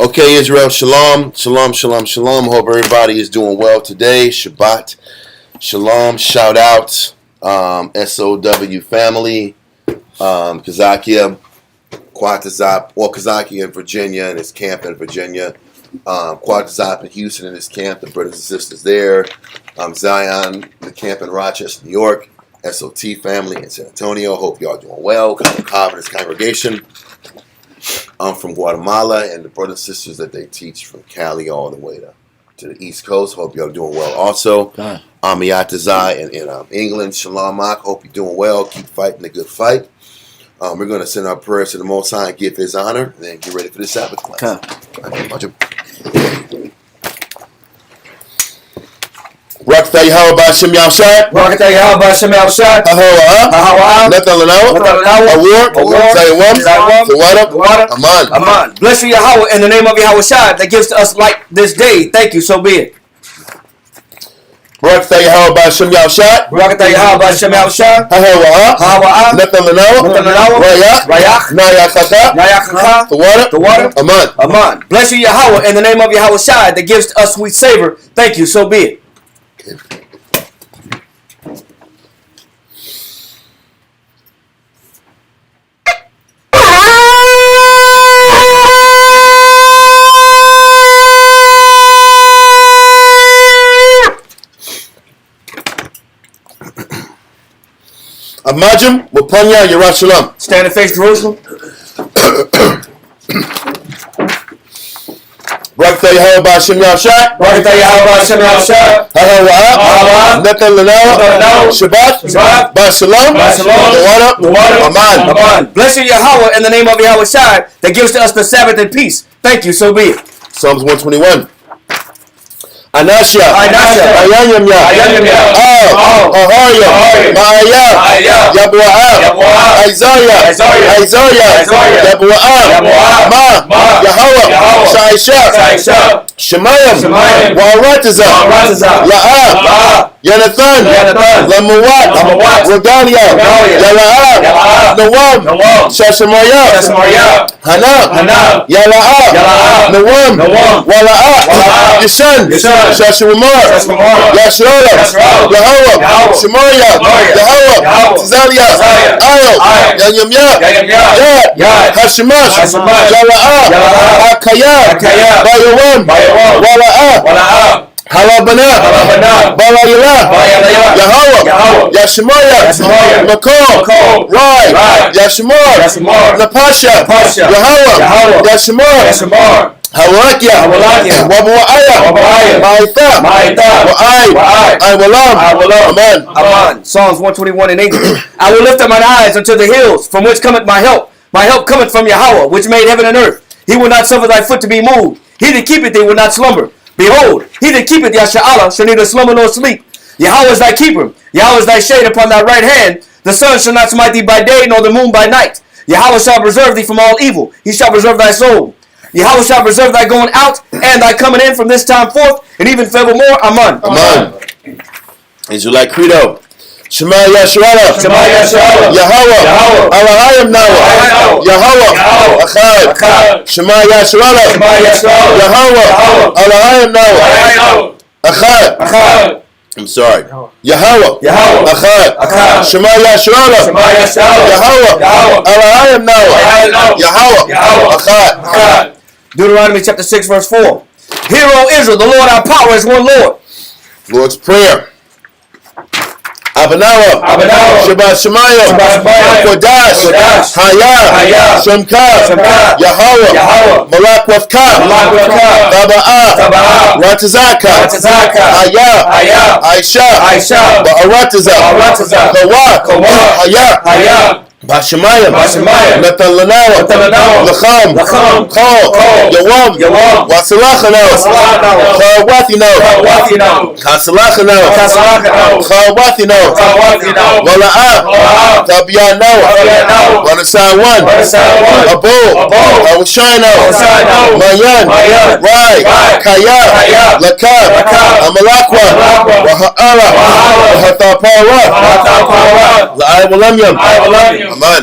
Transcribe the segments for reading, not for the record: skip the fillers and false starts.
Okay, Israel, shalom, shalom, shalom, shalom. Hope everybody is doing well today. Shabbat, shalom, shout out, SOW family, Kazakia, Quatazop, or Kazakia in Virginia and his camp in Virginia, Quatazop in Houston and his camp, the brothers and sisters there, Zion, the camp in Rochester, New York, SOT family in San Antonio. Hope y'all doing well. Cobb and his congregation. I'm from Guatemala, and the brothers and sisters that they teach from Cali all the way to the East Coast. Hope y'all doing well also. Amiyatazai in England. Shalom, Ak. Hope you're doing well. Keep fighting the good fight. We're going to send our prayers to the Most High and give His honor, and then get ready for the Sabbath class. Rakata Yahweh Ba'Shem Yahshad. Rakata Yahweh Ba'Shem Yahshad. Hahawa. Nathan Lanawa. Award. Zayawam. Aman. Aman. Bless you, Yahweh, in the name of Yahweh Shad that gives to us light this day. Thank you, so be it. Rakata Yahweh Ba'Shem Yahshad. Rakata Yahweh Ba'Shem Yahshad. Hahawa. Nathan Lanawa. Rayak. Nayakaka. The water. Aman. Bless you, Yahweh, in the name of Yahweh Shad that gives to us sweet savor. Thank you, so be it. Amajim, Wapanya, Yerushalayim. Stand and face Jerusalem. Rakata Yahweh Ba'Shem Yahshad. Rakata Yahweh Ba'Shem Yahshad. Hahawa. Nathan Lanawa. Shabbat. Ba'Shalom. The water. Aman. Bless you, Yahweh, in the name of Yahweh Shad that gives to us the Sabbath and peace. Thank you, so be it. Psalms 121. Anasha, Ayanyamya, Ahoya, Ma'aya, Yabu'a, Isaiah, Yabu'a, Ma, Yahweh, Shaisha, Shemayim, Wa'aratiza, La'a, Yanathan, Lamuwat, Regalia, Yala'a, Nawam, Shashamaya, Hana, Yala'a, Nawam, Wala'a, Yishan, Shashimar, Yashrola, Yahweh, Shemaya, Yahweh, Tizalia, Ayo, Yanyamya, Yad, Hashimash, Yala'a, Akaya, Bayawam, Wala'a, Halabana, Balayila, Yahweh, Yashimaya, Makol, Rai, Yashimar, Napasha, Yahweh, Yashimar, Hawalakia, Wabu'aya, Ma'ita, Walam, Aman. Psalms 121 and 8. I will lift up mine eyes unto the hills, from which cometh my help. My help cometh from Yahweh, which made heaven and earth. He will not suffer thy foot to be moved. He that keepeth thee will not slumber. Behold, he that keepeth Yasha'Allah shall neither slumber nor sleep. Yahweh is thy keeper. Yahweh is thy shade upon thy right hand. The sun shall not smite thee by day, nor the moon by night. Yahweh shall preserve thee from all evil. He shall preserve thy soul. Yahweh shall preserve thy going out and thy coming in from this time forth, and even forevermore. Amen. Amen. Israelite credo. Shema Yasharala. Yahweh. Elohim Nawa. Yahweh. Achad. Shema Yasharala. Yahweh. Elohim Nawa. Achad. I'm sorry. Yahweh. Achad. Shema Yasharala. Yahweh. Elohim Nawa. Yahweh. Achad. Deuteronomy chapter 6 verse 4. Hear, O Israel, the Lord our power is one Lord. Lord's Prayer. Abanawa, Shabbat Shemayim, Kodash, Haya, Shemka, Yahweh, Malak Wafka, Taba'ah, Ratazaka, Haya, Aisha, Ba'aratiza, Kawa, Haya, Bashemayim, Natan Lanawa, Lacham, Kol, Yawam, Wasalachano, Chawathino, Kasalachano, Chawathino, Wala'ah, Tabiano, Wanasawan, Abu, Awashino, Mayan, Rai, Kaya, Lakab, Amalakwa, Waha'ara, Wahatapara, La'ai Walamyam. Amen.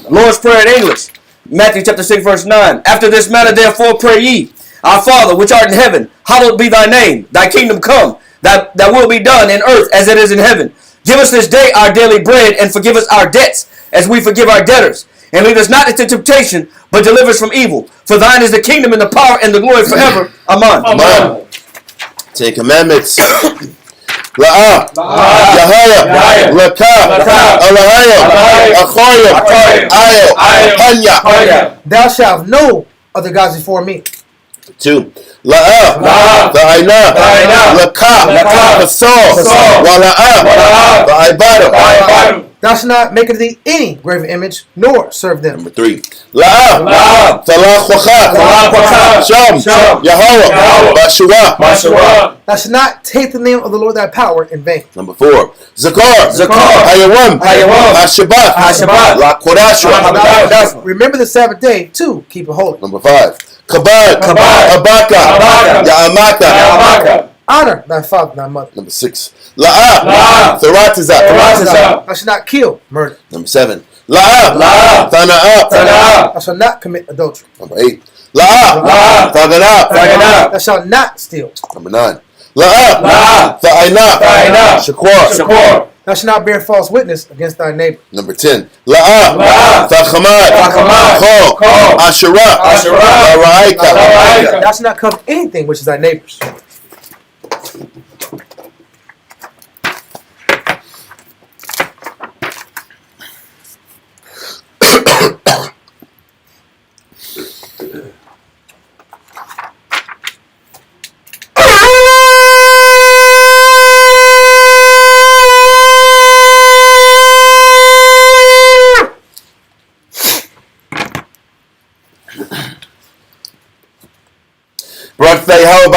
Lord's Prayer in English. Matthew chapter 6, verse 9. After this manner, therefore, pray ye, Our Father, which art in heaven, hallowed be thy name. Thy kingdom come, thy will be done in earth as it is in heaven. Give us this day our daily bread, and forgive us our debts, as we forgive our debtors. And lead us not into temptation, but deliver us from evil. For thine is the kingdom and the power and the glory forever. Amen. Amen. Ten Commandments. La'ah, Yahaya, Lakah, Alahaya, Achoyim, Ayo, Hanya. Thou shalt have no other gods before me. 2. La'ah, Ta'ina, Lakah, Pasor, Wala'ah, Ta'ibadu. Thou shalt not make unto thee any graven image, nor serve them. Number 3. La'ah, Talach Sham, Yahweh, Bashua. Thou shalt not take the name of the Lord thy power in vain. Number 4. Zakar, Hayawam, Hashabat, La Kodashua. Remember the Sabbath day to keep it holy. Number 5. Kabad, Abaka, Ya'amaka. Honor thy father and thy mother. Number 6. La'ah, Tharatizah. Thou shalt not kill, murder. Number 7. La'ah, Tana'ah. Thou shalt not commit adultery. Number 8. La'ah, Taganah. Thou shalt not steal. Number 9. La'ah, Ta'ina, Shakur. Thou shalt not bear false witness against thy neighbor. Number 10. La'ah, Tachamad, Kol, Asherah, Ra'aika. Thou shalt not covet anything which is thy neighbor's.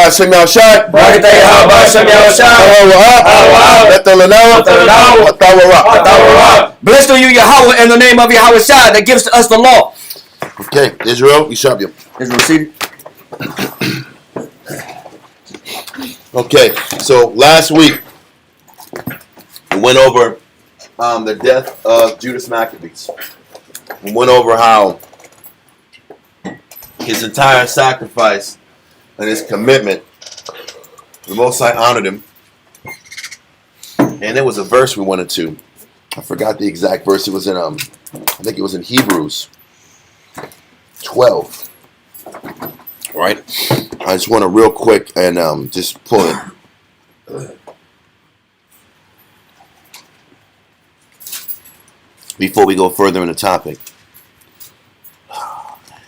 Hashem Yahushai. Blessed are you, Yahweh, in the name of Yahweh Shai that gives to us the law. Okay, Israel, Yishabim. Israel seated. Okay, so last week we went over the death of Judas Maccabees. We went over how his entire sacrifice and his commitment, the Most High honored him. And there was a verse we wanted to. I forgot the exact verse. It was in I think it was in Hebrews 12. Right? I just want to real quick and just pull it. Before we go further in the topic.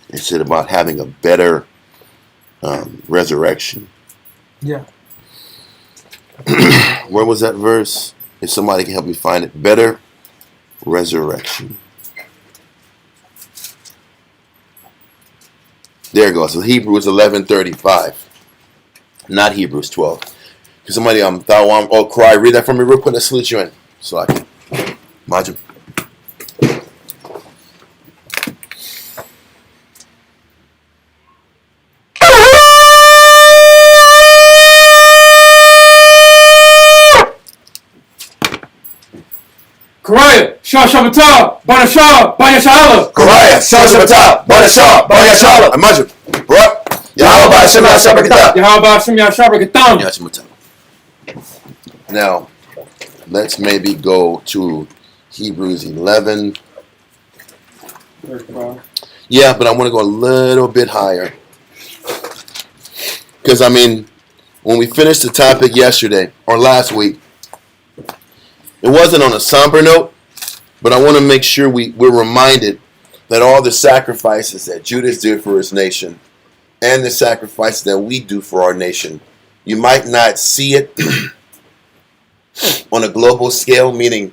It said about having a better resurrection. Yeah. Where was that verse? If somebody can help me find it. Better resurrection. There it goes. So Hebrews 11:35. Not Hebrews 12. Because somebody cry. Read that for me real quick. Let's salute you in. So I can. Majum. Koraya, Shah Shabbatah, Banashah, Banashala. Koraya, Shah Shabbatah, Banashah, Banashala. Majum. Bro. Yahweh Hashem Yahshabakatah. Yahweh Hashem Yahshabakatah. Yahshemutah. Now, let's maybe go to Hebrews 11. Yeah, but I want to go a little bit higher. Because, I mean, when we finished the topic yesterday, or last week, it wasn't on a somber note, but I want to make sure we're reminded that all the sacrifices that Judas did for his nation and the sacrifices that we do for our nation, you might not see it on a global scale, meaning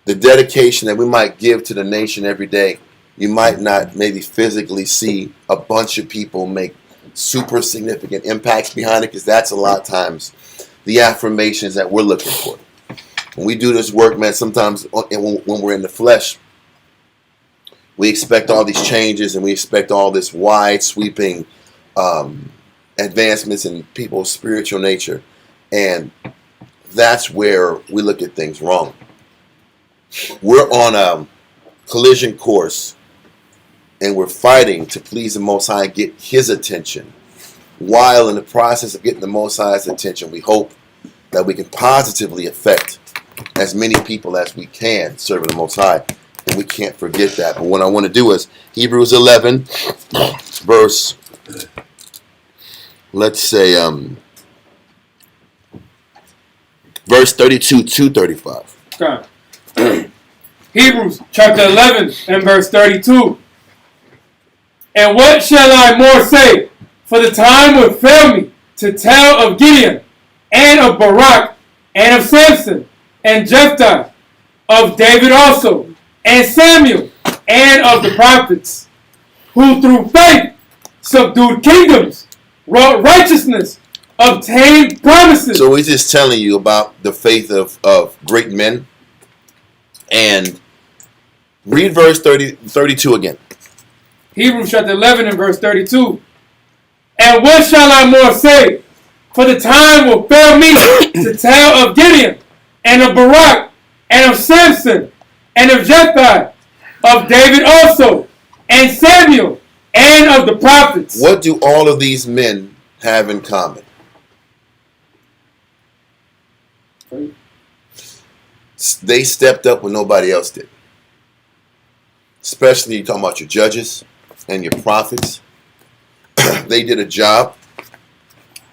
the dedication that we might give to the nation every day. You might not maybe physically see a bunch of people make super significant impacts behind it, because that's a lot of times the affirmations that we're looking for. When we do this work, man, sometimes when we're in the flesh, we expect all these changes and we expect all this wide sweeping advancements in people's spiritual nature. And that's where we look at things wrong. We're on a collision course and we're fighting to please the Most High and get His attention. While in the process of getting the Most High's attention, we hope that we can positively affect as many people as we can serving the Most High. And we can't forget that. But what I want to do is Hebrews 11, verse, let's say, verse 32 to 35. Okay. Hebrews chapter 11 and verse 32. And what shall I more say? For the time would fail me to tell of Gideon, and of Barak, and of Samson, and Jephthah, of David also, and Samuel, and of the prophets, who through faith subdued kingdoms, wrought righteousness, obtained promises. So we're just telling you about the faith of great men. And read verse 32 again. Hebrews chapter 11 and verse 32. And what shall I more say? For the time will fail me to tell of Gideon, and of Barak, and of Samson, and of Jephthah, of David also, and Samuel, and of the prophets. What do all of these men have in common? They stepped up when nobody else did. Especially you're talking about your judges and your prophets. They did a job.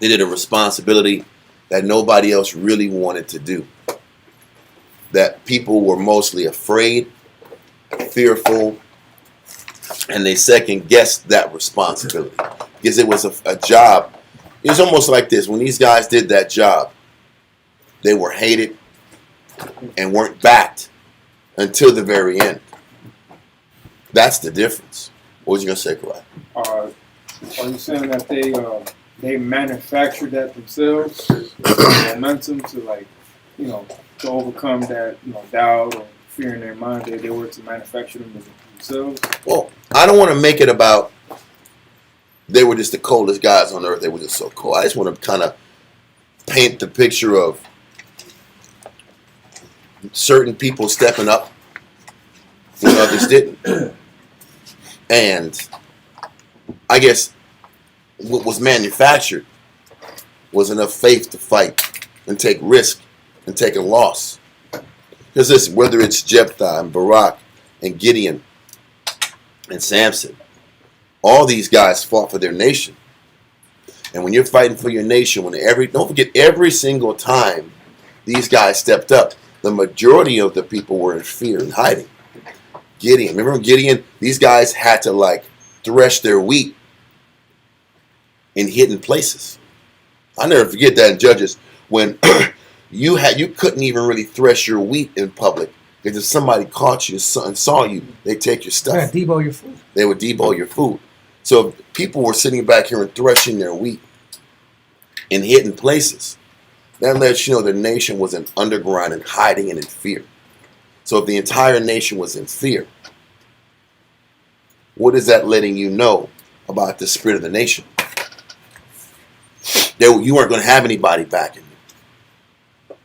They did a responsibility that nobody else really wanted to do. That people were mostly afraid, fearful, and they second guessed that responsibility. Because it was a job. It was almost like this. When these guys did that job, they were hated and weren't backed until the very end. That's the difference. What was you going to say, Karai? Are you saying that they manufactured that themselves, momentum to to overcome that doubt or fear in their mind? They were to manufacture them themselves. Well, I don't want to make it about they were just the coldest guys on earth. They were just so cold. I just want to kind of paint the picture of certain people stepping up when others didn't. And I guess what was manufactured was enough faith to fight and take risk and take a loss. Because listen, whether it's Jephthah and Barak and Gideon and Samson, all these guys fought for their nation. And when you're fighting for your nation, don't forget, every single time these guys stepped up, the majority of the people were in fear and hiding. Gideon, remember Gideon? These guys had to thresh their wheat in hidden places. I'll never forget that in Judges when you couldn't even really thresh your wheat in public because if somebody caught you and saw you, they'd take your stuff. Yeah, debo your food. They would debo your food. So people were sitting back here and threshing their wheat in hidden places. That lets you know the nation was in underground and hiding and in fear. So if the entire nation was in fear, what is that letting you know about the spirit of the nation? You weren't going to have anybody backing you.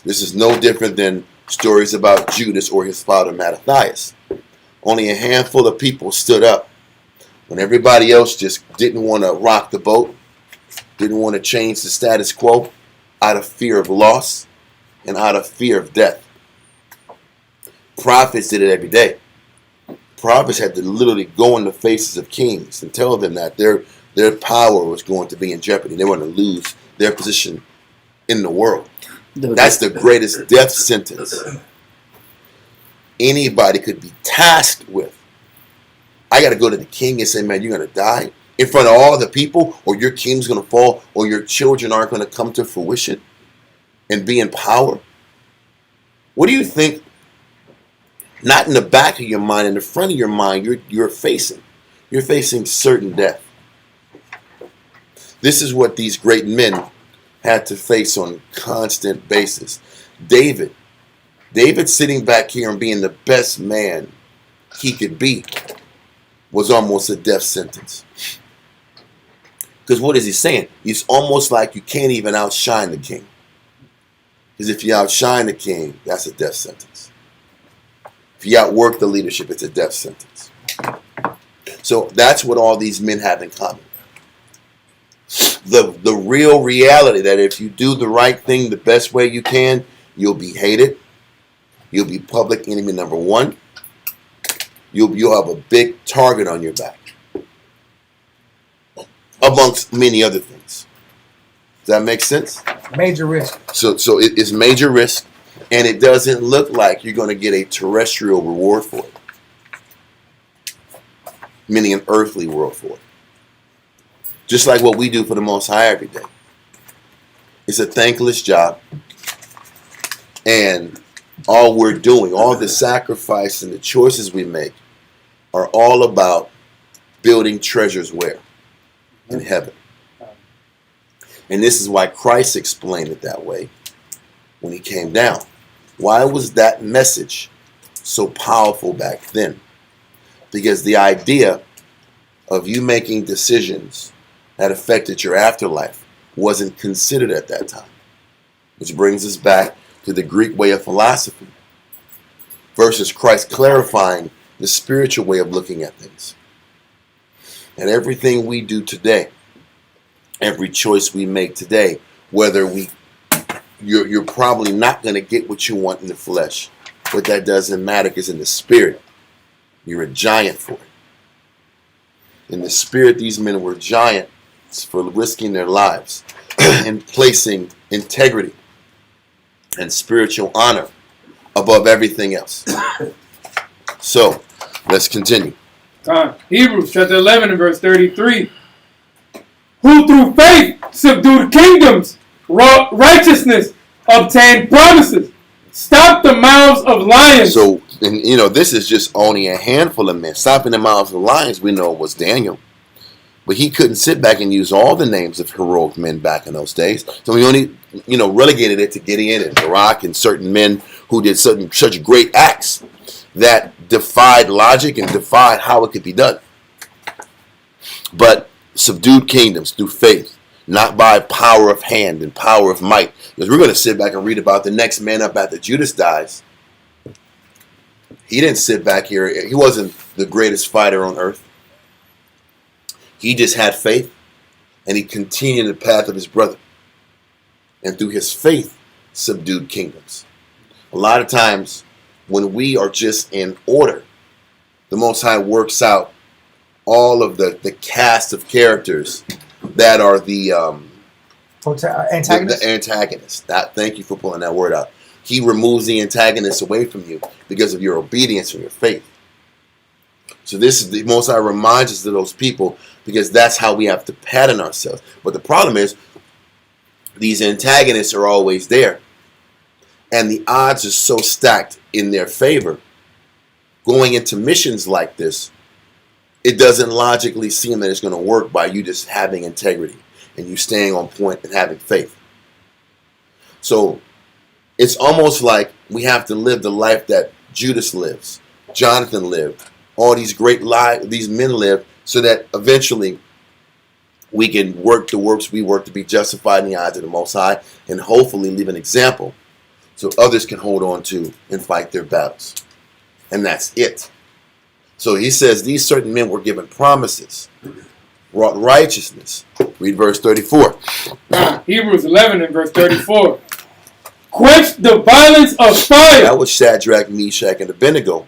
This is no different than stories about Judas or his father Mattathias. Only a handful of people stood up when everybody else just didn't want to rock the boat, didn't want to change the status quo out of fear of loss and out of fear of death. Prophets did it every day. Prophets had to literally go in the faces of kings and tell them that their power was going to be in jeopardy. They were going to lose their position in the world. That's the greatest death sentence anybody could be tasked with. I got to go to the king and say, man, you're going to die in front of all the people, or your king's going to fall, or your children aren't going to come to fruition and be in power. What do you think? Not in the back of your mind, in the front of your mind, you're facing. You're facing certain death. This is what these great men had to face on a constant basis. David sitting back here and being the best man he could be was almost a death sentence. Because what is he saying? It's almost like you can't even outshine the king. Because if you outshine the king, that's a death sentence. If you outwork the leadership, it's a death sentence. So that's what all these men have in common. The real reality that if you do the right thing the best way you can, you'll be hated. You'll be public enemy number one. You'll have a big target on your back, amongst many other things. Does that make sense? Major risk. So it is major risk, and it doesn't look like you're going to get a terrestrial reward for it, meaning an earthly world for it. Just like what we do for the Most High every day. It's a thankless job, and all we're doing, all the sacrifice and the choices we make are all about building treasures where? In heaven. And this is why Christ explained it that way when he came down. Why was that message so powerful back then? Because the idea of you making decisions that affected your afterlife wasn't considered at that time. Which brings us back to the Greek way of philosophy versus Christ clarifying the spiritual way of looking at things. And everything we do today, every choice we make today, whether you're probably not going to get what you want in the flesh, but that doesn't matter because in the spirit, you're a giant for it. In the spirit, these men were giants for risking their lives and placing integrity and spiritual honor above everything else. So, let's continue. Hebrews chapter 11 and verse 33. Who through faith subdued kingdoms, wrought righteousness, obtained promises, stopped the mouths of lions. So, and this is just only a handful of men. Stopping the mouths of lions, we know was Daniel. But he couldn't sit back and use all the names of heroic men back in those days. So he only, relegated it to Gideon and Barak and certain men who did such great acts that defied logic and defied how it could be done. But subdued kingdoms through faith, not by power of hand and power of might. Because we're going to sit back and read about the next man up after Judas dies. He didn't sit back here. He wasn't the greatest fighter on earth. He just had faith, and he continued the path of his brother. And through his faith, subdued kingdoms. A lot of times, when we are just in order, the Most High works out all of the cast of characters that are the Antagonist. The antagonist. Thank you for pulling that word out. He removes the antagonist away from you because of your obedience and your faith. So this is the Most High reminds us of those people because that's how we have to pattern ourselves. But the problem is, these antagonists are always there. And the odds are so stacked in their favor. Going into missions like this, it doesn't logically seem that it's going to work by you just having integrity and you staying on point and having faith. So it's almost like we have to live the life that Judas lives, Jonathan lived, all these these men live, so that eventually we can work the works we work to be justified in the eyes of the Most High and hopefully leave an example so others can hold on to and fight their battles. And that's it. So he says these certain men were given promises, wrought righteousness. Read verse 34. Hebrews 11 and verse 34. Quench the violence of fire. That was Shadrach, Meshach, and Abednego.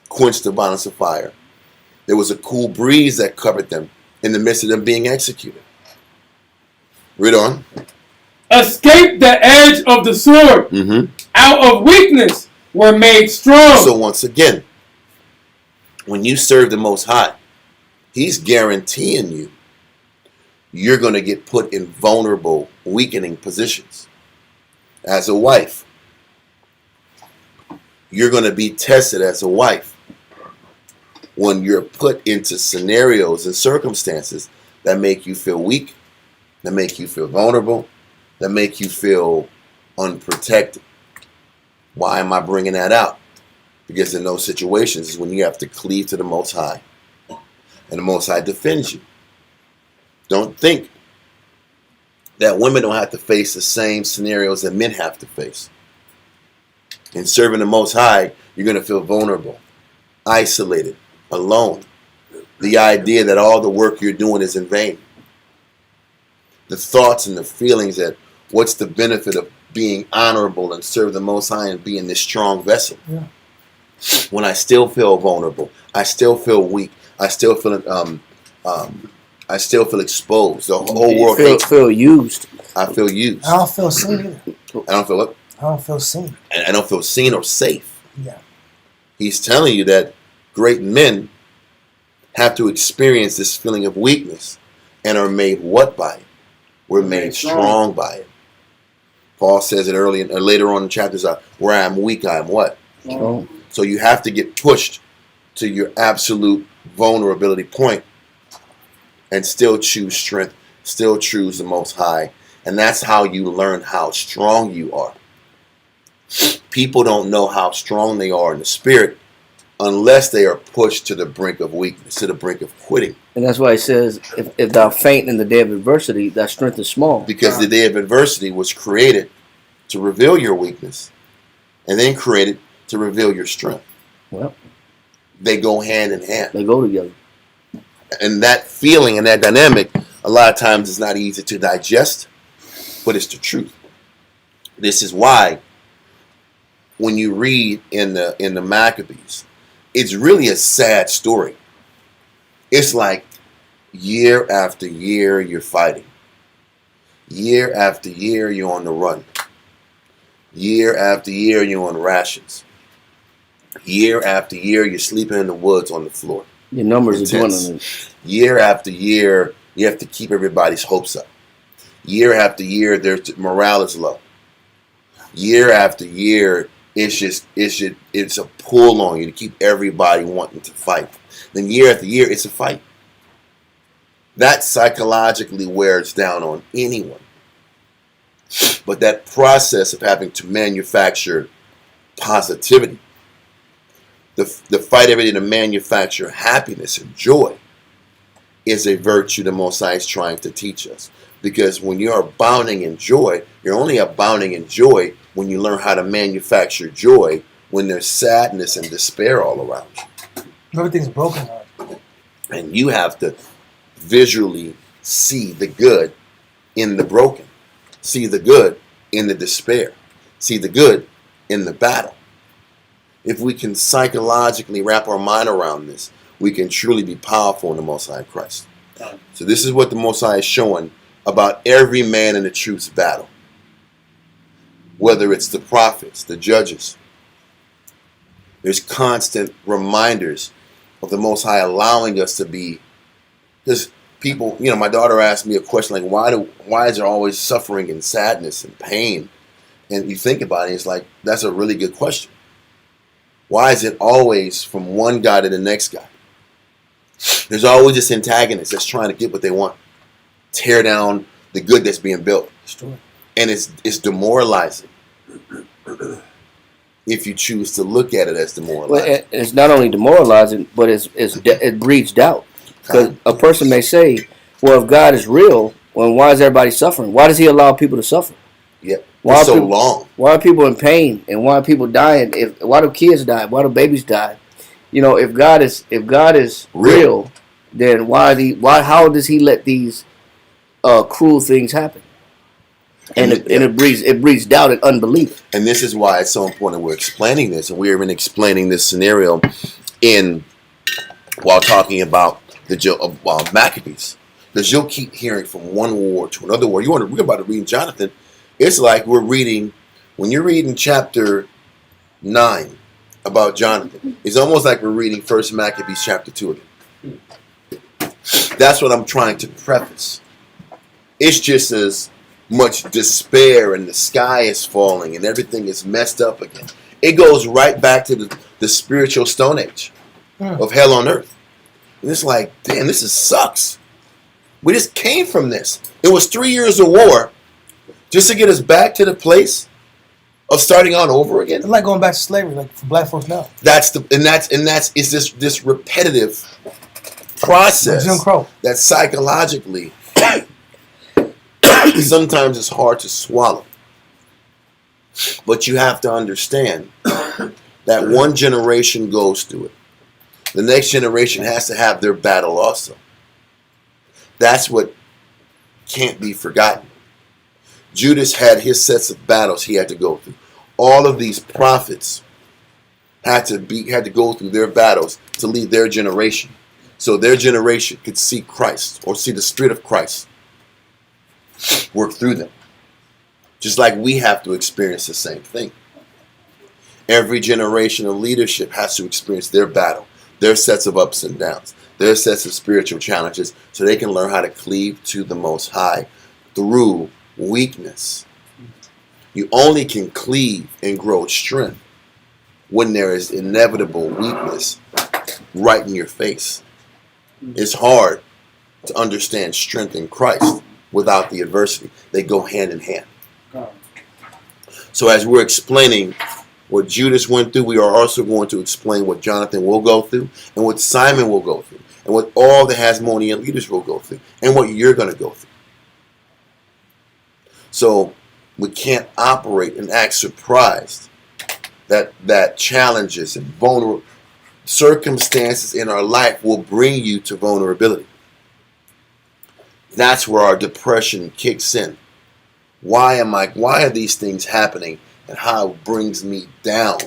Quenched the violence of fire. There was a cool breeze that covered them in the midst of them being executed. Read on. Escape the edge of the sword. Out of weakness were made strong. So once again, when you serve the Most High, he's guaranteeing you're going to get put in vulnerable, weakening positions. As a wife, you're going to be tested as a wife when you're put into scenarios and circumstances that make you feel weak, that make you feel vulnerable, that make you feel unprotected. Why am I bringing that out? Because in those situations is when you have to cleave to the Most High. And the Most High defends you. Don't think that women don't have to face the same scenarios that men have to face. In serving the Most High, you're going to feel vulnerable, isolated, alone. The idea that all the work you're doing is in vain. The thoughts and the feelings that what's the benefit of being honorable and serve the Most High and being this strong vessel? Yeah. When I still feel vulnerable, I still feel weak, I still feel exposed. The whole world hates me. Feel used. I feel used. I don't feel seen either. I don't feel what? I don't feel seen. And I don't feel seen or safe. Yeah. He's telling you that great men have to experience this feeling of weakness and are made what by it? We're made strong by it. Paul says it later on in chapters, where I am weak, I am what? Oh. So you have to get pushed to your absolute vulnerability point and still choose strength, still choose the Most High. And that's how you learn how strong you are. People don't know how strong they are in the spirit unless they are pushed to the brink of weakness, to the brink of quitting. And that's why he says, if thou faint in the day of adversity, thy strength is small. Because the day of adversity was created to reveal your weakness and then created to reveal your strength. Well, they go hand in hand. They go together. And that feeling and that dynamic, a lot of times, is not easy to digest, but it's the truth. This is why when you read in the Maccabees, it's really a sad story. It's like year after year you're fighting. Year after year you're on the run. Year after year you're on rations. Year after year you're sleeping in the woods on the floor. Your numbers are Intense. dwindling. Year after year you have to keep everybody's hopes up. Year after year morale is low. Year after year it's a pull on you to keep everybody wanting to fight. Then year after year it's a fight. That psychologically wears down on anyone. But that process of having to manufacture positivity, the fight every day to manufacture happiness and joy, is a virtue the Most High is trying to teach us. Because when you're abounding in joy, you're only abounding in joy when you learn how to manufacture joy when there's sadness and despair all around you. Everything's broken. And you have to visually see the good in the broken. See the good in the despair. See the good in the battle. If we can psychologically wrap our mind around this, we can truly be powerful in the Most High Christ. So this is what the Most High is showing about every man in the truth's battle. Whether it's the prophets, the judges. There's constant reminders of the Most High allowing us to be. Because people, my daughter asked me a question like, why is there always suffering and sadness and pain? And you think about it, it's like, that's a really good question. Why is it always from one guy to the next guy? There's always this antagonist that's trying to get what they want. Tear down the good that's being built. And it's demoralizing if you choose to look at it as demoralizing. Well, it's not only demoralizing, but it breeds doubt. Because a person may say, well, if God is real, well, why is everybody suffering? Why does he allow people to suffer? Yeah, why for so long. Why are people in pain? And why are people dying? Why do kids die? Why do babies die? If God is real, then how does he let these cruel things happen? And it breeds doubt and unbelief. And this is why it's so important we're explaining this, and we're even explaining this scenario while talking about the Maccabees, because you'll keep hearing from one war to another war. We're about to read Jonathan. It's like when you're reading chapter 9 about Jonathan, it's almost like we're reading 1 Maccabees chapter 2 again. That's what I'm trying to preface. It's just as much despair and the sky is falling and everything is messed up again. It goes right back to the spiritual stone age of hell on earth. And it's like, damn, this sucks. We just came from this. It was 3 years of war just to get us back to the place of starting on over again. It's like going back to slavery, like for black folks now. That's this repetitive process Jim Crow. that psychologically sometimes it's hard to swallow. But you have to understand that one generation goes through it. The next generation has to have their battle also. That's what can't be forgotten. Judas had his sets of battles he had to go through. All of these prophets had to go through their battles to lead their generation, so their generation could see Christ or see the Spirit of Christ work through them. Just like we have to experience the same thing. Every generation of leadership has to experience their battle, their sets of ups and downs, their sets of spiritual challenges, so they can learn how to cleave to the Most High through weakness. You only can cleave and grow strength when there is inevitable weakness right in your face. It's hard to understand strength in Christ without the adversity. They go hand in hand. So as we're explaining what Judas went through, we are also going to explain what Jonathan will go through and what Simon will go through and what all the Hasmonean leaders will go through and what you're going to go through. So we can't operate and act surprised that challenges and vulnerable circumstances in our life will bring you to vulnerability. That's where our depression kicks in. Why are these things happening, and how it brings me down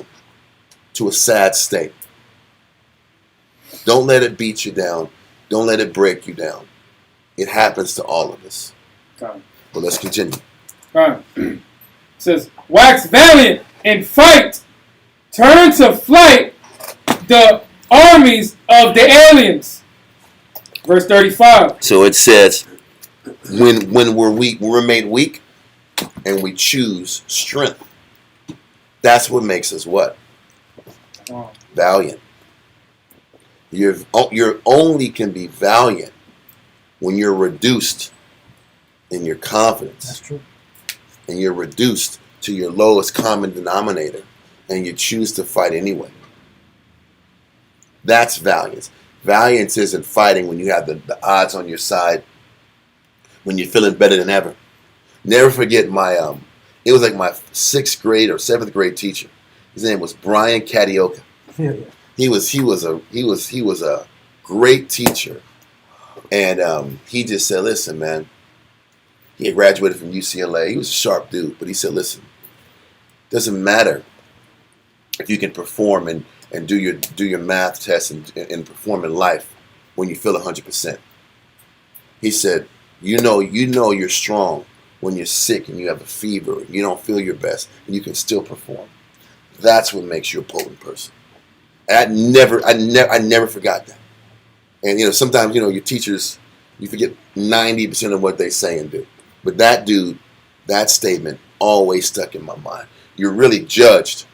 to a sad state? Don't let it beat you down. Don't let it break you down. It happens to all of us. Okay. But let's continue. It says, wax valiant and fight. Turn to flight the armies of the aliens. Verse 35. So it says, when we're weak, we're made weak, and we choose strength. That's what makes us what? Oh. Valiant. You're only can be valiant when you're reduced in your confidence. That's true. And you're reduced to your lowest common denominator, and you choose to fight anyway. That's valiance. Valiance isn't fighting when you have the odds on your side, when you're feeling better than ever. Never forget it was like my 6th grade or 7th grade teacher. His name was Brian Catioka. Yeah. He was a great teacher, and he just said, "Listen, man." He had graduated from UCLA. He was a sharp dude, but he said, "Listen, doesn't matter if you can perform and do your math tests and perform in life when you feel 100%. He said, you know you're strong when you're sick and you have a fever and you don't feel your best and you can still perform. That's what makes you a potent person." And I never forgot that. And sometimes your teachers, you forget 90% of what they say and do. But that dude, that statement always stuck in my mind. You're really judged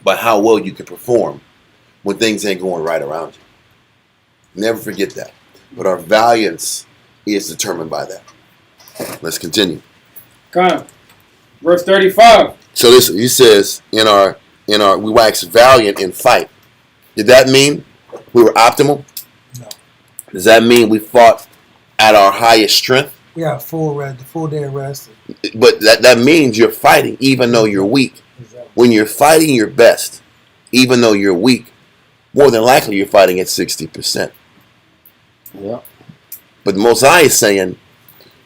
by how well you can perform when things ain't going right around you. Never forget that. But our valiance is determined by that. Let's continue. Come. Verse 35. So listen, he says, we wax valiant in fight. Did that mean we were optimal? No. Does that mean we fought at our highest strength? We have the full day of rest. But that means you're fighting even though you're weak. Exactly. When you're fighting your best, even though you're weak, more than likely you're fighting at 60%. Yeah. But the Most High is saying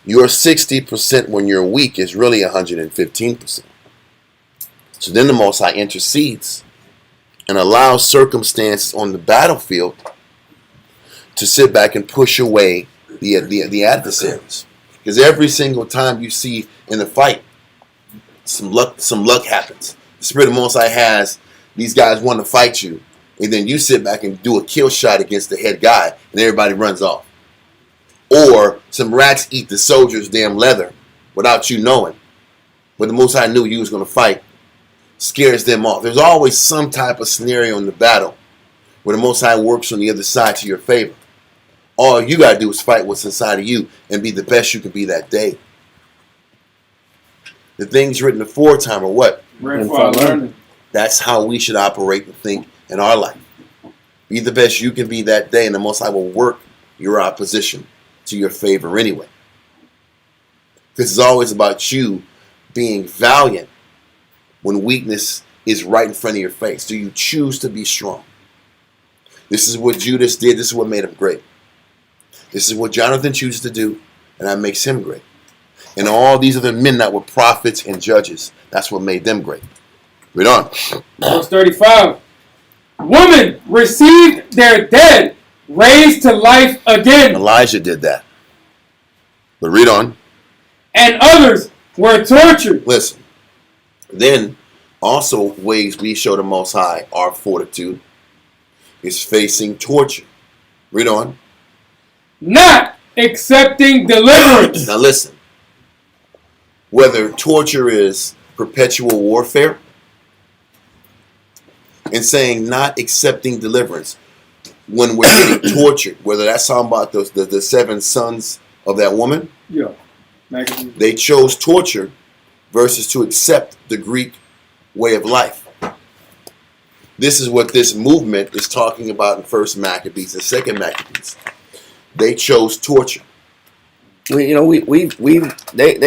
your 60% when you're weak is really 115%. So then the Most High intercedes and allows circumstances on the battlefield to sit back and push away the adversaries. Because every single time you see in the fight, some luck happens. The Spirit of the Most High has these guys want to fight you, and then you sit back and do a kill shot against the head guy, and everybody runs off. Or some rats eat the soldier's damn leather without you knowing. But the Most High knew you was going to fight. Scares them off. There's always some type of scenario in the battle where the Most High works on the other side to your favor. All you got to do is fight what's inside of you and be the best you can be that day. The things written aforetime are what? Read for our learning. That's how we should operate and think in our life. Be the best you can be that day, and the Most High will work your opposition to your favor anyway. This is always about you being valiant when weakness is right in front of your face. Do you choose to be strong? This is what Judas did. This is what made him great. This is what Jonathan chooses to do, and that makes him great. And all these other men that were prophets and judges, that's what made them great. Read on. Verse 35. Women received their dead, raised to life again. Elijah did that. But read on. And others were tortured. Listen. Then, also ways we show the Most High our fortitude is facing torture. Read on. Not accepting deliverance. Now listen. Whether torture is perpetual warfare and saying not accepting deliverance when we're getting tortured, whether that's talking about the 7 sons of that woman, Yeah. they chose torture versus to accept the Greek way of life. This is what this movement is talking about in First Maccabees and Second Maccabees. They chose torture. They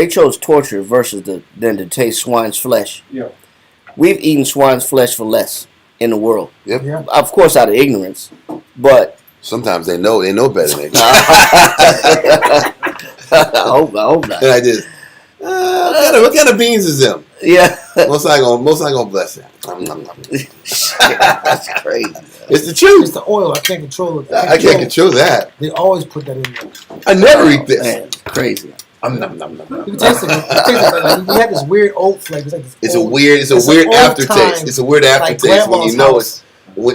chose torture versus than to taste swine's flesh. Yeah. We've eaten swine's flesh for less in the world. Yep. Yeah. Of course, out of ignorance, but Sometimes they know better than they do. I hope not. And I just, what kind of beans is them? Yeah, Most I gonna bless it. that's crazy. It's the It's truth. the oil. I can't control it. I can't control that. They always put that in there. I never eat this. Man, it's crazy. You can taste it. You have this weird old flavor. It's like this It's old, a weird an old aftertaste. time, It's a weird like aftertaste when you grandma's know house.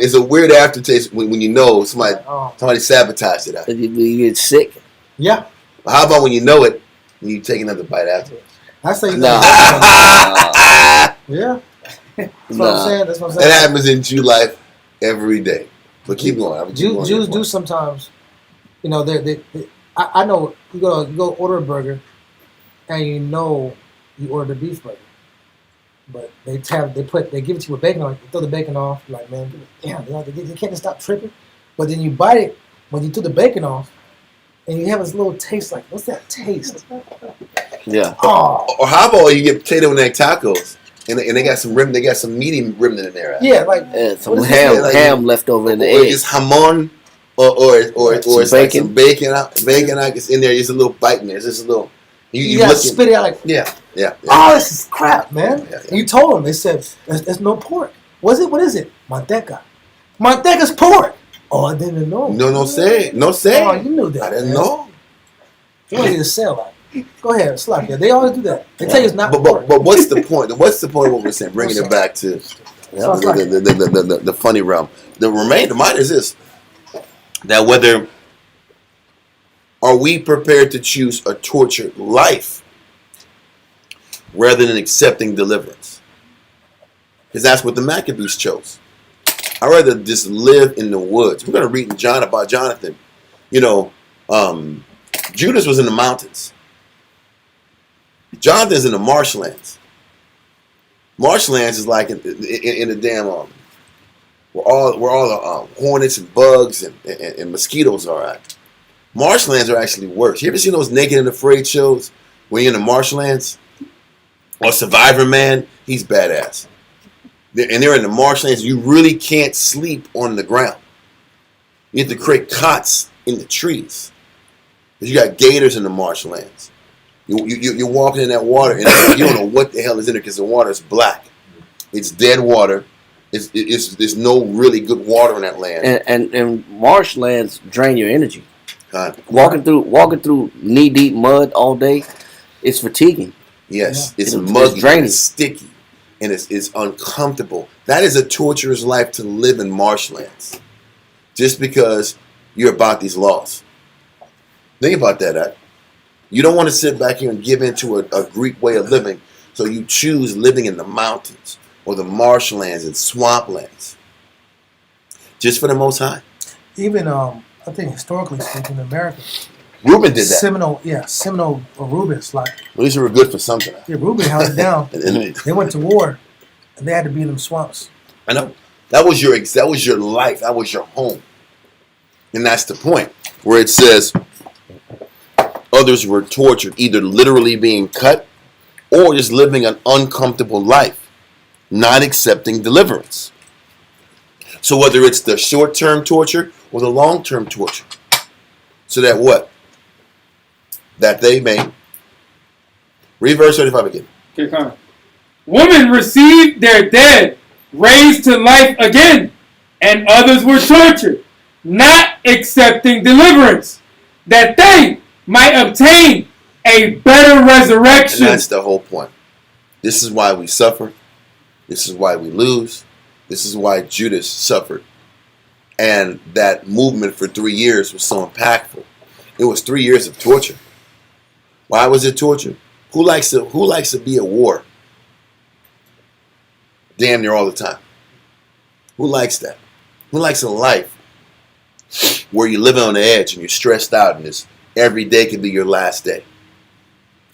it's a weird aftertaste when you know somebody Oh. sabotaged it. You get sick. Yeah. How about when you know it and you take another bite after? I say you Nah. Yeah. That's what I'm saying. That's what I'm That saying. happens in Jew life every day. But keep going. I'm keep going. Jews do sometimes. You know, I know you go order a burger, and you know you ordered a beef burger, but they give it to you with bacon on it. They throw the bacon off. You're like, man, damn, they can't just stop tripping. But then you bite it when you threw the bacon off, and you have this little taste. Like, what's that taste? Yeah. Oh, Or how about you get potato neck tacos and they got some rim, they got some meaty remnant in there. yeah, like Yeah, some what is ham, this? Like- ham left over in the Or egg. it's hamon, or it's like bacon. some bacon out. Bacon out. It's in there. It's a little bite in there. It's just a little. You gotta spit it out like, Yeah. oh, this is crap, man. Yeah. And you told them, they said, there's no pork. What is it? Manteca. Manteca's pork. Oh, I didn't know. No say. Oh, you knew that. I didn't man. know. You want to get a sale out. Go ahead, slap it. They always do that. They tell you it's not But pork. what's the point? What's the point of what we're saying? Bringing it back to the funny realm. The mind is this: that whether are we prepared to choose a tortured life rather than accepting deliverance? Because that's what the Maccabees chose. I'd rather just live in the woods. We're going to read in John about Jonathan. Judas was in the mountains. Jonathan's in the marshlands. Marshlands is like in the damn where all the hornets and bugs and mosquitoes are at. Marshlands are actually worse. You ever seen those Naked and Afraid shows when you're in the marshlands? Or Survivor Man? He's badass. And they're in the marshlands. You really can't sleep on the ground. You have to create cots in the trees. Because you got gators in the marshlands. You're walking in that water and you don't know what the hell is in there because the water is black. It's dead water. There's no really good water in that land. And marshlands drain your energy. God. Walking through knee deep mud all day, it's fatiguing. Yes, Yeah. it's It's muggy, draining. it's sticky, and it's uncomfortable. That is a torturous life to live in marshlands, just because you're about these laws. Think about that. You don't want to sit back here and give into a Greek way of living, so you choose living in the mountains or the marshlands and swamplands, just for the Most High. Even, I think historically speaking, in America, Reuben did that. Seminole Reubens, like, At least they were good for something. yeah, Reuben held it down. And They went to war, and they had to be in them swamps. I know that was your life. That was your home, and that's the point where it says others were tortured, either literally being cut or just living an uncomfortable life, not accepting deliverance. So whether it's the short-term torture or the long-term torture, so that what? That they may. Read verse 35 again. Okay, come on. Women received their dead, raised to life again, and others were tortured, not accepting deliverance, that they might obtain a better resurrection. And that's the whole point. This is why we suffer. This is why we lose. This is why Judas suffered. And that movement for 3 years was so impactful. It was 3 years of torture. Why was it torture? Who likes to be at war? Damn near all the time. Who likes that? Who likes a life where you're living on the edge and you're stressed out and this every day could be your last day?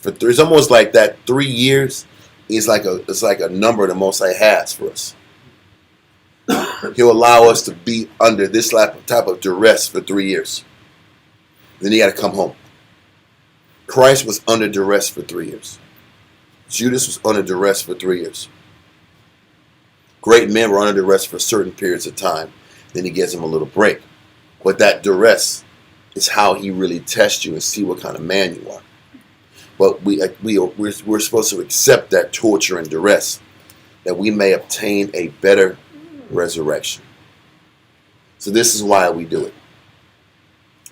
It's almost like that 3 years is like a number the Most High has for us. He'll allow us to be under this type of duress for 3 years. Then you got to come home. Christ was under duress for 3 years. Judas was under duress for 3 years. Great men were under duress for certain periods of time. Then he gives them a little break. But that duress is how he really tests you and see what kind of man you are. But we're supposed to accept that torture and duress that we may obtain a better resurrection. So this is why we do it.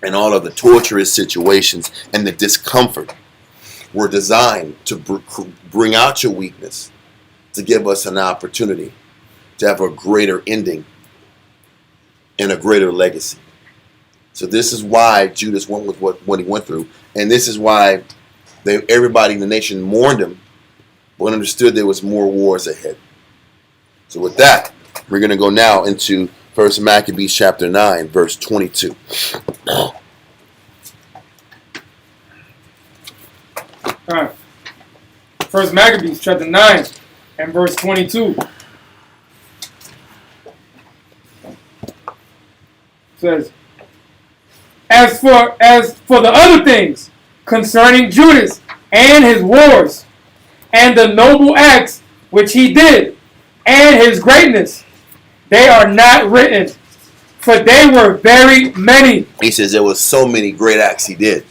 And all of the torturous situations and the discomfort were designed to bring out your weakness, to give us an opportunity to have a greater ending and a greater legacy. So this is why Judas went with what he went through. And this is why everybody in the nation mourned him, but understood there was more wars ahead. So with that, we're going to go now into 1 Maccabees chapter 9, verse 22. All right. 1 Maccabees chapter 9 and verse 22 says, As for the other things concerning Judas and his wars, and the noble acts which he did, and his greatness, they are not written, for they were very many. He says there was so many great acts he did,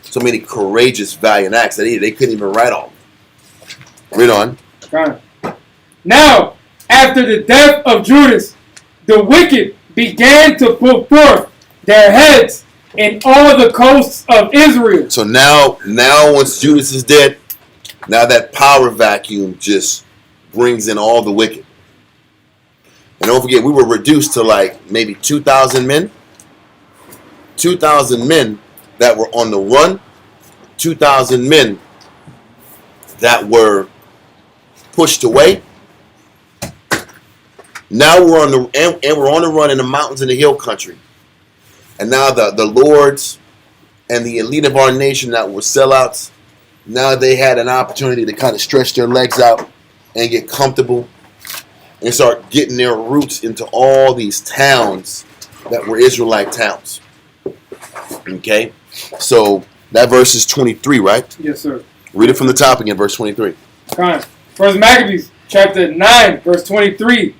so many courageous, valiant acts that they couldn't even write on. Read on. Now, after the death of Judas, the wicked began to put forth their heads in all the coasts of Israel. So now once Judas is dead, now that power vacuum just brings in all the wicked. And don't forget, we were reduced to like maybe 2,000 men. 2,000 men that were on the run. 2,000 men that were pushed away. Now we're on the run in the mountains in the hill country. And now the lords and the elite of our nation that were sellouts, now they had an opportunity to kind of stretch their legs out and get comfortable and start getting their roots into all these towns that were Israelite towns. Okay? So that verse is 23, right? Yes, sir. Read it from the top again, verse 23. First Maccabees chapter 9, verse 23.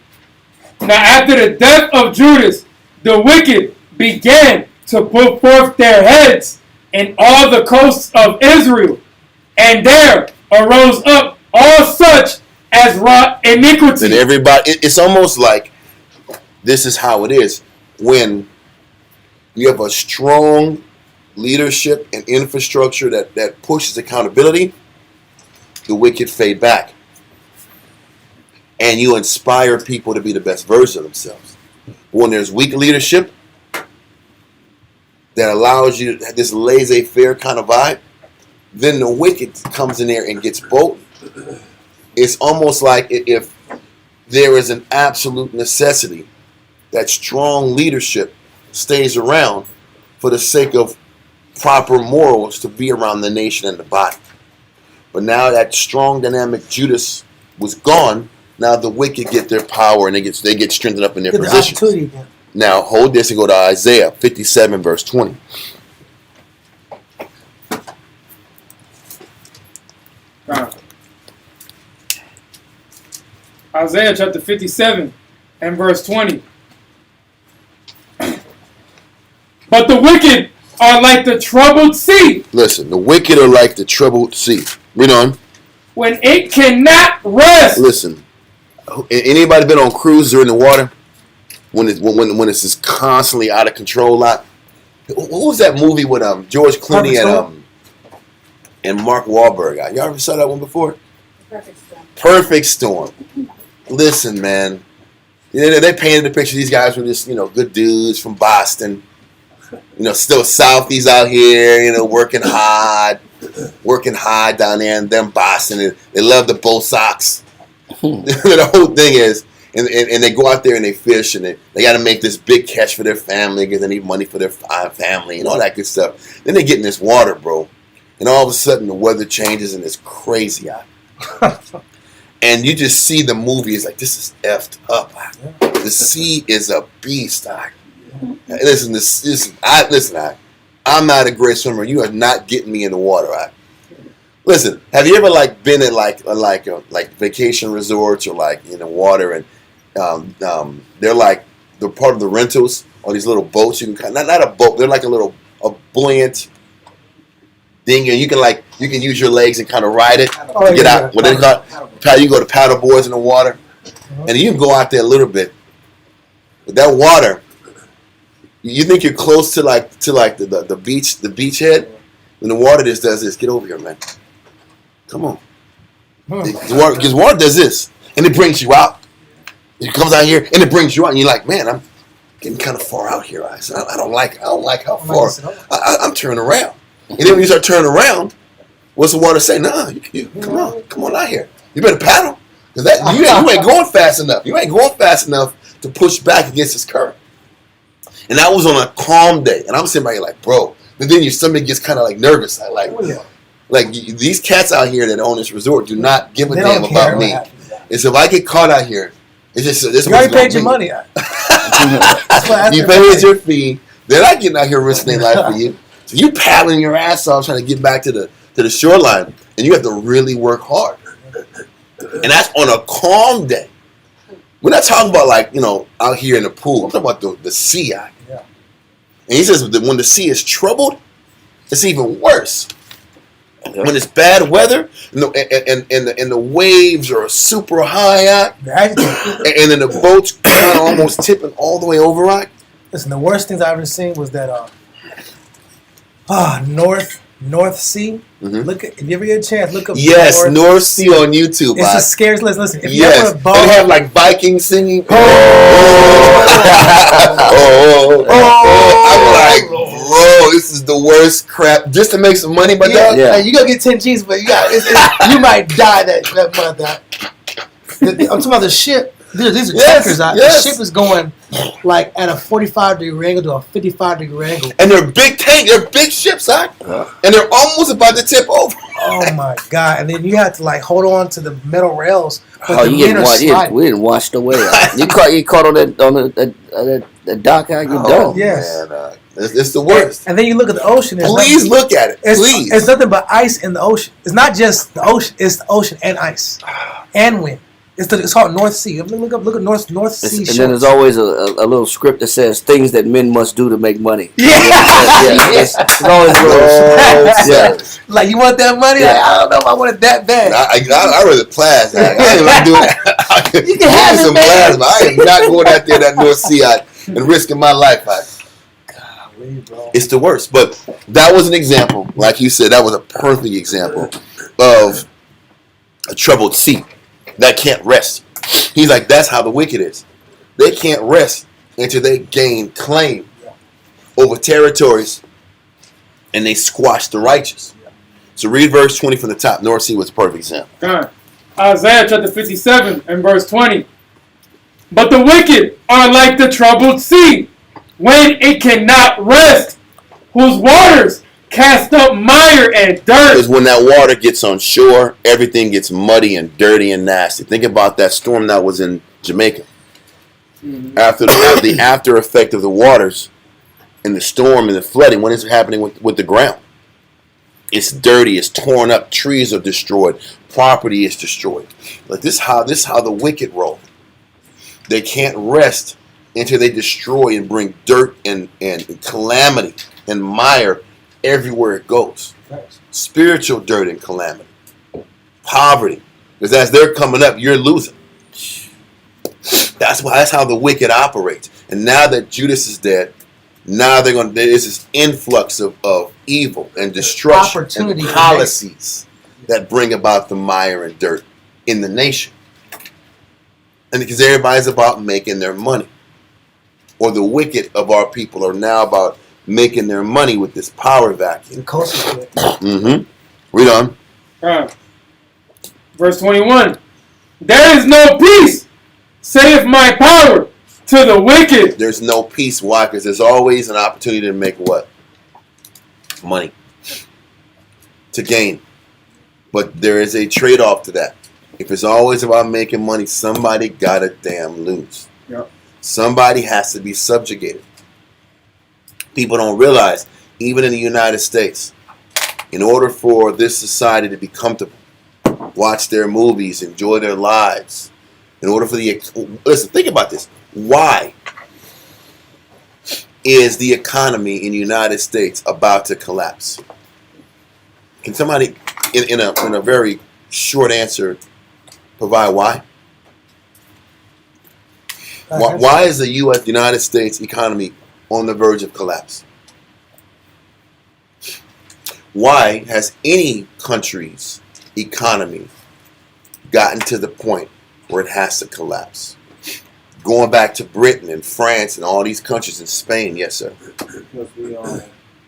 Now after the death of Judas, the wicked began to put forth their heads in all the coasts of Israel, and there arose up all such as wrought iniquity. And everybody, it's almost like this is how it is when you have a strong leadership and infrastructure that pushes accountability. The wicked fade back, and you inspire people to be the best version of themselves. When there's weak leadership that allows you this laissez-faire kind of vibe, then the wicked comes in there and gets bold. It's almost like if there is an absolute necessity that strong leadership stays around for the sake of proper morals to be around the nation and the body. But now that strong dynamic Judas was gone, now the wicked get their power and they get strengthened up in their positions. Now hold this and go to Isaiah 57 verse 20. Isaiah chapter 57 and verse 20 But the wicked are like the troubled sea. Listen, the wicked are like the troubled sea. Read on. When it cannot rest. Listen, anybody been on cruises or in the water when it's just constantly out of control? Like, what was that movie with George Clooney and Mark Wahlberg? Y'all ever saw that one before? Perfect storm. Perfect Storm. Listen, man, they painted the picture. These guys were just good dudes from Boston. Still Southies out here. Working hard down there in them Boston. And they love the Bo Sox. The whole thing is, and they go out there and they fish and they got to make this big catch for their family because they need money for their family and all that good stuff. Then they get in this water, bro, and all of a sudden the weather changes and it's crazy out. And you just see the movie. It's like, this is effed up. The sea is a beast. Listen, I'm not a great swimmer. You are not getting me in the water. Listen, have you ever been at like vacation resorts or in the water and they're part of the rentals on these little boats? You can not a boat. They're like a buoyant thing, and you can use your legs and kind of ride it to get out. What they call paddle. You go to paddle boards in the water, and you can go out there a little bit. But that water, you think you're close to the beach head, and the water just does this. Get over here, man. Come on. Because water does this, and it brings you out. It comes out here, and it brings you out, and you're like, man, I'm getting kind of far out here. I don't like how far. I'm turning around. And then when you start turning around, what's the water say? Nah, you come on out here. You better paddle. Because you ain't going fast enough. You ain't going fast enough to push back against this current. And that was on a calm day. And I'm sitting right here like, bro. But then your stomach gets kind of nervous. These cats out here that own this resort do not give a damn about me. And so if I get caught out here, it's just this. You already paid your money. You paid your fee. They're not getting out here risking their life for you. So you paddling your ass off trying to get back to the shoreline, and you have to really work hard. And that's on a calm day. We're not talking about out here in the pool. I'm talking about the sea. Yeah. And he says that when the sea is troubled, it's even worse. When it's bad weather and the waves are super high out, and then the boat's kind of almost tipping all the way over out. Listen, the worst things I've ever seen was that North Sea. Mm-hmm. If you ever get a chance, look up. Yes, North Sea on YouTube. It's the scariest. Listen, if you yes, ever boat, they have Vikings singing. I'm like, bro, this is the worst crap. Just to make some money, but you gotta get 10 G's, but you might die that month. I'm talking about the ship. These are tankers. The ship is going at a 45-degree angle to a 55-degree angle. And they're big tanks. They're big ships, and they're almost about to tip over. Oh my God! And then you have to you get to the metal rails. You getting washed away. You caught on the dock. You're done. Yes. Man, it's the worst. And then you look at the ocean. Please look at it. Please. It's nothing but ice in the ocean. It's not just the ocean. It's the ocean and ice and wind. It's called North Sea. Look up North Sea. And then there's always a little script that says things that men must do to make money. It's always like you want that money? Yeah. I don't know if I want it that bad. I read the plasma. I ain't even doing that. You can have some plasma. I am not going out there that North Sea and risking my life. Golly, bro. It's the worst. But that was an example. Like you said, that was a perfect example of a troubled sea that can't rest. He's like, that's how the wicked is. They can't rest until they gain claim over territories and they squash the righteous. So read verse 20 from the top. North Sea was a perfect example. Isaiah chapter 57 and verse 20. But the wicked are like the troubled sea, when it cannot rest, whose waters cast up mire and dirt. Because when that water gets on shore, everything gets muddy and dirty and nasty. Think about that storm that was in Jamaica. Mm-hmm. After the after effect of the waters and the storm and the flooding, what is happening with the ground? It's dirty, it's torn up, trees are destroyed, property is destroyed. Like this how the wicked roll. They can't rest until they destroy and bring dirt and calamity and mire everywhere it goes. Thanks. Spiritual dirt and calamity. Poverty. Because as they're coming up, you're losing. That's how the wicked operates. And now that Judas is dead, now there is this influx of evil and destruction and policies that bring about the mire and dirt in the nation. And because everybody's about making their money. Or the wicked of our people are now about making their money with this power vacuum. The closest to it. Mm-hmm. Read on. Verse 21. There is no peace, saith my power, to the wicked. There's no peace. Why? Because there's always an opportunity to make what? Money. To gain. But there is a trade-off to that. If it's always about making money, somebody gotta damn lose. Yep. Somebody has to be subjugated. People don't realize, even in the United States, in order for this society to be comfortable, watch their movies, enjoy their lives, in order for listen, think about this. Why is the economy in the United States about to collapse? Can somebody, in a very short answer, provide why? Why is the United States economy on the verge of collapse? Why has any country's economy gotten to the point where it has to collapse? Going back to Britain and France and all these countries in Spain, yes, sir. Because we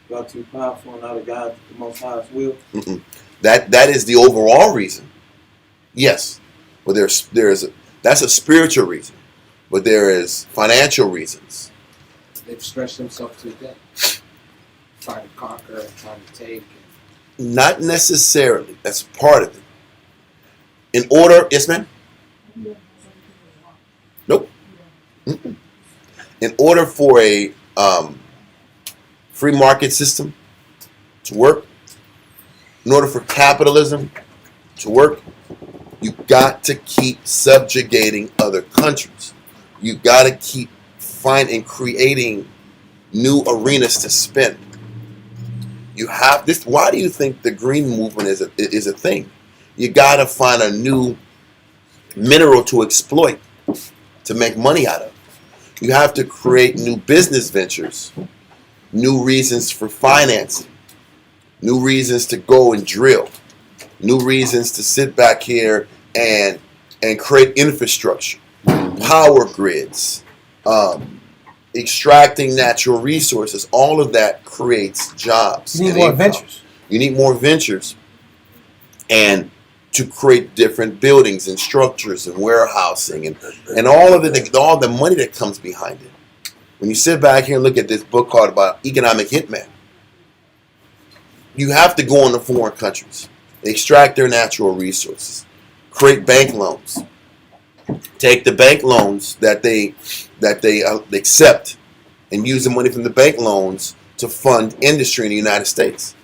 got too powerful and out of God, the Most High's will. Mm-mm. That is the overall reason. Yes, but that's a spiritual reason, but there is financial reasons. They've stretched themselves to death, trying to conquer, trying to take. Not necessarily. That's part of it. In order, yes, ma'am? Nope. Mm-mm. In order for a free market system to work, in order for capitalism to work, you got to keep subjugating other countries. You got to keep finding, creating new arenas to spend. You have this. Why do you think the green movement is a thing? You got to find a new mineral to exploit, to make money out of. You have to create new business ventures, new reasons for financing, new reasons to go and drill, new reasons to sit back here and create infrastructure, power grids, extracting natural resources. All of that creates jobs. You need more ventures. You need more ventures, and to create different buildings and structures and warehousing and all of it, all the money that comes behind it. When you sit back here and look at this book called about Economic Hitman, you have to go into foreign countries, extract their natural resources, create bank loans, take the bank loans that they accept, and use the money from the bank loans to fund industry in the United States.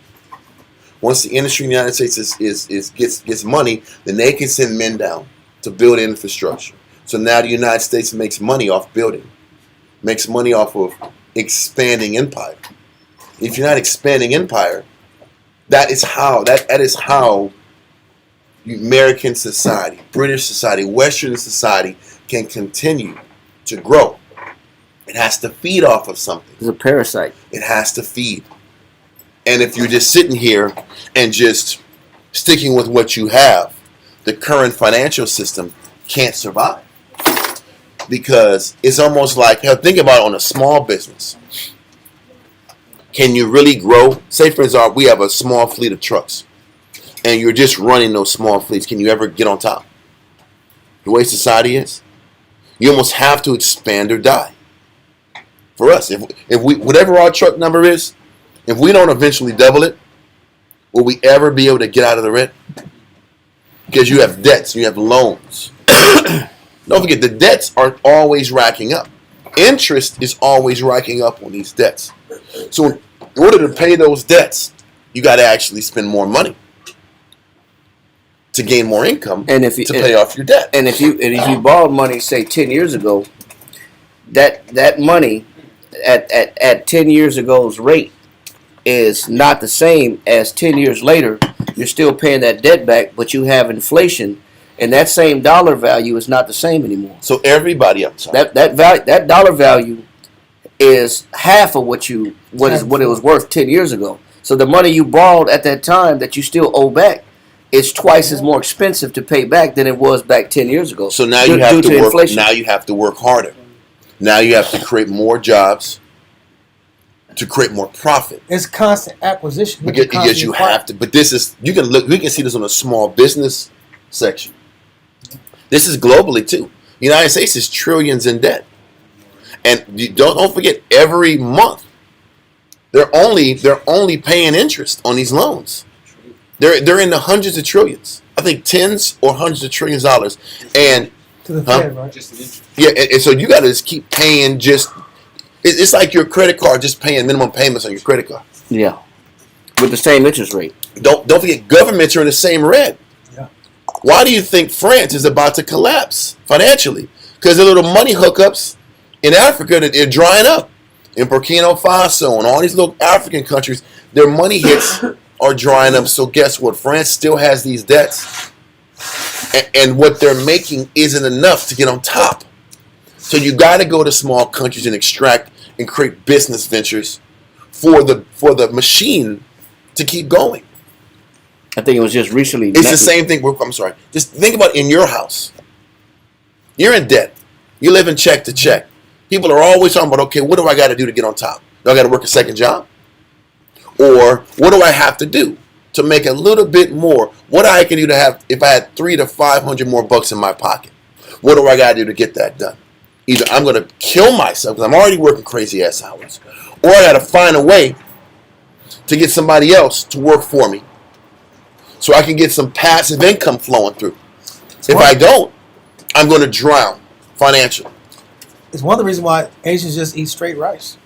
Once the industry in the United States gets money, then they can send men down to build infrastructure. So now the United States makes money off building, makes money off of expanding empire. If you're not expanding empire, that is how American society, British society, Western society can continue to grow. It has to feed off of something. It's a parasite. It has to feed. And if you're just sitting here and just sticking with what you have, the current financial system can't survive. Because it's almost like, think about it on a small business. Can you really grow? Say, for example, we have a small fleet of trucks, and you're just running those small fleets. Can you ever get on top? The way society is, you almost have to expand or die. For us, if we whatever our truck number is, if we don't eventually double it, will we ever be able to get out of the red? Because you have debts, you have loans. Don't forget, the debts are always racking up. Interest is always racking up on these debts. So in order to pay those debts, you got to actually spend more money to gain more income And if you, to pay off your debt. and if you borrowed money, say 10 years ago, that money at 10 years ago's rate is not the same as 10 years later. You're still paying that debt back, but you have inflation, and that same dollar value is not the same anymore. So everybody up top. That dollar value is half of what it was worth 10 years ago. So the money you borrowed at that time that you still owe back is twice as more expensive to pay back than it was back 10 years ago. So now you have to work. Inflation. Now you have to work harder. Now you have to create more jobs to create more profit. It's constant acquisition. Because you have to. But this is, you can look. We can see this on a small business section. This is globally too. The United States is trillions in debt, and you don't forget, every month they're only paying interest on these loans. They're in the hundreds of trillions. I think tens or hundreds of trillions of dollars, and to the Fed, right? Just an interest. yeah, and so you got to just keep paying. It's like your credit card, just paying minimum payments on your credit card. Yeah, with the same interest rate. Don't forget, governments are in the same red. Yeah. Why do you think France is about to collapse financially? Because the little money hookups in Africa that they're drying up. In Burkina Faso and all these little African countries, their money hits are drying up. So guess what? France still has these debts, and what they're making isn't enough to get on top. So you got to go to small countries and extract and create business ventures for the machine to keep going. I think it was just recently. It's the same thing. I'm sorry. Just think about in your house. You're in debt. You live in check to check. People are always talking about, okay, what do I got to do to get on top? Do I got to work a second job? Or what do I have to do to make a little bit more? What I can do to have, if I had $300 to $500 more bucks in my pocket, what do I got to do to get that done? Either I'm going to kill myself because I'm already working crazy ass hours, or I got to find a way to get somebody else to work for me so I can get some passive income flowing through. If I don't, I'm going to drown financially. It's one of the reasons why Asians just eat straight rice.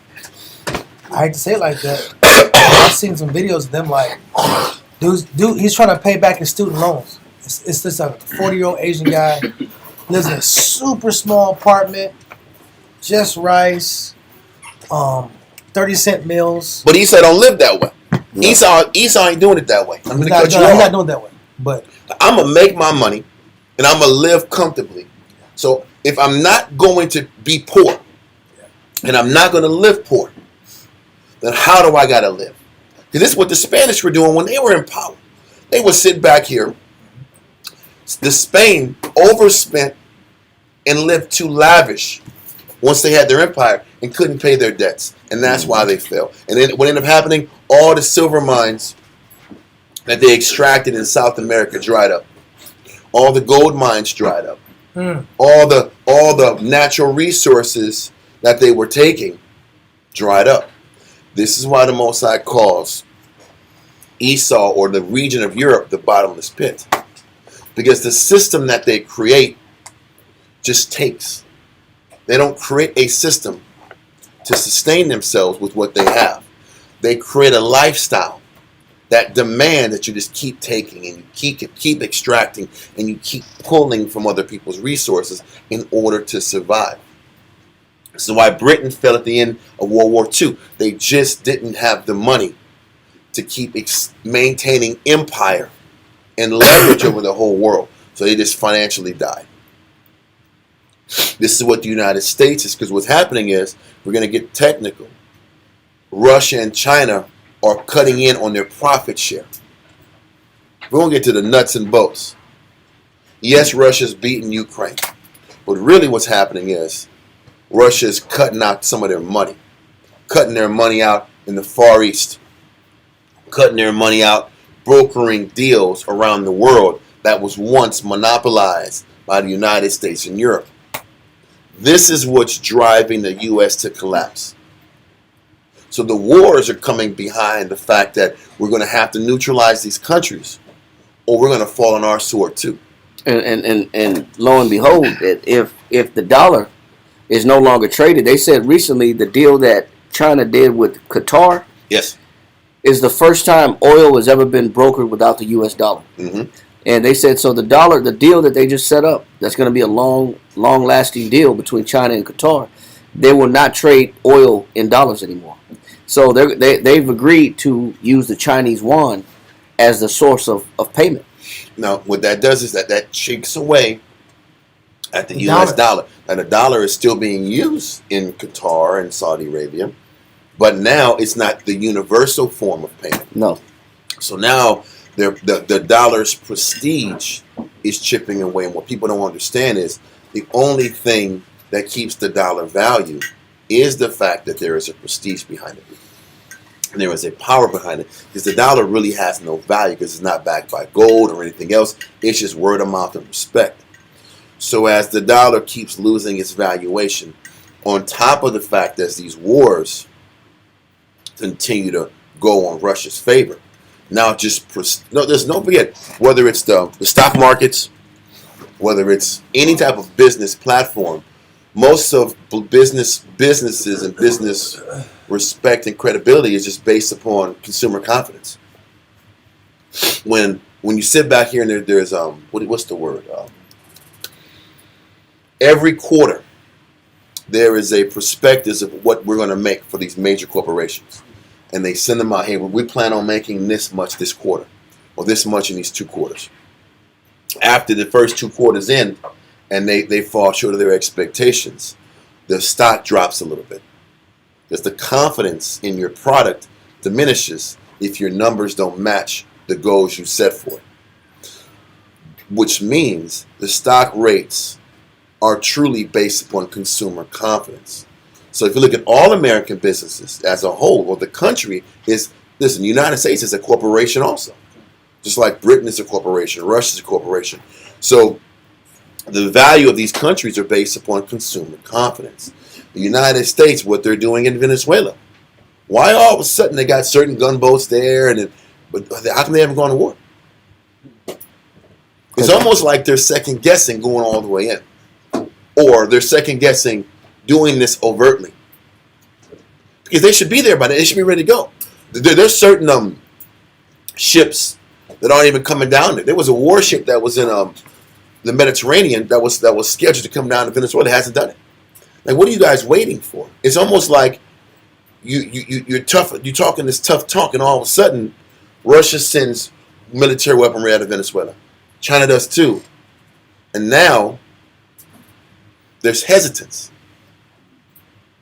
I hate to say it like that. I've seen some videos of them like, dude, he's trying to pay back his student loans. It's this 40-year-old Asian guy, lives in a super small apartment, just rice, 30-cent meals. But Esau don't live that way. No. Esau ain't doing it that way. I'm He's going to cut you off. He's not doing it that way. But I'm going to make my money, and I'm going to live comfortably. So if I'm not going to be poor, and I'm not going to live poor, then how do I got to live? Because this is what the Spanish were doing when they were in power. They would sit back here. The Spain overspent and lived too lavish once they had their empire and couldn't pay their debts. And that's why they fell. And then what ended up happening, all the silver mines that they extracted in South America dried up. All the gold mines dried up. All the natural resources that they were taking dried up. This is why the Most High calls Esau, or the region of Europe, the bottomless pit. Because the system that they create just takes. They don't create a system to sustain themselves with what they have. They create a lifestyle that demand that you just keep taking and you keep extracting and you keep pulling from other people's resources in order to survive. This is why Britain fell at the end of World War II. They just didn't have the money to keep maintaining empire and leverage over the whole world. So they just financially died. This is what the United States is, because what's happening is, we're going to get technical. Russia and China are cutting in on their profit share. We're going to get to the nuts and bolts. Yes, Russia's beating Ukraine. But really what's happening is Russia's cutting out some of their money. Cutting their money out in the Far East. Cutting their money out, brokering deals around the world that was once monopolized by the United States and Europe. This is what's driving the U.S. to collapse. So the wars are coming behind the fact that we're going to have to neutralize these countries, or we're going to fall on our sword too. And lo and behold, if the dollar is no longer traded, they said recently the deal that China did with Qatar, yes, is the first time oil has ever been brokered without the U.S. dollar. Mm-hmm. And they said, so the deal that they just set up, that's going to be a long-lasting deal between China and Qatar. they will not trade oil in dollars anymore. So they've agreed to use the Chinese yuan as the source of payment. Now, what that does is that shakes away at the The U.S. dollar. And the dollar is still being used in Qatar and Saudi Arabia, but now it's not the universal form of payment. No. So now the dollar's prestige is chipping away. And what people don't understand is the only thing that keeps the dollar value is the fact that there is a prestige behind it. And there is a power behind it. Because the dollar really has no value because it's not backed by gold or anything else. It's just word of mouth and respect. So as the dollar keeps losing its valuation, on top of the fact that these wars continue to go on Russia's favor, now there's no forget, whether it's the stock markets, whether it's any type of business platform, most of businesses and business respect and credibility is just based upon consumer confidence. When you sit back here and there's what's the word? Every quarter there is a prospectus of what we're going to make for these major corporations, and they send them out. Hey, we plan on making this much this quarter, or this much in these 2 quarters. After the first 2 quarters in, and they fall short of their expectations, the stock drops a little bit. Because the confidence in your product diminishes if your numbers don't match the goals you set for it. Which means the stock rates are truly based upon consumer confidence. So if you look at all American businesses as a whole, or the country is, listen, the United States is a corporation also. Just like Britain is a corporation, Russia is a corporation. So the value of these countries are based upon consumer confidence. The United States, what they're doing in Venezuela. Why all of a sudden they got certain gunboats there, but how come they haven't gone to war? It's almost like they're second guessing going all the way in. Or they're second guessing doing this overtly. Because they should be there by now. They should be ready to go. There's certain ships that aren't even coming down there. There was a warship that was in the Mediterranean that was scheduled to come down to Venezuela. It hasn't done it. Like, what are you guys waiting for? It's almost like you're tough. You're talking this tough talk, and all of a sudden, Russia sends military weaponry out of Venezuela. China does too. And now there's hesitance.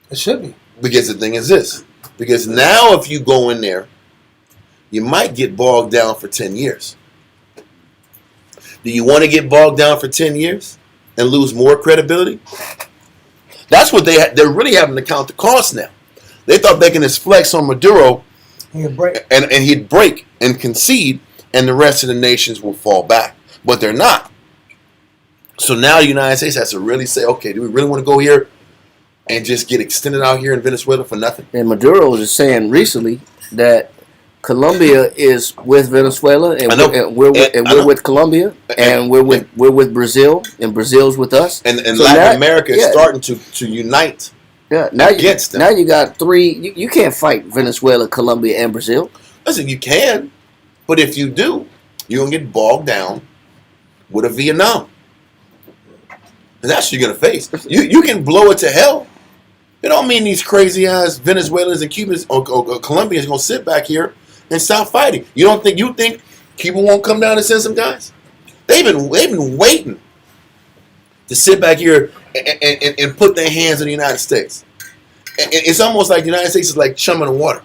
It should be. Because the thing is this. Because now if you go in there, you might get bogged down for 10 years. Do you want to get bogged down for 10 years and lose more credibility? That's what they're really having to count the cost now. They thought they can just flex on Maduro and he'd break and concede, and the rest of the nations will fall back. But they're not. So now the United States has to really say, okay, do we really want to go here and just get extended out here in Venezuela for nothing? And Maduro was just saying recently that Colombia is with Venezuela, and we're with Colombia, and we're with Brazil, and Brazil's with us. And so Latin America is starting to unite. Yeah, against them. Now you got 3. You can't fight Venezuela, Colombia, and Brazil. Listen, you can, but if you do, you're gonna get bogged down with a Vietnam. And that's what you're gonna face. You can blow it to hell. It don't mean these crazy ass Venezuelans and Cubans or Colombians gonna sit back here and stop fighting. You think Cuba won't come down and send some guys? They've been waiting to sit back here and put their hands on the United States. And it's almost like the United States is like chum in the water.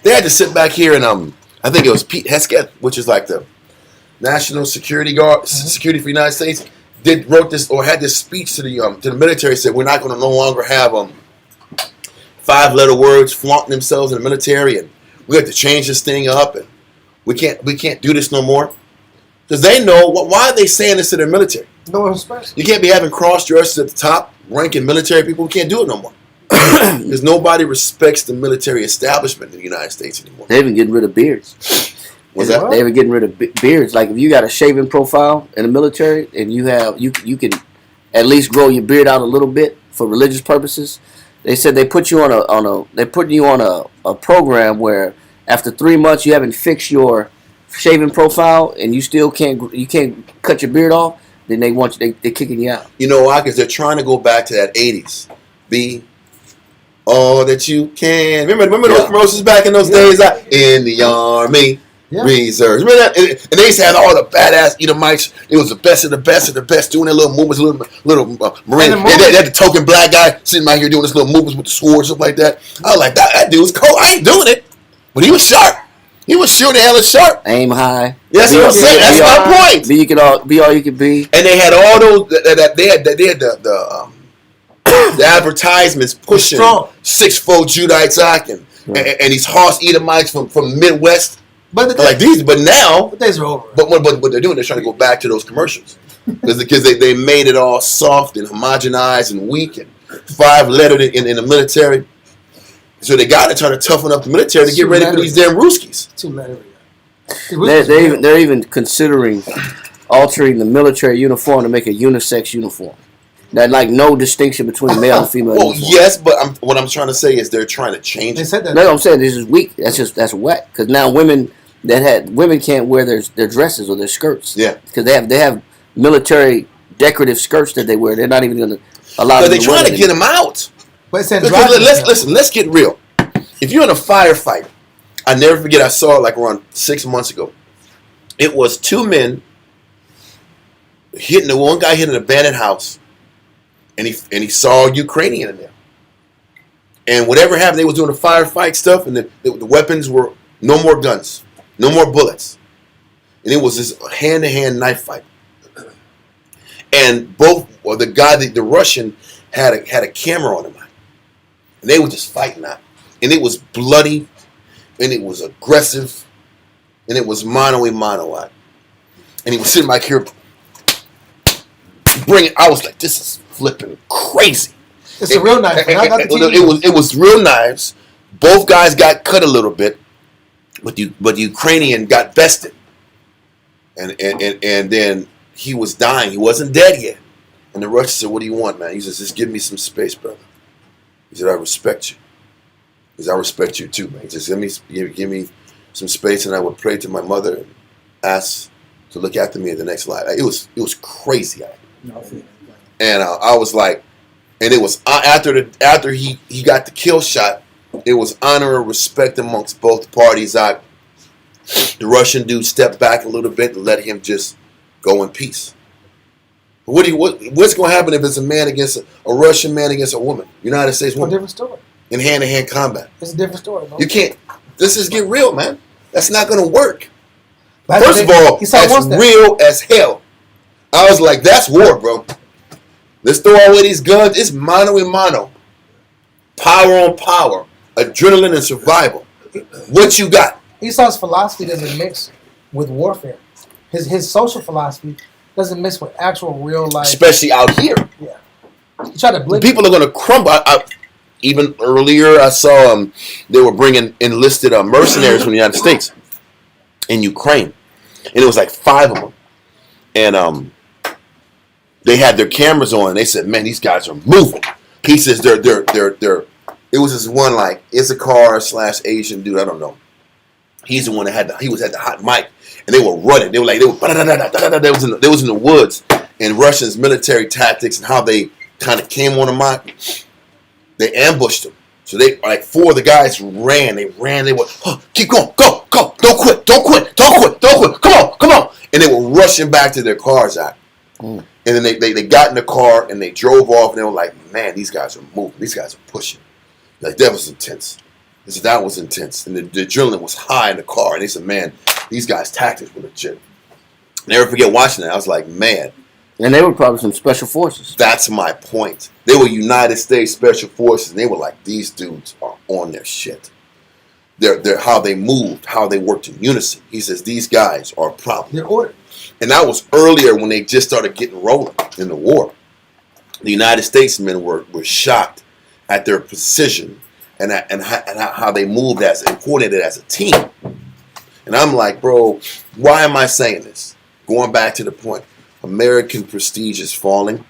They had to sit back here and I think it was Pete Hesketh, which is like the National Security Guard, Security for the United States, wrote this or had this speech to the military. Said we're not going to no longer have 5-letter words flaunting themselves in the military, and we have to change this thing up, and we can't do this no more. Because they know why are they saying this to their military? No respect. You can't be having cross-dressers at the top ranking military people. We can't do it no more. Because nobody respects the military establishment in the United States anymore. They're even getting rid of beards. What's that? They're even getting rid of beards. Like if you got a shaving profile in the military and you can at least grow your beard out a little bit for religious purposes. They said they put you on a program where after 3 months you haven't fixed your shaving profile and you still can't cut your beard off. then they want you. They kicking you out. You know why? Because they're trying to go back to that 80s. Be all that you can. Remember those commercials back in those days? In the Army. Yeah. Reserves. Remember that? And they used to have all the badass Edomites. It was the best of the best of the best doing their little movements, little Marine. They had the token black guy sitting right here doing his little movements with the sword, stuff like that. I was like, that dude was cool. I ain't doing it. But he was sharp. He was shooting the hell of sharp. Aim high. That's what I'm saying. That's my point. Be all you can be. And they had all those. They had the advertisements pushing 6'4" Judites and these Hoss Edomites from Midwest. But now, the days are over. But what they're doing, they're trying to go back to those commercials because they made it all soft and homogenized and weak and 5-lettered in the military. So they got to try to toughen up the military to get ready for these damn Ruskies. 2-lettered. They're even considering altering the military uniform to make a unisex uniform. That like no distinction between male and female. Well, yes, but what I'm trying to say is they're trying to change. They said that. No, I'm saying this is weak. That's wet because now women can't wear their dresses or their skirts. Yeah, because they have military decorative skirts that they wear. They're not even going to allow. But they're trying to get them out. But let's get real. If you're in a firefight, I never forget. I saw it like around 6 months ago. It was 2 men one guy hit an abandoned house, and he saw a Ukrainian in there. And whatever happened, they was doing the firefight stuff, and the weapons were no more guns, no more bullets, and it was this hand-to-hand knife fight. And the Russian had a camera on him, and they were just fighting out, and it was bloody, and it was aggressive, and it was mano a mano out, and he was sitting back here. I was like, this is flipping crazy. It's a real knife. It was real knives. Both guys got cut a little bit, but the Ukrainian got bested, and then he was dying. He wasn't dead yet. And the Russian said, "What do you want, man?" He says, "Just give me some space, brother." He said, "I respect you." He said, "I respect you too, man." He says, "Give me some space, and I would pray to my mother and ask to look after me in the next life." It was crazy. And I was like, and it was after he got the kill shot, it was honor and respect amongst both parties. The Russian dude stepped back a little bit and let him just go in peace. What's going to happen if it's a Russian man against a woman, United States woman? A different story. In hand-to-hand combat. It's a different story, bro. You can't. This is get real, man. That's not going to work. First of all, that's real as hell. I was like, that's war, bro. Let's throw away these guns. It's mano a mano. Power on power. Adrenaline and survival. What you got? Esau's philosophy doesn't mix with warfare. His social philosophy doesn't mix with actual real life. Especially out here. Yeah. You try to blend. People are going to crumble. Even earlier, I saw they were bringing enlisted mercenaries from the United States in Ukraine. And it was like 5 of them. And they had their cameras on, and they said, "Man, these guys are moving." He says, "They're." It was this one like Issachar / Asian dude. I don't know. He's the one that had the hot mic, and they were running. They was in the woods, and Russians' military tactics and how they kind of came on the mic. They ambushed them. So they 4 of the guys ran. They were, keep going, go, don't quit, come on, and they were rushing back to their cars out. And then they got in the car and they drove off, and they were like, "Man, these guys are moving. These guys are pushing." Like, that was intense. They said that was intense, and the adrenaline was high in the car. And they said, "Man, these guys' tactics were legit." Never forget watching that. I was like, man. And they were probably some special forces. That's my point. They were United States Special Forces, and they were like, these dudes are on their shit. They're how they moved, how they worked in unison. He says these guys are a problem. They're ordered. And that was earlier when they just started getting rolling in the war. The United States men were shocked at their precision and how they moved and coordinated as a team. And I'm like, bro, why am I saying this? Going back to the point, American prestige is falling.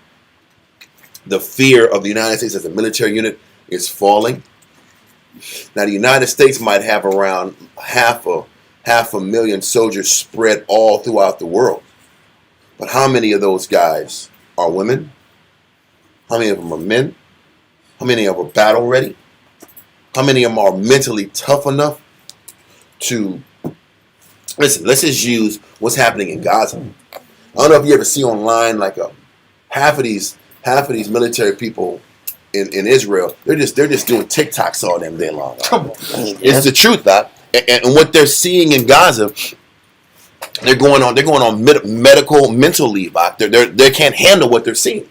The fear of the United States as a military unit is falling. Now, the United States might have around half a million soldiers spread all throughout the world. But how many of those guys are women? How many of them are men? How many of them are battle ready? How many of them are mentally tough enough to listen? Let's just use what's happening in Gaza. I don't know if you ever see online like half of these military people in Israel. They're just doing TikToks all damn day long. Come on. It's the truth, Doc. And what they're seeing in Gaza, they're going on mental leave. Doc. They can't handle what they're seeing.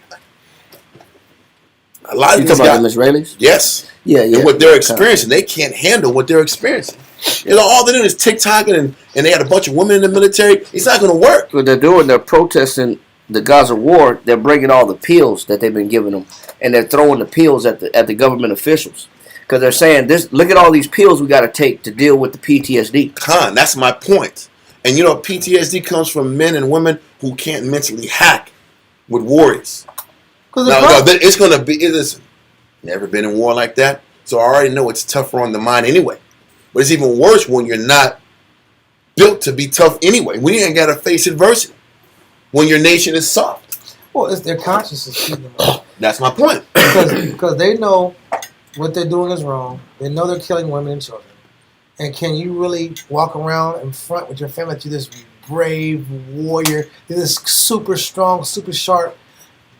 A lot of You these talking about guys, them Israelis? yes, Yeah. and what they're experiencing, they can't handle what they're experiencing. You know, all they're doing is TikToking, and they had a bunch of women in the military. It's not going to work. What they're doing, they're protesting the Gaza war. They're bringing all the pills that they've been giving them, and they're throwing the pills at the government officials because they're saying, "This, look at all these pills we got to take to deal with the PTSD." Khan, that's my point. And you know, PTSD comes from men and women who can't mentally hack with warriors. Now, it's going to be, never been in war like that, so I already know it's tougher on the mind anyway. But it's even worse when you're not built to be tough anyway. When you ain't got to face adversity. When your nation is soft. Well, it's their consciousness keeping them up. That's my point. Because they know what they're doing is wrong. They know they're killing women and children. And can you really walk around in front with your family to this brave warrior, this super strong, super sharp,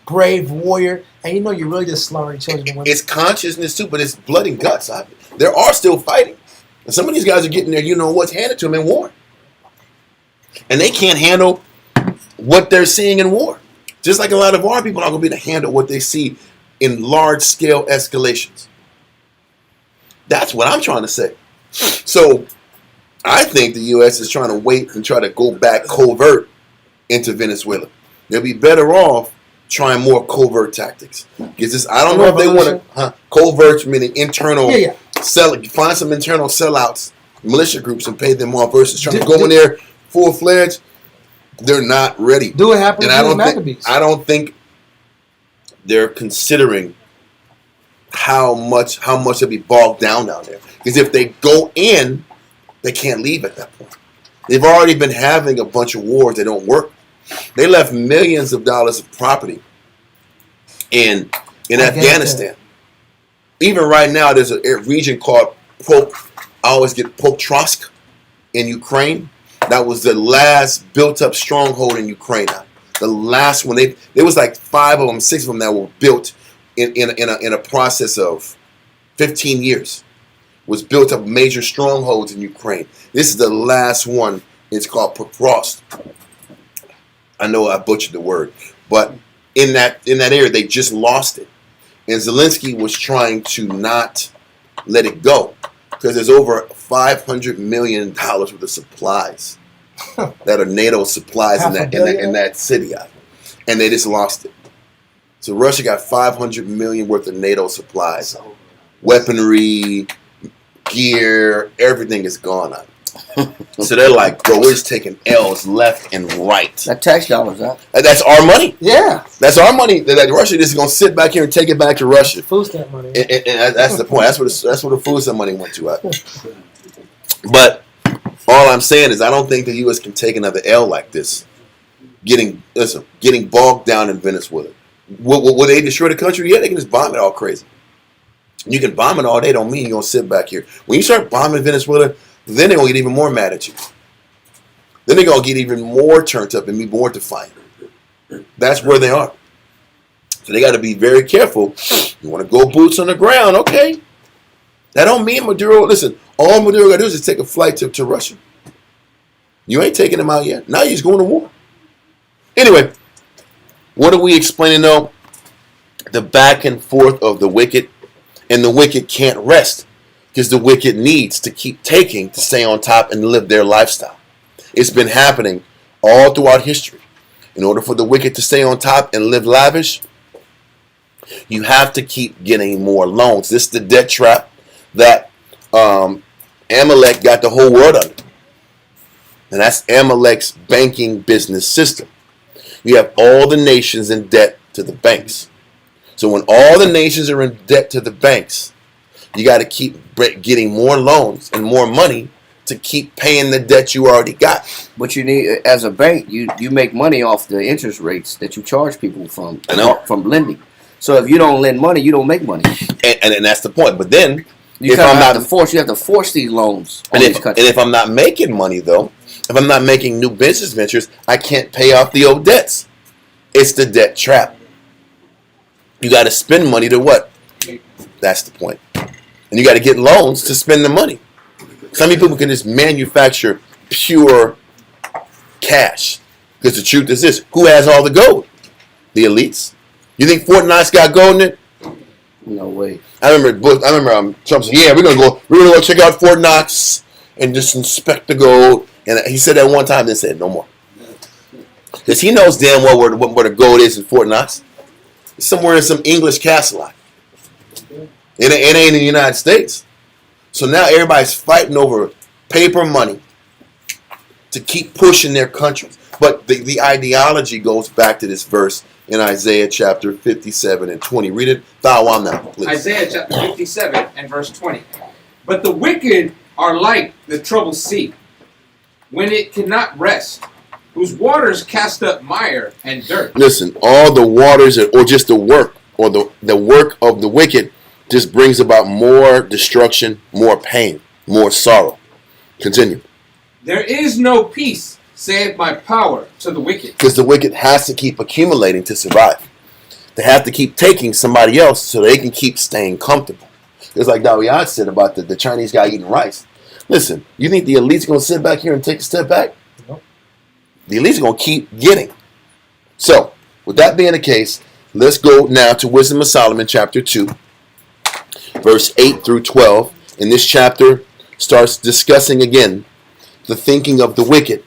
brave warrior, and you know you're really just slaughtering children and women? It's consciousness too, but it's blood and guts. There are still fighting. And some of these guys are getting there, you know what's handed to them in war. And they can't handle what they're seeing in war. Just like a lot of our people are going to be able to handle what they see in large-scale escalations. That's what I'm trying to say. So I think the U.S. is trying to wait and try to go back covert into Venezuela. They'll be better off trying more covert tactics. Because I don't know if they want to covert, meaning internal. Yeah. Find some internal sellouts, militia groups, and pay them off versus trying to go in there full-fledged. They're not ready. Do what happened to the Maccabees. I don't think they're considering how much they'll be bogged down there. Because if they go in, they can't leave at that point. They've already been having a bunch of wars that don't work. They left millions of dollars of property in Afghanistan. Even right now, there's a region called Pokrovsk in Ukraine. That was the last built-up stronghold in Ukraine. The last one. There was like 5 of them, 6 of them that were built in a process of 15 years. Was built up major strongholds in Ukraine. This is the last one. It's called Pokrovsk. I know I butchered the word, but in that area, they just lost it. And Zelensky was trying to not let it go because there's over $500 million worth of supplies that are NATO supplies in that city, and they just lost it. So Russia got $500 million worth of NATO supplies, weaponry, gear, everything is gone on. So they're like, bro, we're just taking L's left and right. That tax dollars, huh? That's our money. Yeah. That's our money. That Russia just going to sit back here and take it back to Russia. Food stamp money. And that's the point. That's where the food stamp money went to. But all I'm saying is I don't think the U.S. can take another L like this. Getting bogged down in Venezuela. Will they destroy the country? Yeah, they can just bomb it all crazy. You can bomb it all day, don't mean you're going to sit back here. When you start bombing Venezuela, then they're going to get even more mad at you. Then they're going to get even more turned up and be more defiant. That's where they are. So they got to be very careful. You want to go boots on the ground, okay. That don't mean Maduro, listen, all Maduro got to do is just take a flight to Russia. You ain't taking them out yet. Now you're just going to war. Anyway, what are we explaining though? The back and forth of the wicked. And the wicked can't rest because the wicked needs to keep taking to stay on top and live their lifestyle. It's been happening all throughout history. In order for the wicked to stay on top and live lavish, you have to keep getting more loans. This is the debt trap that Amalek got the whole world under. And that's Amalek's banking business system. You have all the nations in debt to the banks. So when all the nations are in debt to the banks, you got to keep getting more loans and more money to keep paying the debt you already got. But you need, as a bank, you make money off the interest rates that you charge people from lending. So if you don't lend money, you don't make money. And that's the point. But then, You have to force these loans on these countries. And if I'm not making money, though, if I'm not making new business ventures, I can't pay off the old debts. It's the debt trap. You got to spend money to what? That's the point. And you got to get loans to spend the money. Some people can just manufacture pure cash. Because the truth is this: who has all the gold? The elites. You think Fort Knox got gold in it? No way. I remember Trump said, "Yeah, we're gonna go check out Fort Knox and just inspect the gold." And he said that one time, then said no more, because he knows damn well where the gold is in Fort Knox. It's somewhere in some English castle lot. It ain't in the United States. So now everybody's fighting over paper money to keep pushing their countries. But the ideology goes back to this verse in Isaiah chapter 57 and 20. Read it, thou now, please. Isaiah chapter 57 and verse 20. But the wicked are like the troubled sea, when it cannot rest, whose waters cast up mire and dirt. Listen, all the waters or just the work or the work of the wicked just brings about more destruction, more pain, more sorrow. Continue. There is no peace, saith my power, to the wicked. Because the wicked has to keep accumulating to survive. They have to keep taking somebody else so they can keep staying comfortable. It's like Dawiyat said about the Chinese guy eating rice. Listen, you think the elite's going to sit back here and take a step back? No. The elite's going to keep getting. So, with that being the case, let's go now to Wisdom of Solomon chapter 2, verse 8 through 12. And this chapter starts discussing again the thinking of the wicked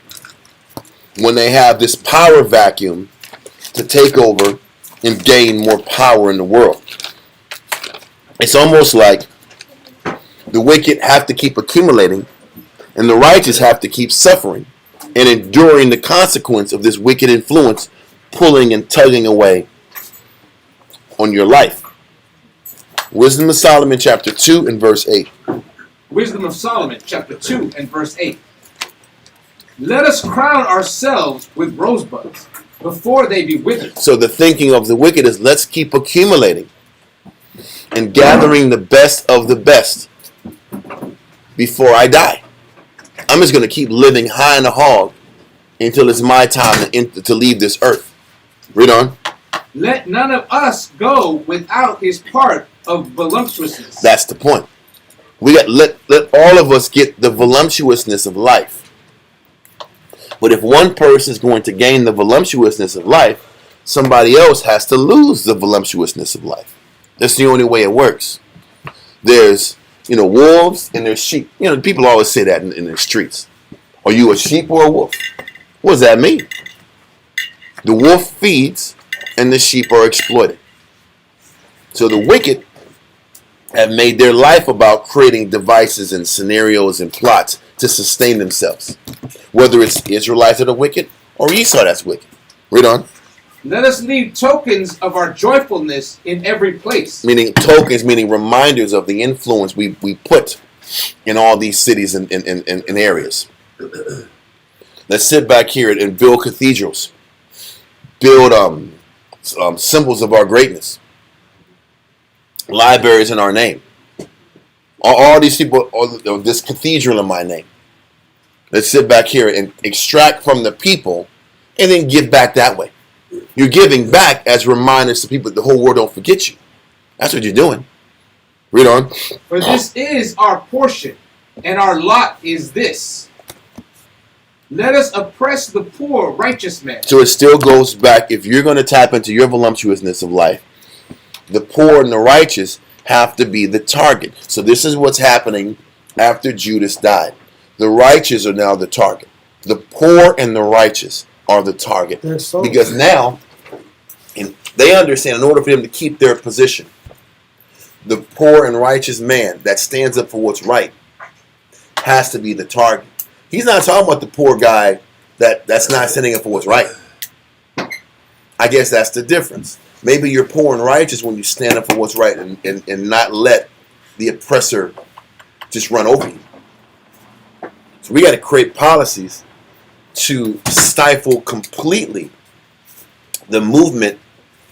when they have this power vacuum to take over and gain more power in the world. It's almost like the wicked have to keep accumulating and the righteous have to keep suffering and enduring the consequence of this wicked influence pulling and tugging away on your life. Wisdom of Solomon chapter 2 and verse 8. Wisdom of Solomon chapter 2 and verse 8. Let us crown ourselves with rosebuds before they be withered. So the thinking of the wicked is, let's keep accumulating and gathering the best of the best before I die. I'm just going to keep living high in the hog until it's my time to leave this earth. Read on. Let none of us go without his part of voluptuousness. That's the point. Let all of us get the voluptuousness of life. But if one person is going to gain the voluptuousness of life, somebody else has to lose the voluptuousness of life. That's the only way it works. There's, wolves and there's sheep. People always say that in the streets. Are you a sheep or a wolf? What does that mean? The wolf feeds and the sheep are exploited. So the wicked have made their life about creating devices and scenarios and plots to sustain themselves. Whether it's Israelites that are wicked or Esau that's wicked. Read on. Let us leave tokens of our joyfulness in every place. Meaning tokens, meaning reminders of the influence we put in all these cities and areas. Let's sit back here and build cathedrals. Build symbols of our greatness. Libraries in our name. All these people, this cathedral in my name. Let's sit back here and extract from the people and then give back that way. You're giving back as reminders to people that the whole world don't forget you. That's what you're doing. Read on. For this is our portion, and our lot is this. Let us oppress the poor righteous man. So it still goes back, if you're going to tap into your voluptuousness of life, the poor and the righteous have to be the target. So this is what's happening after Judas died. The righteous are now the target. The poor and the righteous are the target. Because now, they understand in order for them to keep their position, the poor and righteous man that stands up for what's right has to be the target. He's not talking about the poor guy that's not standing up for what's right. I guess that's the difference. Maybe you're poor and righteous when you stand up for what's right and not let the oppressor just run over you. So we got to create policies to stifle completely the movement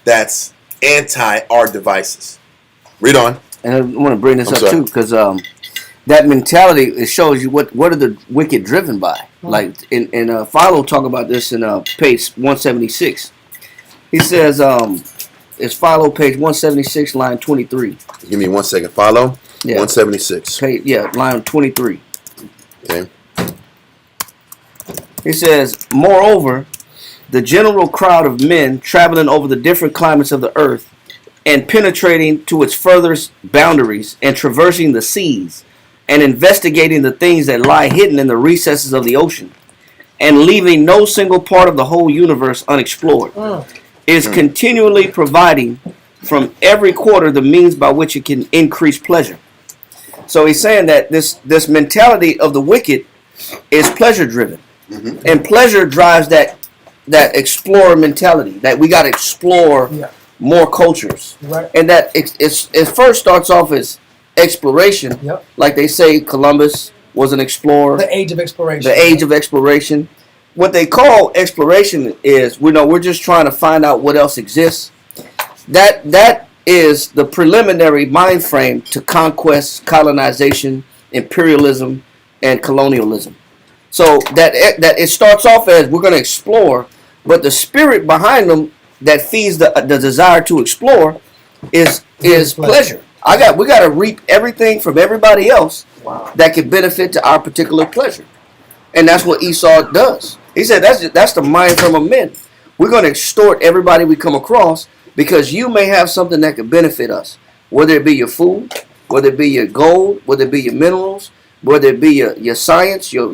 that's anti our devices. Read on. And I want to bring this I'm up sorry. too, because that mentality, it shows you what are the wicked driven by. Like in Philo talk about this in page 176. He says it's Philo page 176 line 23. Give me 1 second. Follow. Yeah. 176. Line 23. Okay. He says, moreover, the general crowd of men traveling over the different climates of the earth and penetrating to its furthest boundaries and traversing the seas and investigating the things that lie hidden in the recesses of the ocean and leaving no single part of the whole universe unexplored is continually providing from every quarter the means by which it can increase pleasure. So he's saying that this mentality of the wicked is pleasure driven. And pleasure drives that explorer mentality, that we got to explore more cultures. Right. And that it first starts off as exploration. Yep. Like they say Columbus was an explorer. The age of exploration. The age of exploration. What they call exploration is, we're just trying to find out what else exists. That is the preliminary mind frame to conquest, colonization, imperialism, and colonialism. So that it starts off as we're going to explore, but the spirit behind them that feeds the desire to explore is pleasure. We got to reap everything from everybody else that can benefit to our particular pleasure, and that's what Esau does. He said that's the mind frame of men. We're going to extort everybody we come across because you may have something that could benefit us, whether it be your food, whether it be your gold, whether it be your minerals, whether it be your science, your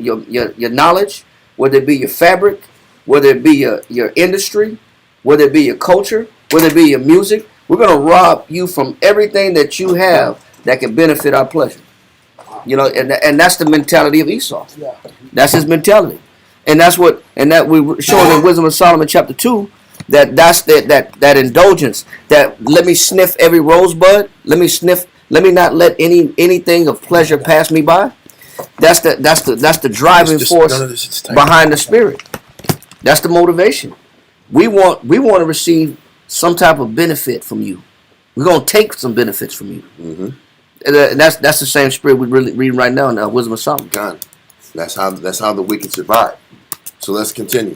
knowledge, whether it be your fabric, whether it be your industry, whether it be your culture, whether it be your music. We're going to rob you from everything that you have that can benefit our pleasure. And that's the mentality of Esau. Yeah. That's his mentality. And that we showing in Wisdom of Solomon chapter 2, that's that indulgence, that let me sniff every rosebud, let me not let anything of pleasure pass me by. That's the driving force behind the spirit. That's the motivation. We want to receive some type of benefit from you. We're gonna take some benefits from you. Mm-hmm. And that's the same spirit we're really reading right now in Wisdom of Solomon. God, that's how the wicked survive. So let's continue.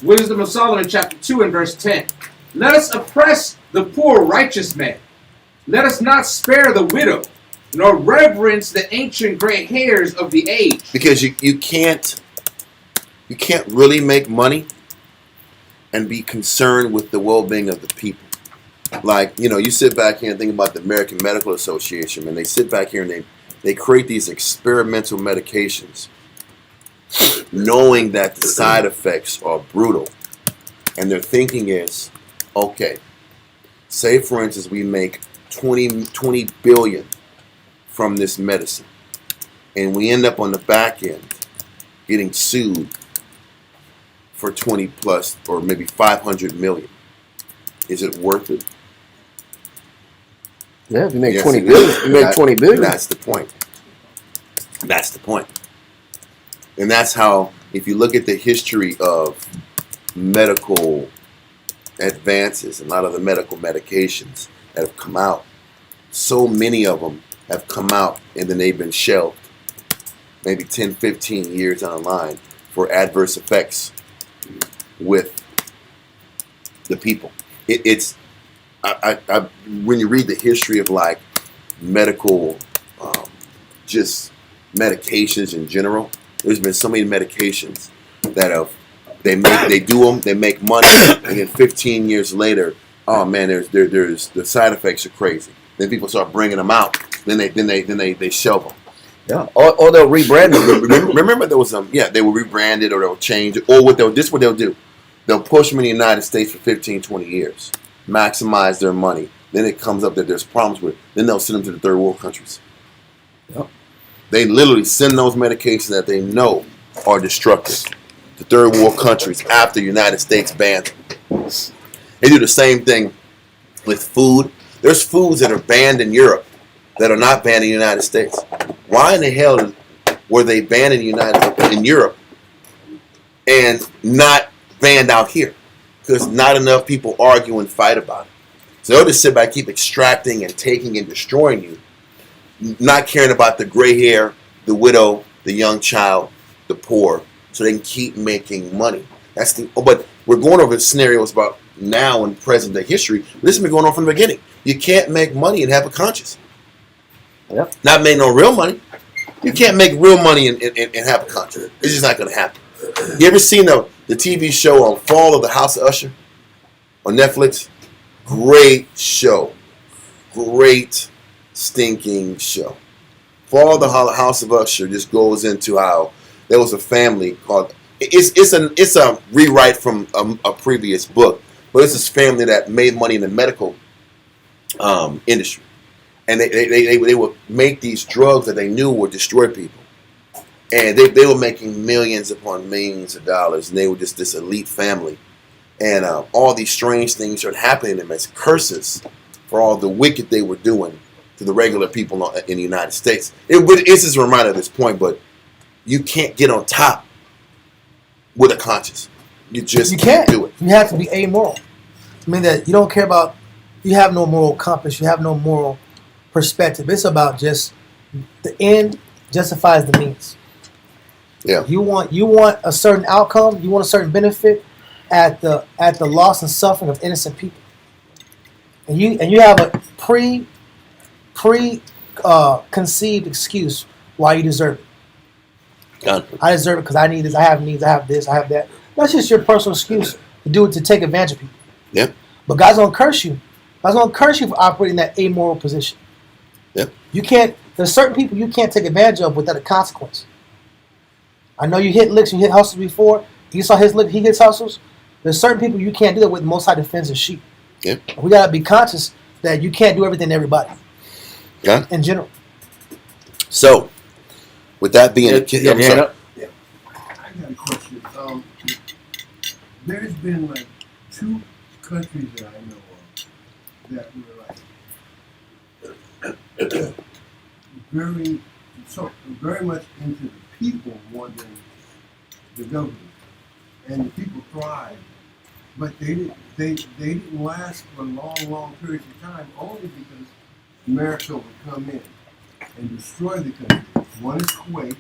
Wisdom of Solomon chapter 2 and verse 10. Let us oppress the poor righteous man. Let us not spare the widow, nor reverence the ancient gray hairs of the age. Because you can't really make money and be concerned with the well-being of the people. Like, you sit back here and think about the American Medical Association, and they sit back here and they create these experimental medications, knowing that the side effects are brutal. And their thinking is, okay, say for instance we make 20 billion from this medicine, and we end up on the back end getting sued for 20 plus or maybe 500 million. Is it worth it? Yeah, if you make Yes, 20 it billion, is. you make 20 billion. That's the point. That's the point. And that's how, if you look at the history of medical advances, a lot of the medical medications that have come out, so many of them have come out and then they've been shelved maybe 10, 15 years down the line for adverse effects with the people. When you read the history of like medical, just medications in general, there's been so many medications that they make money, and then 15 years later, oh man, there's the side effects are crazy. Then people start bringing them out. Then they shelve them. Yeah, or they'll rebrand them. Remember there was they were rebranded or they'll change it, or what they'll do. They'll push them in the United States for 15, 20 years, maximize their money. Then it comes up that there's problems with it. Then they'll send them to the third world countries. Yep. They literally send those medications that they know are destructive to third world countries after the United States bans them. They do the same thing with food. There's foods that are banned in Europe that are not banned in the United States. Why in the hell were they banned in the United States? in Europe and not banned out here because not enough people argue and fight about it. So they'll just sit back, keep extracting and taking and destroying you, not caring about the gray hair, the widow, the young child, the poor, so they can keep making money. But we're going over scenarios about now in present day history. This has been going on from the beginning. You can't make money and have a conscience. Yep. Not make no real money. You can't make real money and have a conscience. It's just not going to happen. You ever seen the TV show on Fall of the House of Usher on Netflix? Great show. Great stinking show. Fall of the House of Usher just goes into how there was a family called. It's a rewrite from a previous book, but it's this family that made money in the medical industry, and they would make these drugs that they knew would destroy people, and they were making millions upon millions of dollars, and they were just this elite family, and all these strange things started happening to them as curses for all the wicked they were doing to the regular people in the United States. It's just a reminder at this point, but you can't get on top with a conscience. You can't do it. You have to be amoral. I mean that you don't care about. You have no moral compass. You have no moral perspective. It's about just the end justifies the means. Yeah. You want a certain outcome. You want a certain benefit at the loss and suffering of innocent people. And you have a conceived excuse why you deserve it. I deserve it because I need this, I have needs, I have this, I have that. That's just your personal excuse to take advantage of people. Yep. But God's gonna curse you. God's gonna curse you for operating that amoral position. Yep. You can't. There's certain people you can't take advantage of without a consequence. I know you hit licks, you hit hustles before. You saw his lick, he hits hustles. There's certain people you can't do that with. Most High defends his sheep. Yep. We gotta be conscious that you can't do everything to everybody. Yeah. In general. So, with that being I got a question. There's been like 2 countries that I know of that were like very much into the people more than the government, and the people thrived, but they didn't last for long periods of time only because America would come in and destroy the country. One is Kuwait,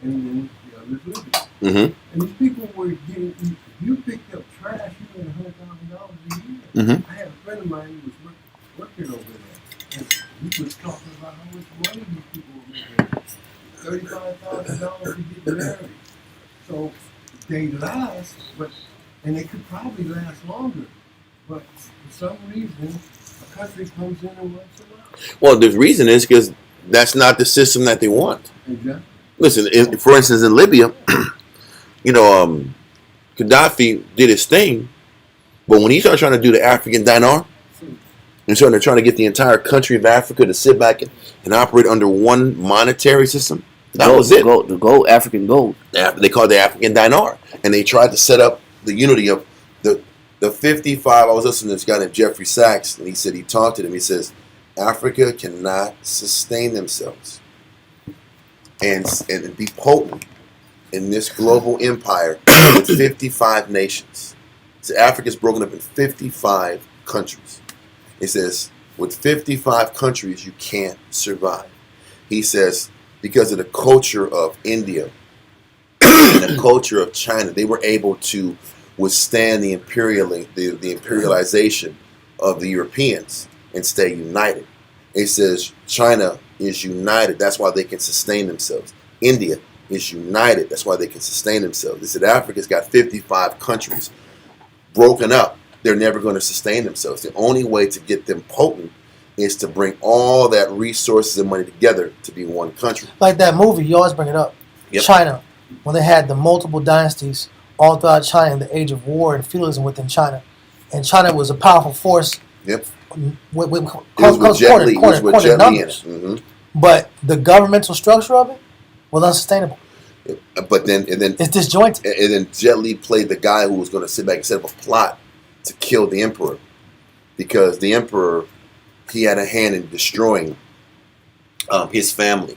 and then the other is Libya. Mm-hmm. And these people were getting, if you picked up trash, you made $100,000 a year. Mm-hmm. I had a friend of mine who was working over there, and he was talking about how much money these people were making. $35,000 to get married. So they last, and they could probably last longer. But for some reason, a country comes in and wants them out. Well, the reason is because that's not the system that they want. Exactly. Listen, for instance, in Libya, Gaddafi did his thing, but when he started trying to do the African dinar, and started trying to get the entire country of Africa to sit back and operate under one monetary system, that was it. The gold, African gold. They called it the African dinar, and they tried to set up the unity of the 55. I was listening to this guy named Jeffrey Sachs, and he talked to them. He says, Africa cannot sustain themselves and be potent in this global empire with 55 nations. So Africa's broken up in 55 countries. He says, with 55 countries, you can't survive. He says, because of the culture of India and the culture of China, they were able to withstand the imperialization of the Europeans and stay united. He says China is united. That's why they can sustain themselves. India is united. That's why they can sustain themselves. They said Africa's got 55 countries broken up. They're never going to sustain themselves. The only way to get them potent is to bring all that resources and money together to be one country. Like that movie, you always bring it up. Yep. China, when they had the multiple dynasties all throughout China in the age of war and feudalism within China. And China was a powerful force. Yep. With It was with Jet Li. It was with Jet Li. Mm-hmm. But the governmental structure of it was unsustainable. But then it's disjointed. And then Jet Li played the guy who was going to sit back and set up a plot to kill the emperor, because the emperor, he had a hand in destroying his family.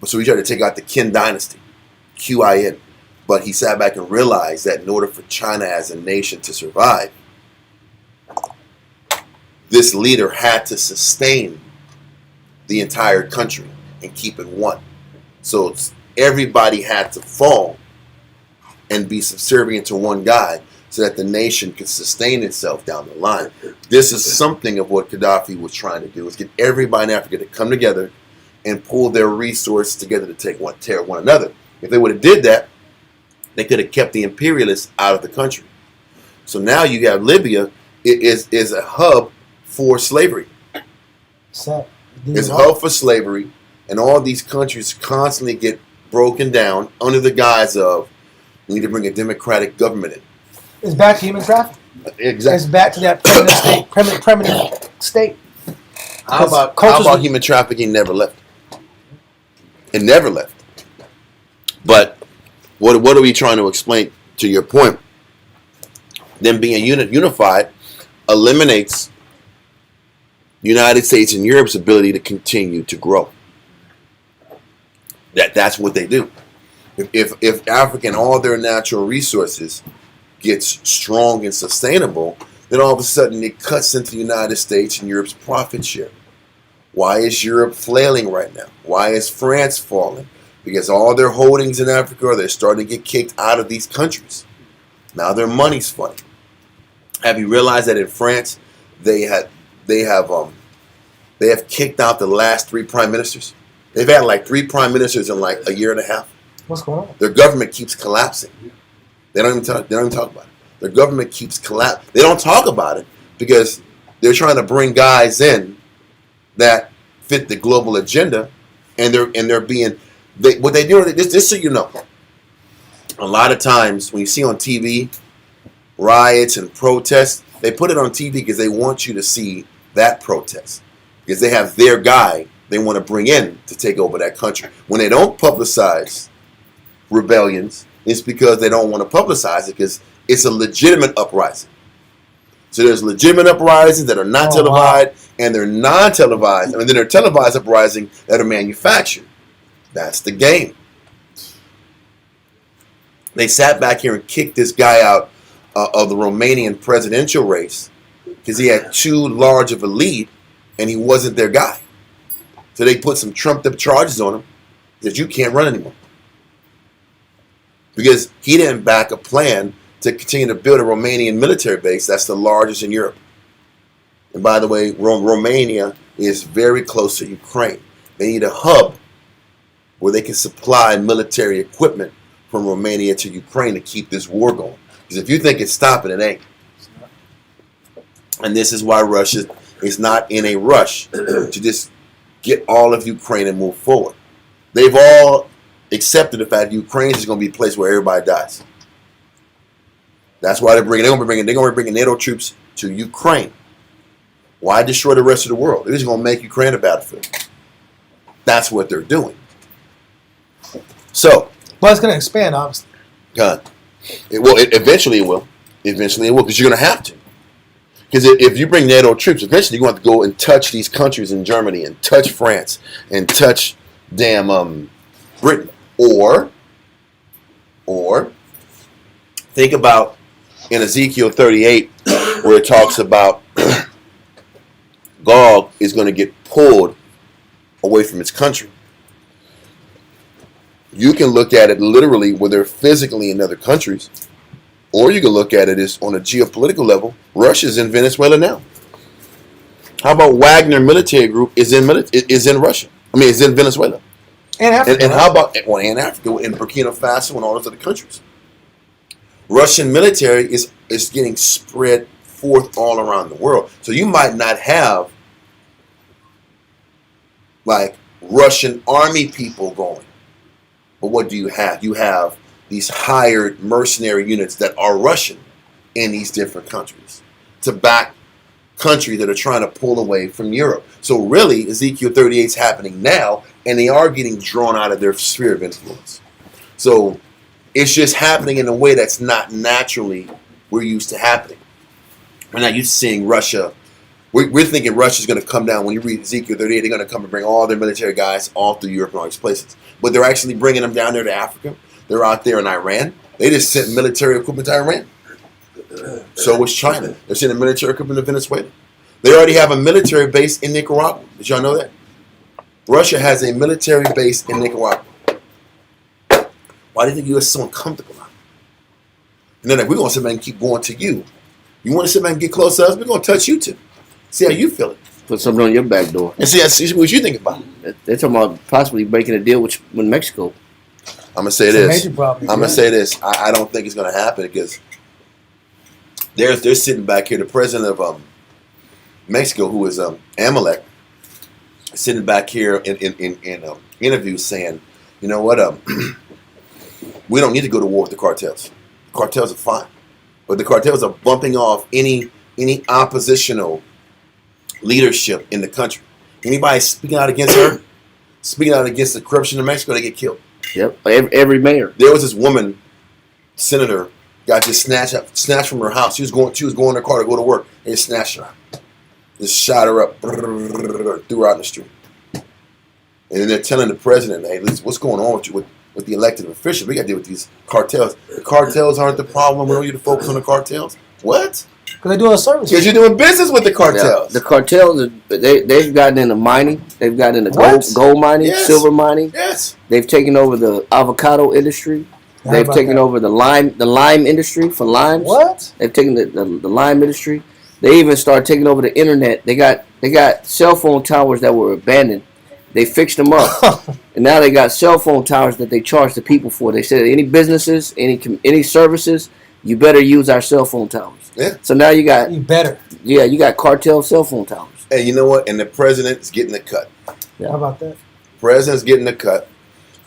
So he tried to take out the Qin dynasty. QIN. But he sat back and realized that in order for China as a nation to survive, this leader had to sustain the entire country and keep it one. So everybody had to fall and be subservient to one guy so that the nation could sustain itself down the line. This is something of what Gaddafi was trying to do, is get everybody in Africa to come together and pull their resources together to tear one another. If they would have did that, they could have kept the imperialists out of the country. So now you have Libya. It is a hub for slavery. So, It's a hub for slavery, and all these countries constantly get broken down under the guise of we need to bring a democratic government in. it's back to human trafficking. Exactly. It's back to that primitive state. How about human trafficking never left? It never left. But what are we trying to explain to your point? Them being unified eliminates United States and Europe's ability to continue to grow. That's what they do. If Africa and all their natural resources gets strong and sustainable, then all of a sudden it cuts into the United States and Europe's profit share. Why is Europe flailing right now? Why is France falling? Because all their holdings in Africa, they're starting to get kicked out of these countries. Now their money's funny. Have you realized that in France they have kicked out the last 3 prime ministers? They've had like 3 prime ministers in like a year and a half. What's going on? Their government keeps collapsing. They don't even talk about it. Their government keeps collapsing. They don't talk about it because they're trying to bring guys in that fit the global agenda, and they're being what they do. Just so you know, a lot of times when you see on TV riots and protests, they put it on TV because they want you to see that protest because they have their guy they want to bring in to take over that country. When they don't publicize rebellions, it's because they don't want to publicize it because it's a legitimate uprising. So there's legitimate uprisings that are not televised, and they're non-televised. I mean, then there are televised uprisings that are manufactured. That's the game. They sat back here and kicked this guy out of the Romanian presidential race because he had too large of a lead and he wasn't their guy. So they put some trumped-up charges on him that you can't run anymore because he didn't back a plan to continue to build a Romanian military base that's the largest in Europe. And by the way, Romania is very close to Ukraine. They need a hub where they can supply military equipment from Romania to Ukraine to keep this war going. Because if you think it's stopping, it ain't. And this is why Russia is not in a rush to just get all of Ukraine and move forward. They've all accepted the fact that Ukraine is going to be a place where everybody dies. That's why they're going to be bringing NATO troops to Ukraine. Why destroy the rest of the world? They're just going to make Ukraine a battlefield. That's what they're doing. So, Well, it's going to expand, obviously. Eventually it will. Eventually it will, because you're going to have to. Because if you bring NATO troops, eventually you're going to have to go and touch these countries in Germany and touch France and touch Britain. Or think about in Ezekiel 38 where it talks about Gog is going to get pulled away from its country. You can look at it literally where they're physically in other countries, or you can look at it as on a geopolitical level. Russia's in Venezuela now. How about Wagner military group is in Russia? I mean, it's in Venezuela. And Africa. And how about in Africa, in Burkina Faso, and all those other countries? Russian military is getting spread forth all around the world. So you might not have like Russian army people going. But what do you have? You have these hired mercenary units that are Russian in these different countries to back countries that are trying to pull away from Europe. So really, Ezekiel 38 is happening now, and they are getting drawn out of their sphere of influence. So it's just happening in a way that's not naturally we're used to happening. We're not used to seeing Russia. We're thinking Russia's going to come down. When you read Ezekiel 38, they're going to come and bring all their military guys all through Europe and all these places. But they're actually bringing them down there to Africa. They're out there in Iran. They just sent military equipment to Iran. So was China. They're sending military equipment to Venezuela. They already have a military base in Nicaragua. Did y'all know that? Russia has a military base in Nicaragua. Why do you think the U.S. is so uncomfortable now? And then we're going to sit back and keep going to you. You want to sit back and get close to us? We're going to touch you too. See how you feel it. Put something on your back door. And see what you think about it. They're talking about possibly making a deal with Mexico. I'm going to say It's this. a major problem. I'm going to say this. I don't think it's going to happen because they're sitting back here. The president of Mexico, who is Amalek, sitting back here in interviews saying, you know what, we don't need to go to war with the cartels. The cartels are fine. But the cartels are bumping off any oppositional leadership in the country. Anybody speaking out against her, speaking out against the corruption in Mexico, they get killed. Yep, every mayor. There was this woman, senator, got just snatched from her house. She was going in her car to go to work. They just snatched her out. Just shot her up, threw her out in the street. And then they're telling the president, hey, listen, what's going on with you with the elected officials? We got to deal with these cartels. The cartels aren't the problem. We don't need to focus on the cartels. What? Because they're doing a service. Because you're doing business with the cartels. Yeah. The cartels, they've gotten into mining. They've gotten into gold mining, Yes. silver mining. Yes. They've taken over the avocado industry. How They've about taken that? over the lime industry for limes. What? They've taken the lime industry. They even started taking over the internet. They got cell phone towers that were abandoned. They fixed them up, and now they got cell phone towers that they charge the people for. They said any businesses, any services, you better use our cell phone towers. Yeah. So now you got You better. you got cartel cell phone towers. And you know what? And the president is getting the cut. How about that? President's getting the cut.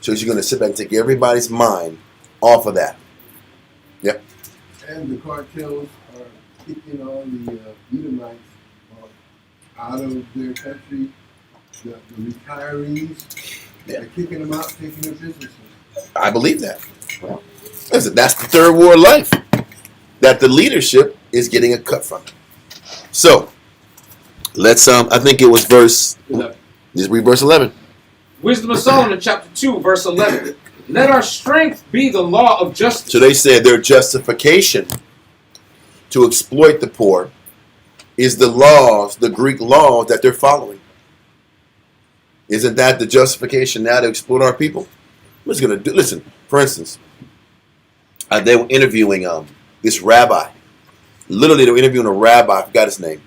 So he's going to sit back and take everybody's mind off of that. Yep. And the cartels are kicking on the Edomites out of their country. The retirees, they're kicking them out, taking their businesses. I believe that. Listen, that's the third war of life. That the leadership is getting a cut from it. So, let's, I think it was verse 11. Just read verse 11. Wisdom of Solomon, chapter 2, verse 11. Let our strength be the law of justice. So they said their justification to exploit the poor is the laws, the Greek laws that they're following. Isn't that the justification now to exploit our people? What's going to do? Listen, for instance, they were interviewing this rabbi. Literally, they were interviewing a rabbi. I forgot his name.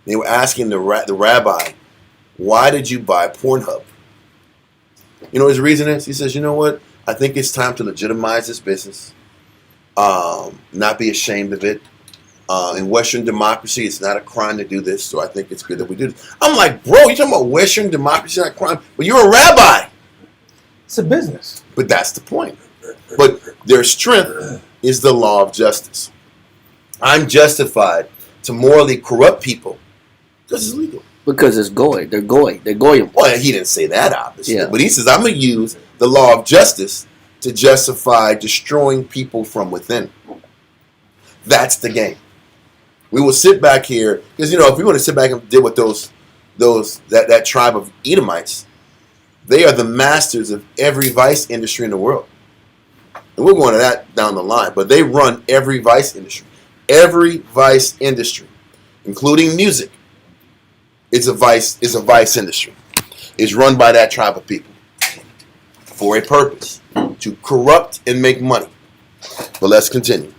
They were asking the rabbi, why did you buy Pornhub? You know what his reason is? He says, you know what? I think it's time to legitimize this business. Not be ashamed of it. In Western democracy, it's not a crime to do this, so I think it's good that we do this. I'm like, bro, you talking about Western democracy, not a crime? But you're a rabbi. It's a business. But that's the point. But their strength is the law of justice. I'm justified to morally corrupt people because it's legal. Because it's goy. They're goy. They're goyim. Well, he didn't say that, obviously. Yeah. But he says, I'm going to use the law of justice to justify destroying people from within. That's the game. We will sit back here, because, you know, if we want to sit back and deal with that tribe of Edomites, they are the masters of every vice industry in the world. And we're going to that down the line. But they run every vice industry. Every vice industry, including music, is a vice industry. It's run by that tribe of people for a purpose, to corrupt and make money. But let's continue.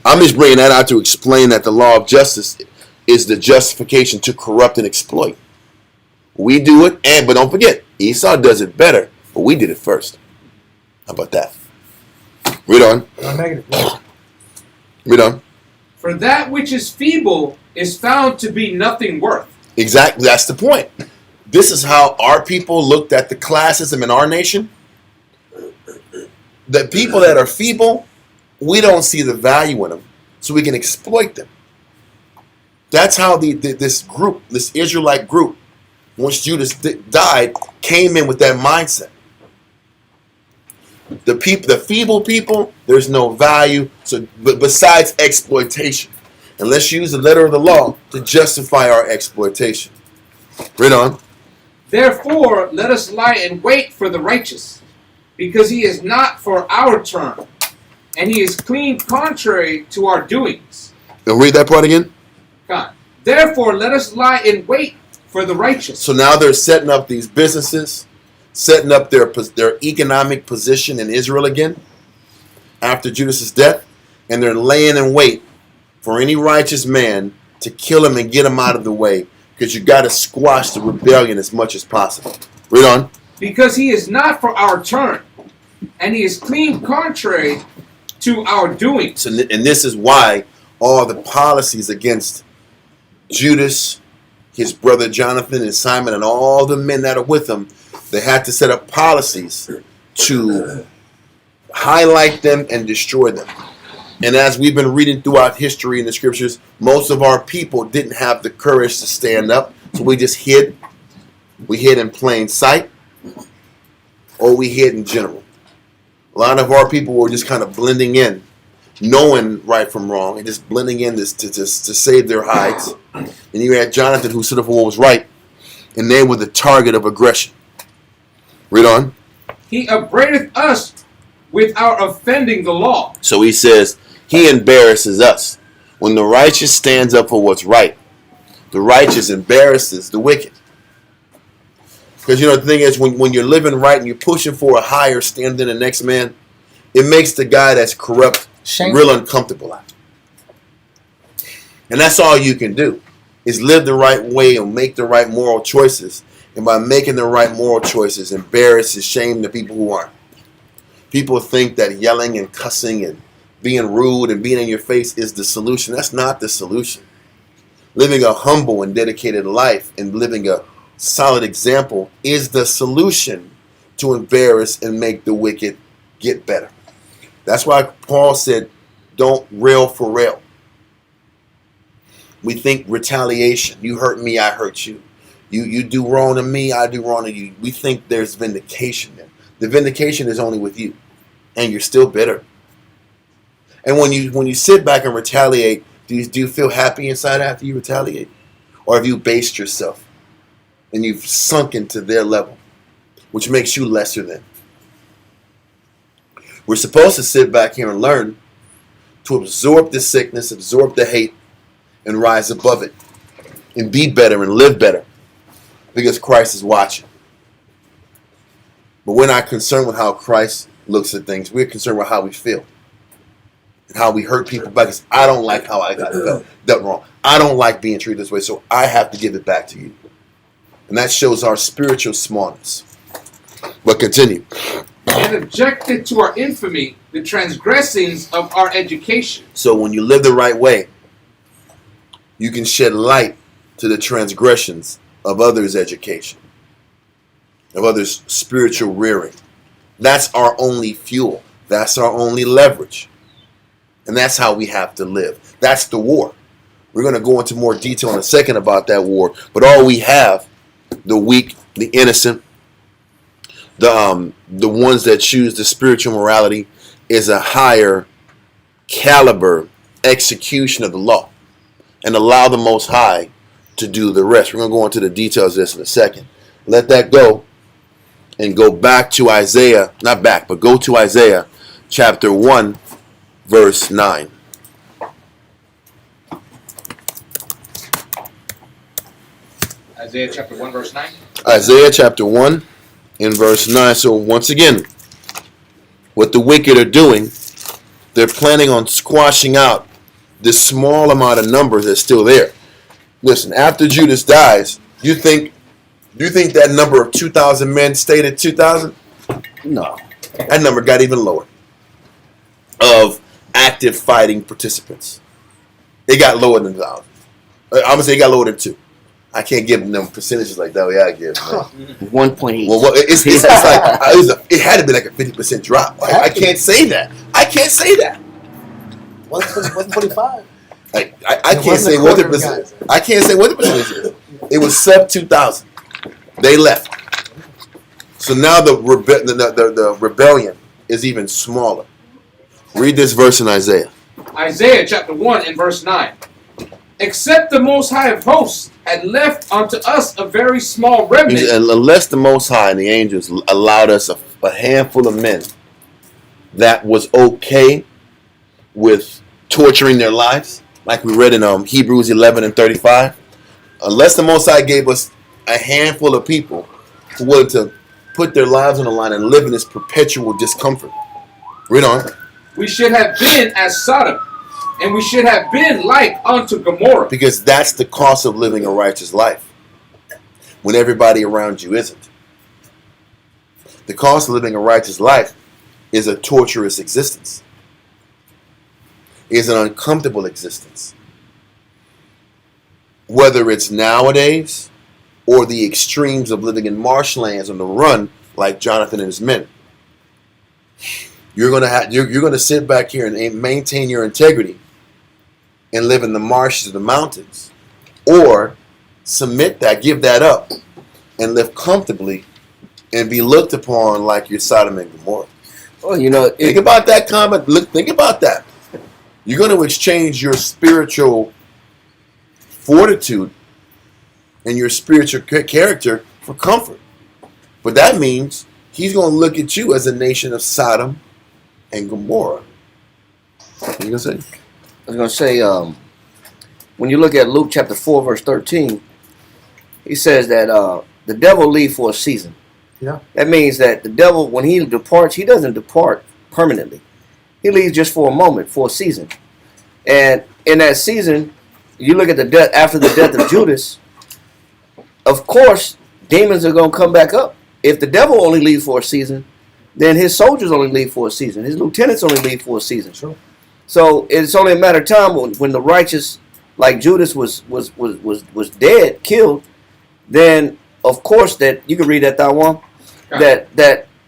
I'm just bringing that out to explain that the law of justice is the justification to corrupt and exploit. We do it, but don't forget, Esau does it better, but we did it first. How about that? Read on. Negative. Read on. For that which is feeble is found to be nothing worth. Exactly, that's the point. This is how our people looked at the classism in our nation. The people that are feeble, we don't see the value in them, so we can exploit them. That's how this group, this Israelite group, once Judas died, came in with that mindset. The feeble people, there's no value. So, but besides exploitation, and let's use the letter of the law to justify our exploitation. Read on. Therefore, let us lie in wait for the righteous, because he is not for our turn, and he is clean contrary to our doings. And read that part again. God. Therefore, let us lie in wait for the righteous. So now they're setting up these businesses, setting up their economic position in Israel again after Judas' death, and they're laying in wait for any righteous man to kill him and get him out of the way, because you got to squash the rebellion as much as possible. Read on. Because he is not for our turn, and he is clean contrary to our doings. So, and this is why all the policies against Judas, his brother Jonathan and Simon, and all the men that are with him, they had to set up policies to highlight them and destroy them. And as we've been reading throughout history in the scriptures, most of our people didn't have the courage to stand up, so we just hid. We hid in plain sight, or we hid in general. A lot of our people were just kind of blending in, knowing right from wrong, and just blending in to save their hides. And you had Jonathan, who stood up for what was right, and they were the target of aggression. Read on. He upbraideth us without offending the law. So he says, he embarrasses us. When the righteous stands up for what's right, the righteous embarrasses the wicked. Because, the thing is, when you're living right and you're pushing for a higher standard than the next man, it makes the guy that's corrupt real uncomfortable. And that's all you can do, is live the right way and make the right moral choices. And by making the right moral choices, embarrass and shame the people who aren't. People think that yelling and cussing and being rude and being in your face is the solution. That's not the solution. Living a humble and dedicated life and living a solid example is the solution to embarrass and make the wicked get better. That's why Paul said, don't rail for rail. We think retaliation. You hurt me, I hurt you. You do wrong to me, I do wrong to you. We think there's vindication there. The vindication is only with you, and you're still bitter. And when you sit back and retaliate, do you feel happy inside after you retaliate? Or have you based yourself and you've sunk into their level, which makes you lesser than? We're supposed to sit back here and learn to absorb the sickness, absorb the hate, and rise above it, and be better and live better, because Christ is watching. But we're not concerned with how Christ looks at things. We're concerned with how we feel and how we hurt people back. Because I don't like how I got dealt wrong. I don't like being treated this way, so I have to give it back to you. And that shows our spiritual smallness. But continue. And objected to our infamy, the transgressings of our education. So when you live the right way, you can shed light to the transgressions of others' education, of others' spiritual rearing. That's our only fuel. That's our only leverage. And that's how we have to live. That's the war. We're going to go into more detail in a second about that war. But all we have, the weak, the innocent, the ones that choose the spiritual morality, is a higher caliber execution of the law, and allow the Most High to do the rest. We're going to go into the details of this in a second. Let that go and go back to Isaiah, not back, but go to Isaiah chapter 1, verse 9. Isaiah chapter 1, verse 9. Isaiah chapter 1 in verse 9. So once again, what the wicked are doing, they're planning on squashing out this small amount of numbers that's still there. Listen, after Judas dies, do you think that number of 2,000 men stayed at 2,000? No. That number got even lower of active fighting participants. It got lower than 1,000. I'm going to say it got lower than 2. I can't give them percentages like that. Yeah, I give them 1.8. Well, it's like it had to be like a 50% drop. I can't say that. I can't say that. 125. I can't say what the percentage. I can't say what the percentage is. It was sub 2,000. They left. So now the rebellion is even smaller. Read this verse in Isaiah. Isaiah chapter 1 and verse 9. Except the Most High of hosts had left unto us a very small remnant. Unless the Most High and the angels allowed us a handful of men that was okay with torturing their lives, like we read in Hebrews 11 and 35, unless the Most High gave us a handful of people who wanted to put their lives on the line and live in this perpetual discomfort. Read on. We should have been as Sodom, and we should have been like unto Gomorrah. Because that's the cost of living a righteous life when everybody around you isn't. The cost of living a righteous life is a torturous existence, is an uncomfortable existence. Whether it's nowadays or the extremes of living in marshlands on the run like Jonathan and his men. You're gonna sit back here and maintain your integrity and live in the marshes of the mountains, or submit that, give that up, and live comfortably and be looked upon like you're Sodom and Gomorrah. Well, Think about that comment. Think about that. You're going to exchange your spiritual fortitude and your spiritual character for comfort. But that means he's going to look at you as a nation of Sodom and Gomorrah. What are you going to say? I was going to say, when you look at Luke chapter 4, verse 13, he says that the devil leave for a season. Yeah. That means that the devil, when he departs, he doesn't depart permanently. He leaves just for a moment, for a season. And in that season, you look at the death after the death of Judas. Of course, demons are going to come back up. If the devil only leaves for a season, then his soldiers only leave for a season. His lieutenants only leave for a season. Sure. So it's only a matter of time when the righteous, like Judas, was dead, killed. Then of course that you can read that Taiwan, that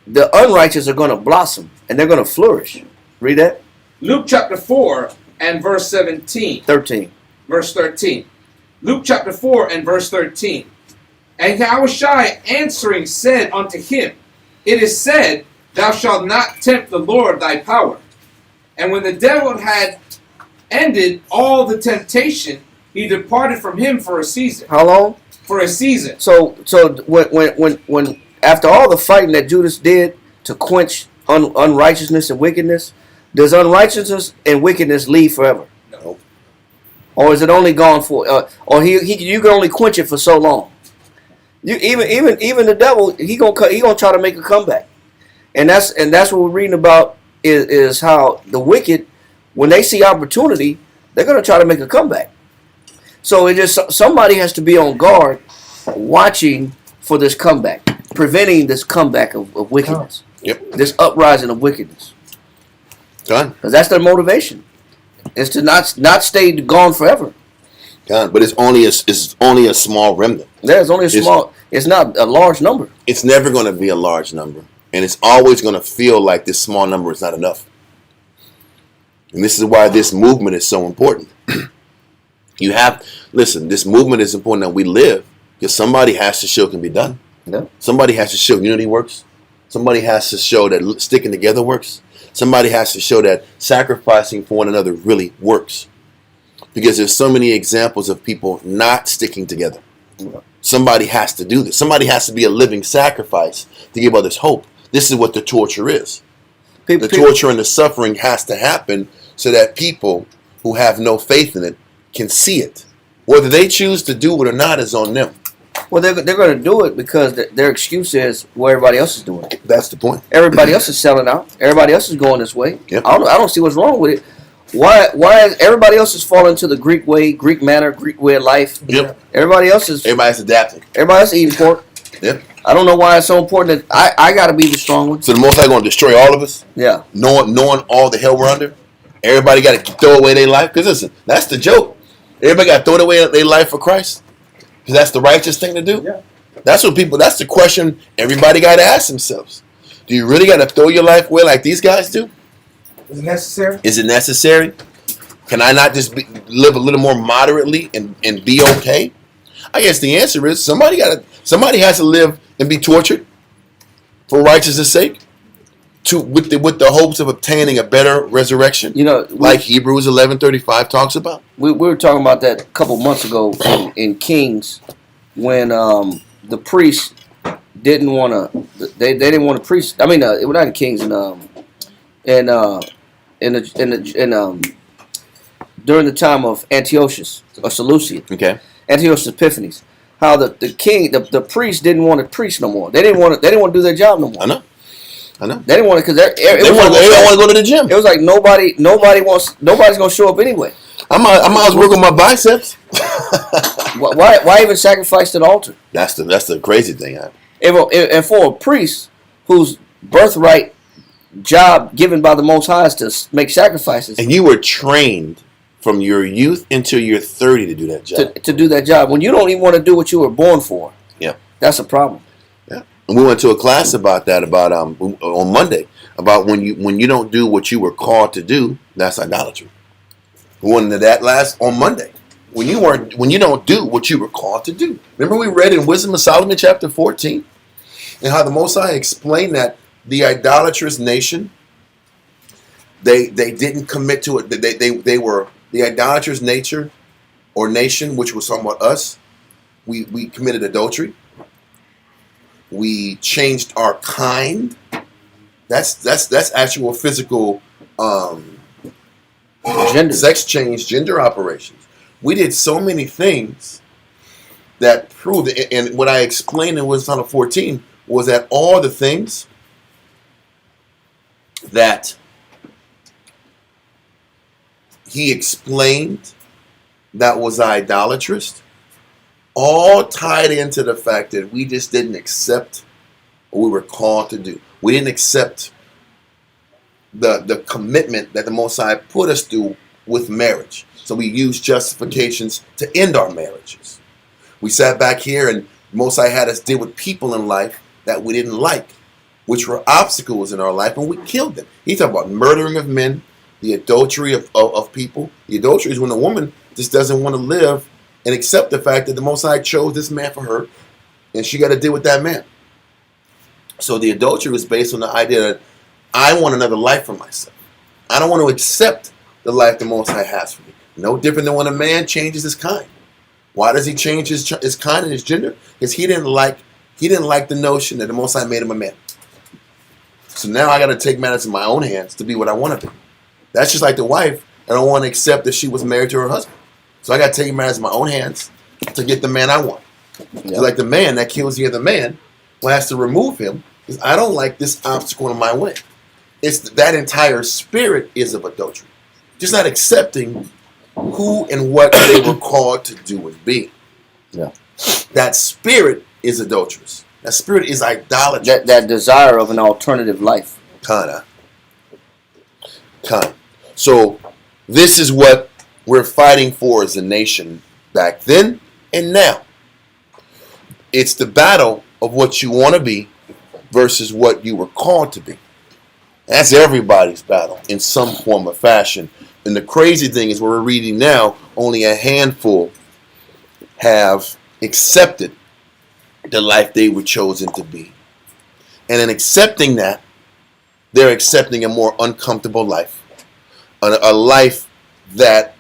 the unrighteous are going to blossom and they're going to flourish. Read that. Luke chapter 4 and verse 17. 13. Verse 13. Luke chapter 4 and verse 13. And Yahushua answering said unto him, It is said, Thou shalt not tempt the Lord thy power. And when the devil had ended all the temptation, he departed from him for a season. How long? For a season. So when after all the fighting that Judas did to quench unrighteousness and wickedness, does unrighteousness and wickedness leave forever? No. Or is it only gone for? Or you can only quench it for so long. You even the devil he gonna try to make a comeback, and that's what we're reading about is how the wicked, when they see opportunity, they're gonna try to make a comeback. So it just somebody has to be on guard, watching for this comeback, preventing this comeback of wickedness. Yep. This uprising of wickedness. Done. Because that's their motivation, is to not stay gone forever. Done. But it's only a small remnant. There's only a small. It's not a large number. It's never going to be a large number, and it's always going to feel like this small number is not enough. And this is why this movement is so important. This movement is important that we live, because somebody has to show it can be done. Yeah. Somebody has to show unity works. Somebody has to show that sticking together works. Somebody has to show that sacrificing for one another really works. Because there's so many examples of people not sticking together. Somebody has to do this. Somebody has to be a living sacrifice to give others hope. This is what the torture is. The torture and the suffering has to happen so that people who have no faith in it can see it. Whether they choose to do it or not is on them. Well, they're going to do it because their excuse is, well, everybody else is doing it. That's the point. Everybody else is selling out. Everybody else is going this way. Yep. I don't see what's wrong with it. Why is everybody else is falling to the Greek way, Greek manner, Greek way of life? Yep. Everybody's adapting. Everybody else is eating pork. Yep. I don't know why it's so important that I got to be the strong one. So the Most High going to destroy all of us? Yeah. Knowing all the hell we're under? Everybody got to throw away their life? Because listen, that's the joke. Everybody got to throw away their life for Christ? Because that's the righteous thing to do? Yeah. That's the question everybody got to ask themselves. Do you really got to throw your life away like these guys do? Is it necessary? Is it necessary? Can I not just live a little more moderately and be okay? I guess the answer is somebody has to live and be tortured for righteousness' sake, with the hopes of obtaining a better resurrection. Like Hebrews 11:35 talks about. We were talking about that a couple months ago in Kings, when the priest didn't want to. They didn't want to preach. I mean, it was not the kings during the time of Antiochus or Seleucid. Okay. Antiochus Epiphanes. How the king, the priest didn't want to preach no more. They didn't want to do their job no more. I know. They didn't want to, because don't want to go to the gym. It was like nobody's gonna show up anyway. I might as well work on my biceps. Why even sacrifice to the altar? That's the crazy thing. And for a priest whose birthright job given by the Most High is to make sacrifices, And you were trained from your youth until you're 30 to do that job. to do that job, when you don't even want to do what you were born for, Yeah. that's a problem. Yeah. And we went to a class about that on Monday, about when you don't do what you were called to do, that's idolatry. We went into that on Monday. When you don't do what you were called to do. Remember we read in Wisdom of Solomon chapter 14, and how the Most High explained that the idolatrous nation, they didn't commit to it. They were the idolatrous nature or nation, which was somewhat us. We committed adultery. We changed our kind. That's actual physical sex change, gender operations. We did so many things that proved it. And what I explained in Wisdom 14 was that all the things that he explained that was idolatrous, all tied into the fact that we just didn't accept what we were called to do. We didn't accept the commitment that the Most High put us through with marriage. So we used justifications to end our marriages. We sat back here and Most High had us deal with people in life that we didn't like, which were obstacles in our life, and we killed them. He talked about murdering of men, the adultery of people. The adultery is when a woman just doesn't want to live and accept the fact that the Most High chose this man for her, and she got to deal with that man. So the adultery was based on the idea that I want another life for myself. I don't want to accept the life the Most High has for me. No different than when a man changes his kind. Why does he change his kind and his gender? Because he didn't like the notion that the Most High made him a man. So now I got to take matters in my own hands to be what I want to be. That's just like the wife. I don't want to accept that she was married to her husband. So I got to take matters in my own hands to get the man I want. Yep. So like the man that kills the other man, well, has to remove him because I don't like this obstacle in my way. It's that entire spirit is of adultery. Just not accepting who and what they were called to do and be. Yeah. That spirit is adulterous. That spirit is idolatry. That desire of an alternative life. Kinda. So this is what we're fighting for as a nation back then and now. It's the battle of what you want to be versus what you were called to be. That's everybody's battle in some form or fashion. And the crazy thing is, what we're reading now, only a handful have accepted the life they were chosen to be. And in accepting that, they're accepting a more uncomfortable life. A life that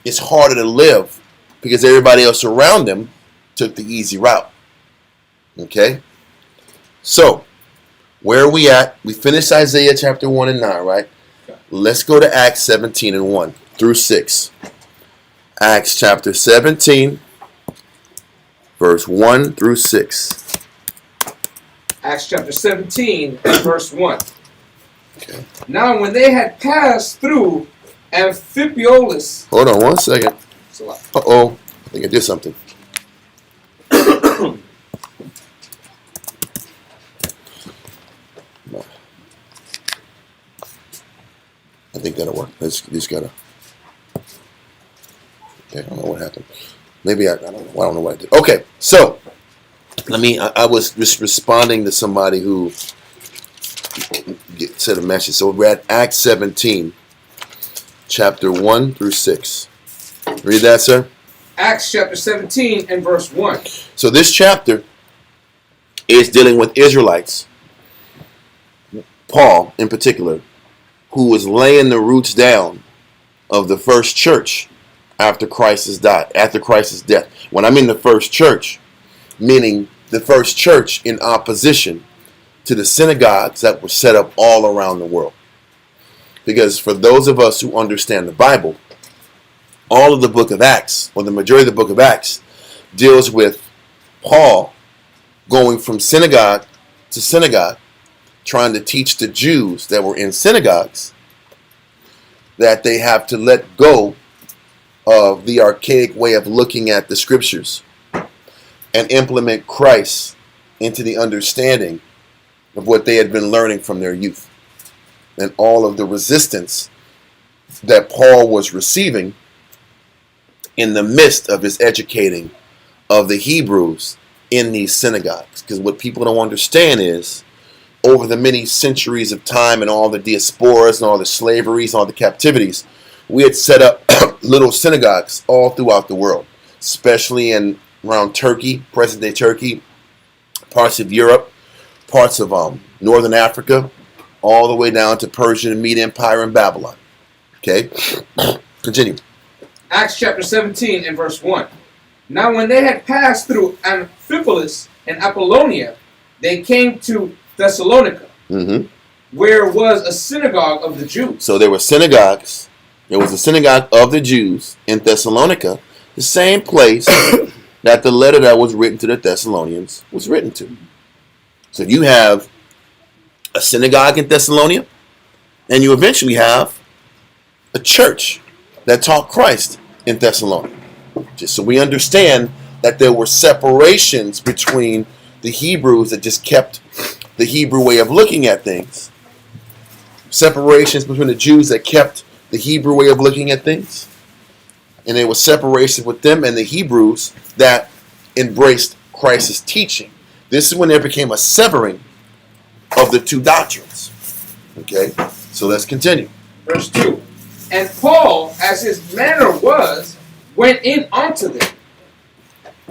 is harder to live because everybody else around them took the easy route. Okay? So, where are we at? We finished Isaiah chapter 1 and 9, right? Let's go to Acts 17 and 1 through 6. Acts chapter 17, verse 1 through 6. Acts chapter 17 and verse 1. Okay. Now when they had passed through Amphipolis... Hold on 1 second. Uh-oh. I think I did something. No. I think that'll work. Just gotta... Okay, I don't know what happened. Maybe I don't know. I don't know what I did. Okay, so... I was just responding to somebody who said a message. So we're at Acts 17, chapter 1 through 6. Read that, sir. Acts chapter 17 and verse 1. So this chapter is dealing with Israelites, Paul in particular, who was laying the roots down of the first church after Christ's death. When I mean the first church, meaning the first church in opposition to the synagogues that were set up all around the world. Because for those of us who understand the Bible, all of the book of Acts, or the majority of the book of Acts, deals with Paul going from synagogue to synagogue, trying to teach the Jews that were in synagogues that they have to let go of the archaic way of looking at the scriptures and implement Christ into the understanding of what they had been learning from their youth. And all of the resistance that Paul was receiving in the midst of his educating of the Hebrews in these synagogues. Because what people don't understand is, over the many centuries of time and all the diasporas and all the slaveries and all the captivities, we had set up little synagogues all throughout the world, especially in around Turkey, present-day Turkey, parts of Europe, parts of Northern Africa, all the way down to Persian and Media Empire and Babylon. Okay? Continue. Acts chapter 17 and verse 1. Now when they had passed through Amphipolis and Apollonia, they came to Thessalonica, where was a synagogue of the Jews. So there were synagogues. There was a synagogue of the Jews in Thessalonica, the same place that the letter that was written to the Thessalonians was written to. So you have a synagogue in Thessalonica, and you eventually have a church that taught Christ in Thessalonica. Just so we understand that there were separations between the Hebrews that just kept the Hebrew way of looking at things, separations between the Jews that kept the Hebrew way of looking at things, and there was separation with them and the Hebrews that embraced Christ's teaching. This is when there became a severing of the two doctrines. Okay, so let's continue. Verse 2. And Paul, as his manner was, went in unto them,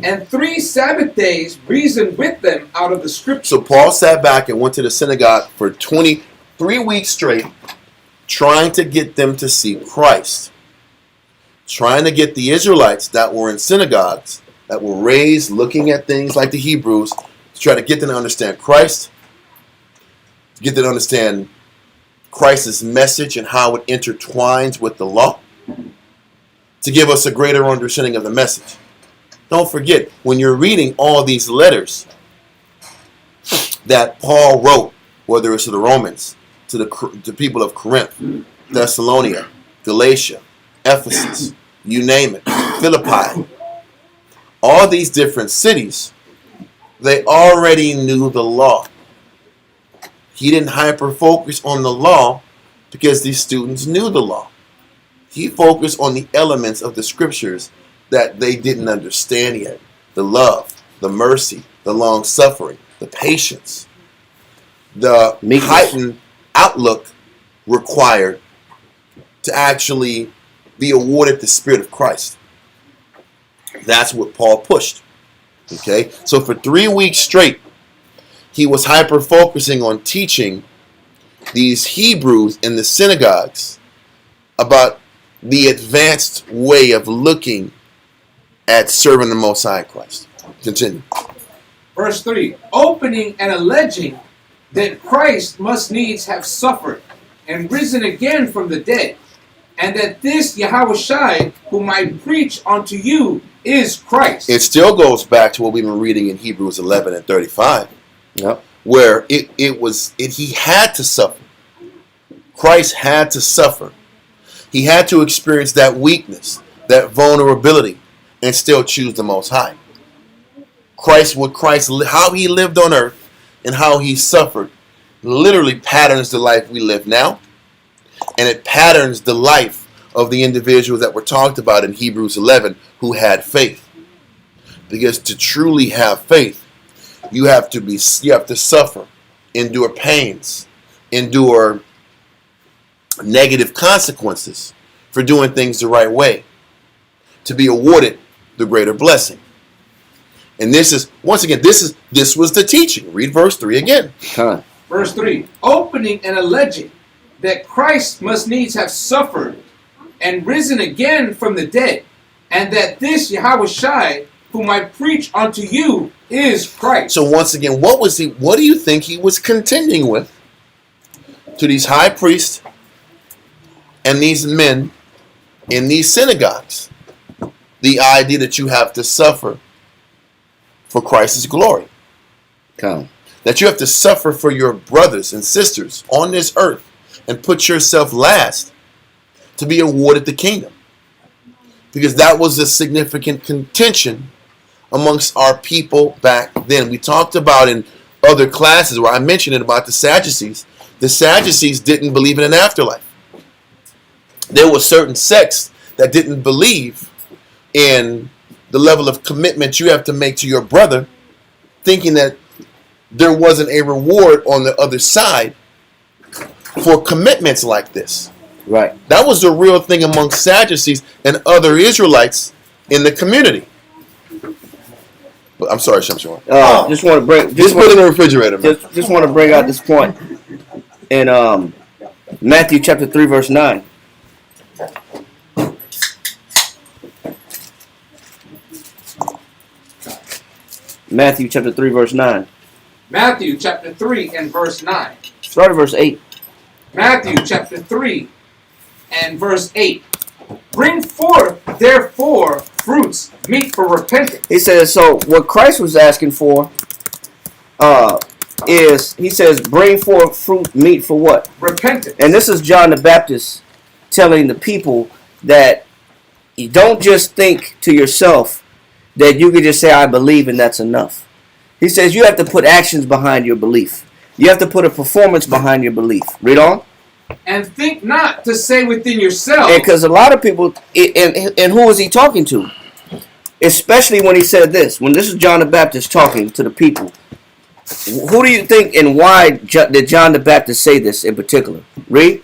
and 3 Sabbath days reasoned with them out of the scripture. So Paul sat back and went to the synagogue for 23 weeks straight, trying to get them to see Christ. Trying to get the Israelites that were in synagogues, that were raised looking at things like the Hebrews, to try to get them to understand Christ, to get them to understand Christ's message and how it intertwines with the law, to give us a greater understanding of the message. Don't forget, when you're reading all these letters that Paul wrote, whether it's to the Romans, to the people of Corinth, Thessalonica, Galatia, Ephesus, you name it, Philippi, all these different cities, they already knew the law. He didn't hyper-focus on the law because these students knew the law. He focused on the elements of the scriptures that they didn't understand yet. The love, the mercy, the long-suffering, the patience, the heightened outlook required to actually be awarded the Spirit of Christ. That's what Paul pushed. Okay? So for 3 weeks straight, he was hyper-focusing on teaching these Hebrews in the synagogues about the advanced way of looking at serving the Most High Christ. Continue. Verse 3. Opening and alleging that Christ must needs have suffered and risen again from the dead, and that this Yahushua, whom I preach unto you, is Christ. It still goes back to what we've been reading in Hebrews 11 and 35. Yep. Where he had to suffer. Christ had to suffer. He had to experience that weakness, that vulnerability, and still choose the Most High. How he lived on earth and how he suffered literally patterns the life we live now, and it patterns the life of the individuals that were talked about in Hebrews 11 who had faith. Because to truly have faith, you have to suffer, endure pains, endure negative consequences for doing things the right way, to be awarded the greater blessing. And this is, once again, this was the teaching. Read verse 3 again. Verse 3. Opening and alleging that Christ must needs have suffered and risen again from the dead, and that this Yahushua, whom I preach unto you is Christ. So once again, what do you think he was contending with to these high priests and these men in these synagogues? The idea that you have to suffer for Christ's glory. Come. That you have to suffer for your brothers and sisters on this earth and put yourself last to be awarded the kingdom. Because that was a significant contention amongst our people back then. We talked about in other classes where I mentioned it about the Sadducees. The Sadducees didn't believe in an afterlife. There were certain sects that didn't believe in the level of commitment you have to make to your brother, thinking that there wasn't a reward on the other side for commitments like this. Right. That was the real thing among Sadducees and other Israelites in the community. But I'm sorry, Shamshon. Just want to bring. Just put it in the refrigerator, man. Just want to bring out this point in Matthew chapter 3 verse 9. Matthew chapter 3 verse 9. Matthew chapter 3 and verse 9. Start at verse 8. Matthew chapter 3 and verse 8. Bring forth, therefore, fruits meet for repentance. He says, so what Christ was asking for is, he says, bring forth fruit meet for what? Repentance. And this is John the Baptist telling the people that you don't just think to yourself that you can just say, I believe, and that's enough. He says you have to put actions behind your belief. You have to put a performance behind your belief. Read on. And think not to say within yourself. Because a lot of people, and who is he talking to? Especially when he said this. When this is John the Baptist talking to the people. Who do you think and why did John the Baptist say this in particular? Read.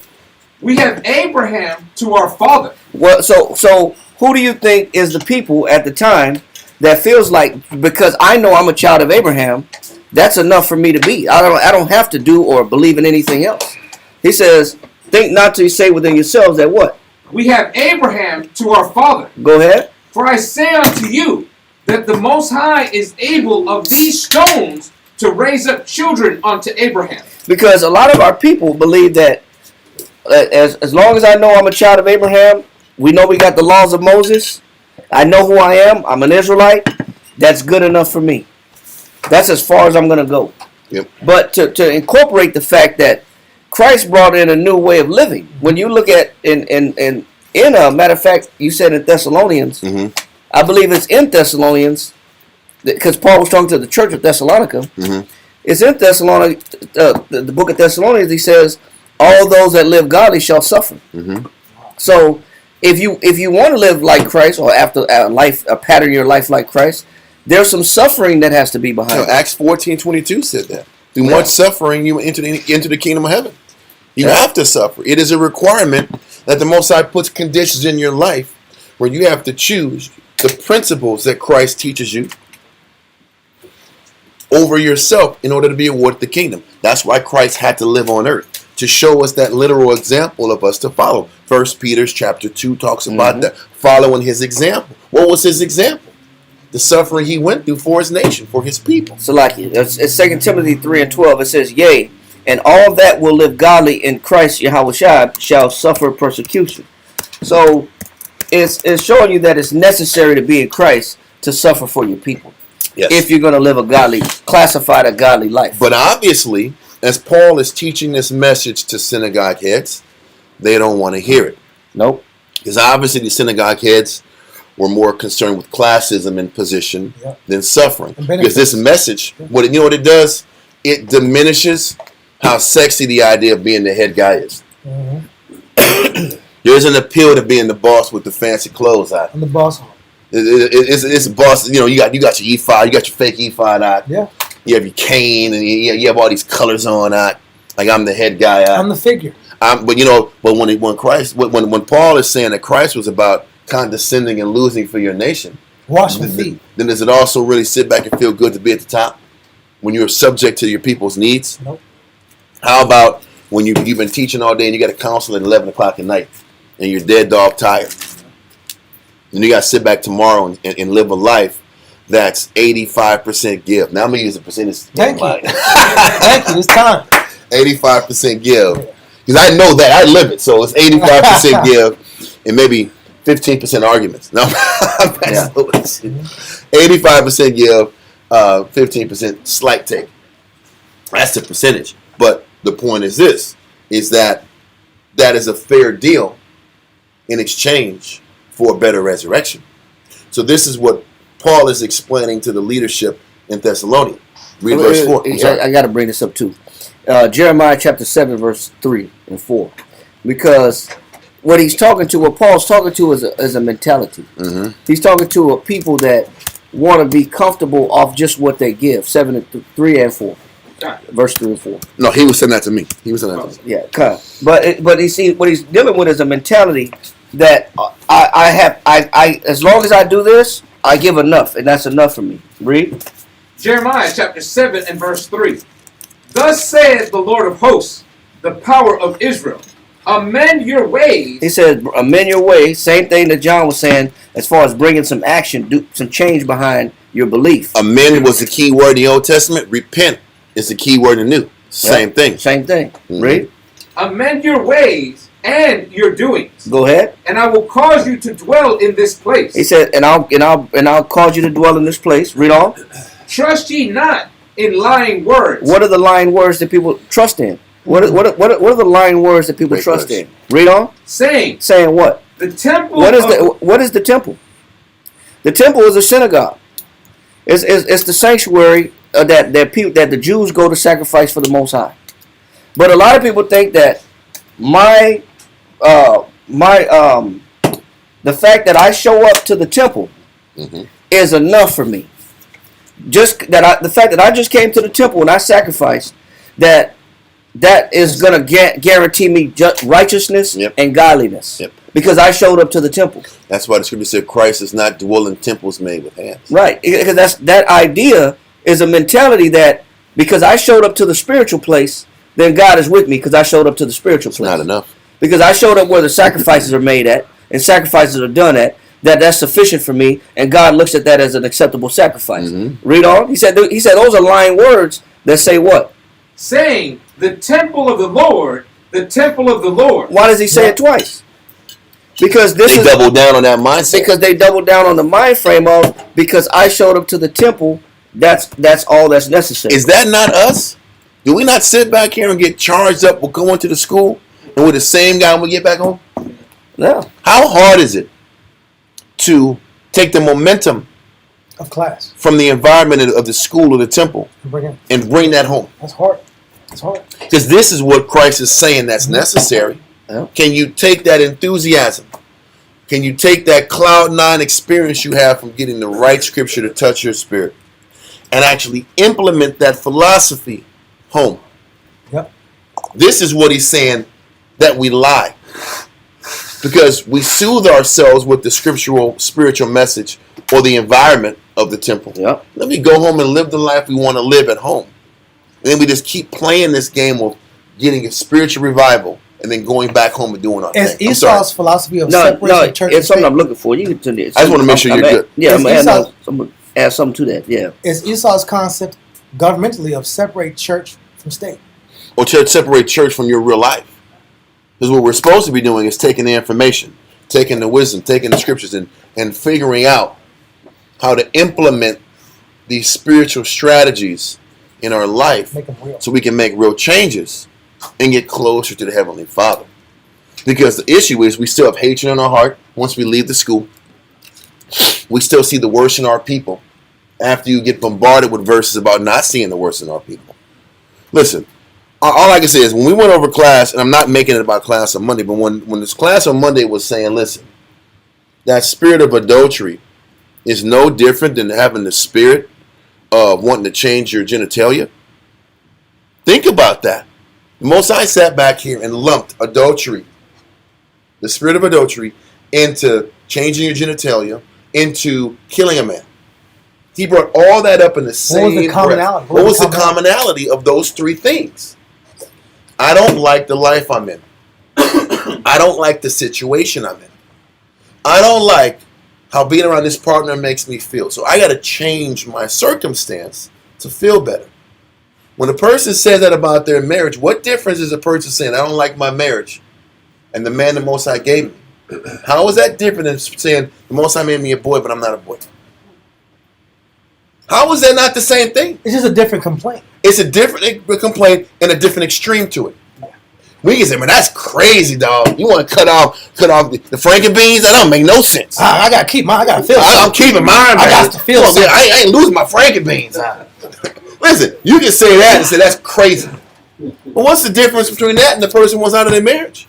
We have Abraham to our father. Well, so who do you think is the people at the time that feels like, because I know I'm a child of Abraham, that's enough for me to be. I don't have to do or believe in anything else. He says, think not to say within yourselves that what? We have Abraham to our father. Go ahead. For I say unto you that the Most High is able of these stones to raise up children unto Abraham. Because a lot of our people believe that as long as I know I'm a child of Abraham, we know we got the laws of Moses, I know who I am, I'm an Israelite, that's good enough for me. That's as far as I'm going to go. Yep. But to incorporate the fact that Christ brought in a new way of living. When you look at, in a matter of fact, you said in Thessalonians, I believe it's in Thessalonians, because Paul was talking to the church of Thessalonica. It's in Thessalonica, the book of Thessalonians, he says, all those that live godly shall suffer. So if you want to live like Christ, or after pattern your life like Christ, there's some suffering that has to be behind it. Acts 14:22 said that. Through much suffering, you enter the kingdom of heaven. You have to suffer. It is a requirement that the Most High puts conditions in your life where you have to choose the principles that Christ teaches you over yourself in order to be awarded the kingdom. That's why Christ had to live on earth, to show us that literal example of us to follow. 1 Peter chapter 2 talks about that, following his example. What was his example? The suffering he went through for his nation, for his people. So like it's 2 Timothy 3 and 12, it says, yea, and all that will live godly in Christ Yahushua shall suffer persecution. So it's showing you that it's necessary to be in Christ to suffer for your people. Yes. If you're going to live classified a godly life. But obviously, as Paul is teaching this message to synagogue heads, they don't want to hear it. Nope. Because obviously the synagogue heads were more concerned with classism and position than suffering. Because this message, what it does, it diminishes how sexy the idea of being the head guy is. There's an appeal to being the boss with the fancy clothes on. I'm the boss. It's a boss. You got your ephod, you got your fake ephod on. Yeah. You have your cane, and you have all these colors on. Like I'm the head guy. I'm the figure. But when Paul is saying that Christ was about condescending and losing for your nation, wash my feet, then does it also really sit back and feel good to be at the top when you're subject to your people's needs? Nope. How about when you've been teaching all day and you got a council at 11 o'clock at night and you're dead dog tired? And you got to sit back tomorrow and live a life that's 85% give. Now I'm gonna use a percentage. Thank you. Thank you. It's time. 85% give. Because I know that. I live it. So it's 85% give and maybe 15% arguments. No, Yeah. 85% give, 15% slight take. That's the percentage. But the point is this, is that is a fair deal in exchange for a better resurrection. So this is what Paul is explaining to the leadership in Thessalonica. Read verse 4. I got to bring this up too. Jeremiah chapter 7, verse 3 and 4. Because what Paul's talking to is a mentality. Mm-hmm. He's talking to a people that want to be comfortable off just what they give. 3 and 4. Verse 3 and 4. No, he was saying that to me. He was saying that to me. Yeah, but you see, what he's dealing with is a mentality that I as long as I do this, I give enough, and that's enough for me. Read. Jeremiah chapter 7 and verse 3. Thus saith the Lord of hosts, the power of Israel, amend your ways. He said, amend your ways. Same thing that John was saying as far as bringing some action, do some change behind your belief. Amend was the key word in the Old Testament. Repent is the key word in the New. Same thing. Same thing. Mm-hmm. Read. Amend your ways and your doings. Go ahead. And I will cause you to dwell in this place. He said, and I'll cause you to dwell in this place. Read on. Trust ye not in lying words. What are the lying words that people trust in? What are the lying words that people trust in? Read on. Saying what? the temple. What is the temple? The temple is a synagogue. It's the sanctuary that the Jews go to sacrifice for the Most High. But a lot of people think that the fact that I show up to the temple is enough for me. The fact that I just came to the temple and I sacrificed, that is going to guarantee me righteousness and godliness. Yep. Because I showed up to the temple. That's why the scripture said Christ is not dwelling in temples made with hands. Right. Because that idea is a mentality that because I showed up to the spiritual place, then God is with me because I showed up to the spiritual place. It's not enough. Because I showed up where the sacrifices are made at and sacrifices are done at, that's sufficient for me, and God looks at that as an acceptable sacrifice. Mm-hmm. Read on. He said those are lying words that say what? Saying the temple of the Lord, the temple of the Lord. Why does he say it twice? Because they double down on that mindset. Because they double down on the mind frame of because I showed up to the temple, that's all that's necessary. Is that not us? Do we not sit back here and get charged up with going to the school and we're the same guy when we get back home? No. How hard is it to take the momentum Of class. from the environment of the school or the temple and bring that home? That's hard. It's hard. Because this is what Christ is saying that's necessary. Yeah. Can you take that enthusiasm? Can you take that cloud nine experience you have from getting the right scripture to touch your spirit and actually implement that philosophy home? Yep. This is what he's saying, that we lie. Because we soothe ourselves with the spiritual message or the environment of the temple. Yep. Let me go home and live the life we want to live at home. And then we just keep playing this game of getting a spiritual revival and then going back home and doing our thing. It's Esau's philosophy of No, separation church it's and something state. I'm looking for. You can tell me. I just want to make sure you're good. Yeah, I'm Esau's- gonna add something to that. Yeah. It's Esau's concept governmentally of separate church from state. Or separate church from your real life. Because what we're supposed to be doing is taking the information, taking the wisdom, taking the scriptures, and figuring out how to implement these spiritual strategies in our life Make them real. so we can make real changes and get closer to the Heavenly Father. Because the issue is we still have hatred in our heart once we leave the school. We still see the worst in our people after you get bombarded with verses about not seeing the worst in our people. Listen, all I can say is when we went over class, and I'm not making it about class on Monday, but when this class on Monday was saying, listen, that spirit of adultery is no different than having the spirit of wanting to change your genitalia. Think about that. The Most High sat back here and lumped adultery, the spirit of adultery, into changing your genitalia, into killing a man. He brought all that up in the same What was the commonality? breath. What was the commonality of those three things? I don't like the life I'm in. I don't like the situation I'm in. I don't like how being around this partner makes me feel. So I got to change my circumstance to feel better. When a person says that about their marriage, what difference is a person saying, I don't like my marriage, and the man the Most High gave me? How is that different than saying, the Most High made me a boy, but I'm not a boy? How is that not the same thing? It's just a different complaint. It's a different complaint and a different extreme to it. We can say, man, that's crazy, dog. You want to cut off the Franken beans? That don't make no sense. I gotta keep mine. I gotta feel. I'm keeping mine, man. I got to feel something. I ain't losing my Franken beans. Listen, you can say that and say that's crazy. But what's the difference between that and the person who wants out of their marriage?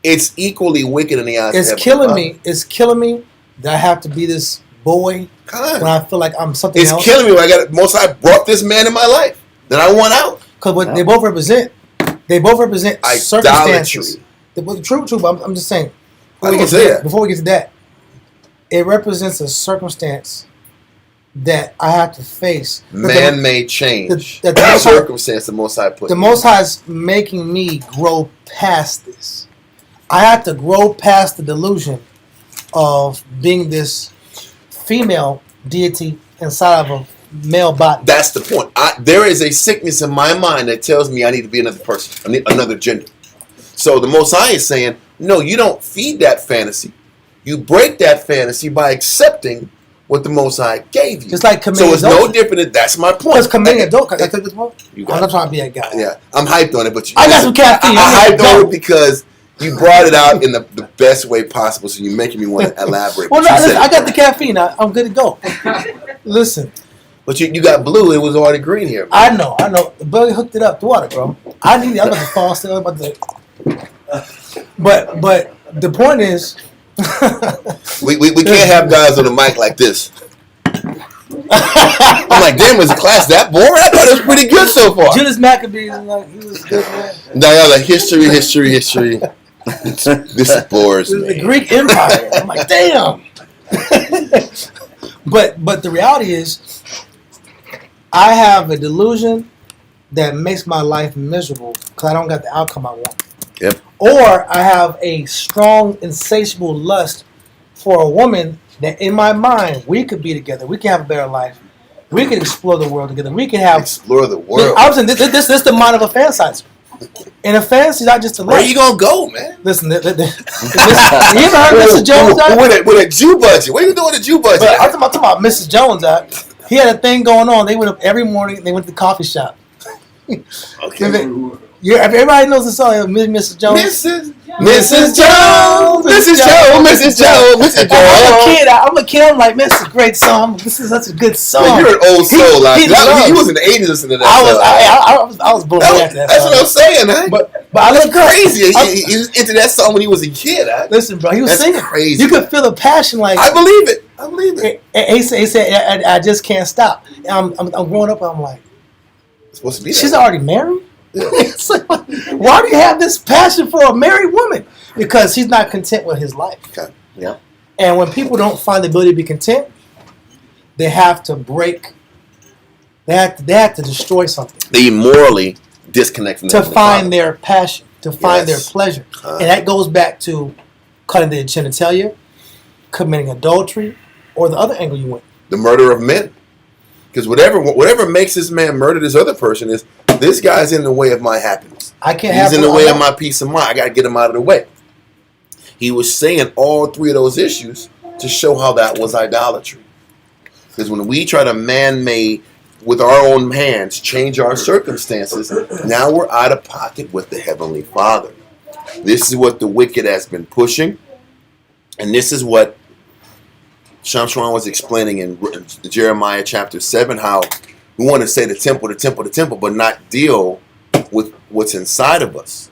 It's equally wicked in the eyes of It's heaven. killing me. It's killing me that I have to be this boy God. when I feel like I'm something It's else. killing me when Most I brought this man in my life that I want out. Because what they both represent circumstances. Idolatry. True, but I'm just saying. I didn't say that. Before we get to that, it represents a circumstance that I have to face. Man-made change. The Circumstance the Most High put. The Most High is making me grow past this. I have to grow past the delusion of being this female deity inside of a male body. That's the point. There is a sickness in my mind that tells me I need to be another person, I need another gender. So the Most High is saying, no, you don't feed that fantasy. You break that fantasy by accepting what the Most High gave you. Just like committing So it's adultery. no different. That's my point. Because committing adultery. Can I take this one? You I'm got not it. trying to be that guy. Yeah, I'm hyped on it, but I got some caffeine. I hyped on it because you brought it out in the best way possible, so you're making me want to elaborate. Well, But no, you said listen, I it. got the caffeine. I'm good to go. Listen, But you got blue. It was already green here. I know. The bug hooked it up to water, bro. I need it. I'm about to fall still. But the point is, We can't have guys on the mic like this. I'm like, damn, was the class that boring? I thought it was pretty good so far. Judas Maccabee, like, he was good, man. Now y'all like history. This bores It was the me. Greek Empire. I'm like, damn. But the reality is, I have a delusion that makes my life miserable because I don't got the outcome I want. Yep. Or I have a strong, insatiable lust for a woman that in my mind, we could be together. We can have a better life. We can explore the world together. We can have... Explore the world. I was saying, this is the mind of a fantasizer. And a fantasy is not just a lust. Where you gonna go, man? Listen, you ever heard Mrs. Jones? With a Jew budget. What are you doing with a Jew budget? But I'm talking about Mrs. Jones. He had a thing going on. They went up every morning. They went to the coffee shop. Okay. Everybody knows the song, Mrs. Jones. Mrs. Jones. I'm a kid. I'm like, man, this is a great song. This is such a good song. Man, you're an old soul. He was in the 80s listening to that. I was born after that. That's what I'm saying, man. But I look crazy. He was into that song when he was a kid. Listen, bro, he was That's singing. crazy. You could feel the passion. Like I believe it. He said, I just can't stop. I'm growing up. I'm like, It's supposed to be. she's that. already married. It's like, why do you have this passion for a married woman? Because he's not content with his life. Okay. Yeah. And when people don't find the ability to be content, they have to break. They have to destroy something They morally disconnect from to Heavenly find Father. their passion, to find their Yes. pleasure, and that goes back to cutting the genitalia, committing adultery, or the other angle you went. The murder of men. Because whatever makes this man murder this other person is this guy's in the way of my happiness. I can't have. He's in the way of my peace of mind. I got to get him out of the way. He was saying all three of those issues to show how that was idolatry. Because when we try to man-made, with our own hands, change our circumstances, now we're out of pocket with the Heavenly Father. This is what the wicked has been pushing. And this is what Shamshwan was explaining in Jeremiah chapter 7, how we want to say the temple, but not deal with what's inside of us.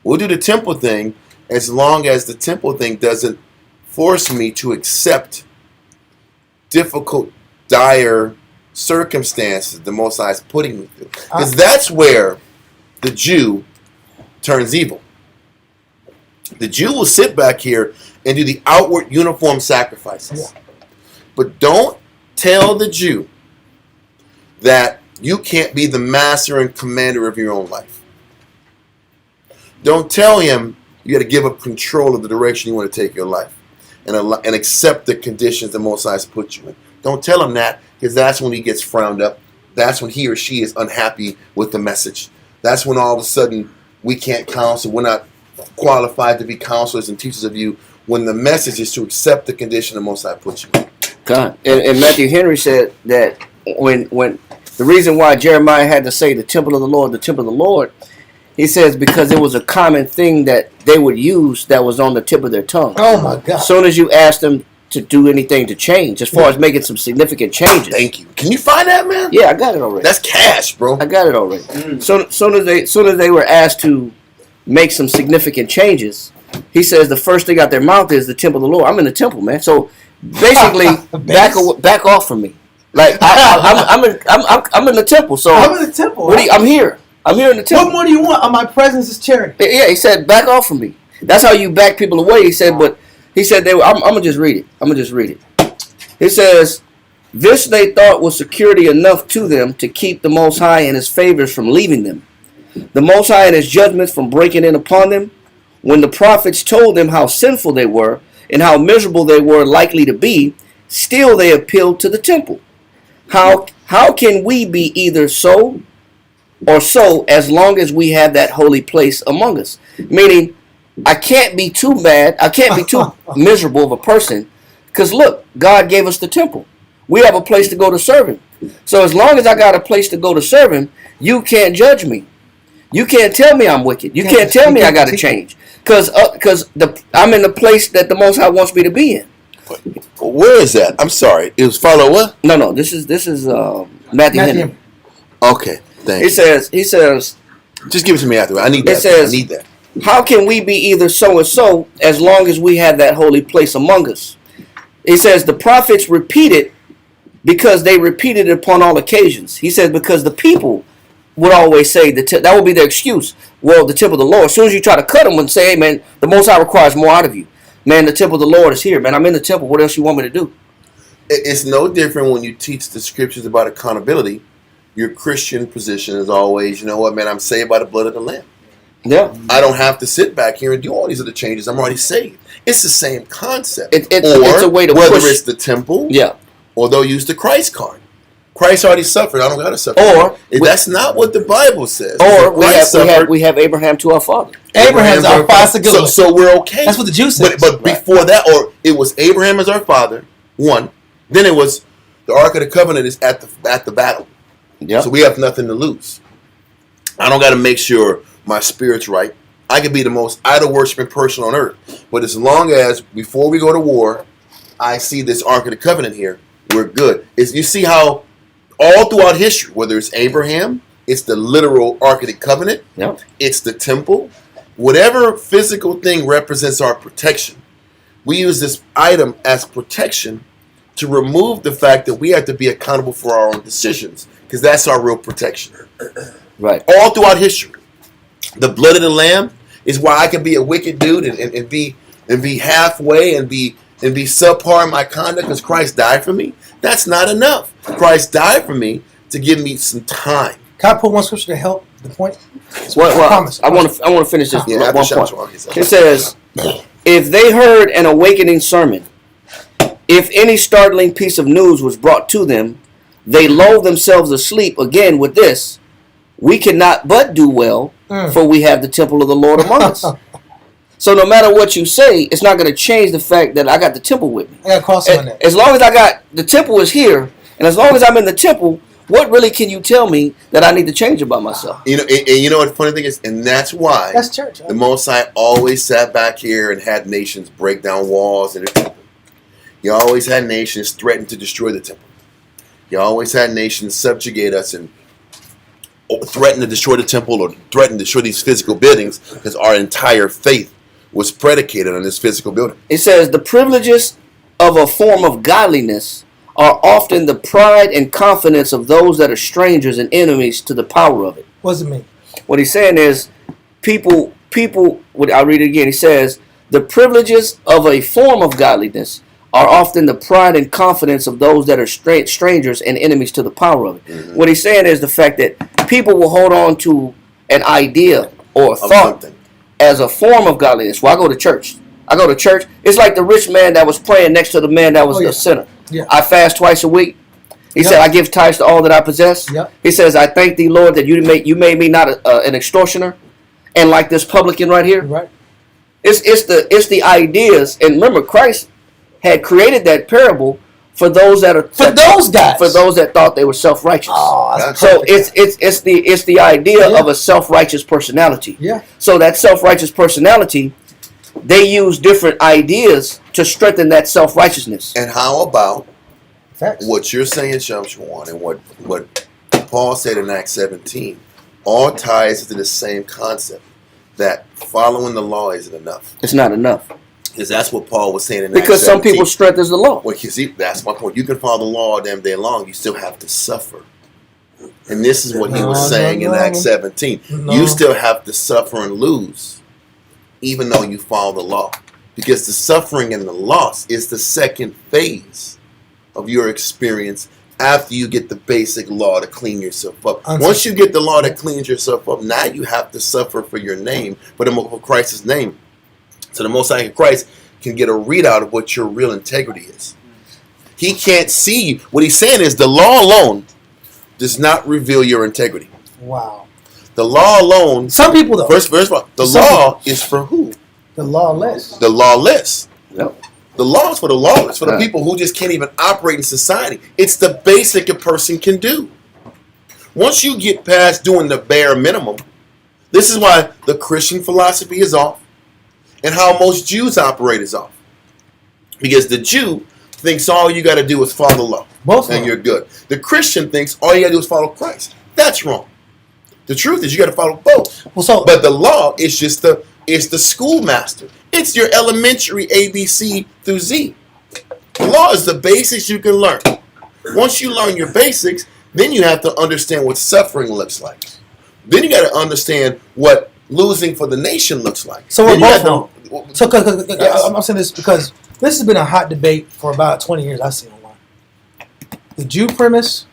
We'll do the temple thing as long as the temple thing doesn't force me to accept difficult, dire circumstances the Most High is putting me through. Because that's where the Jew turns evil. The Jew will sit back here and do the outward uniform sacrifices. Yeah. But don't tell the Jew that you can't be the master and commander of your own life. Don't tell him You got to give up control of the direction you want to take your life, and accept the conditions the Most High has put you in. Don't tell him that, because that's when he gets frowned up. That's when he or she is unhappy with the message. That's when all of a sudden we can't counsel. We're not qualified to be counselors and teachers of you, when the message is to accept the condition the Most High put you in. God. And Matthew Henry said that when the reason why Jeremiah had to say the temple of the Lord, he says because it was a common thing that they would use that was on the tip of their tongue. Oh my God! As soon as you asked them to do anything to change, as far as making some significant changes. Thank you. Can you find that, man? Yeah, I got it already. That's cash, bro. I got it already. So soon as they were asked to make some significant changes, he says the first thing out their mouth is the temple of the Lord. I'm in the temple, man. So basically, back off from me. Like I'm in the temple. So I'm in the temple. I'm here. I'm here in the temple. What more do you want? My presence is charity. Yeah, he said, back off from me. That's how you back people away. He said, but he said I'm gonna just read it. It says, this they thought was security enough to them to keep the Most High and his favors from leaving them, the Most High and his judgments from breaking in upon them. When the prophets told them how sinful they were and how miserable they were likely to be, still they appealed to the temple. How can we be either so or so as long as we have that holy place among us? Meaning, I can't be too bad. I can't be too miserable of a person, because look, God gave us the temple. We have a place to go to serve him. So as long as I got a place to go to serve him, you can't judge me. You can't tell me I'm wicked. You can't tell me I got to change, because I'm in the place that the Most High wants me to be in. Where is that? I'm sorry. It was follow what? No. This is Matthew Henry. Okay, thanks. He says. Just give it to me after. I need that. It says, I need that. How can we be either so and so as long as we have that holy place among us? He says the prophets repeated because they repeated it upon all occasions. He says because the people would always say that would be their excuse. Well, the temple of the Lord. As soon as you try to cut them and say, hey man, the Most High requires more out of you. Man, the temple of the Lord is here. Man, I'm in the temple. What else you want me to do? It's no different when you teach the scriptures about accountability. Your Christian position is always, you know what, man, I'm saved by the blood of the Lamb. Yeah. I don't have to sit back here and do all these other changes. I'm already saved. It's the same concept. It's a way to whether push. it's the temple, Yeah, or they'll use the Christ card. Christ already suffered. I don't got to suffer. Or that's not what the Bible says. Or we have Abraham to our father. Abraham's our father. So we're okay. That's what the Jews said. But before that, or it was Abraham as our father, one. Then it was the Ark of the Covenant is at the battle. Yeah. So we have nothing to lose. I don't got to make sure my spirit's right. I could be the most idol worshiping person on earth. But as long as before we go to war, I see this Ark of the Covenant here, we're good. You see how all throughout history, whether it's Abraham, it's the literal Ark of the Covenant, Yep. It's the temple, whatever physical thing represents our protection, we use this item as protection to remove the fact that we have to be accountable for our own decisions, because that's our real protection. Right. All throughout history, the blood of the Lamb is why I can be a wicked dude and be halfway and be subpar in my conduct because Christ died for me. That's not enough. Christ died for me to give me some time. Can I put one scripture to help the point? Well, Promise. I want to finish this Yeah, one after point. It says, if they heard an awakening sermon, if any startling piece of news was brought to them, they lull themselves asleep again with this: we cannot but do well, for we have the temple of the Lord among us. So no matter what you say, it's not going to change the fact that I got the temple with me. I got to cross on that. As long as I got the temple is here, and as long as I'm in the temple, what really can you tell me that I need to change about myself? You know, and you know what the funny thing is, and that's why That's church. Right? the Most High always sat back here and had nations break down walls in the temple. He always had nations threaten to destroy the temple. He always had nations subjugate us and threaten to destroy the temple or threaten to destroy these physical buildings, because our entire faith was predicated on this physical building. It says the privileges of a form of godliness are often the pride and confidence of those that are strangers and enemies to the power of it. What does it mean? What he's saying is, people. I'll read it again. He says the privileges of a form of godliness are often the pride and confidence of those that are strangers and enemies to the power of it. Mm-hmm. What he's saying is the fact that people will hold on to an idea or a thought as a form of godliness. Well, I go to church. It's like the rich man that was praying next to the man that was a sinner. Yeah. I fast twice a week. He said, I give tithes to all that I possess. Yep. He says, I thank thee, Lord, that you made me not an extortioner. And like this publican right here, Right. it's the ideas. And remember, Christ had created that parable for those that thought they were self-righteous. Oh, that's So perfect. it's the idea of a self-righteous personality. Yeah. So that self-righteous personality, they use different ideas to strengthen that self-righteousness. And how about Facts. what you're saying, Shamshawan, and what Paul said in Acts 17, all ties into the same concept that following the law isn't enough. It's not enough. Because that's what Paul was saying in Because Acts 17. some people's strength is the law. Well, you see, that's my point. You can follow the law all damn day long. You still have to suffer. And this is what he was saying in Acts 17. No. You still have to suffer and lose, even though you follow the law. Because the suffering and the loss is the second phase of your experience after you get the basic law to clean yourself up. Once you get the law that cleans yourself up, now you have to suffer for your name, for Christ's name. So the Most High Christ can get a readout of what your real integrity is. He can't see you. What he's saying is the law alone does not reveal your integrity. Wow. The law alone. Some people though. First of all, the law is for who? The lawless. The lawless. Yep. The law is for the lawless, for the people who just can't even operate in society. It's the basic a person can do. Once you get past doing the bare minimum, this is why the Christian philosophy is off. And how most Jews operate is off. Because the Jew thinks all you got to do is follow the law. Both and you're good. The Christian thinks all you got to do is follow Christ. That's wrong. The truth is you got to follow both. But the law is just the schoolmaster. It's your elementary ABC through Z. The law is the basics you can learn. Once you learn your basics, then you have to understand what suffering looks like. Then you got to understand what losing for the nation looks like. So we're Then you both got wrong. to- So Yes. I'm saying this because this has been a hot debate for about 20 years I've seen online. The Jew premise,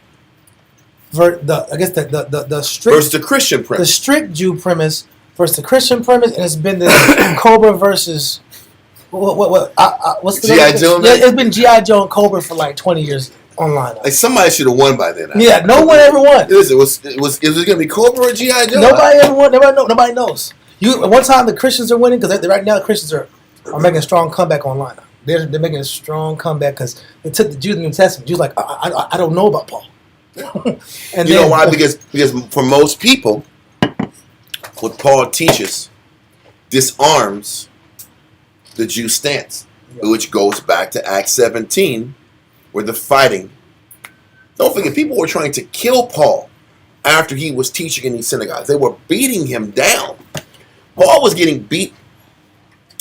the strict versus the Christian premise. The strict Jew premise versus the Christian premise, and it's been this Cobra versus what's the G.I. Joe? Yeah, it's been G.I. Joe and Cobra for like 20 years online. Like somebody should have won by then. Yeah, no one ever won. Listen, it was going to be Cobra or G.I. Joe? Nobody ever won. Nobody knows. One time the Christians are winning because right now the Christians are making a strong comeback online. They're making a strong comeback because they took the Jews in the New Testament. Jews like I don't know about Paul. And you know why? Because for most people, what Paul teaches disarms the Jew stance, which goes back to Acts 17, where the fighting. Don't forget, people were trying to kill Paul after he was teaching in these synagogues. They were beating him down. Paul was getting beat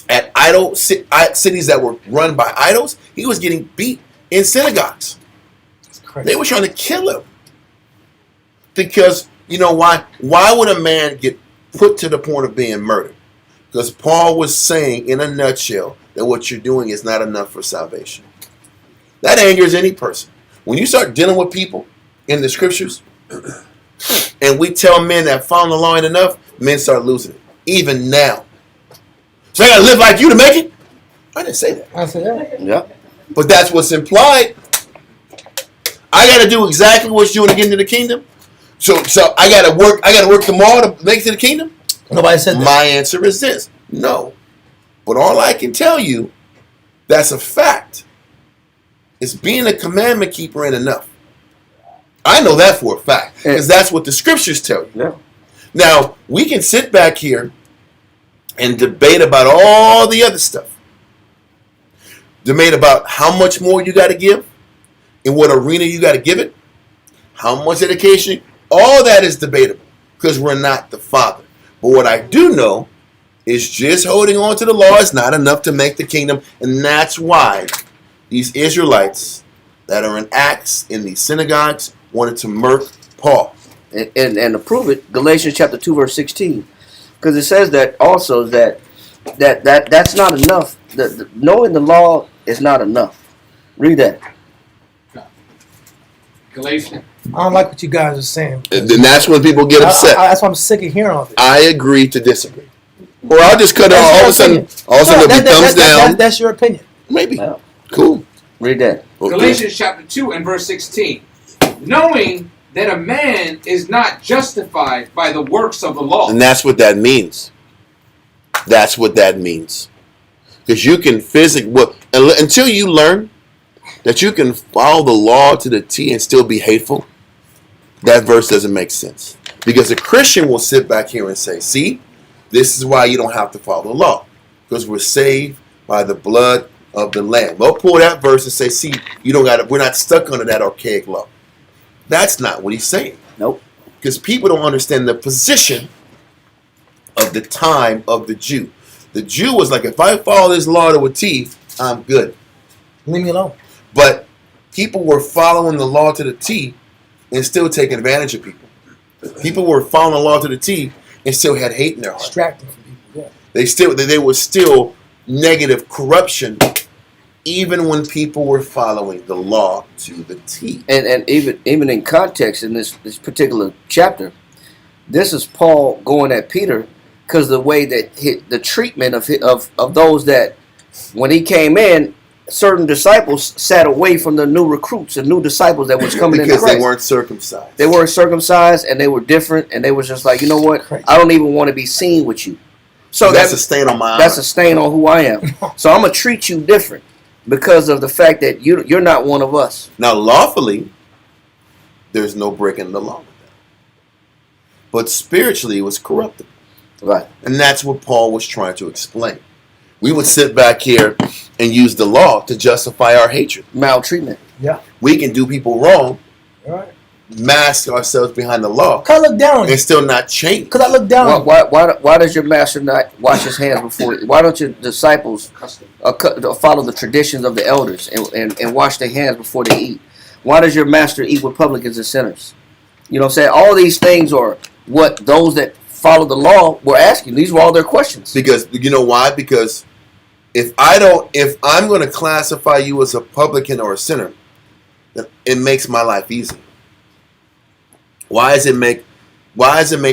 at cities that were run by idols. He was getting beat in synagogues. They were trying to kill him. Because, you know why? Why would a man get put to the point of being murdered? Because Paul was saying, in a nutshell, that what you're doing is not enough for salvation. That angers any person. When you start dealing with people in the scriptures, and we tell men that following the law ain't enough, men start losing it. Even now. So I got to live like you to make it? I didn't say that. I said that. Yeah. But that's what's implied. I got to do exactly what you're doing to get into the kingdom. So I got to work tomorrow to make it to the kingdom? Nobody said that. My answer is this. No. But all I can tell you, that's a fact, is being a commandment keeper ain't enough. I know that for a fact. Because that's what the scriptures tell you. Yeah. Now, we can sit back here and debate about all the other stuff. Debate about how much more you got to give, in what arena you got to give it, how much dedication. All that is debatable because we're not the Father. But what I do know is just holding on to the law is not enough to make the kingdom. And that's why these Israelites that are in Acts, in these synagogues, wanted to murk Paul. And to prove it, Galatians chapter 2, verse 16. Because it says that also that's not enough. Knowing the law is not enough. Read that. Galatians. I don't like what you guys are saying. And then that's when people get upset. That's why I'm sick of hearing all this. I agree to disagree. Or I'll just cut it all of a sudden. All of a sudden, it'll be thumbs down. That's your opinion. Maybe. Yeah. Cool. Read that. Okay. Galatians chapter 2 and verse 16. Knowing that a man is not justified by the works of the law. And that's what that means. That's what that means. Because you can until you learn that you can follow the law to the T and still be hateful, that verse doesn't make sense. Because a Christian will sit back here and say, see, this is why you don't have to follow the law. Because we're saved by the blood of the Lamb. They'll pull that verse and say, see, we're not stuck under that archaic law. That's not what he's saying. Nope. Because people don't understand the position of the time of the Jew. The Jew was like, if I follow this law to a T, I'm good. Leave me alone. But people were following the law to the T and still taking advantage of people. People were following the law to the T and still had hate in their heart. Distracting from people. Yeah. They were still negative corruption, even when people were following the law to the T. And even in context in this particular chapter, this is Paul going at Peter because the way that the treatment of those that when he came in, certain disciples sat away from the new recruits and new disciples that was coming in because Christ. they weren't circumcised. They weren't circumcised and they were different and they was just like, you know what? Crazy. I don't even want to be seen with you. So that's a stain on my That's honor. a stain on who I am. So I'm gonna treat you different because of the fact that you're not one of us. Now, lawfully, there's no breaking the law with that. But spiritually, it was corrupted. Right. And that's what Paul was trying to explain. We would sit back here and use the law to justify our hatred. Maltreatment. Yeah. We can do people wrong, All right. mask ourselves behind the law, Cause I look down on you. and still not change. Cause I look down on you. Why does your master not wash his hands before? Why don't your disciples follow the traditions of the elders and wash their hands before they eat? Why does your master eat with publicans and sinners? You know what I'm saying? All these things are what those that follow the law were asking. These were all their questions. Because you know why? Because if I'm going to classify you as a publican or a sinner, then it makes my life easy. Why does it make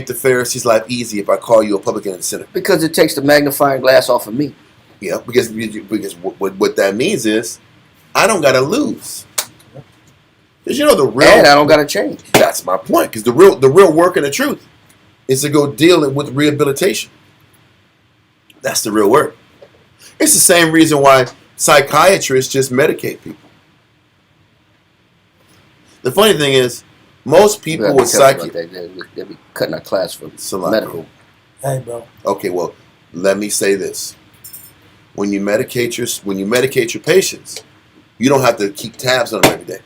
the Pharisees' life easy if I call you a publican and a sinner? Because it takes the magnifying glass off of me. Yeah, because what that means is I don't got to lose. Because the real, And I don't got to change. that's my point. Because the real work and the truth is to go deal with rehabilitation. That's the real work. It's the same reason why psychiatrists just medicate people. The funny thing is, most people with They be cutting our class for medical. Hey, bro. Okay, well, let me say this: when you medicate your patients, you don't have to keep tabs on them every day.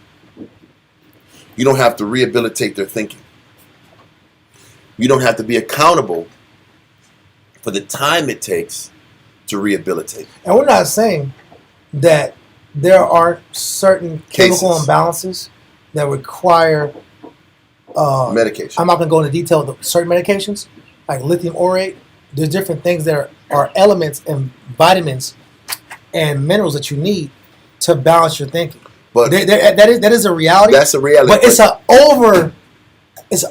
You don't have to rehabilitate their thinking. You don't have to be accountable for the time it takes to rehabilitate. And we're not saying that there aren't certain chemical imbalances that require Medication. I'm not going to go into detail with certain medications, like lithium orate. There's different things that are elements and vitamins and minerals that you need to balance your thinking. But that is a reality. That's a reality. But it's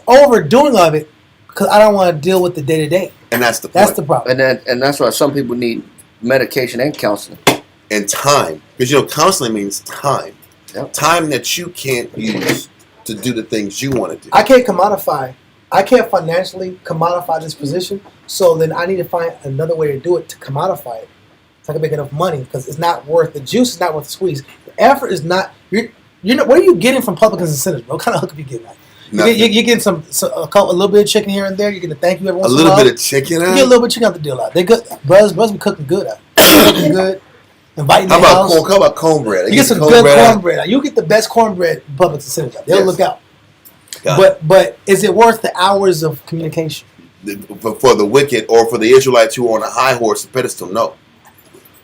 overdoing of it because I don't want to deal with the day to day. And that's the point. That's the problem. And that's why some people need medication and counseling. And time. Because counseling means time. Yep. Time that you can't use to do the things you want to do. I can't financially commodify this position, so then I need to find another way to do it to commodify it. So I can make enough money because it's not worth the juice. Is not worth the squeeze. The effort is not. What are you getting from publicans and sinners? What kind of hook are you getting at? You're getting a little bit of chicken here and there. You're getting a thank you every once in a while. A little bit of chicken. You get a little bit of chicken out the deal out. They good. Brothers be cooking good out. Cooking good. Inviting How the house. about cornbread? You get some good cornbread out. You get the best cornbread in public and sinners out. They'll look out. But is it worth the hours of communication? For the wicked or for the Israelites who are on a high horse and pedestal, no.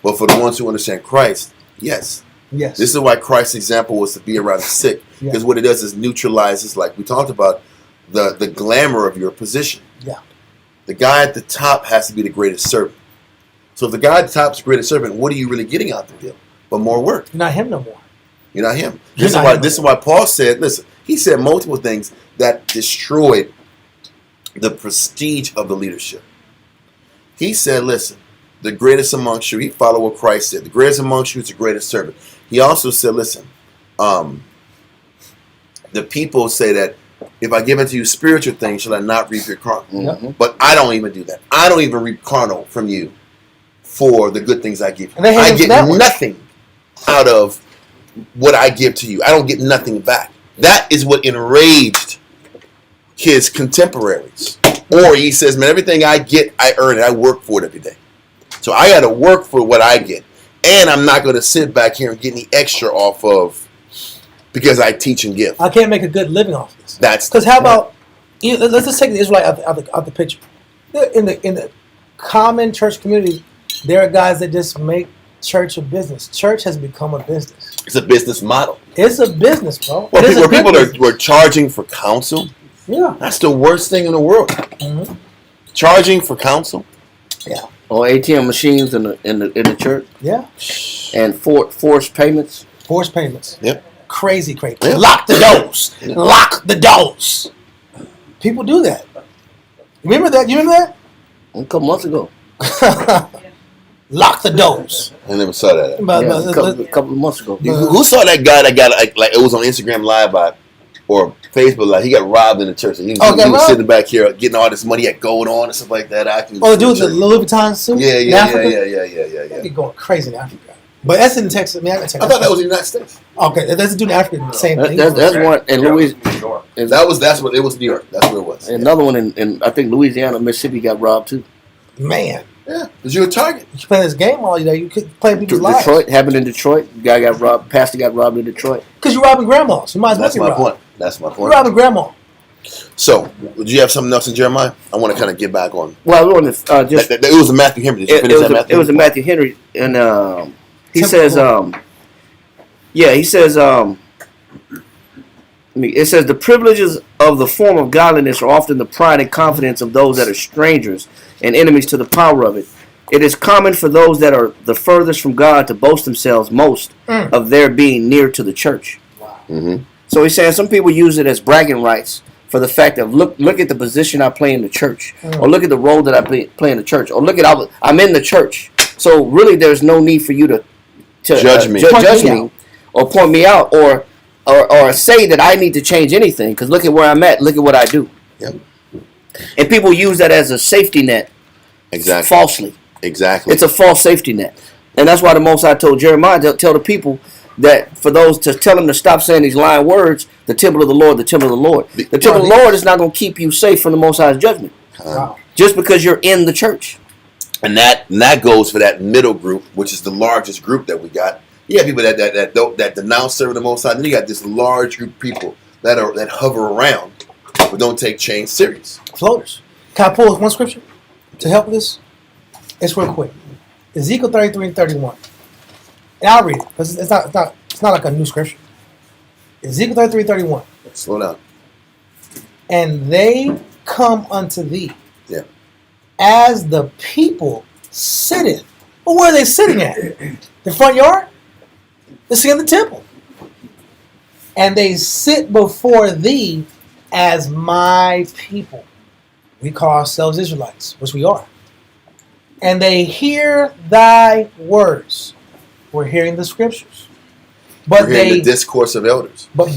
But for the ones who understand Christ, yes. Yes. This is why Christ's example was to be around the sick. Because what it does is neutralizes, like we talked about, the glamour of your position. Yeah. The guy at the top has to be the greatest servant. So if the guy at the top is the greatest servant, what are you really getting out the deal? But more work. You're not him no more. You're not him. This is why Paul said, listen, he said multiple things that destroyed the prestige of the leadership. He said, listen, the greatest amongst you, he followed what Christ said. The greatest amongst you is the greatest servant. He also said, listen, the people say that if I give unto you spiritual things, shall I not reap your carnal? Mm-hmm. But I don't even do that. I don't even reap carnal from you for the good things I give you. And they hate I him for get that one. nothing out of what I give to you. I don't get nothing back. That is what enraged his contemporaries. Or he says, man, everything I get, I earn it. I work for it every day. So I got to work for what I get. And I'm not going to sit back here and get any extra off of because I teach and give. I can't make a good living off this. That's Because how about, let's just take the Israelite out the picture. In the common church community, there are guys that just make church a business. Church has become a business. It's a business model. It's a business, bro. Well, It is a people business. were charging for counsel. Yeah. That's the worst thing in the world. Mm-hmm. Charging for counsel. Yeah. Or ATM machines in the church. Yeah. And forced payments. Forced payments. Yep. Crazy. Yep. Lock the doors. Lock the doors. People do that. Remember that? You remember A couple months ago. that? Lock the doors. I never saw that. But, A couple of months ago. Who saw that guy that got like it was on Instagram Live or Facebook Live? He got robbed in the church. He was sitting back here getting all this money, he had gold on and stuff like that. the dude with the Louis Vuitton suit? Yeah. They'd be going crazy in Africa. But that's in Texas. I mean, I thought that was the United States. Okay, that's a dude in Africa. Same thing. That's one in Louisiana. That's what it was. New York. That's where it was. Another one in I think Louisiana, Mississippi got robbed too. Man. Yeah, because you're a target. You play this game all day. You could play people's lives. Detroit happened in Detroit. Guy got robbed. Pastor got robbed in Detroit. Because you're robbing grandmas. You might as well That's be my robbed. point. That's my You're point. robbing grandma. So, would you have something else in Jeremiah? I want to kind of get back on. Well, I want to just. It was a Matthew Henry. Did you finish that Matthew? It was a Matthew Henry, and he says, he says, it says the privileges of the form of godliness are often the pride and confidence of those that are strangers and enemies to the power of it. It is common for those that are the furthest from God to boast themselves most of their being near to the church. Mm-hmm. So he's saying some people use it as bragging rights for the fact of look at the position I play in the church, or look at the role that I play in the church, or look at I'm in the church. So really, there's no need for you to judge me, judge me, or point me out, or say that I need to change anything. Because look at where I'm at. Look at what I do. Yep. And people use that as a safety net. Exactly. Falsely. Exactly. It's a false safety net, and that's why the Most High told Jeremiah to tell the people that for those to tell them to stop saying these lying words. The temple of the Lord, the temple of the Lord. The temple of the Lord is not going to keep you safe from the Most High's judgment. Wow. Just because you're in the church. And that goes for that middle group, which is the largest group that we got. You have people that denounce serving the Most High. Then you got this large group of people that hover around but don't take change serious. Floaters. Can I pull one scripture to help with this? It's real quick. Ezekiel 33 and 31. And I'll read it because it's not like a new scripture. Ezekiel 33 and 31. Slow down. And they come unto thee. Yeah. As the people sitteth. Well, where are they sitting at? The front yard? They're sitting in the temple. And they sit before thee as my people. We call ourselves Israelites, which we are. And they hear thy words. We're hearing the scriptures. But We're hearing the discourse of elders. But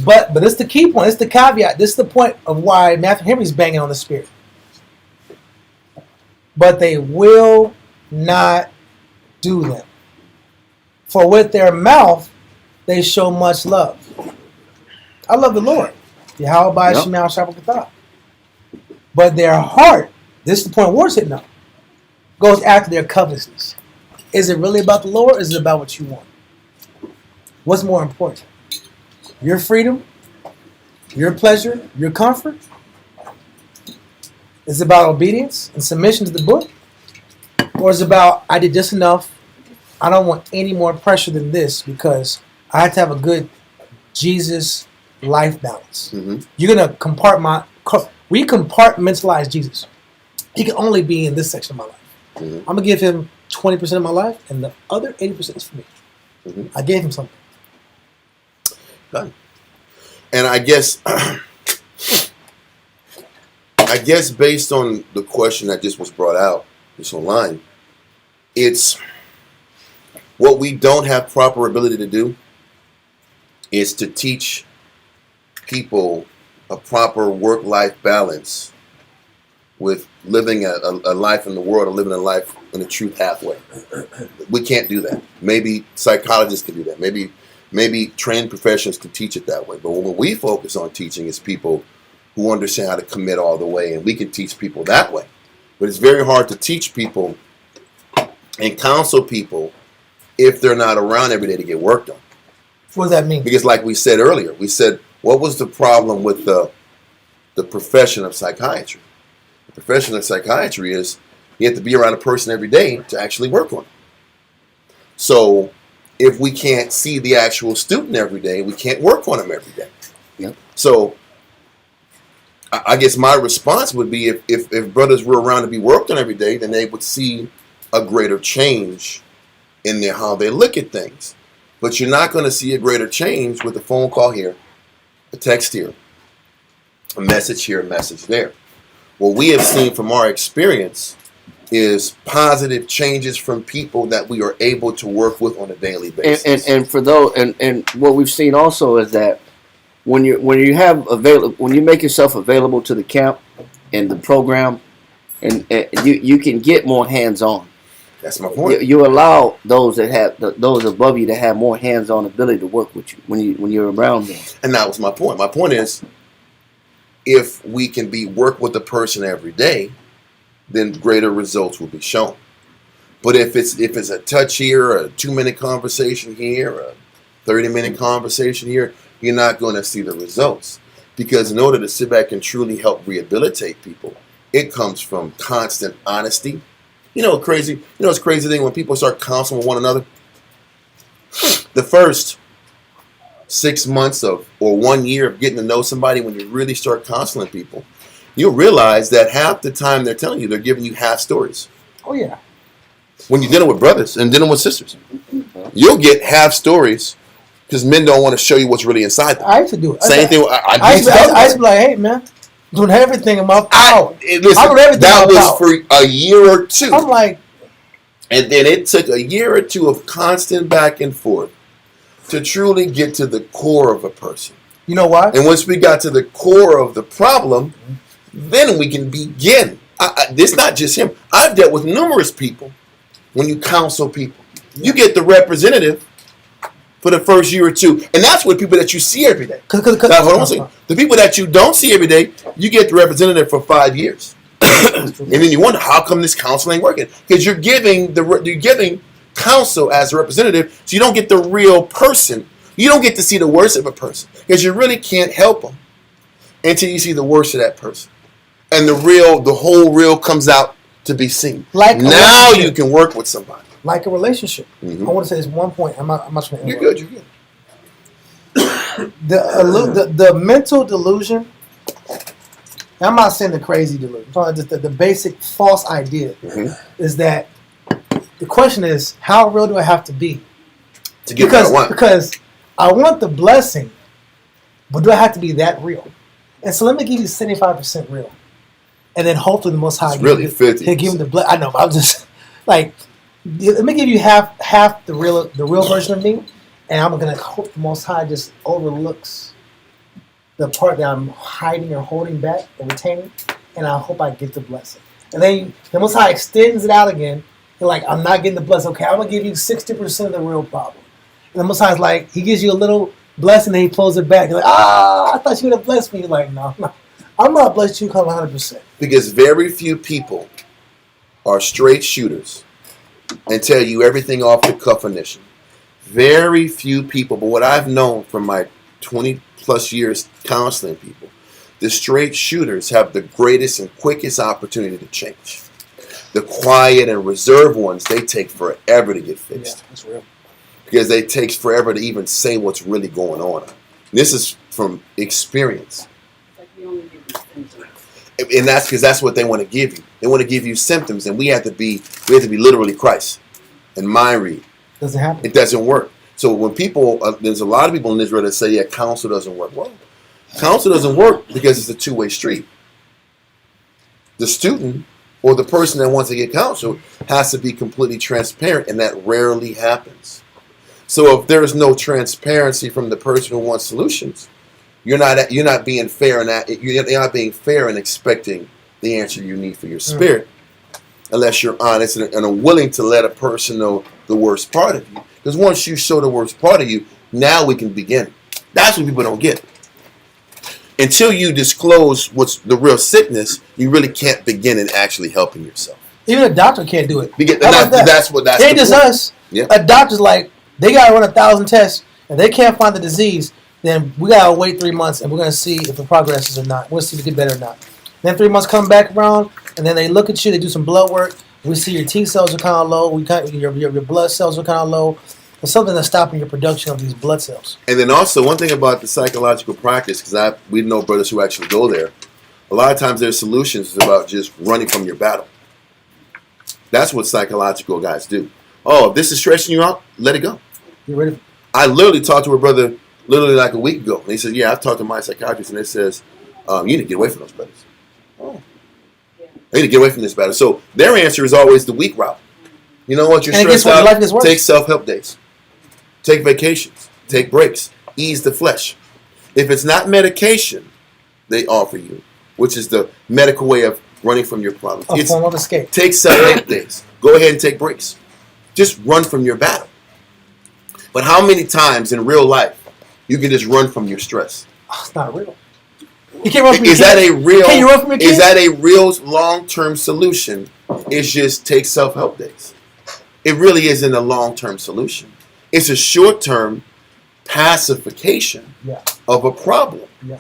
it's the key point. It's the caveat. This is the point of why Matthew Henry's banging on the Spirit. But they will not do them. For with their mouth they show much love. I love the Lord. Yahweh Shemel Shabbat. But their heart, this is the point Ward's hitting up, goes after their covetousness. Is it really about the Lord or is it about what you want? What's more important? Your freedom? Your pleasure? Your comfort? Is it about obedience and submission to the book? Or is it about, I did just enough, I don't want any more pressure than this because I have to have a good Jesus life balance. Mm-hmm. You're going to compartmentalize Jesus. He can only be in this section of my life. Mm-hmm. I'm going to give him 20% of my life and the other 80% is for me. Mm-hmm. I gave him something. Done. And I guess based on the question that just was brought out, this online, it's what we don't have proper ability to do is to teach people a proper work-life balance with living a life in the world or living a life in the truth halfway. We can't do that. Maybe psychologists can do that. Maybe trained professionals can teach it that way. But what we focus on teaching is people who understand how to commit all the way, and we can teach people that way. But it's very hard to teach people and counsel people if they're not around every day to get work done. What does that mean? Because like we said earlier, we said, what was the problem with the profession of psychiatry? The profession of psychiatry is you have to be around a person every day to actually work on it. So if we can't see the actual student every day, we can't work on them every day. Yep. So I guess my response would be if brothers were around to be worked on every day, then they would see a greater change in how they look at things. But you're not going to see a greater change with a phone call here, a text here, a message here, a message there. What we have seen from our experience is positive changes from people that we are able to work with on a daily basis. And for those, and what we've seen also is that when you make yourself available to the camp and the program, and you can get more hands-on. That's my point. You allow those that have those above you to have more hands-on ability to work with you when you're around them. And that was my point. My point is, if we can work with the person every day, then greater results will be shown. But if it's a touch here, a 2-minute conversation here, a 30-minute conversation here, you're not going to see the results. Because in order to sit back and truly help rehabilitate people, it comes from constant honesty. It's crazy thing when people start counseling with one another. The first 6 months or 1 year of getting to know somebody, when you really start counseling people, you'll realize that half the time they're telling you, they're giving you half stories. Oh yeah. When you're dealing with brothers and dealing with sisters, you'll get half stories because men don't want to show you what's really inside them. I used to do it. Same thing. I used to be like, hey man, doing everything in my power. Listen, that was for a year or two. I'm like, and then it took a year or two of constant back and forth to truly get to the core of a person. You know why? And once we got to the core of the problem, then we can begin. This not just him. I've dealt with numerous people. When you counsel people, you get the representative for the first year or two, and that's with people that you see every day. Now, hold on a second. The people that you don't see every day, you get the representative for 5 years, and then you wonder how come this counsel ain't working? Because you're giving counsel as a representative, so you don't get the real person. You don't get to see the worst of a person because you really can't help them until you see the worst of that person, and the whole real comes out to be seen. Now you can work with somebody. Like a relationship. Mm-hmm. I want to say this one point. I'm not trying to You're good. The mental delusion. I'm not saying the crazy delusion. I'm talking just the basic false idea is that the question is, how real do I have to be to get what I want? Because I want the blessing, but do I have to be that real? And so let me give you 75% real. And then hopefully the Most High He'll give me the blessing. I know, but I'm just like, let me give you half the real version of me, and I'm gonna hope the Most High just overlooks the part that I'm hiding or holding back or retaining, and I hope I get the blessing. And then the Most High extends it out again. You're like, I'm not getting the blessing. Okay, I'm gonna give you 60% of the real problem. And the Most High is like, He gives you a little blessing, and He pulls it back. You're like, I thought you would have blessed me. You're like, no, I'm not blessed. You come 100%. Because very few people are straight shooters and tell you everything off the cuff initially. Very few people, but what I've known from my 20 plus years counseling people, the straight shooters have the greatest and quickest opportunity to change. The quiet and reserved ones, they take forever to get fixed. Yeah, that's real. Because it takes forever to even say what's really going on. This is from experience. And that's because that's what they want to give you. They want to give you symptoms, and we have to be literally Christ and mind read. Doesn't happen. It doesn't work. So when people, there's a lot of people in Israel that say, yeah, counsel doesn't work. Well, counsel doesn't work because it's a two-way street. The student or the person that wants to get counsel has to be completely transparent, and that rarely happens. So if there is no transparency from the person who wants solutions, you're not being fair, and you're not being fair and expecting the answer you need for your spirit, unless you're honest and are willing to let a person know the worst part of you. Because once you show the worst part of you, now we can begin. That's what people don't get. Until you disclose what's the real sickness, you really can't begin in actually helping yourself. Even a doctor can't do it. That's it ain't just us. Yeah. A doctor's like, they gotta run 1,000 tests, and they can't find the disease. Then we gotta wait 3 months, and we're gonna see if it progresses or not. We'll see if it get better or not. Then 3 months come back around, and then they look at you. They do some blood work. We see your T cells are kind of low. Your blood cells are kind of low. There's something that's stopping your production of these blood cells. And then also, one thing about the psychological practice, because we know brothers who actually go there, a lot of times their solutions is about just running from your battle. That's what psychological guys do. Oh, if this is stressing you out, let it go. You ready? I literally talked to a brother literally like a week ago. And he said, yeah, I've talked to my psychiatrist, and it says, you need to get away from those brothers. Oh. You need to get away from this battle. So their answer is always the weak route. You know what? You're stressed out. Take self-help days. Take vacations. Take breaks. Ease the flesh. If it's not medication they offer you, which is the medical way of running from your problems. A form of escape. Take self-help days. Go ahead and take breaks. Just run from your battle. But how many times in real life you can just run from your stress? Oh, it's not real. You can't run from your kids. Can you run from your kids? Is that a real long-term solution? It's just take self-help days. It really isn't a long-term solution. It's a short-term pacification of a problem. Yeah.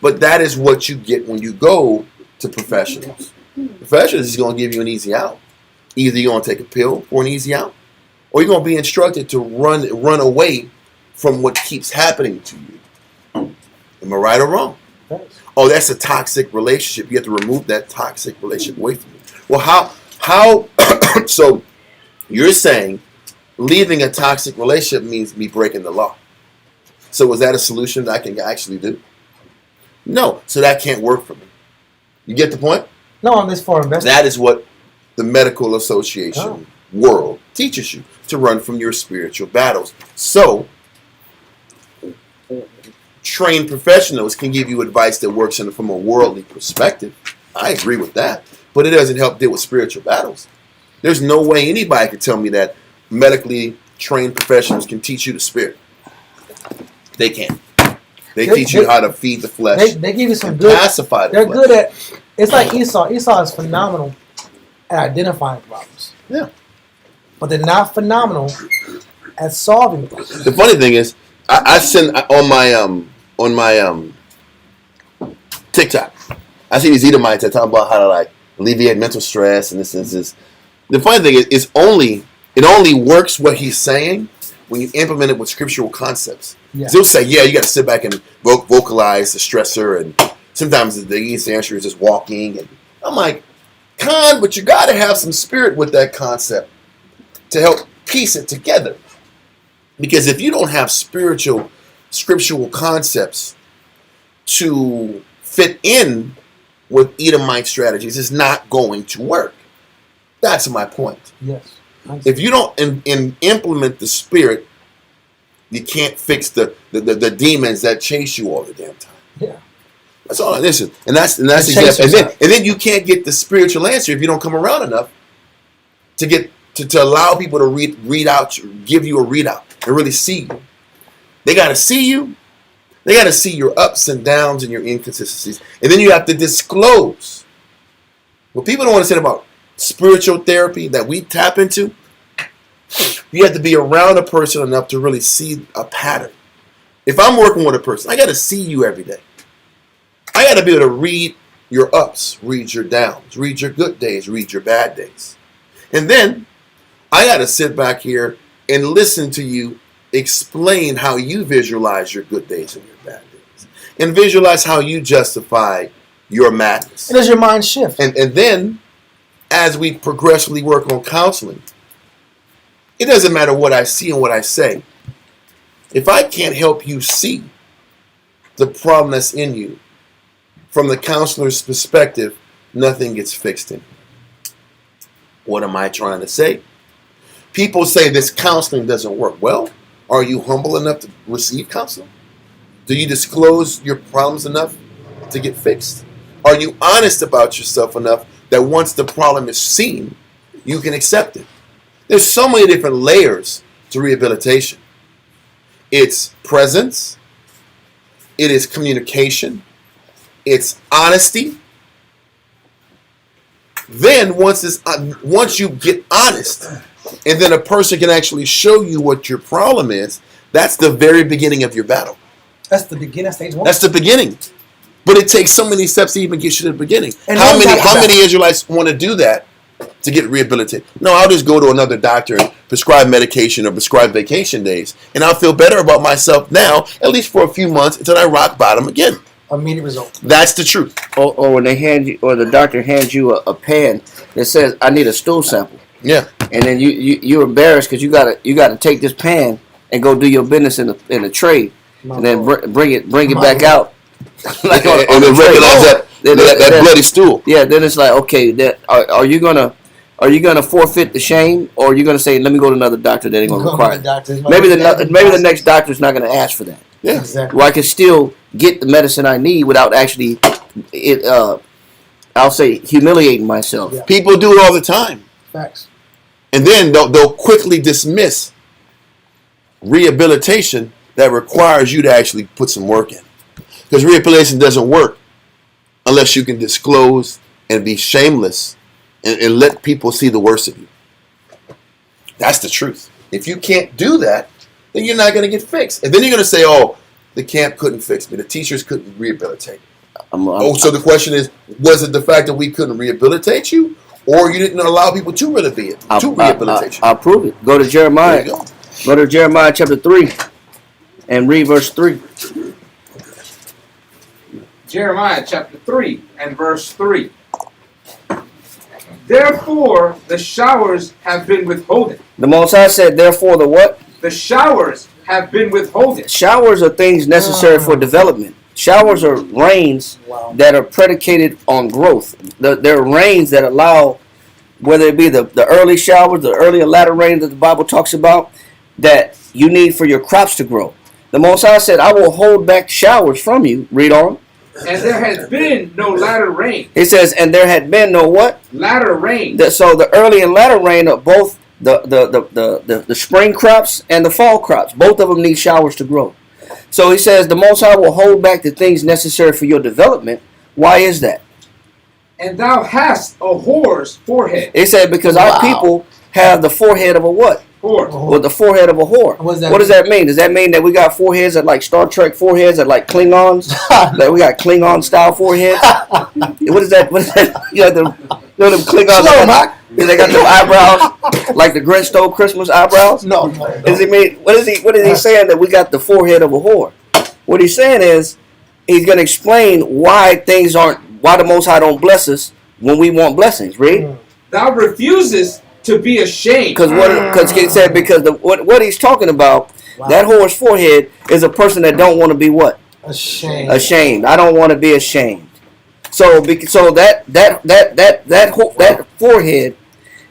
But that is what you get when you go to professionals. Professionals is going to give you an easy out. Either you're going to take a pill for an easy out, or you're going to be instructed to run away from what keeps happening to you. Am I right or wrong? Oh, that's a toxic relationship. You have to remove that toxic relationship away from you. Well, how? So you're saying leaving a toxic relationship means me breaking the law. So is that a solution that I can actually do? No. So that can't work for me. You get the point? No, on this for investment. That is what the medical association world teaches you, to run from your spiritual battles. So trained professionals can give you advice that works from a worldly perspective. I agree with that. But it doesn't help deal with spiritual battles. There's no way anybody can tell me that medically trained professionals can teach you the spirit. They can't. They teach you how to feed the flesh. They give you some good. Pacify the they're flesh. Good at. It's like Esau. Esau is phenomenal at identifying problems. Yeah. But they're not phenomenal at solving problems. The funny thing is, I send on my TikTok, I see these Edomites that talk about how to like alleviate mental stress and this and this. The funny thing is, it only works what he's saying when you implement it with scriptural concepts. Yeah. He'll say, yeah, you got to sit back and vocalize the stressor, and sometimes the easy answer is just walking. And I'm like, but you got to have some spirit with that concept to help piece it together. Because if you don't have spiritual, scriptural concepts to fit in with Edomite strategies, it's not going to work. That's my point. Yes. If you don't implement the spirit, you can't fix the demons that chase you all the damn time. Yeah. That's all it is. And that's exactly. And then you can't get the spiritual answer if you don't come around enough to get to allow people to read out, give you a readout and really see you. They got to see you. They got to see your ups and downs and your inconsistencies. And then you have to disclose. What people don't understand about spiritual therapy that we tap into, you have to be around a person enough to really see a pattern. If I'm working with a person, I got to see you every day. I got to be able to read your ups, read your downs, read your good days, read your bad days. And then I got to sit back here and listen to you explain how you visualize your good days and your bad days. And visualize how you justify your madness. And does your mind shift? And then, as we progressively work on counseling, it doesn't matter what I see and what I say. If I can't help you see the problem that's in you from the counselor's perspective, nothing gets fixed in. What am I trying to say? People say this counseling doesn't work. Well, are you humble enough to receive counseling? Do you disclose your problems enough to get fixed? Are you honest about yourself enough that once the problem is seen, you can accept it? There's so many different layers to rehabilitation. It's presence. It is communication. It's honesty. Then once you get honest, and then a person can actually show you what your problem is, that's the very beginning of your battle. That's the beginning, stage one. That's the beginning. But it takes so many steps to even get you to the beginning. And how many Israelites want to do that to get rehabilitated? No, I'll just go to another doctor and prescribe medication or prescribe vacation days, and I'll feel better about myself now, at least for a few months, until I rock bottom again. Immediate result. That's the truth. Or when they hand you, or the doctor hands you a pen that says, "I need a stool sample," Yeah. and then you're embarrassed because you gotta take this pen and go do your business in the trade, and then bring it back out. Like and then recognize that bloody stool. Yeah, then it's like, okay, are you gonna forfeit the shame, or are you gonna say, let me go to another doctor that ain't gonna require it? Maybe the next doctor's not gonna ask for that. Yeah, exactly. Where I can still get the medicine I need without actually I'll say humiliating myself. Yeah. People do it all the time. Facts. And then they'll quickly dismiss rehabilitation that requires you to actually put some work in. Because rehabilitation doesn't work unless you can disclose and be shameless and let people see the worst of you. That's the truth. If you can't do that, then you're not going to get fixed. And then you're going to say, oh, the camp couldn't fix me. The teachers couldn't rehabilitate. So the question is, was it the fact that we couldn't rehabilitate you, or you didn't allow people to rehabilitate you? I'll prove it. Go to Jeremiah. Go to Jeremiah chapter 3 and read verse 3. Jeremiah chapter 3 and verse 3. Therefore the showers have been withholden. The Most High said, therefore the what? The showers have been withholden. Showers are things necessary for development. Showers are rains that are predicated on growth. They're rains that allow, whether it be the early showers, the early and latter rain that the Bible talks about, that you need for your crops to grow. The Most High said, I will hold back showers from you. Read on. And there has been no latter rain. It says, and there had been no what? Latter rain. So the early and latter rain are both the spring crops and the fall crops. Both of them need showers to grow. So he says the Most High will hold back the things necessary for your development. Why is that? And thou hast a whore's forehead. It said because our people have the forehead of a what? Whore. With the forehead of a whore. What does that mean? Does that mean that we got foreheads that like Star Trek foreheads that like Klingons? That we got Klingon style foreheads? What is that? What is that? You know them Klingons. They got them eyebrows like the Grinch stole Christmas eyebrows. No. Does he mean? What is he saying that we got the forehead of a whore? What he's saying is he's going to explain why the Most High don't bless us when we want blessings. Read. Thou refusest to be ashamed. Because he said what he's talking about, that whore's forehead is a person that don't want to be what? Ashamed. I don't want to be ashamed. So that forehead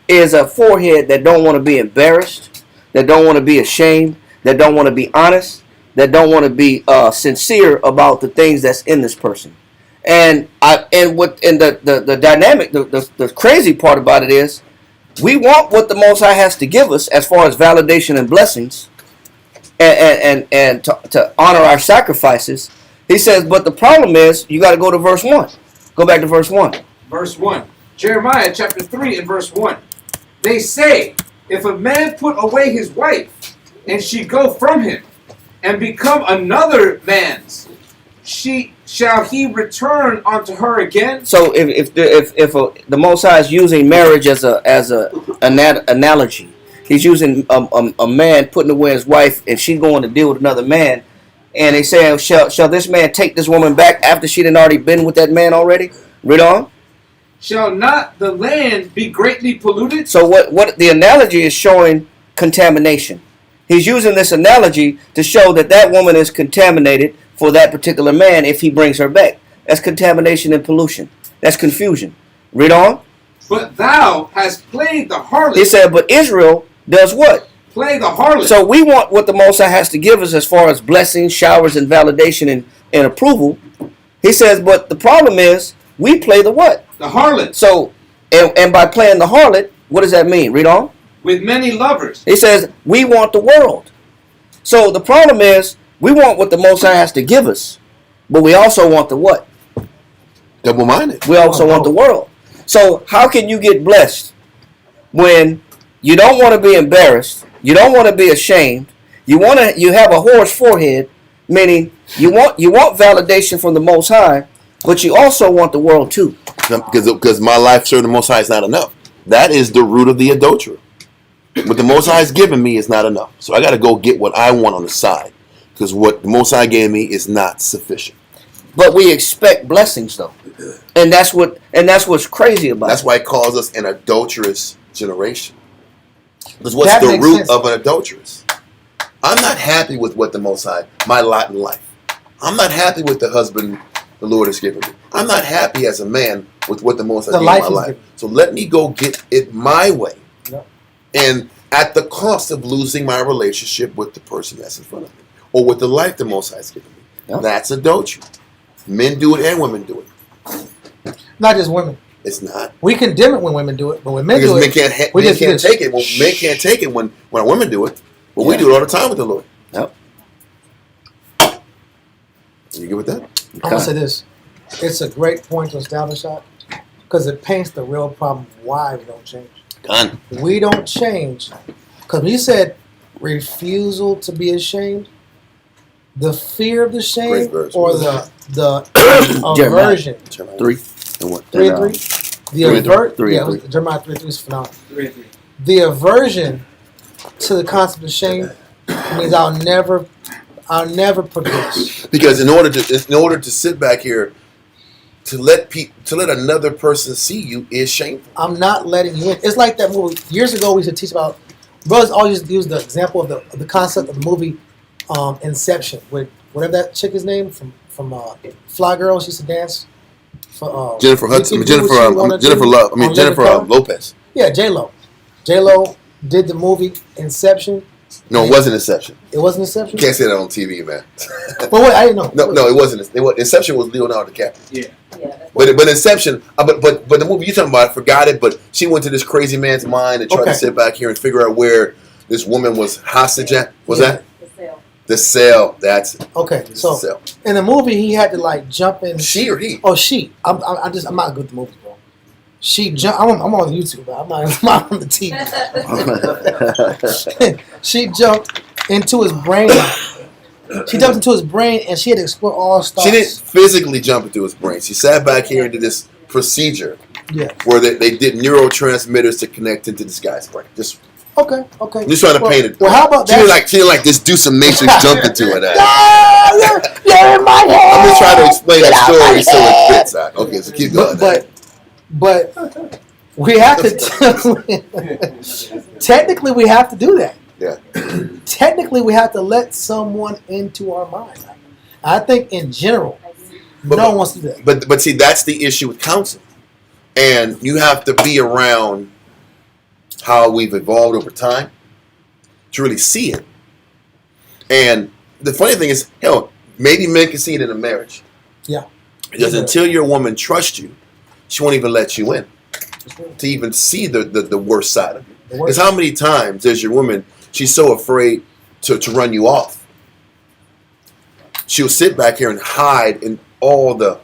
is a forehead that don't want to be embarrassed, that don't want to be ashamed, that don't want to be honest, that don't want to be sincere about the things that's in this person. And the dynamic, the crazy part about it is, we want what the Most High has to give us as far as validation and blessings, and to honor our sacrifices. He says, but the problem is, you got to go to verse 1. Go back to verse 1. Verse 1. Jeremiah chapter 3 and verse 1. They say, if a man put away his wife, and she go from him, and become another man's, shall he return unto her again? So if the Most High is using marriage as an analogy, he's using a man putting away his wife and she going to deal with another man, and they say, shall this man take this woman back after she done already been with that man already? Read on. Shall not the land be greatly polluted? So what the analogy is showing contamination. He's using this analogy to show that woman is contaminated for that particular man if he brings her back. That's contamination and pollution. That's confusion. Read on. But thou hast played the harlot. He said, but Israel does what? Play the harlot. So we want what the Most High has to give us as far as blessings, showers, and validation and approval. He says, but the problem is we play the what? The harlot. So, and by playing the harlot, what does that mean? Read on. With many lovers. He says, we want the world. So the problem is we want what the Most High has to give us, but we also want the what? Double-minded. We also want the world. So how can you get blessed when you don't want to be embarrassed, you don't want to be ashamed, you have a whore's forehead, meaning you want validation from the Most High, but you also want the world too. Because my life serving the Most High is not enough. That is the root of the adulterer. What the Most High has given me is not enough. So I got to go get what I want on the side. Because what the Most High gave me is not sufficient. But we expect blessings though. And that's what's crazy about That's it. why it calls us an adulterous generation. Because what's That the makes root sense. of an adulteress? I'm not happy with what the Most High, my lot in life. I'm not happy with the husband the Lord has given me. I'm not happy as a man with what the Most High The gave life my He's life. given. So let me go get it my way. Yep. And at the cost of losing my relationship with the person that's in front of me. Or with the life the Most High has given me. Yep. That's adultery. Men do it and women do it. Not just women. It's not. We condemn it when women do it, but when men Because do men it, can't, we men just can't do take it. Well, men can't take it when women do it. But we Yeah. do it all the time with the Lord. Yep. You good with that? I'm gonna say this: it's a great point to establish that because it paints the real problem why we don't change. Done. We don't change because when you said refusal to be ashamed, the fear of the shame Great verse. or the Jeremiah. aversion. 3 And what? 3 and, and 3. The Three and avert. three Yeah, and it was, Jeremiah 3:3 is phenomenal. 3 and 3. The aversion to the concept of shame means I'll never progress. Because in order to sit back here to let another person see you is shameful. I'm not letting you in. It's like that movie years ago. We used to teach about brothers always use the example of the concept of the movie Inception, with whatever that chick is named from Fly Girl. She used to dance for Jennifer Hudson. Jennifer Love. Jennifer Lopez. Yeah, J-Lo. J-Lo did the movie Inception. No, it wasn't Inception. It wasn't Inception. You can't say that on TV, man. But wait, I didn't know. No, it wasn't. Inception was Leonardo DiCaprio. But Inception, but the movie you're talking about, I forgot it. But she went to this crazy man's mind and tried to sit back here and figure out where this woman was hostage at. Was that the cell? That's it. Okay. So The cell. in the movie, he had to like jump in. She or he? Oh, she. I'm not good at the movies, bro. She jumped. I'm on YouTube, bro. I'm not on the TV. She jumped into his brain. She jumped into his brain, and she had to explore all thoughts. She didn't physically jump into his brain. She sat back here and did this procedure where they did neurotransmitters to connect into this guy's brain. Just Okay. just trying to paint it. Well, how about She that? didn't like this. Do some Matrix jump into it. You're in my head. I'm just trying to explain Get that out story my so it head. fits out. Okay, so keep going. But we have to. Technically, we have to do that. Yeah. Technically, we have to let someone into our mind. I think in general, no one wants to do that. But see, that's the issue with counsel, and you have to be around how we've evolved over time to really see it. And the funny thing is, hell, maybe men can see it in a marriage. Yeah. Because until your woman trusts you, she won't even let you in to even see the worst side of you. Because how many times does your woman, she's so afraid to run you off. She'll sit back here and hide in all the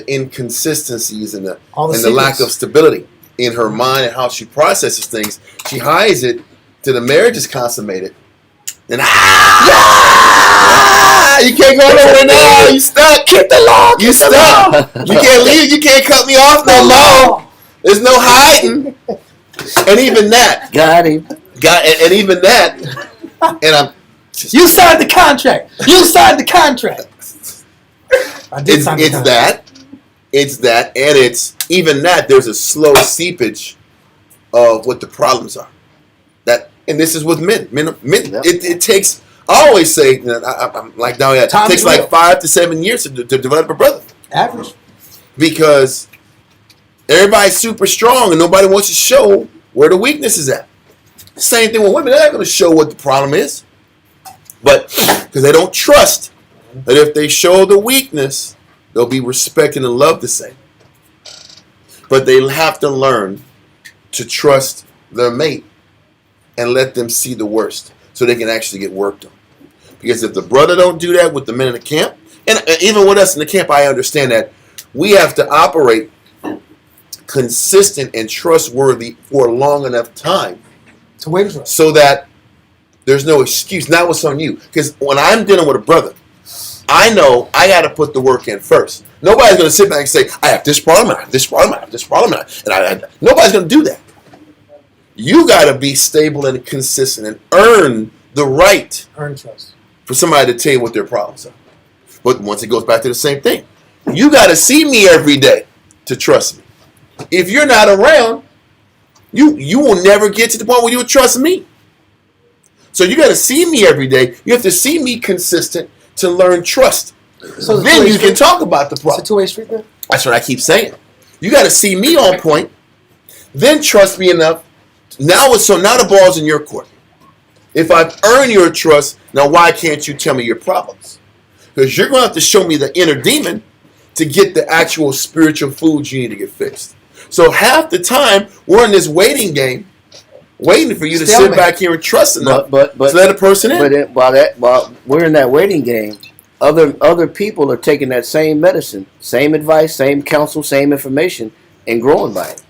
inconsistencies and the lack of stability in her mind and how she processes things. She hides it till the marriage is consummated. Then you can't go nowhere now. You stuck. Keep the law. You stuck. You can't leave. You can't cut me off no more. There's no hiding. And even that. Got him. And even that. And I'm. You signed the contract. You signed the contract. I did sign the contract. It's that, and it's even that. There's a slow seepage of what the problems are. And this is with men. It takes. I always say, I'm like down here. It takes like 5 to 7 years to develop a brother. Average. Because Everybody's super strong and nobody wants to show where the weakness is at. Same thing with women. They're not going to show what the problem is. But because they don't trust that if they show the weakness, they'll be respected and loved the same. But they have to learn to trust their mate and let them see the worst so they can actually get worked on. Because if the brother don't do that with the men in the camp, and even with us in the camp, I understand that we have to operate consistent and trustworthy for a long enough time To wait for us. so that there's no excuse. Now it's on you. Because when I'm dealing with a brother, I know I got to put the work in first. Nobody's going to sit back and say, I have this problem, I have this problem, I have this problem. Nobody's going to do that. You got to be stable and consistent and earn the right Earn trust. for somebody to tell you what their problems are. But once it goes back to the same thing, you got to see me every day to trust me. If you're not around, you will never get to the point where you will trust me. So you got to see me every day. You have to see me consistent to learn trust. So Then you can talk about the It's a problem. two-way street then? That's what I keep saying. You got to see me on point, then trust me enough. Now the ball's in your court. If I've earned your trust, now why can't you tell me your problems? Because you're going to have to show me the inner demon to get the actual spiritual food you need to get fixed. So half the time we're in this waiting game, waiting for you to sit back here and trust enough But to let a person in. But while we're in that waiting game, other people are taking that same medicine, same advice, same counsel, same information, and growing by it.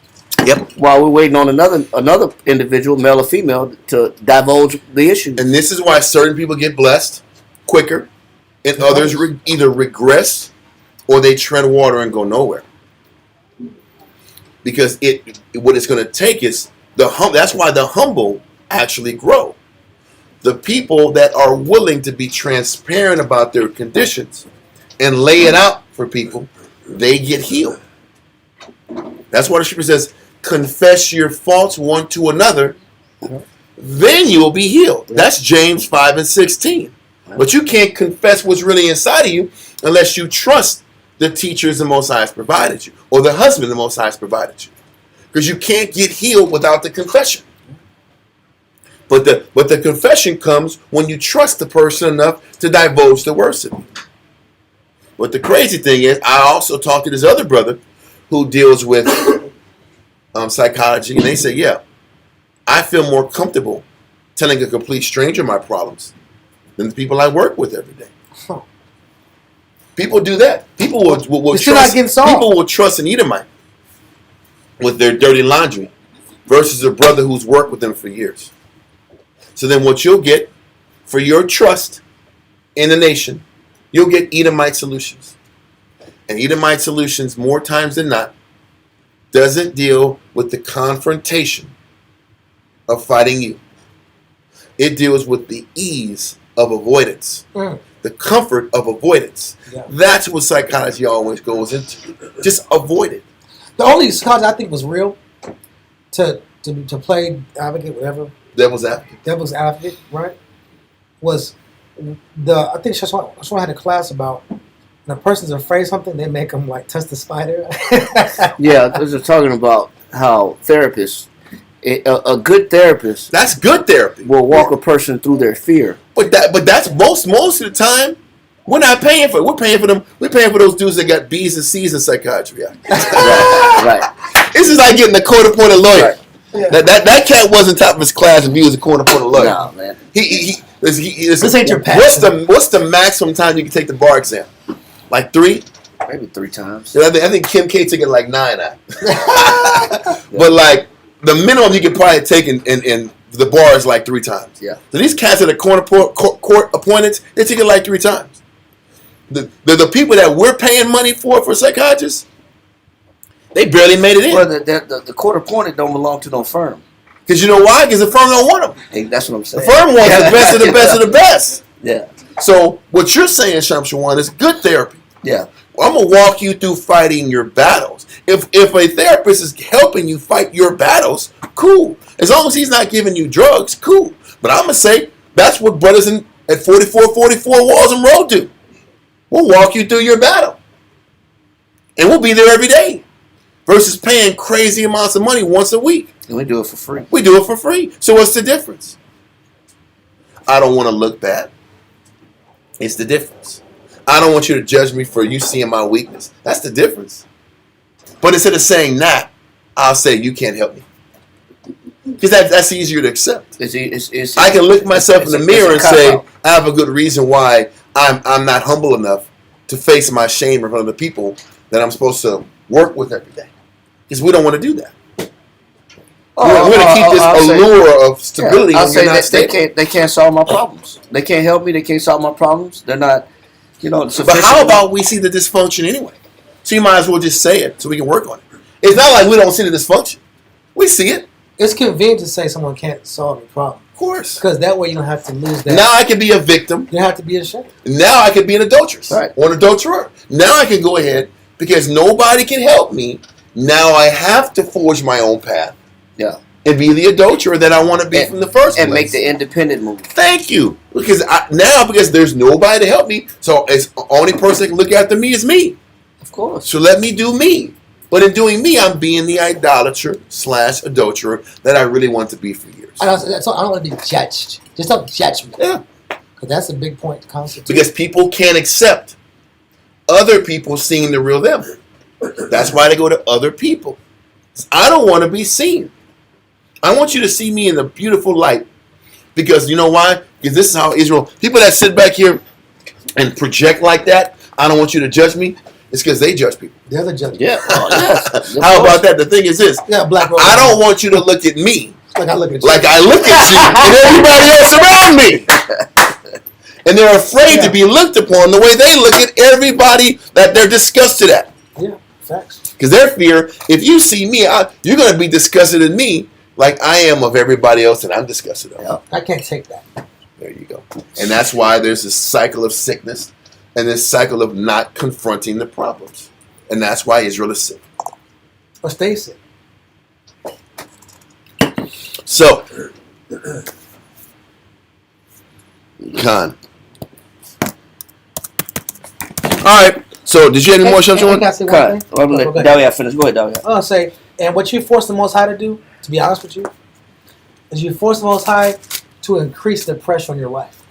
Yep. While we're waiting on another individual, male or female, to divulge the issue. And this is why certain people get blessed quicker, and others either regress or they tread water and go nowhere. Because what it's going to take is that's why the humble actually grow. The people that are willing to be transparent about their conditions and lay it out for people, they get healed. That's why the scripture says, confess your faults one to another, then you will be healed. That's James 5:16. But you can't confess what's really inside of you unless you trust the teachers the Most High has provided you, or the husband the Most High has provided you. Because you can't get healed without the confession. But the confession comes when you trust the person enough to divulge the worst of you. But the crazy thing is, I also talked to this other brother who deals with psychology, and they say, yeah, I feel more comfortable telling a complete stranger my problems than the people I work with every day. Huh. People do that. People will It's still not getting solved. People will trust an Edomite with their dirty laundry versus a brother who's worked with them for years. So then what you'll get for your trust in the nation, you'll get Edomite solutions. And Edomite solutions, more times than not, doesn't deal with the confrontation of fighting you. It deals with the ease of avoidance. The comfort of avoidance. Yeah. That's what psychology always goes into. Just avoid it. The only psychology I think was real to play advocate, whatever, Devil's advocate. devil's advocate, right? Was I think that's why I had a class about when a person's afraid of something, they make them like touch the spider. Yeah, they're talking about how therapists, a good therapist, That's good therapy. will walk a person through their fear. But that's most of the time, we're not paying for it. We're paying for them. We're paying for those dudes that got B's and C's in psychiatry. Right. This is like getting a court-appointed lawyer. Right. Yeah. That cat wasn't top of his class if he was a court-appointed lawyer. No, man. This ain't your passion. What's the maximum time you can take the bar exam? Like 3? Maybe 3 times. I think Kim K took it like 9 out. But like the minimum you can probably take in the bar is like 3 times. Yeah. So these cats that are court appointed, they take it like 3 times. The people that we're paying money for psychiatrists, they barely made it in. Well, the court appointed don't belong to no firm. Because you know why? Because the firm don't want them. Hey, that's what I'm The saying. firm wants the best of the best of the best. Yeah. So what you're saying, Shamshawan, is good therapy. Yeah. I'm gonna walk you through fighting your battles. If a therapist is helping you fight your battles, cool. As long as he's not giving you drugs, cool. But I'm gonna say that's what brothers at 4444 Walls Road do. We'll walk you through your battle, and we'll be there every day. versus paying crazy amounts of money once a week. And we do it for free. We do it for free. So what's the difference? I don't want to look bad. It's the difference. I don't want you to judge me for you seeing my weakness. That's the difference. But instead of saying that, I'll say you can't help me. Because that's easier to accept. I can look myself in the mirror and say, I have a good reason why I'm not humble enough to face my shame in front of the people that I'm supposed to work with every day. Because we don't want to do that. We're going to keep this allure of stability. I'll say that they can't solve my problems. They can't help me. They can't solve my problems. They're not, sufficient. But how about we see the dysfunction anyway? So you might as well just say it so we can work on it. It's not like we don't see the dysfunction. We see it. It's convenient to say someone can't solve your problem. Of course. Because that way you don't have to lose that. Now I can be a victim. You don't have to be ashamed. Now I can be an adulteress. Right. Or an adulterer. Now I can go ahead because nobody can help me. Now I have to forge my own path. Yeah. And be the adulterer that I want to be from the first place. And make the independent move. Thank you. Because because there's nobody to help me, so it's the only person that can look after me is me. Of course. So let me do me. But in doing me, I'm being the idolater / adulterer that I really want to be for years. I don't want to be judged. Just don't judge me. Yeah. Because that's a big point to constitute. Because people can't accept other people seeing the real them. That's why they go to other people. I don't want to be seen. I want you to see me in the beautiful light. Because you know why? Because this is how Israel, people that sit back here and project like that, I don't want you to judge me. It's because they judge people. They're the judge. Yeah. How about that? The thing is this. Yeah, black. I don't want you to look at me like I look at you. Like I look at you and everybody else around me. And they're afraid to be looked upon the way they look at everybody that they're disgusted at. Yeah, facts. Because their fear, if you see me, you're going to be disgusted at me like I am of everybody else that I'm disgusted of. Yeah, I can't take that. There you go. And that's why there's this cycle of sickness and this cycle of not confronting the problems. And that's why Israel is sick. Or stay sick. So, Khan. All right. So, did you have any more stuff you want? Can I say one thing? Dawiya finish. Go ahead, Dawiya. I want to say, and what you force the Most High to do, to be honest with you, is you force the Most High to increase the pressure on your life.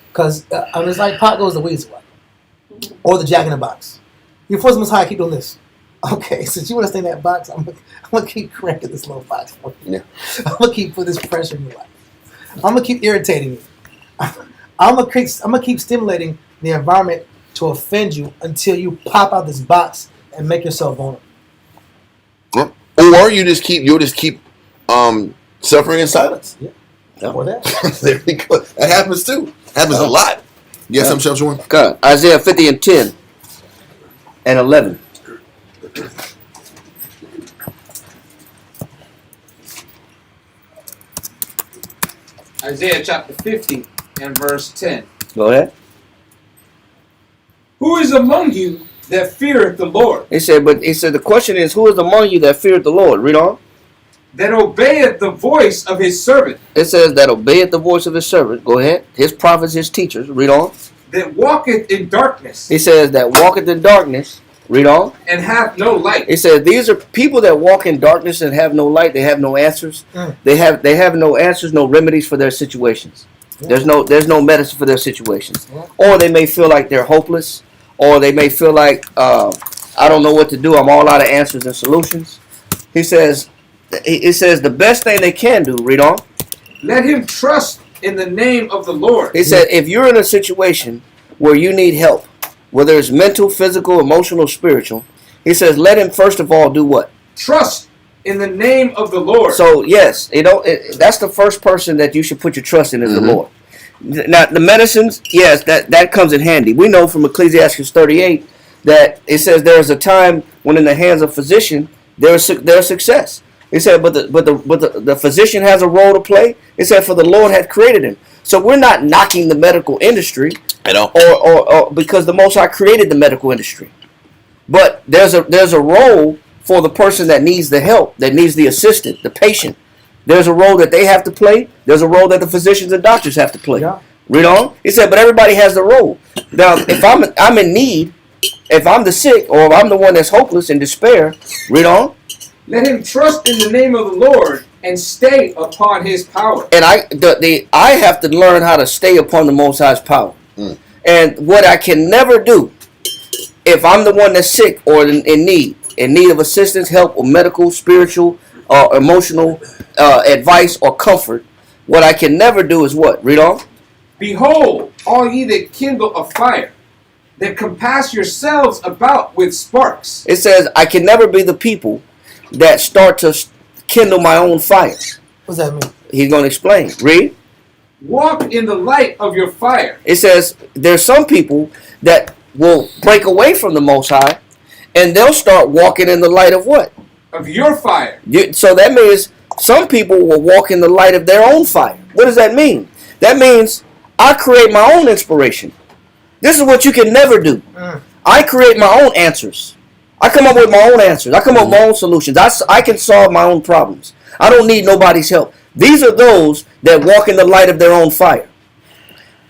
Because it's like pot goes the weeds away. Or the Jack in the Box. You force the Most High to keep doing this. Okay, since you want to stay in that box, I'm gonna keep cranking this little box for you. Yeah. I'm gonna keep putting this pressure in your life. I'm gonna keep irritating you. I'm gonna keep stimulating the environment to offend you until you pop out this box and make yourself vulnerable. Yeah. Or you'll just keep suffering in silence. Yeah. Or that. There we go. That happens too. Happens a lot. You have something else you want? God. Isaiah 50 and 10 and 11. Isaiah chapter 50 and verse 10. Go ahead. Who is among you that feareth the Lord? He said the question is, who is among you that feareth the Lord? Read on. That obeyeth the voice of his servant. It says that obeyeth the voice of his servant. Go ahead. His prophets, his teachers. Read on. That walketh in darkness. He says that walketh in darkness. Read on. And have no light. It says these are people that walk in darkness and have no light. They have no answers. They have no answers, no remedies for their situations. There's no medicine for their situations. Or they may feel like they're hopeless. Or they may feel like I don't know what to do. I'm all out of answers and solutions. It says the best thing they can do. Read on. Let him trust in the name of the Lord. He said if you're in a situation where you need help, whether it's mental, physical, emotional, spiritual, he says, let him first of all do what? Trust in the name of the Lord. So, yes, that's the first person that you should put your trust in is the Lord. Now, the medicines, yes, that comes in handy. We know from Ecclesiastes 38 that it says there is a time when in the hands of physician, there's success. He said, but the physician has a role to play. He said, for the Lord hath created him. So we're not knocking the medical industry, or because the Most High created the medical industry. But there's a role for the person that needs the help, that needs the assistant, the patient. There's a role that they have to play. There's a role that the physicians and doctors have to play. Yeah. Read on. He said, but everybody has the role. Now, if I'm in need, if I'm the sick or if I'm the one that's hopeless in despair, read on. Let him trust in the name of the Lord and stay upon his power. And I have to learn how to stay upon the Most High's power. And what I can never do, if I'm the one that's sick or in need of assistance, help, or medical, spiritual, or emotional advice or comfort, what I can never do is what? Read on. Behold, all ye that kindle a fire, that compass yourselves about with sparks. It says, I can never be the people that start to kindle my own fire. What's that mean? He's going to explain. Read. Walk in the light of your fire. It says there's some people that will break away from the Most High, and they'll start walking in the light of what? Of your fire. So that means some people will walk in the light of their own fire. What does that mean? That means I create my own inspiration. This is what you can never do. I create my own answers. I come up with my own answers. I come up with my own solutions. I can solve my own problems. I don't need nobody's help. These are those that walk in the light of their own fire.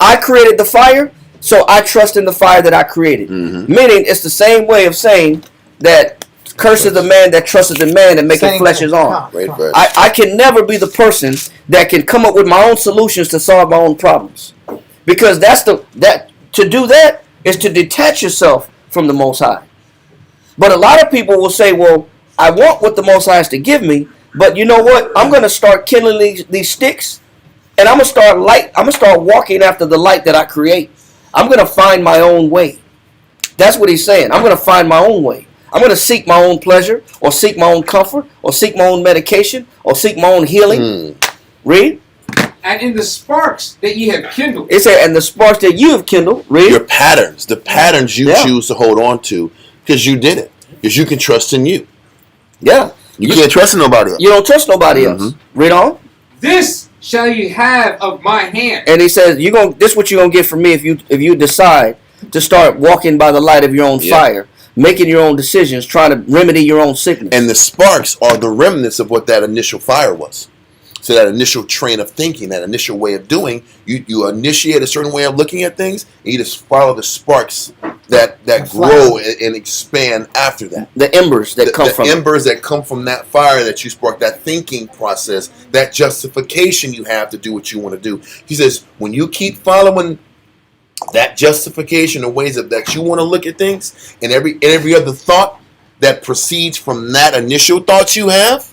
I created the fire, so I trust in the fire that I created. Meaning, it's the same way of saying that cursed is the man that trusteth in man and maketh flesh his arm. I can never be the person that can come up with my own solutions to solve my own problems. Because to do that is to detach yourself from the Most High. But a lot of people will say, well, I want what the Most High has to give me, but you know what? I'm going to start kindling these sticks, and I'm going to start walking after the light that I create. I'm going to find my own way. That's what he's saying. I'm going to find my own way. I'm going to seek my own pleasure, or seek my own comfort, or seek my own medication, or seek my own healing. Read. And in the sparks that ye have kindled. It said, and the sparks that you have kindled. Read. Your patterns, the patterns you choose to hold on to, because you did it. Because you can trust in you. Yeah. You can't trust in nobody else. You don't trust nobody else. Read on. This shall ye have of my hand. And he says, this is what you're going to get from me if you decide to start walking by the light of your own fire, making your own decisions, trying to remedy your own sickness. And the sparks are the remnants of what that initial fire was. So that initial train of thinking, that initial way of doing, you initiate a certain way of looking at things, and you just follow the sparks that grow and expand after that. The embers that come from the embers that come from that fire that you spark, that thinking process, that justification you have to do what you want to do. He says, when you keep following that justification, the ways that you want to look at things, and every other thought that proceeds from that initial thought you have,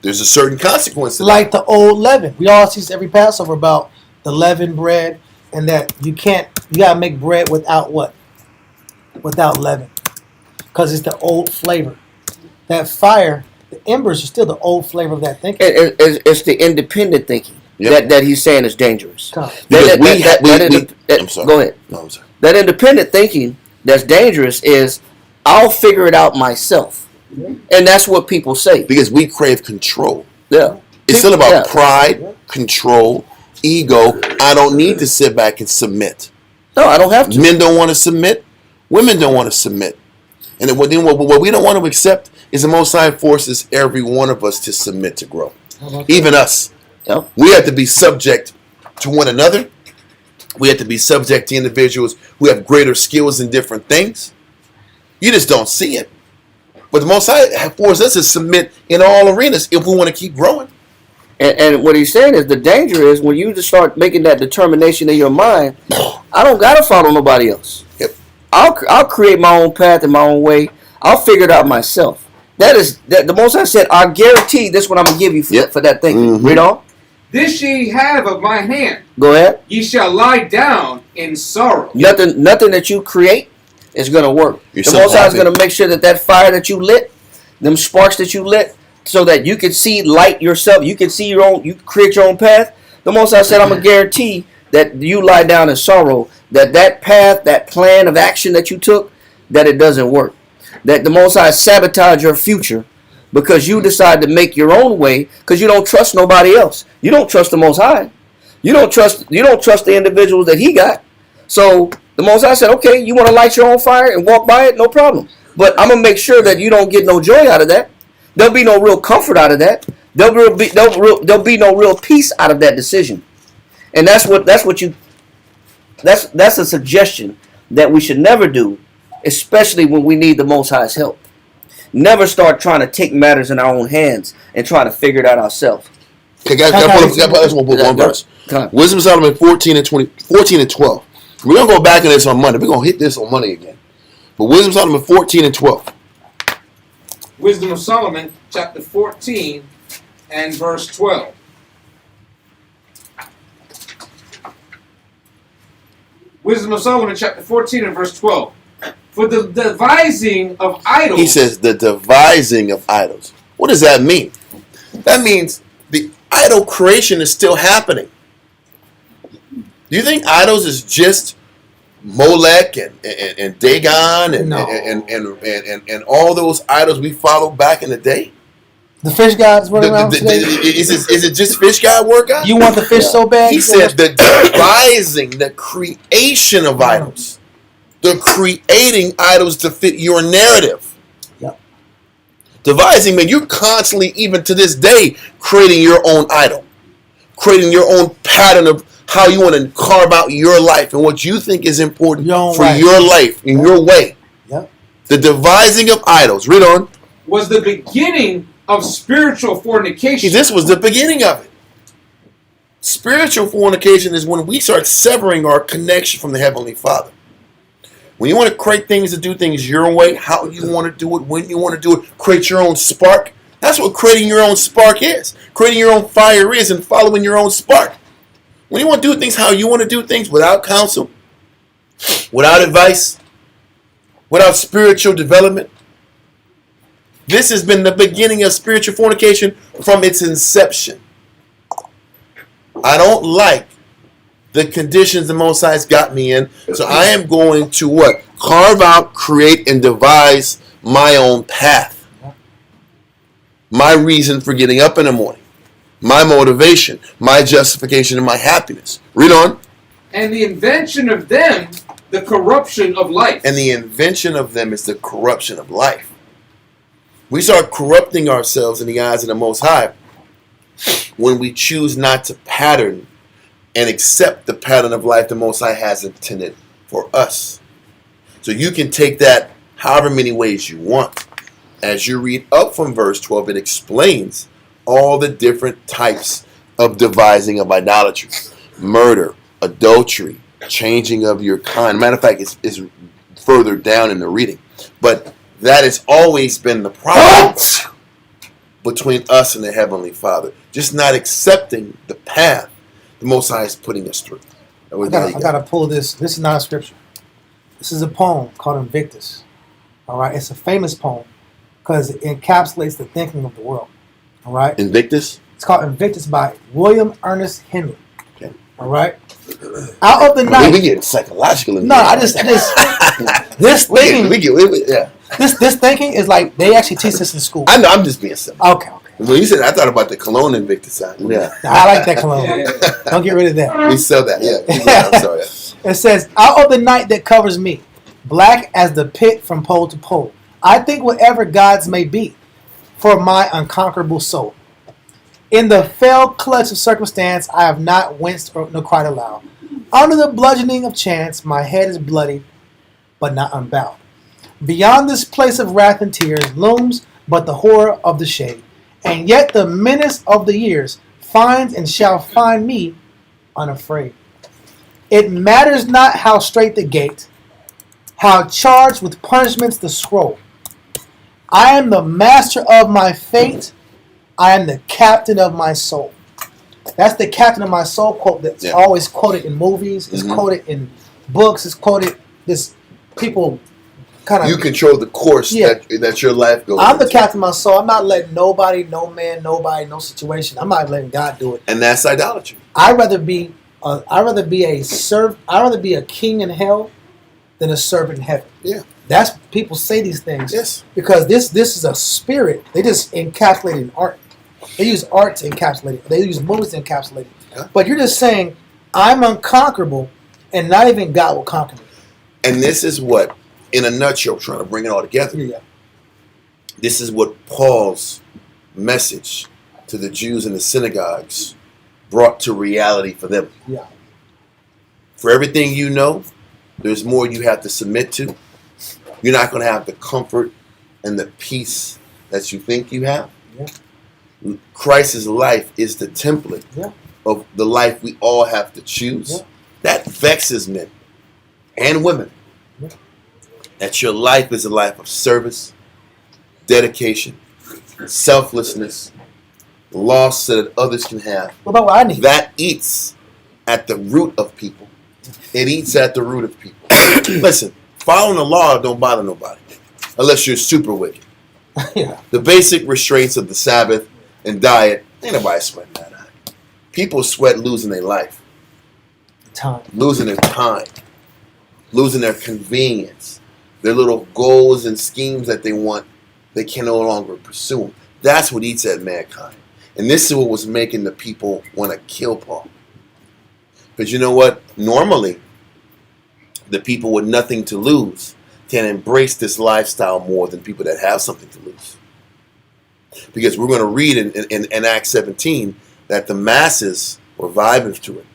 there's a certain consequence to that. Like the old leaven. We all see every Passover about the leavened bread, and that you gotta make bread without what? Without leaven. Because it's the old flavor. That fire, the embers are still the old flavor of that thinking. It's the independent thinking that he's saying is dangerous. I'm sorry. Go ahead. No, I'm sorry. That independent thinking that's dangerous is, I'll figure it out myself. And that's what people say. Because we crave control. Yeah. It's still about pride, control, ego. I don't need to sit back and submit. No, I don't have to. Men don't want to submit. Women don't want to submit. And then what we don't want to accept is the Most High forces every one of us to submit to grow. Even us. Yep. We have to be subject to one another. We have to be subject to individuals who have greater skills in different things. You just don't see it. But the Most High forces us to submit in all arenas if we want to keep growing. And what he's saying is, the danger is when you just start making that determination in your mind, I don't got to follow nobody else. Yep. I'll create my own path and my own way. I'll figure it out myself. That the Most High said, I guarantee this what I'm going to give you for that thing. Read on. This ye have of my hand. Go ahead. Ye shall lie down in sorrow. Nothing that you create is going to work. The Most High is going to make sure that fire that you lit, them sparks that you lit, so that you can see light yourself, you can see you create your own path. The Most High said, I'm going to guarantee that you lie down in sorrow, that path, that plan of action that you took, that it doesn't work. That the Most High sabotage your future because you decide to make your own way because you don't trust nobody else. You don't trust the Most High. You don't trust the individuals that He got. So the Most High said, okay, you want to light your own fire and walk by it? No problem. But I'm going to make sure that you don't get no joy out of that. There'll be no real comfort out of that. There'll be no real peace out of that decision. And that's a suggestion that we should never do especially when we need the Most High's help. Never start trying to take matters in our own hands and try to figure it out ourselves. Okay, guys, can I pull up one verse? Wisdom of Solomon 14 and 12. We're going to go back to this on Monday. We're going to hit this on Monday again. But Wisdom of Solomon 14 and 12. Wisdom of Solomon, chapter 14 and verse 12. Wisdom of Solomon, chapter 14 and verse 12. For the devising of idols. He says the devising of idols. What does that mean? That means the idol creation is still happening. Do you think idols is just Molech and Dagon and all those idols we followed back in the day? The fish gods running around today? Is it just fish god workout? You want the fish so bad? He said the devising, the creation of idols. The creating idols to fit your narrative. Yep. Devising, man, you're constantly, even to this day, creating your own idol. Creating your own pattern of how you want to carve out your life and what you think is important for your life, in your way. Yep. The devising of idols. Read on. Was the beginning of spiritual fornication. This was the beginning of it. Spiritual fornication is when we start severing our connection from the Heavenly Father. When you want to create things to do things your way, how you want to do it, when you want to do it, create your own spark. That's what creating your own spark is. Creating your own fire is, and following your own spark. When you want to do things how you want to do things, without counsel, without advice, without spiritual development, this has been the beginning of spiritual fornication from its inception. I don't like the conditions the Most High's got me in, so I am going to what? Carve out, create, and devise my own path. My reason for getting up in the morning. My motivation, my justification, and my happiness. Read on. And the invention of them, the corruption of life. And the invention of them is the corruption of life. We start corrupting ourselves in the eyes of the Most High when we choose not to pattern and accept the pattern of life the Most High has intended for us. So you can take that however many ways you want. As you read up from verse 12, it explains all the different types of devising of idolatry. Murder, adultery, changing of your kind. Matter of fact, it's further down in the reading. But that has always been the problem between us and the Heavenly Father. Just not accepting the path the Most High is putting us through. I gotta pull this. This is not a scripture. This is a poem called Invictus. All right, it's a famous poem because it encapsulates the thinking of the world. All right, Invictus. It's called Invictus by William Ernest Henley. Okay. All right. Out of the night. We get psychological. No, I just this thinking. Yeah. This thinking is like they actually teach this in school. I know. I'm just being simple. Okay. When you said that, I thought about the cologne Invictus side. Yeah. I like that cologne. Don't get rid of that. We sell that. Yeah. I'm sorry. It says, out of the night that covers me, black as the pit from pole to pole, I think whatever gods may be for my unconquerable soul. In the fell clutch of circumstance, I have not winced nor cried aloud. Under the bludgeoning of chance, my head is bloody, but not unbowed. Beyond this place of wrath and tears looms but the horror of the shade. And yet the menace of the years finds and shall find me unafraid. It matters not how straight the gate, how charged with punishments the scroll. I am the master of my fate. I am the captain of my soul. That's the captain of my soul quote that's always quoted in movies. It's quoted in books. It's quoted. This people kind of. You control the course that your life goes. I'm the captain of my soul. I'm not letting nobody, no man, nobody, no situation. I'm not letting God do it. And that's idolatry. I'd rather be a king in hell than a servant in heaven. Yeah. That's people say these things. Yes. Because this is a spirit. They just encapsulate it in art. They use art to encapsulate it. They use movies to encapsulate it. Yeah. But you're just saying, I'm unconquerable, and not even God will conquer me. And this is what, in a nutshell, trying to bring it all together. Yeah. This is what Paul's message to the Jews in the synagogues brought to reality for them. Yeah. For everything you know, there's more you have to submit to. You're not going to have the comfort and the peace that you think you have. Yeah. Christ's life is the template Yeah. of the life we all have to choose. Yeah. That vexes men and women. Yeah. That your life is a life of service, dedication, selflessness, loss so that others can have. What about what I need? That eats at the root of people. It eats at the root of people. Listen, following the law don't bother nobody. Unless you're super wicked. Yeah. The basic restraints of the Sabbath and diet, ain't nobody sweating that out. People sweat losing their life. Time. Losing their time. Losing their convenience. Their little goals and schemes that they want, they can no longer pursue them. That's what eats at mankind. And this is what was making the people want to kill Paul. Because you know what? Normally, the people with nothing to lose can embrace this lifestyle more than people that have something to lose. Because we're going to read in Acts 17 that the masses were vibing to it.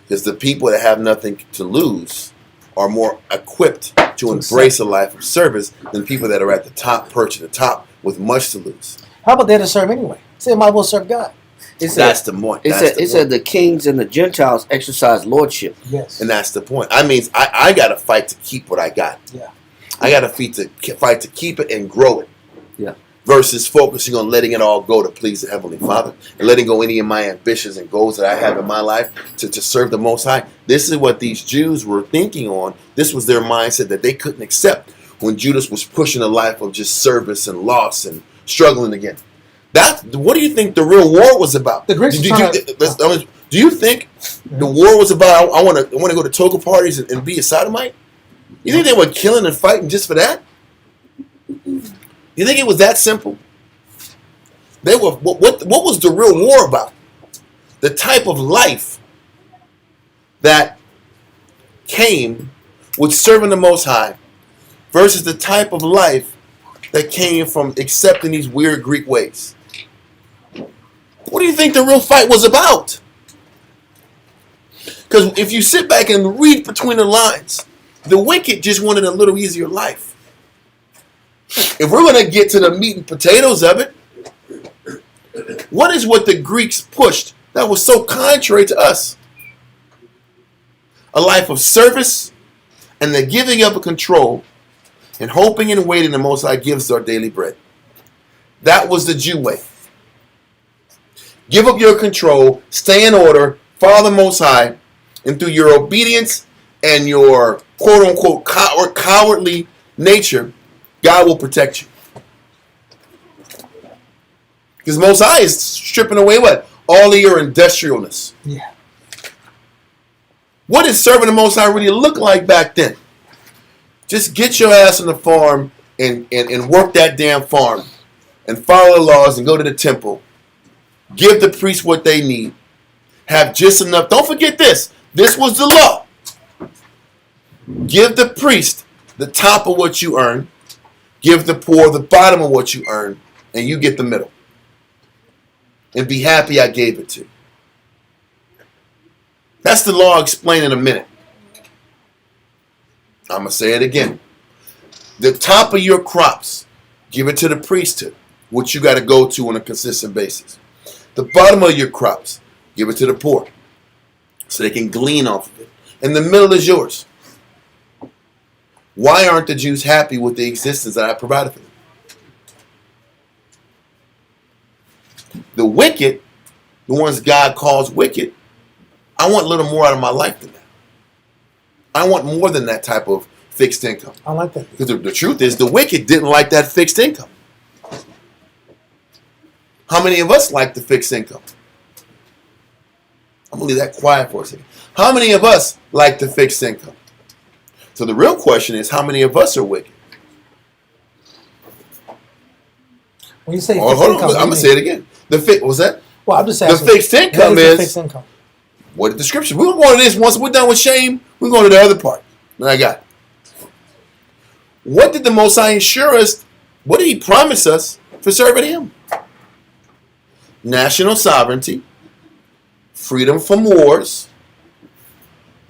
Because the people that have nothing to lose are more equipped to embrace a life of service than people that are at the top, perched at the top with much to lose. How about they to serve anyway? Say, might as well serve God. That's the point. It said the kings and the Gentiles exercise lordship. Yes. And that's the point. I mean, I got to fight to keep what I got. Yeah. I got to fight to keep it and grow it. Yeah. Versus focusing on letting it all go to please the Heavenly Father and letting go any of my ambitions and goals that I have in my life to serve the Most High. This is what these Jews were thinking on. This was their mindset that they couldn't accept when Judas was pushing a life of just service and loss and struggling again. What do you think the real war was about? The Greeks do you think the war was about I want to go to toga parties and be a sodomite? You think they were killing and fighting just for that? You think it was that simple? They were. What was the real war about? The type of life that came with serving the Most High versus the type of life that came from accepting these weird Greek ways. What do you think the real fight was about? Because if you sit back and read between the lines, the wicked just wanted a little easier life. If we're going to get to the meat and potatoes of it, what is what the Greeks pushed that was so contrary to us? A life of service and the giving up of control and hoping and waiting the Most High gives our daily bread. That was the Jew way. Give up your control, stay in order, follow the Most High, and through your obedience and your quote-unquote cowardly nature, God will protect you. Because Most High is stripping away what? All of your industrialness. Yeah. What did serving the Most High really look like back then? Just get your ass on the farm and work that damn farm and follow the laws and go to the temple. Give the priests what they need. Have just enough. Don't forget this. This was the law. Give the priest the top of what you earn. Give the poor the bottom of what you earn. And you get the middle. And be happy I gave it to you. That's the law explained in a minute. I'm going to say it again. The top of your crops, give it to the priesthood, which you got to go to on a consistent basis. The bottom of your crops, give it to the poor, so they can glean off of it. And the middle is yours. Why aren't the Jews happy with the existence that I provided for them? The wicked, the ones God calls wicked, I want a little more out of my life than that. I want more than that type of fixed income. I like that. Because the truth is, the wicked didn't like that fixed income. How many of us like the fixed income? I'm going to leave that quiet for a second. How many of us like the fixed income? So the real question is, how many of us are wicked? When you say Oh, fixed hold on, income, I'm going to say it again. What was that? Well, I'm just The asking. fixed income what is the is, fixed income? what did the scripture? We're going to this. Once we're done with shame, we're going to the other part that I got. What did the Most High assure us? What did He promise us for serving Him? National sovereignty, freedom from wars,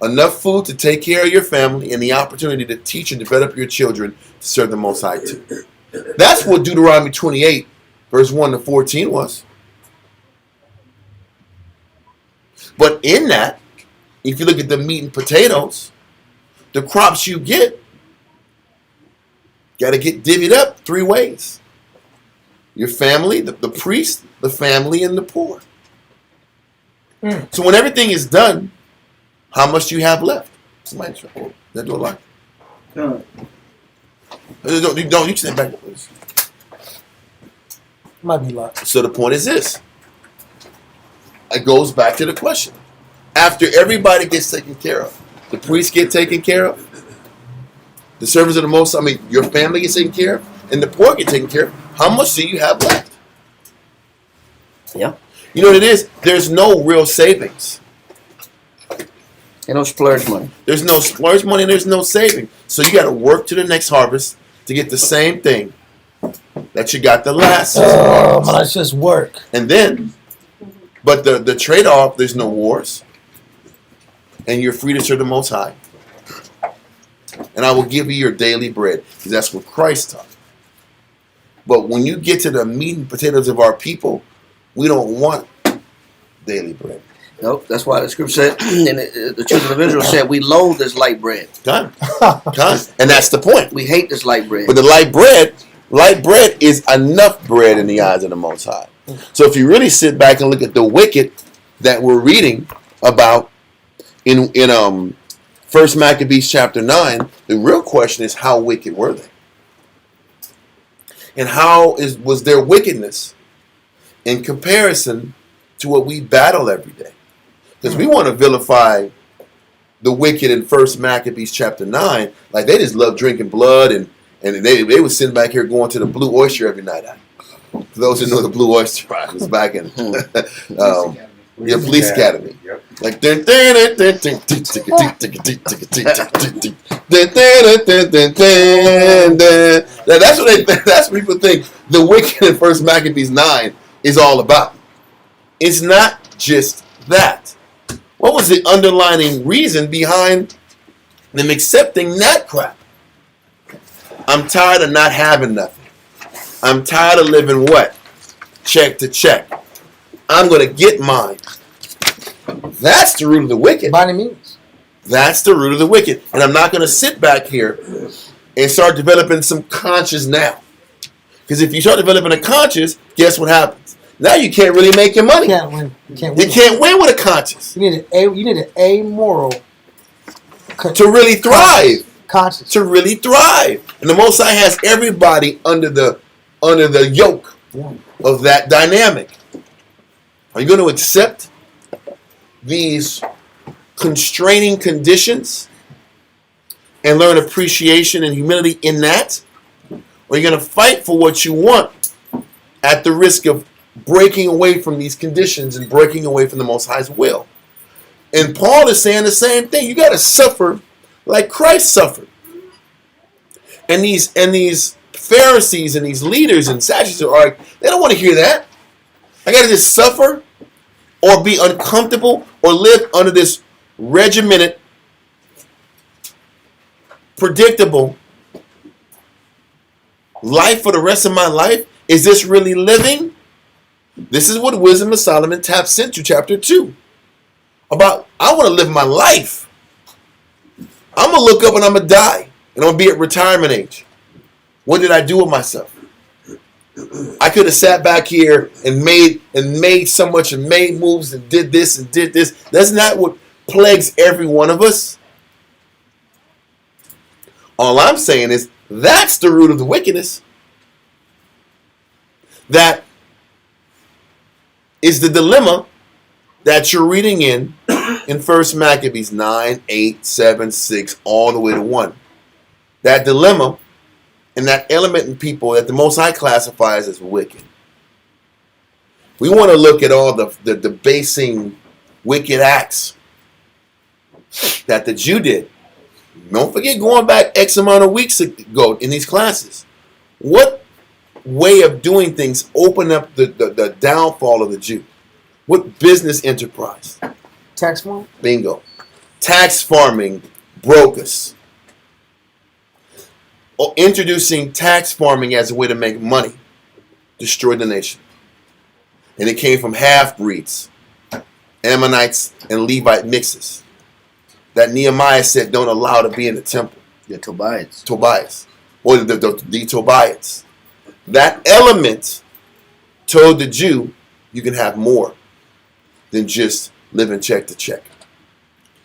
enough food to take care of your family, and the opportunity to teach and develop your children to serve the Most High too. That's what Deuteronomy 28, verse 1 to 14 was. But in that, if you look at the meat and potatoes, the crops you get, got to get divvied up 3 ways. Your family, the priest, the family, and the poor. So when everything is done, how much do you have left? Somebody try. That door locked. Don't you stand back, please. Might be locked. So the point is this. It goes back to the question. After everybody gets taken care of, the priests get taken care of, the servants of the Most, your family gets taken care of, and the poor get taken care of, how much do you have left? Yeah. You know what it is? There's no real savings. And no splurge money. There's no splurge money, and there's no saving. So you got to work to the next harvest to get the same thing that you got the last season. Oh, man, that's just work. And then, but the trade-off, there's no wars, and you're free to serve the Most High. And I will give you your daily bread, because that's what Christ taught. But when you get to the meat and potatoes of our people, we don't want daily bread. Nope, that's why the scripture said, and the children of Israel said, we loathe this light bread. Done. And that's the point. We hate this light bread. But the light bread is enough bread in the eyes of the Most High. So if you really sit back and look at the wicked that we're reading about in 1 Maccabees chapter 9, the real question is, how wicked were they? And was their wickedness in comparison to what we battle every day? Because we want to vilify the wicked in 1 Maccabees chapter 9, like they just love drinking blood, and they were sitting back here going to the Blue Oyster every night. For those who know the Blue Oyster, it was back in Police Academy. Like that's what people think the wicked in 1 Maccabees 9 is all about. It's not just that. What was the underlying reason behind them accepting that crap? I'm tired of not having nothing. I'm tired of living what? Check to check. I'm going to get mine. That's the root of the wicked. By any means. That's the root of the wicked. And I'm not going to sit back here and start developing some conscience now. Because if you start developing a conscience, guess what happens? Now you can't really make your money. You can't win. You can't win with a conscience. You need an amoral to really thrive. Conscience. To really thrive. And the Most High has everybody under the yoke of that dynamic. Are you going to accept these constraining conditions and learn appreciation and humility in that? Or are you going to fight for what you want at the risk of breaking away from these conditions and breaking away from the Most High's will? And Paul is saying the same thing. You got to suffer like Christ suffered. And these Pharisees and these leaders and Sadducees are they don't want to hear that. I got to just suffer or be uncomfortable or live under this regimented, predictable life for the rest of my life? Is this really living? This is what Wisdom of Solomon taps into chapter 2. About, I want to live my life. I'm going to look up and I'm going to die. And I'm going to be at retirement age. What did I do with myself? I could have sat back here and made so much and made moves and did this and did this. That's not what plagues every one of us. All I'm saying is that's the root of the wickedness. That is the dilemma that you're reading in 1 Maccabees 9, 8, 7, 6, all the way to 1. That dilemma and that element in people that the Most High classifies as wicked. We want to look at all the debasing, wicked acts that the Jew did. Don't forget going back X amount of weeks ago in these classes. What way of doing things opened up the downfall of the Jew? What business enterprise? Tax form? Bingo. Tax farming broke us. Introducing tax farming as a way to make money destroyed the nation. And it came from half-breeds, Ammonites and Levite mixes, that Nehemiah said don't allow to be in the temple. The Tobias. Or the Tobias. That element told the Jew you can have more than just living check to check.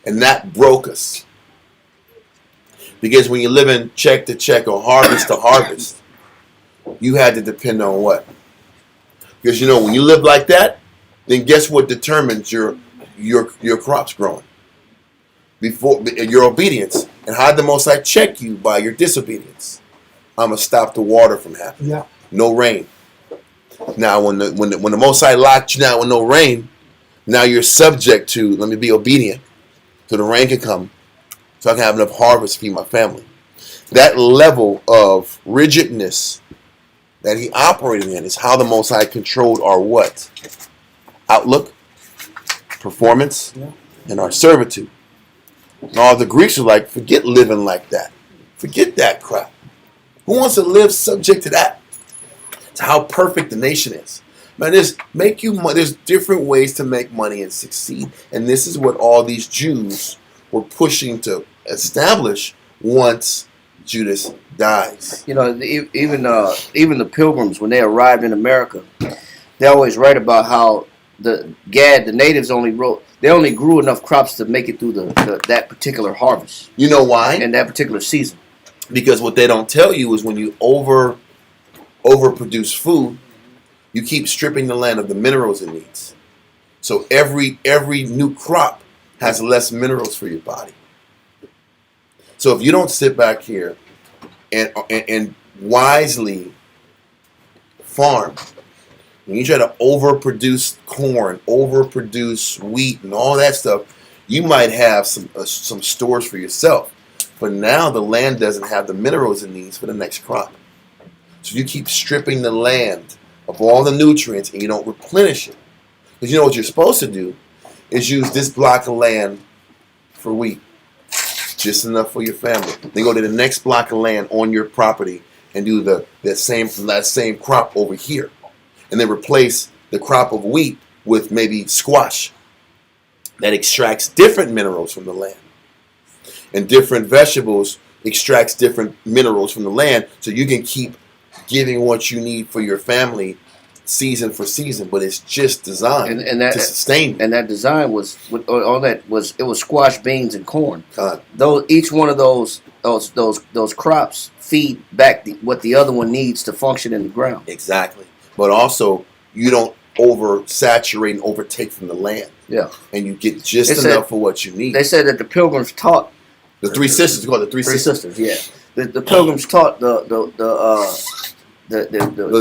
And that broke us. Because when you're living check to check or harvest to harvest, you had to depend on what? Because when you live like that, then guess what determines your crops growing? Before your obedience. And how did the Most High check you? By your disobedience. I'm gonna stop the water from happening. Yeah. No rain. Now when the Most High locked you down with no rain, now you're subject to, let me be obedient so the rain can come, so I can have enough harvest to feed my family. That level of rigidness that he operated in is how the Most High controlled our what? Outlook, performance, and our servitude. And all the Greeks were like, forget living like that. Forget that crap. Who wants to live subject to that? It's how perfect the nation is. Man, there's different ways to make money and succeed. And this is what all these Jews were pushing to establish once Judas dies. Even the Pilgrims, when they arrived in America, they always write about how the natives only grew enough crops to make it through that particular harvest. You know why? In that particular season. Because what they don't tell you is when you overproduce food, you keep stripping the land of the minerals it needs. So every new crop has less minerals for your body. So if you don't sit back here and wisely farm, when you try to overproduce corn, overproduce wheat, and all that stuff, you might have some stores for yourself. But now the land doesn't have the minerals it needs for the next crop. So you keep stripping the land of all the nutrients and you don't replenish it. Because what you're supposed to do is use this block of land for wheat. Just enough for your family. Then go to the next block of land on your property and do that same crop over here. And then replace the crop of wheat with maybe squash that extracts different minerals from the land. And different vegetables extracts different minerals from the land, so you can keep giving what you need for your family season for season. But it's just designed to sustain. And that design was squash, beans, and corn. Each one of those crops feed back what the other one needs to function in the ground. Exactly. But also, you don't oversaturate and overtake from the land. Yeah. And you get just enough for what you need. They said that the Pilgrims taught the three sisters. Called the three sisters. Yeah. The Pilgrims taught the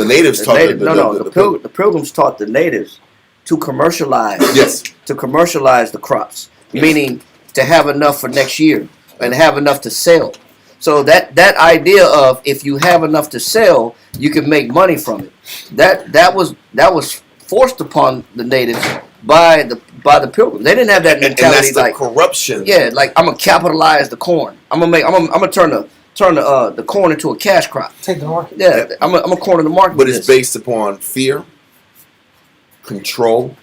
natives taught the Pilgrims taught the natives to commercialize. Yes. To commercialize the crops, meaning to have enough for next year and have enough to sell. So that idea of if you have enough to sell, you can make money from it. That was forced upon the natives by the Pilgrims. They didn't have that mentality. And that's the corruption. Yeah, like I'm gonna capitalize the corn. I'm gonna turn the corn into a cash crop. Take the market. Yeah, I'm gonna corner the market. But it's based upon fear, control,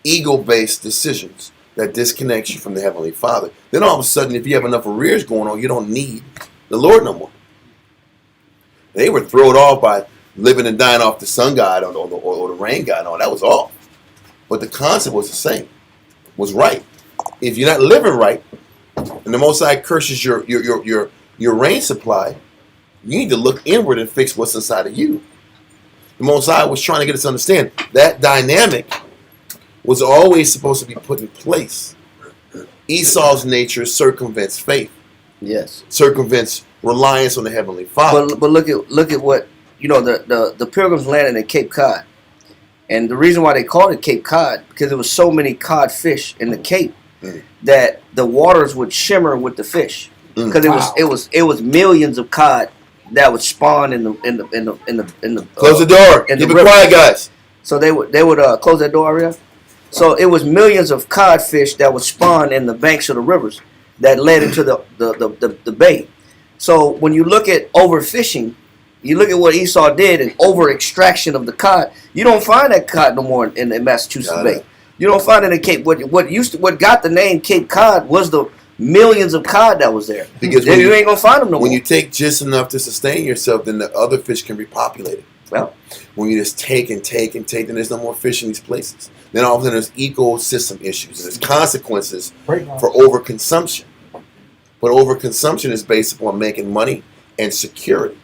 ego-based decisions that disconnects you from the Heavenly Father. Then all of a sudden, if you have enough arrears going on, you don't need the Lord no more. They were thrown off by living and dying off the sun god or the rain god. No, that was off. But the concept was the same. Was right. If you're not living right, and the Most High curses your rain supply, you need to look inward and fix what's inside of you. The Most High was trying to get us to understand that dynamic was always supposed to be put in place. Esau's nature circumvents faith. Yes. Circumvents reliance on the Heavenly Father. But look at what the Pilgrims landed in Cape Cod. And the reason why they called it Cape Cod, because there was so many cod fish in the Cape that the waters would shimmer with the fish. Because it was millions of cod that would spawn in the close the door. Keep it quiet, guys. So they would close that door, Ariel? So it was millions of codfish that would spawn in the banks of the rivers that led into the bay. So when you look at overfishing, you look at what Esau did and over extraction of the cod. You don't find that cod no more in Massachusetts Bay. You don't find it in Cape. What got the name Cape Cod was the millions of cod that was there. Because you ain't gonna find them no more. When you take just enough to sustain yourself, then the other fish can repopulate it. Well, when you just take and take and take, then there's no more fish in these places. Then all of a sudden there's ecosystem issues. And there's consequences for overconsumption. But overconsumption is based upon making money and security.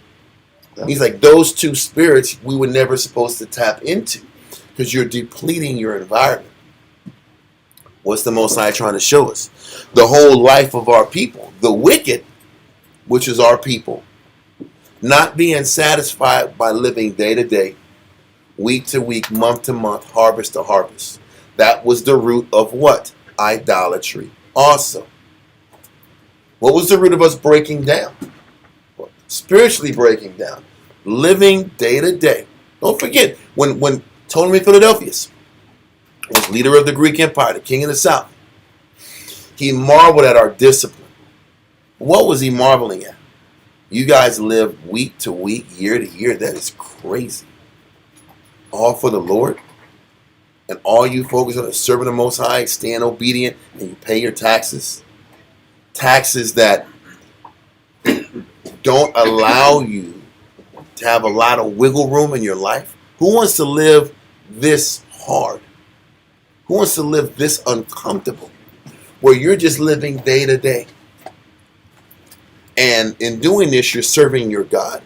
He's like, those two spirits we were never supposed to tap into because you're depleting your environment. What's the Most High trying to show us? The whole life of our people, the wicked, which is our people, not being satisfied by living day to day, week to week, month to month, harvest to harvest. That was the root of what? Idolatry. Also, what was the root of us breaking down? Well, spiritually breaking down. Living day to day. Don't forget, when Ptolemy Philadelphus was leader of the Greek Empire, the king of the south, he marveled at our discipline. What was he marveling at? You guys live week to week, year to year. That is crazy. All for the Lord. And all you focus on is serving the Most High, staying obedient, and you pay your taxes. Taxes that don't allow you to have a lot of wiggle room in your life. Who wants to live this hard? Who wants to live this uncomfortable? Where you're just living day to day. And in doing this, you're serving your God.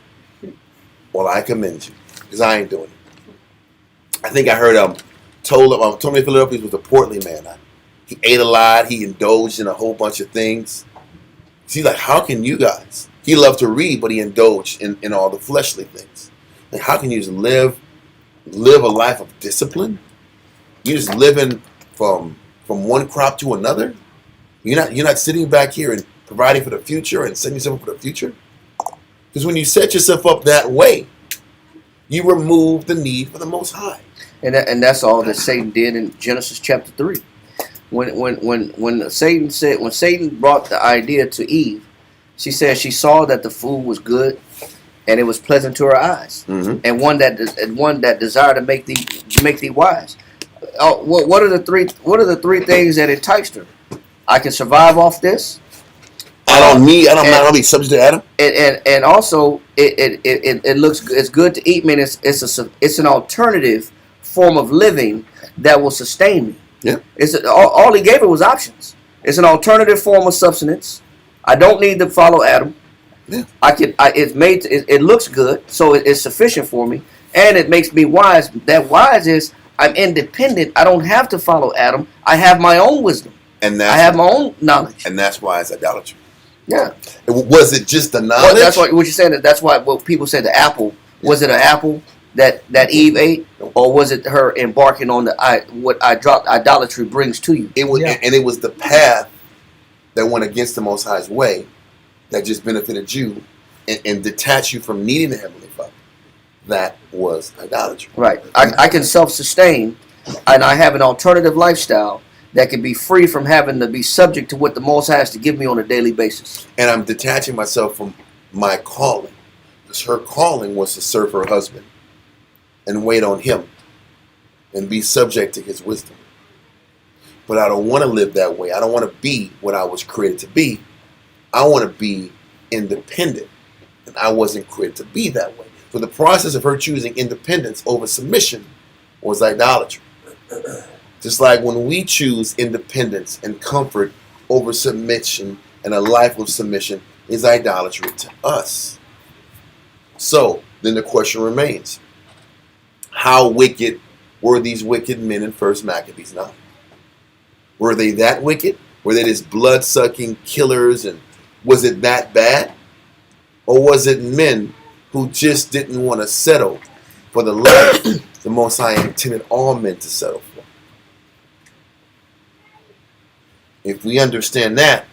Well, I commend you, because I ain't doing it. I think I heard Tony Philadelphus was a portly man. He ate a lot. He indulged in a whole bunch of things. He's like, how can you guys? He loved to read, but he indulged in all the fleshly things. Like, how can you just live a life of discipline? You're just living from one crop to another. You're not sitting back here and providing for the future and setting yourself up for the future. Because when you set yourself up that way, you remove the need for the Most High. And that's all that Satan did in Genesis chapter 3. When Satan brought the idea to Eve, she said she saw that the food was good and it was pleasant to her eyes, and one that desired to make thee wise. What are the three things that enticed her? I can survive off this. I'm not gonna be subject to Adam. And also it looks, it's good to eat. Man, it's an alternative form of living that will sustain me. Yeah. All he gave her was options. It's an alternative form of subsistence. I don't need to follow Adam. Yeah. It looks good, so it's sufficient for me, and it makes me wise. That wise is I'm independent. I don't have to follow Adam. I have my own wisdom. I have my own knowledge. And that's why it's idolatry. Yeah. Was it just the knowledge? Well, that's what you're saying. That's why what people say the apple. Was it an apple that Eve ate, or was it her embarking on what idolatry brings to you? It was, and it was the path that went against the Most High's way that just benefited you and detached you from needing the Heavenly Father. That was idolatry. Right. I can self-sustain, and I have an alternative lifestyle that can be free from having to be subject to what the Most High has to give me on a daily basis. And I'm detaching myself from my calling. Because her calling was to serve her husband and wait on him and be subject to his wisdom. But I don't want to live that way. I don't want to be what I was created to be. I want to be independent. And I wasn't created to be that way. So the process of her choosing independence over submission was idolatry. Just like when we choose independence and comfort over submission and a life of submission is idolatry to us. So then the question remains, how wicked were these wicked men in 1 Maccabees 9? Were they that wicked? Were they just blood-sucking killers? And was it that bad? Or was it men who just didn't want to settle for the life the Most High intended all men to settle for? If we understand that,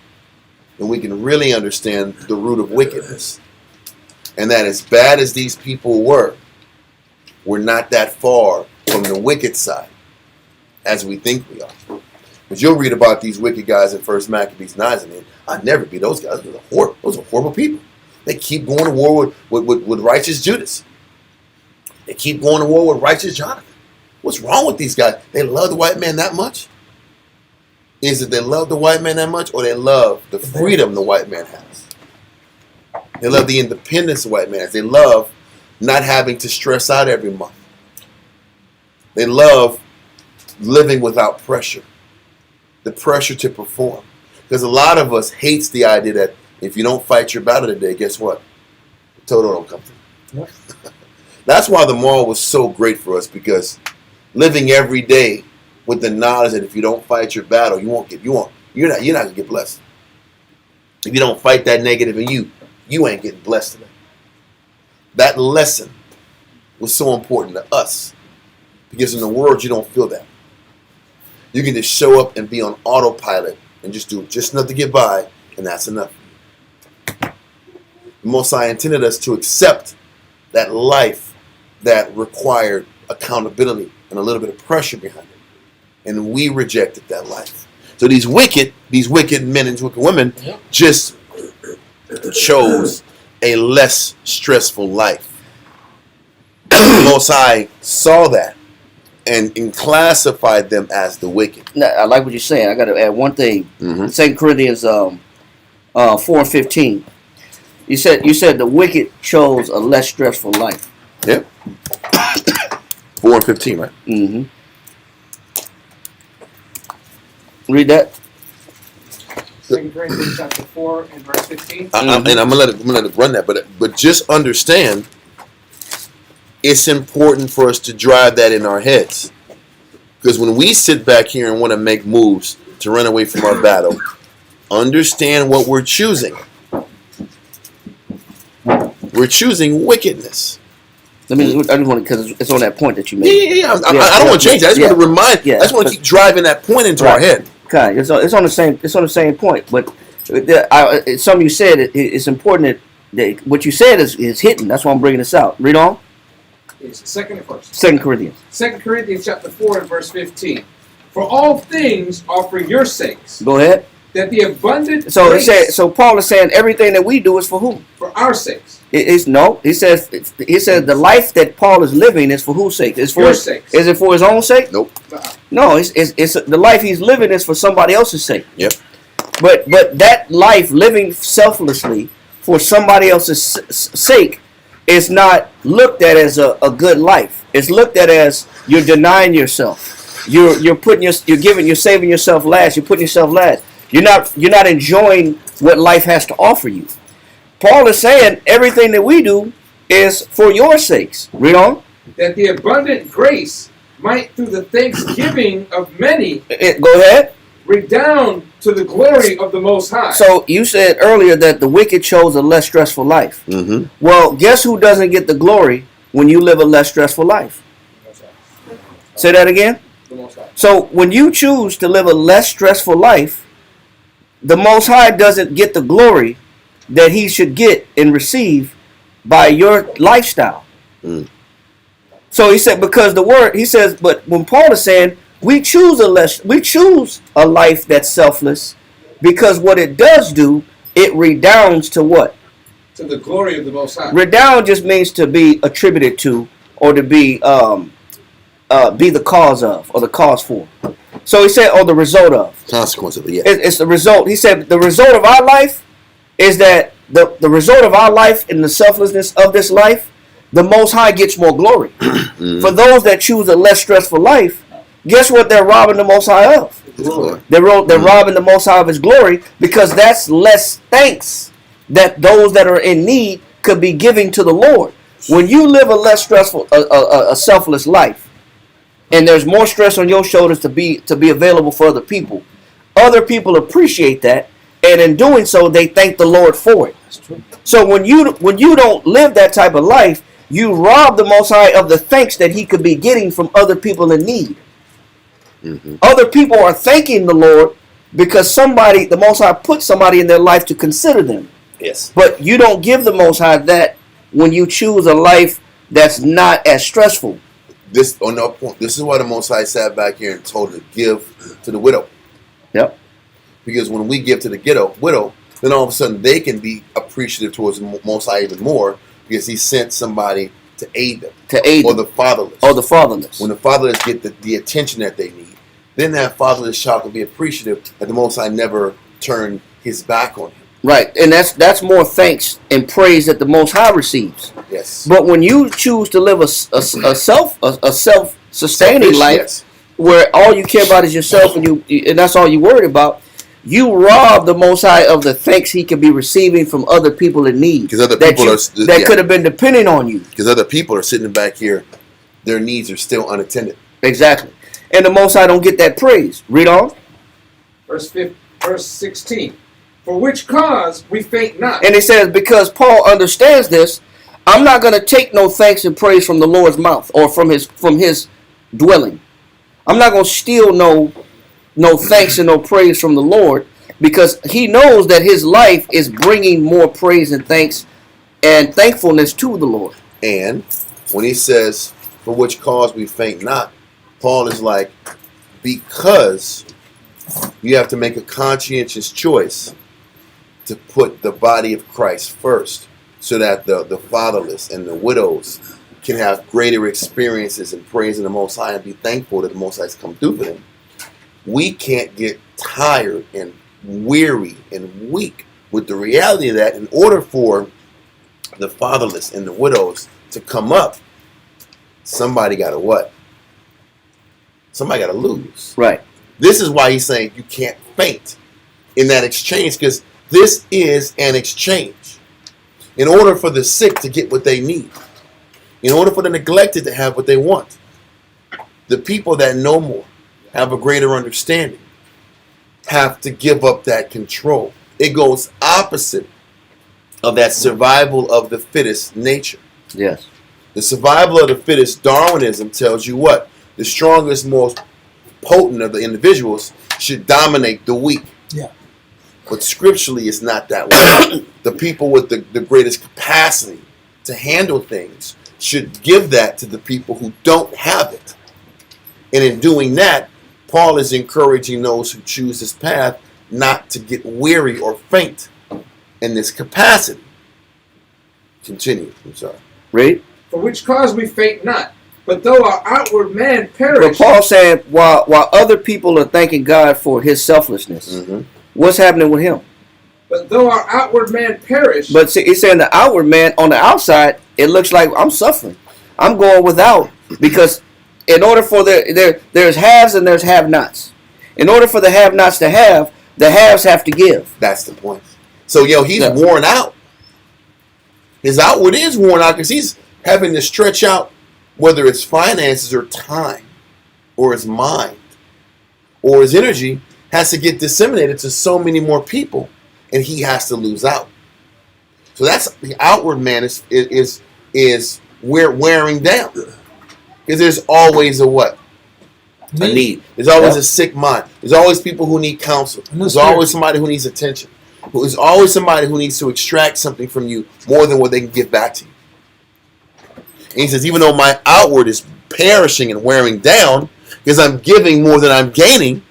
then we can really understand the root of wickedness. And that as bad as these people were, we're not that far from the wicked side. as we think we are. But you'll read about these wicked guys in 1 Maccabees 9, and I'd never be those guys. Those are horrible people. They keep going to war with righteous Judas. They keep going to war with righteous Jonathan. What's wrong with these guys? They love the white man that much? Is it they love the white man that much, or they love the freedom the white man has? They love the independence the white man has. They love not having to stress out every month. They love living without pressure. The pressure to perform. Because a lot of us hates the idea that if you don't fight your battle today, guess what? The Toto don't come through. Yep. That's why the mall was so great for us, because living every day with the knowledge that if you don't fight your battle, you're not gonna get blessed. If you don't fight that negative in you, you ain't getting blessed today. That lesson was so important to us, because in the world you don't feel that. You can just show up and be on autopilot and just do just enough to get by, and that's enough. The Most High intended us to accept that life that required accountability and a little bit of pressure behind it, and we rejected that life. So these wicked men and wicked women just chose a less stressful life. The Most High saw that and classified them as the wicked. Now, I like what you're saying. I got to add one thing. 2 Corinthians 4:15. You said the wicked chose a less stressful life. Yep. 4:15, right? Mm-hmm. Read that. 2 Corinthians chapter 4 and verse 15. And I'm gonna let it run that, but just understand, it's important for us to drive that in our heads, because when we sit back here and want to make moves to run away from our battle, understand what we're choosing. We're choosing wickedness. I just want to, because it's on that point that you made. Yeah. I don't want to change that. I just want to remind. Yeah, I just want to keep driving that point into our head. Okay, it's on the same point. But something you said, it's important that what you said is hitting. That's why I'm bringing this out. Read on. It's second and first. 2 Corinthians. 2 Corinthians chapter 4 and verse 15. For all things are for your sakes. Go ahead. That the abundant So grace it said. So Paul is saying everything that we do is for whom? for our sakes. He says the life that Paul is living is for whose sake? It's for Your sakes. Is it for his own sake? Nope. No, it's the life he's living is for somebody else's sake. Yep. But that life living selflessly for somebody else's sake is not looked at as a good life. It's looked at as you're denying yourself. You're saving yourself last. You're putting yourself last. You're not enjoying what life has to offer you. Paul is saying everything that we do is for your sakes. Read on. That the abundant grace might, through the thanksgiving of many, Go ahead. redound to the glory of the Most High. So you said earlier that the wicked chose a less stressful life. Mm-hmm. Well, guess who doesn't get the glory when you live a less stressful life? Say that again. The Most High. So when you choose to live a less stressful life, the Most High doesn't get the glory that he should get and receive by your lifestyle. So he said, because he says, but when Paul is saying we choose a life that's selfless, because what it does do, it redounds to what? To the glory of the Most High. Redound just means to be attributed to, or to be the cause of, or the cause for. So he said, or the result of. Consequently, yeah. It's the result. He said the result of our life is that the result of our life in the selflessness of this life, the Most High gets more glory. For those that choose a less stressful life, guess what they're robbing the Most High of? They're robbing the Most High of his glory, because that's less thanks that those that are in need could be giving to the Lord. When you live a less stressful, a selfless life, and there's more stress on your shoulders to be available for other people appreciate that, and in doing so, they thank the Lord for it. That's true. So when you don't live that type of life, you rob the Most High of the thanks that he could be getting from other people in need. Other people are thanking the Lord because the Most High put somebody in their life to consider them. Yes. But you don't give the Most High that when you choose a life that's not as stressful. this on no point. This is why the Most High sat back here and told to give to the widow. Yep. Because when we give to the widow, then all of a sudden they can be appreciative towards the Most High even more because He sent somebody to aid them. Or the fatherless. Or the fatherless. When the fatherless get the attention that they need, then that fatherless child can be appreciative that the Most High never turned His back on him. Right, and that's more thanks and praise that the Most High receives. Yes. But when you choose to live a self-sustaining life, yes, where all you care about is yourself and that's all you worried about, you rob the Most High of the thanks He can be receiving from other people in need. Because other people that could have been depending on you. Because other people are sitting back here, their needs are still unattended. Exactly, and the Most High don't get that praise. Read on. Verse 16. For which cause we faint not. And it says, because Paul understands this, I'm not going to take no thanks and praise from the Lord's mouth or from his dwelling. I'm not going to steal no thanks and no praise from the Lord, because he knows that his life is bringing more praise and thanks and thankfulness to the Lord. And when he says, for which cause we faint not, Paul is like, because you have to make a conscientious choice to put the body of Christ first, so that the fatherless and the widows can have greater experiences in praising the Most High and be thankful that the Most High has come through for them. We can't get tired and weary and weak with the reality of that. In order for the fatherless and the widows to come up, somebody got to what? Somebody got to lose. Right. This is why he's saying you can't faint in that exchange, because this is an exchange. In order for the sick to get what they need, in order for the neglected to have what they want, the people that know more, have a greater understanding, have to give up that control. It goes opposite of that survival of the fittest nature. Yes. The survival of the fittest, Darwinism, tells you what? The strongest, most potent of the individuals should dominate the weak. Yeah. But scripturally, it's not that way. The people with the greatest capacity to handle things should give that to the people who don't have it. And in doing that, Paul is encouraging those who choose this path not to get weary or faint in this capacity. Continue. I'm sorry. Read. For which cause we faint not. But though our outward man But perish. Paul said, while other people are thanking God for his selflessness, what's happening with him? But though our outward man perish. But see, he's saying the outward man, on the outside, it looks like I'm suffering. I'm going without. Because in order for there's haves and there's have-nots. In order for the have-nots to have, the haves have to give. That's the point. So, he's worn out. His outward is worn out because he's having to stretch out, whether it's finances or time or his mind or his energy, has to get disseminated to so many more people, and he has to lose out. So that's the outward man is wearing down, because there's always a what? A need. There's always a sick mind. There's always people who need counsel. There's always somebody who needs attention. There's always somebody who needs to extract something from you more than what they can give back to you. And he says, even though my outward is perishing and wearing down, because I'm giving more than I'm gaining.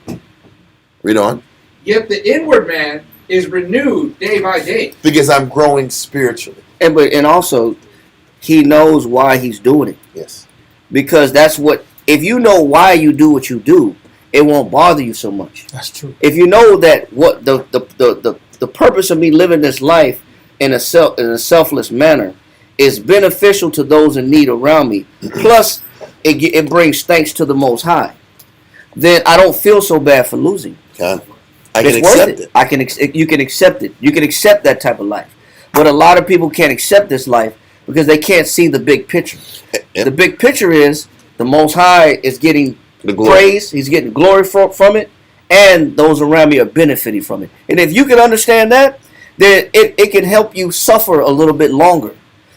Read on. Yet the inward man is renewed day by day. Because I'm growing spiritually. And also, he knows why he's doing it. Yes. Because that's what, if you know why you do what you do, it won't bother you so much. That's true. If you know that what the purpose of me living this life in a selfless manner is beneficial to those in need around me, plus it brings thanks to the Most High, then I don't feel so bad for losing. I can accept it. You can accept it. You can accept that type of life. But a lot of people can't accept this life because they can't see the big picture. The big picture is the Most High is getting praise. He's getting glory from it, and those around me are benefiting from it. And if you can understand that, then it can help you suffer a little bit longer.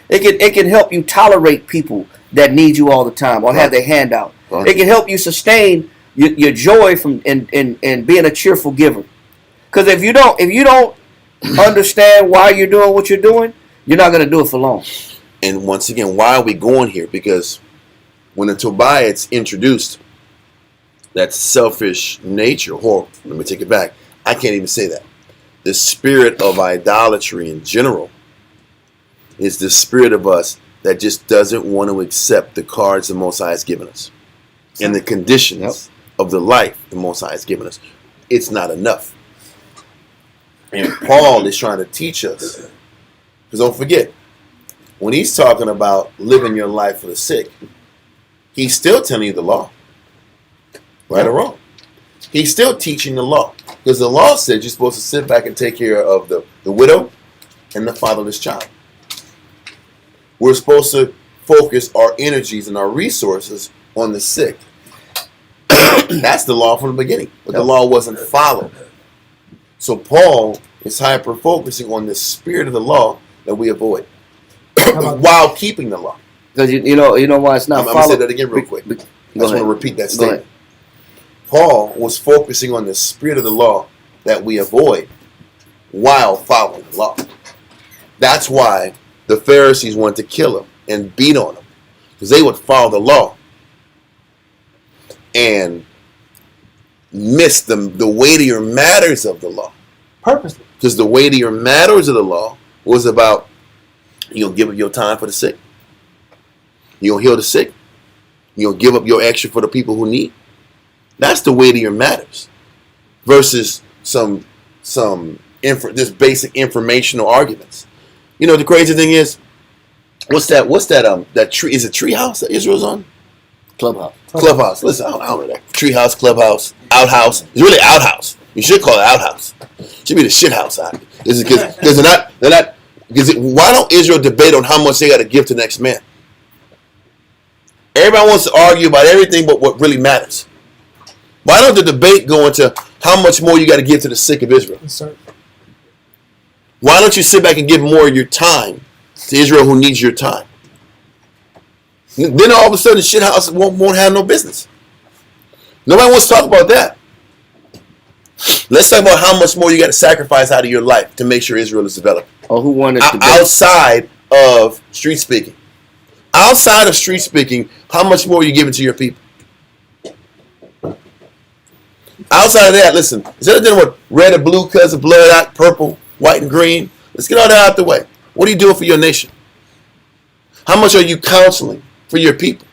It can help you tolerate people that need you all the time or have their hand out. Right. It can help you sustain your joy from and being a cheerful giver. Because if you don't understand why you're doing what you're doing, you're not going to do it for long. And once again, why are we going here? Because when the Tobiah's introduced, that selfish nature, or let me take it back, I can't even say that. The spirit of idolatry in general is the spirit of us that just doesn't want to accept the cards the Most High has given us and the conditions of the life the Most High has given us. It's not enough. And Paul is trying to teach us, because don't forget, when he's talking about living your life for the sick, he's still telling you the law, right or wrong. He's still teaching the law, because the law says you're supposed to sit back and take care of the widow and the fatherless child. We're supposed to focus our energies and our resources on the sick. That's the law from the beginning, but the law wasn't followed. So Paul is hyper focusing on the spirit of the law that we avoid while keeping the law. Because you know why it's not I'm followed. going to say that again real quick. I just want to repeat that statement. Paul was focusing on the spirit of the law that we avoid while following the law. That's why the Pharisees wanted to kill him and beat on him, because they would follow the law and miss the weightier matters of the law. Purposely. Because the weightier matters of the law was about, you'll give up your time for the sick. You'll heal the sick. You'll give up your extra for the people who need. That's the weightier matters. Versus some just basic informational arguments. You know, the crazy thing is, what's that tree? Is it Treehouse that Israel's on? Clubhouse. Listen, I don't know that. Treehouse, Clubhouse, Outhouse. It's really Outhouse. You should call it Outhouse. It should be the shit house out. Is it because they're not? Why don't Israel debate on how much they got to give to the next man? Everybody wants to argue about everything but what really matters. Why don't the debate go into how much more you got to give to the sick of Israel? Yes, sir. Why don't you sit back and give more of your time to Israel who needs your time? Then all of a sudden, shit house won't have no business. Nobody wants to talk about that. Let's talk about how much more you got to sacrifice out of your life to make sure Israel is developed. Or who wanted to outside of street speaking. Outside of street speaking, how much more are you giving to your people? Outside of that, listen, instead of dealing with red and blue colors of blood out, purple, white and green, let's get all that out the way. What are you doing for your nation? How much are you counseling for your people?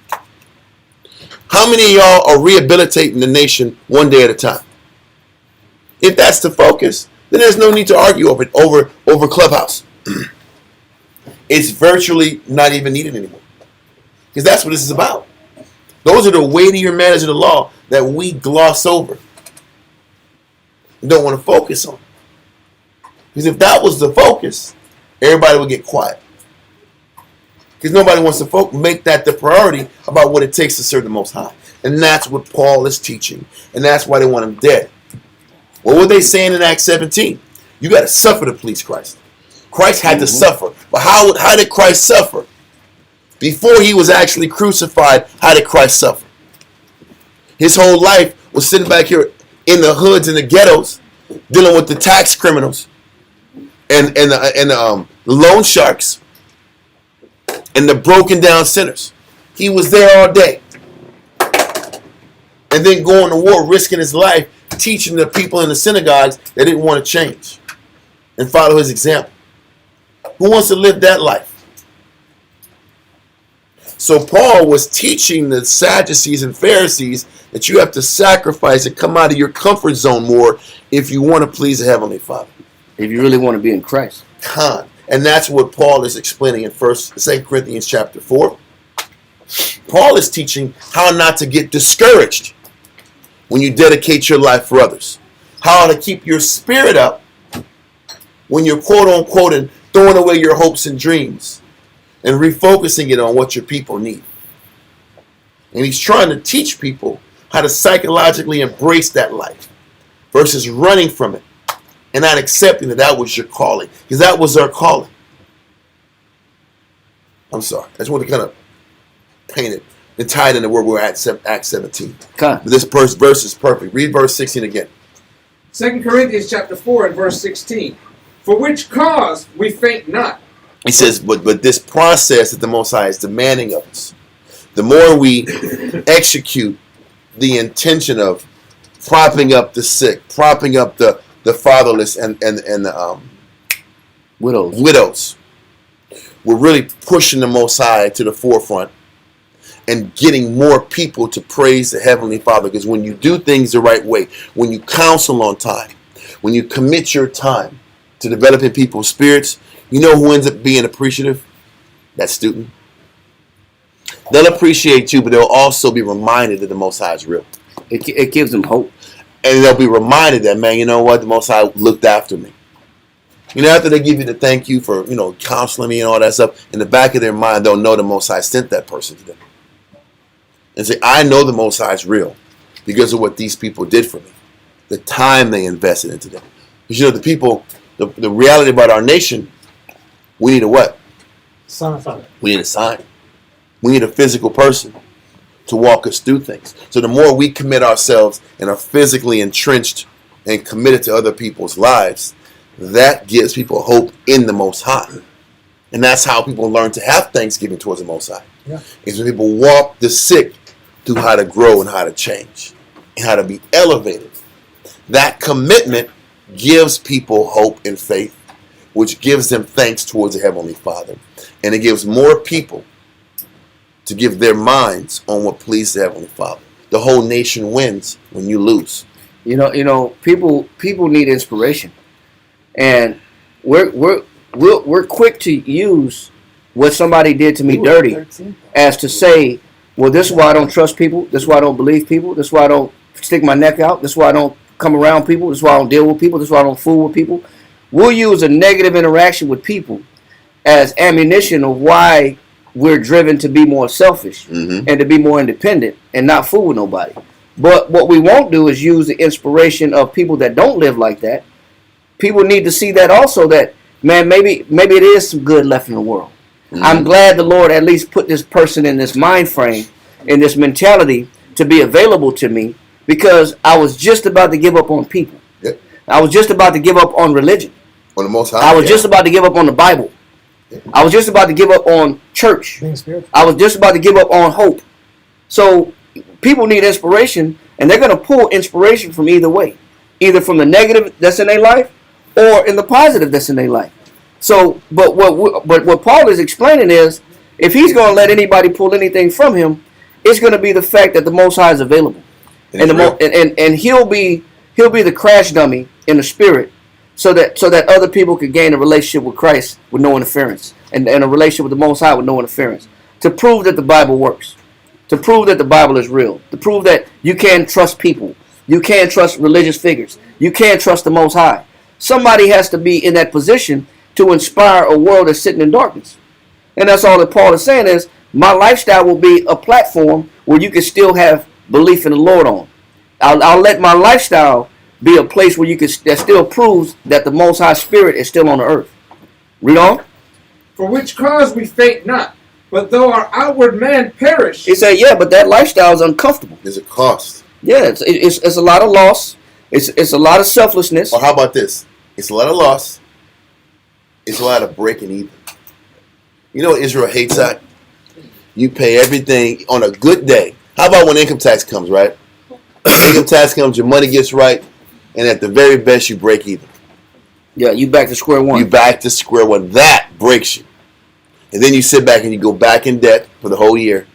How many of y'all are rehabilitating the nation one day at a time? If that's the focus, then there's no need to argue over Clubhouse. It's virtually not even needed anymore. Because that's what this is about. Those are the weightier matters of the law that we gloss over and don't want to focus on. Because if that was the focus, everybody would get quiet. Because nobody wants to make that the priority about what it takes to serve the Most High. And that's what Paul is teaching. And that's why they want him dead. What were they saying in Acts 17? You got to suffer to please Christ. Christ had to suffer. But how did Christ suffer? Before he was actually crucified, how did Christ suffer? His whole life was sitting back here in the hoods and the ghettos, dealing with the tax criminals and the loan sharks and the broken down sinners. He was there all day. And then going to war, risking his life, teaching the people in the synagogues that didn't want to change and follow his example. Who wants to live that life? So Paul was teaching the Sadducees and Pharisees that you have to sacrifice and come out of your comfort zone more if you want to please the Heavenly Father. If you really want to be in Christ. And that's what Paul is explaining in 2 Corinthians chapter 4. Paul is teaching how not to get discouraged when you dedicate your life for others. How to keep your spirit up when you're quote unquote and throwing away your hopes and dreams and refocusing it on what your people need. And he's trying to teach people how to psychologically embrace that life versus running from it and not accepting that was your calling, because that was our calling. I'm sorry. I just want to kind of paint it and tie it into where we're at, Acts 17. But this verse is perfect. Read verse 16 again. 2 Corinthians chapter 4 and verse 16. For which cause we faint not. He says, but this process that the Most High is demanding of us, the more we execute the intention of propping up the sick, propping up the fatherless and the widows, we're really pushing the Most High to the forefront and getting more people to praise the Heavenly Father. Because when you do things the right way, when you counsel on time, when you commit your time to developing people's spirits, you know who ends up being appreciative? That student. They'll appreciate you, but they'll also be reminded that the Most High is real. It gives them hope. And they'll be reminded that, man, you know what? The Most High looked after me. You know, after they give you the thank you for, counseling me and all that stuff, in the back of their mind, they'll know the Most High sent that person to them. And say, I know the Most High is real because of what these people did for me. The time they invested into them. Because, the people, the reality about our nation, we need a what? Sign. We need a sign. We need a physical person to walk us through things. So the more we commit ourselves and are physically entrenched and committed to other people's lives, that gives people hope in the Most High. And that's how people learn to have thanksgiving towards the Most High. Yeah. Is when people walk the sick through how to grow and how to change and how to be elevated. That commitment gives people hope and faith, which gives them thanks towards the Heavenly Father. And it gives more people to give their minds on what pleases the Heavenly Father. The whole nation wins when you lose. People need inspiration, and we're quick to use what somebody did to me dirty as to say, well, this is why I don't trust people. This is why I don't believe people. This is why I don't stick my neck out. This is why I don't come around people. This is why I don't deal with people. This is why I don't fool with people. We'll use a negative interaction with people as ammunition of why we're driven to be more selfish and to be more independent and not fool with nobody. But what we won't do is use the inspiration of people that don't live like that. People need to see that also, that, man, maybe it is some good left in the world. I'm glad the Lord at least put this person in this mind frame, in this mentality to be available to me, because I was just about to give up on people. Yep. I was just about to give up on religion. On the Most High. I was just about to give up on the Bible. I was just about to give up on church. Being spiritual. I was just about to give up on hope. So people need inspiration, and they're going to pull inspiration from either way. Either from the negative that's in their life or in the positive that's in their life. So, but what Paul is explaining is, if he's going to let anybody pull anything from him, it's going to be the fact that the Most High is available. And he'll be the crash dummy in the spirit, so that other people could gain a relationship with Christ with no interference, and a relationship with the Most High with no interference, to prove that the Bible works, to prove that the Bible is real, to prove that you can trust people, you can trust religious figures, you can trust the Most High. Somebody has to be in that position to inspire a world that's sitting in darkness. And that's all that Paul is saying is, my lifestyle will be a platform where you can still have belief in the Lord on. I'll let my lifestyle be a place where that still proves that the Most High Spirit is still on the earth. Read on. For which cause we faint not, but though our outward man perish. He said, yeah, but that lifestyle is uncomfortable. There's a cost. Yeah, it's a lot of loss. It's a lot of selflessness. Or how about this? It's a lot of loss. It's a lot of breaking even. You know what Israel hates that? You pay everything on a good day. How about when income tax comes, right? Income tax comes, your money gets right, and at the very best, you break even. Yeah, you back to square one. You back to square one. That breaks you. And then you sit back and you go back in debt for the whole year.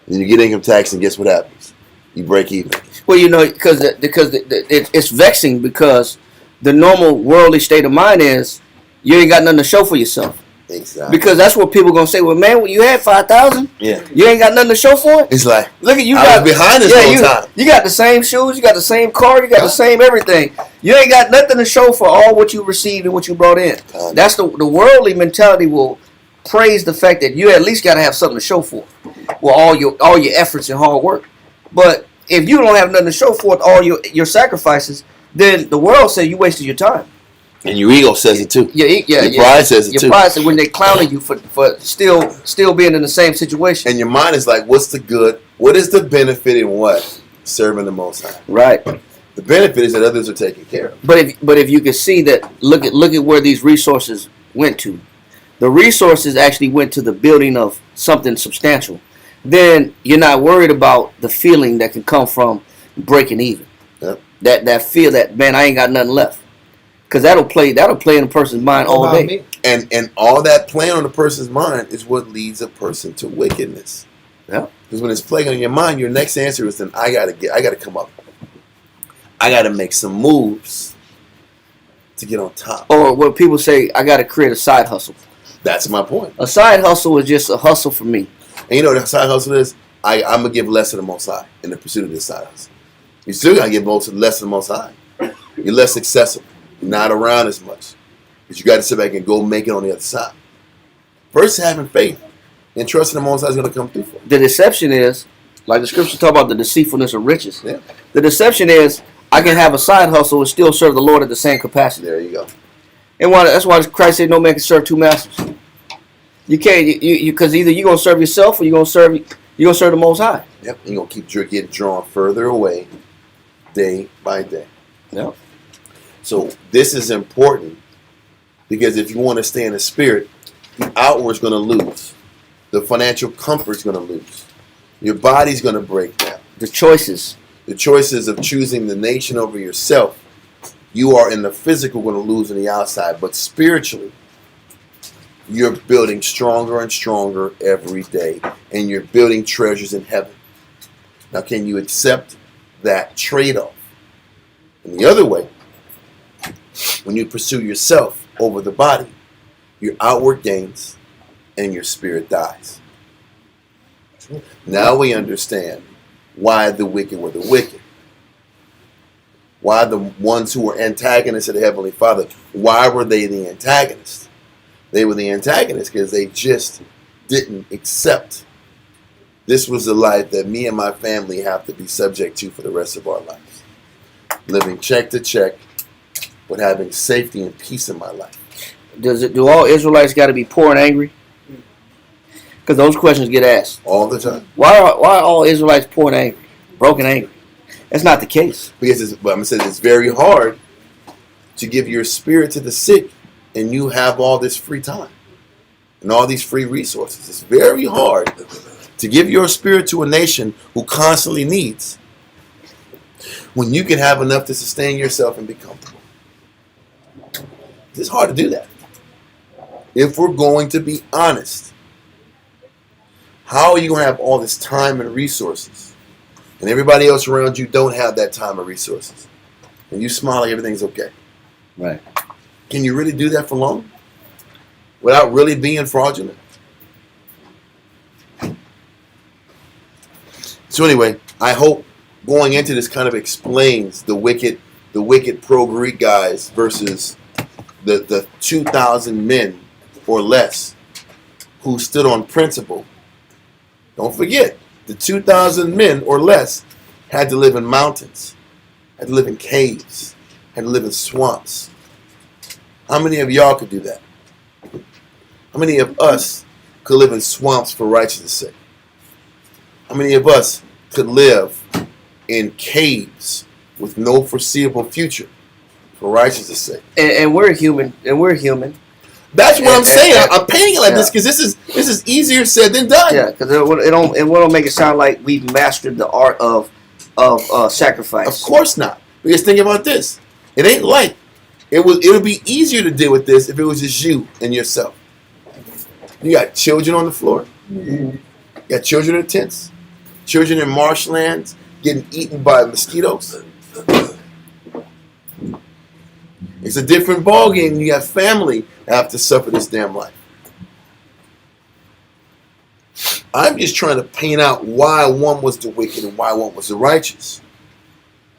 And you get income tax, and guess what happens? You break even. Well, because it's vexing, because the normal worldly state of mind is you ain't got nothing to show for yourself. Exactly. Because that's what people gonna say. Well, man, when you had 5,000, yeah, you ain't got nothing to show for it. It's like, look at you. I was behind this whole time. You got the same shoes, you got the same car, you got the same everything. You ain't got nothing to show for all what you received and what you brought in. That's the worldly mentality will praise the fact that you at least got to have something to show for. Well, all your efforts and hard work. But if you don't have nothing to show for it, all your sacrifices, then the world say you wasted your time. And your ego says it too. Your pride says it too. Your pride says when they clowning you for still being in the same situation. And your mind is like, what's the good? What is the benefit in what? Serving the Most High. Right. The benefit is that others are taken care of. But if you can see that, look at where these resources went to. The resources actually went to the building of something substantial. then you're not worried about the feeling that can come from breaking even. Yep. That feel that, man, I ain't got nothing left. Because that'll play in a person's mind all About day. me. And all that playing on a person's mind is what leads a person to wickedness. Yeah. Because when it's playing on your mind, your next answer is then I gotta come up. I gotta make some moves to get on top. Or what people say, I got to create a side hustle. That's my point. A side hustle is just a hustle for me. And you know what a side hustle is? I'm gonna give less to the Most High in the pursuit of this side hustle. You still gotta give less to the Most High. You're less accessible. You're not around as much. But you got to sit back and go make it on the other side. First, having faith and trusting the Most High is going to come through for you. The deception is, like the scripture talk about the deceitfulness of riches. Yeah. The deception is, I can have a side hustle and still serve the Lord at the same capacity. There you go. And that's why Christ said no man can serve two masters. You can't, because either you're going to serve yourself or you're going to serve the Most High. Yep. You're going to keep getting drawn further away day by day. Yep. So this is important because if you want to stay in the spirit, the outward is going to lose. The financial comfort is going to lose. Your body's going to break down. The choices. The choices of choosing the nation over yourself, you are in the physical going to lose on the outside, but spiritually, you're building stronger and stronger every day, and you're building treasures in heaven. Now, can you accept that trade-off? And the other way, when you pursue yourself over the body, your outward gains and your spirit dies. Now we understand why the wicked were the wicked. Why the ones who were antagonists of the Heavenly Father, why were they the antagonists? They were the antagonists because they just didn't accept this was the life that me and my family have to be subject to for the rest of our lives. Living check to check, but having safety and peace in my life. Do all Israelites got to be poor and angry? Because those questions get asked. All the time. Why are all Israelites poor and angry? Broken angry? That's not the case. Because it's very hard to give your spirit to the sick and you have all this free time and all these free resources. It's very hard to give your spirit to a nation who constantly needs when you can have enough to sustain yourself and be comfortable. It's hard to do that. If we're going to be honest, how are you going to have all this time and resources and everybody else around you don't have that time or resources? And you smile like everything's okay. Right. Can you really do that for long? Without really being fraudulent? So anyway, I hope going into this kind of explains the wicked pro-Greek guys versus the 2,000 men or less who stood on principle. Don't forget, the 2,000 men or less had to live in mountains, had to live in caves, had to live in swamps. How many of y'all could do that? How many of us could live in swamps for righteousness' sake? How many of us could live in caves with no foreseeable future for righteousness' sake? And we're human. And we're human. That's what I'm saying. I'm painting it like this because this is easier said than done. Yeah, because it won't make it sound like we've mastered the art of sacrifice. Of course not. Because think about this. It ain't like it would be easier to deal with this if it was just you and yourself. You got children on the floor. You got children in tents. Children in marshlands getting eaten by mosquitoes. It's a different ballgame. You got family that have to suffer this damn life. I'm just trying to paint out why one was the wicked and why one was the righteous.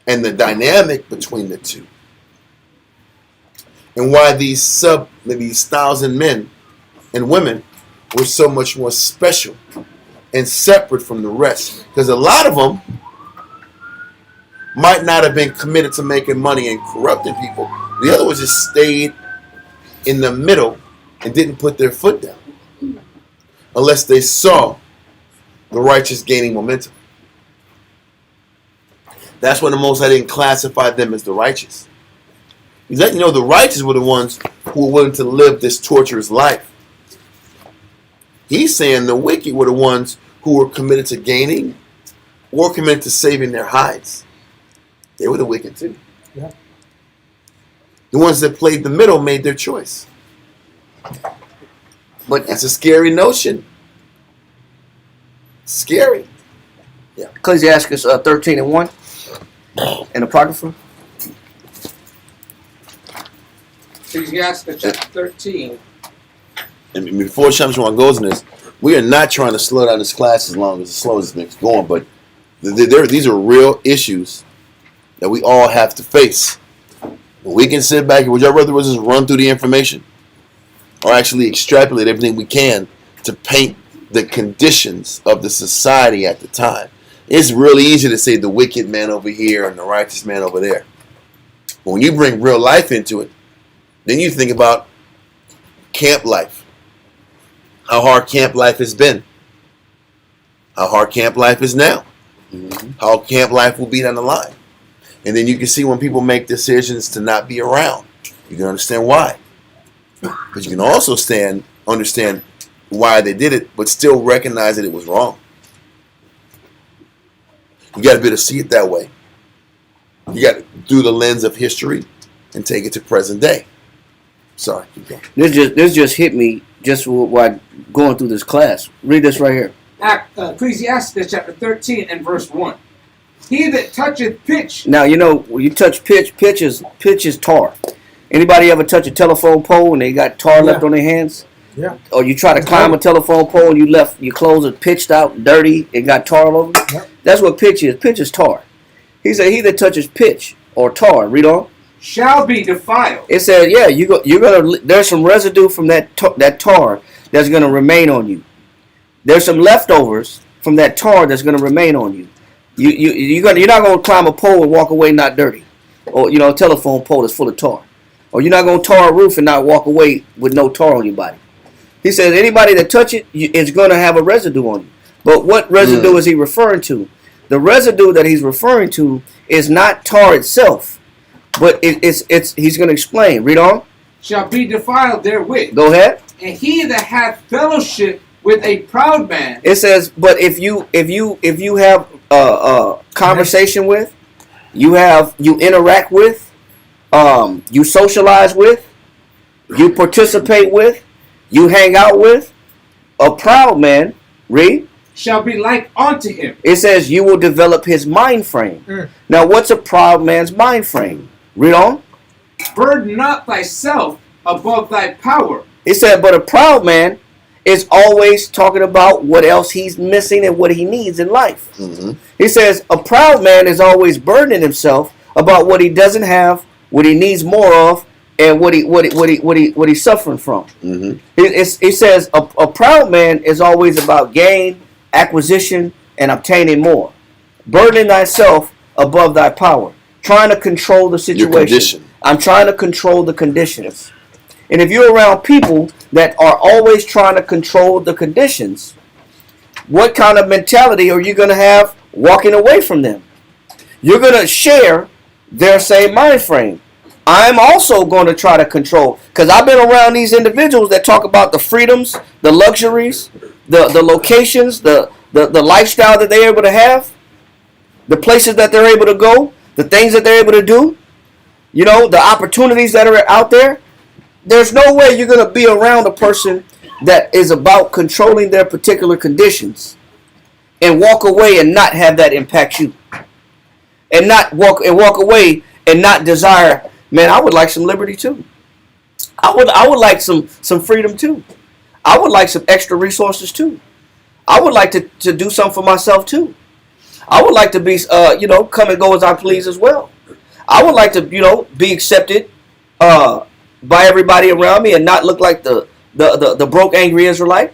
And the dynamic between the two. And why these 1,000 men and women were so much more special and separate from the rest. Because a lot of them might not have been committed to making money and corrupting people. The other ones just stayed in the middle and didn't put their foot down. Unless they saw the righteous gaining momentum. That's when the Most High didn't classify them as the righteous. He's letting you know the righteous were the ones who were willing to live this torturous life. He's saying the wicked were the ones who were committed to gaining or committed to saving their hides. They were the wicked too. Yeah. The ones that played the middle made their choice. But that's a scary notion. Scary. Yeah. Ecclesiastes 13:1 in Apocrypha. Ecclesiastes chapter 13. And before Shamshwan goes in this, we are not trying to slow down this class as slow as it's going, but these are real issues that we all have to face. We can sit back and would y'all rather just run through the information or actually extrapolate everything we can to paint the conditions of the society at the time. It's really easy to say the wicked man over here and the righteous man over there. But when you bring real life into it, then you think about camp life. How hard camp life has been. How hard camp life is now. How camp life will be down the line. And then you can see when people make decisions to not be around. You can understand why. But you can also understand why they did it, but still recognize that it was wrong. You got to be able to see it that way. You got to do the lens of history and take it to present day. Sorry. Keep going. This just hit me just while going through this class. Read this right here. Ecclesiastes chapter 13 and verse 1. He that toucheth pitch. Now, you know, when you touch pitch is tar. Anybody ever touch a telephone pole and they got tar left on their hands? Yeah. Or you try to climb a telephone pole and your clothes are pitched out, dirty, and got tar all over them? Yep. That's what pitch is. Pitch is tar. He said, he that touches pitch or tar, read on. Shall be defiled. It said, yeah, you're gonna. There's some residue from that tar that's gonna remain on you. There's some leftovers from that tar that's gonna remain on you. You're not gonna climb a pole and walk away not dirty, or a telephone pole that's full of tar, or you're not gonna tar a roof and not walk away with no tar on your body. He says anybody that touch it is gonna have a residue on you. But what residue is he referring to? The residue that he's referring to is not tar itself, but he's gonna explain. Read on. Shall be defiled therewith. Go ahead. And he that hath fellowship with a proud man. It says, but if you have a conversation with, you interact with, you socialize with, you participate with, you hang out with, a proud man, read, shall be like unto him. It says you will develop his mind frame. Now, what's a proud man's mind frame? Read on. Burden not thyself above thy power. It said, but a proud man is always talking about what else he's missing and what he needs in life. He says a proud man is always burdening himself about what he doesn't have, what he needs more of, and what he's suffering from. He says a proud man is always about gain, acquisition, and obtaining more. Burdening thyself above thy power. Trying to control the situation. Your condition. I'm trying to control the conditions. And if you're around people that are always trying to control the conditions, what kind of mentality are you going to have walking away from them? You're going to share their same mind frame. I'm also going to try to control, because I've been around these individuals that talk about the freedoms, the luxuries, the locations, the lifestyle that they're able to have, the places that they're able to go, the things that they're able to do, the opportunities that are out there. There's no way you're going to be around a person that is about controlling their particular conditions and walk away and not have that impact you. And walk away and not desire, man, I would like some liberty too. I would like some freedom too. I would like some extra resources too. I would like to do something for myself too. I would like to be, come and go as I please as well. I would like to, be accepted by everybody around me and not look like the broke, angry Israelite.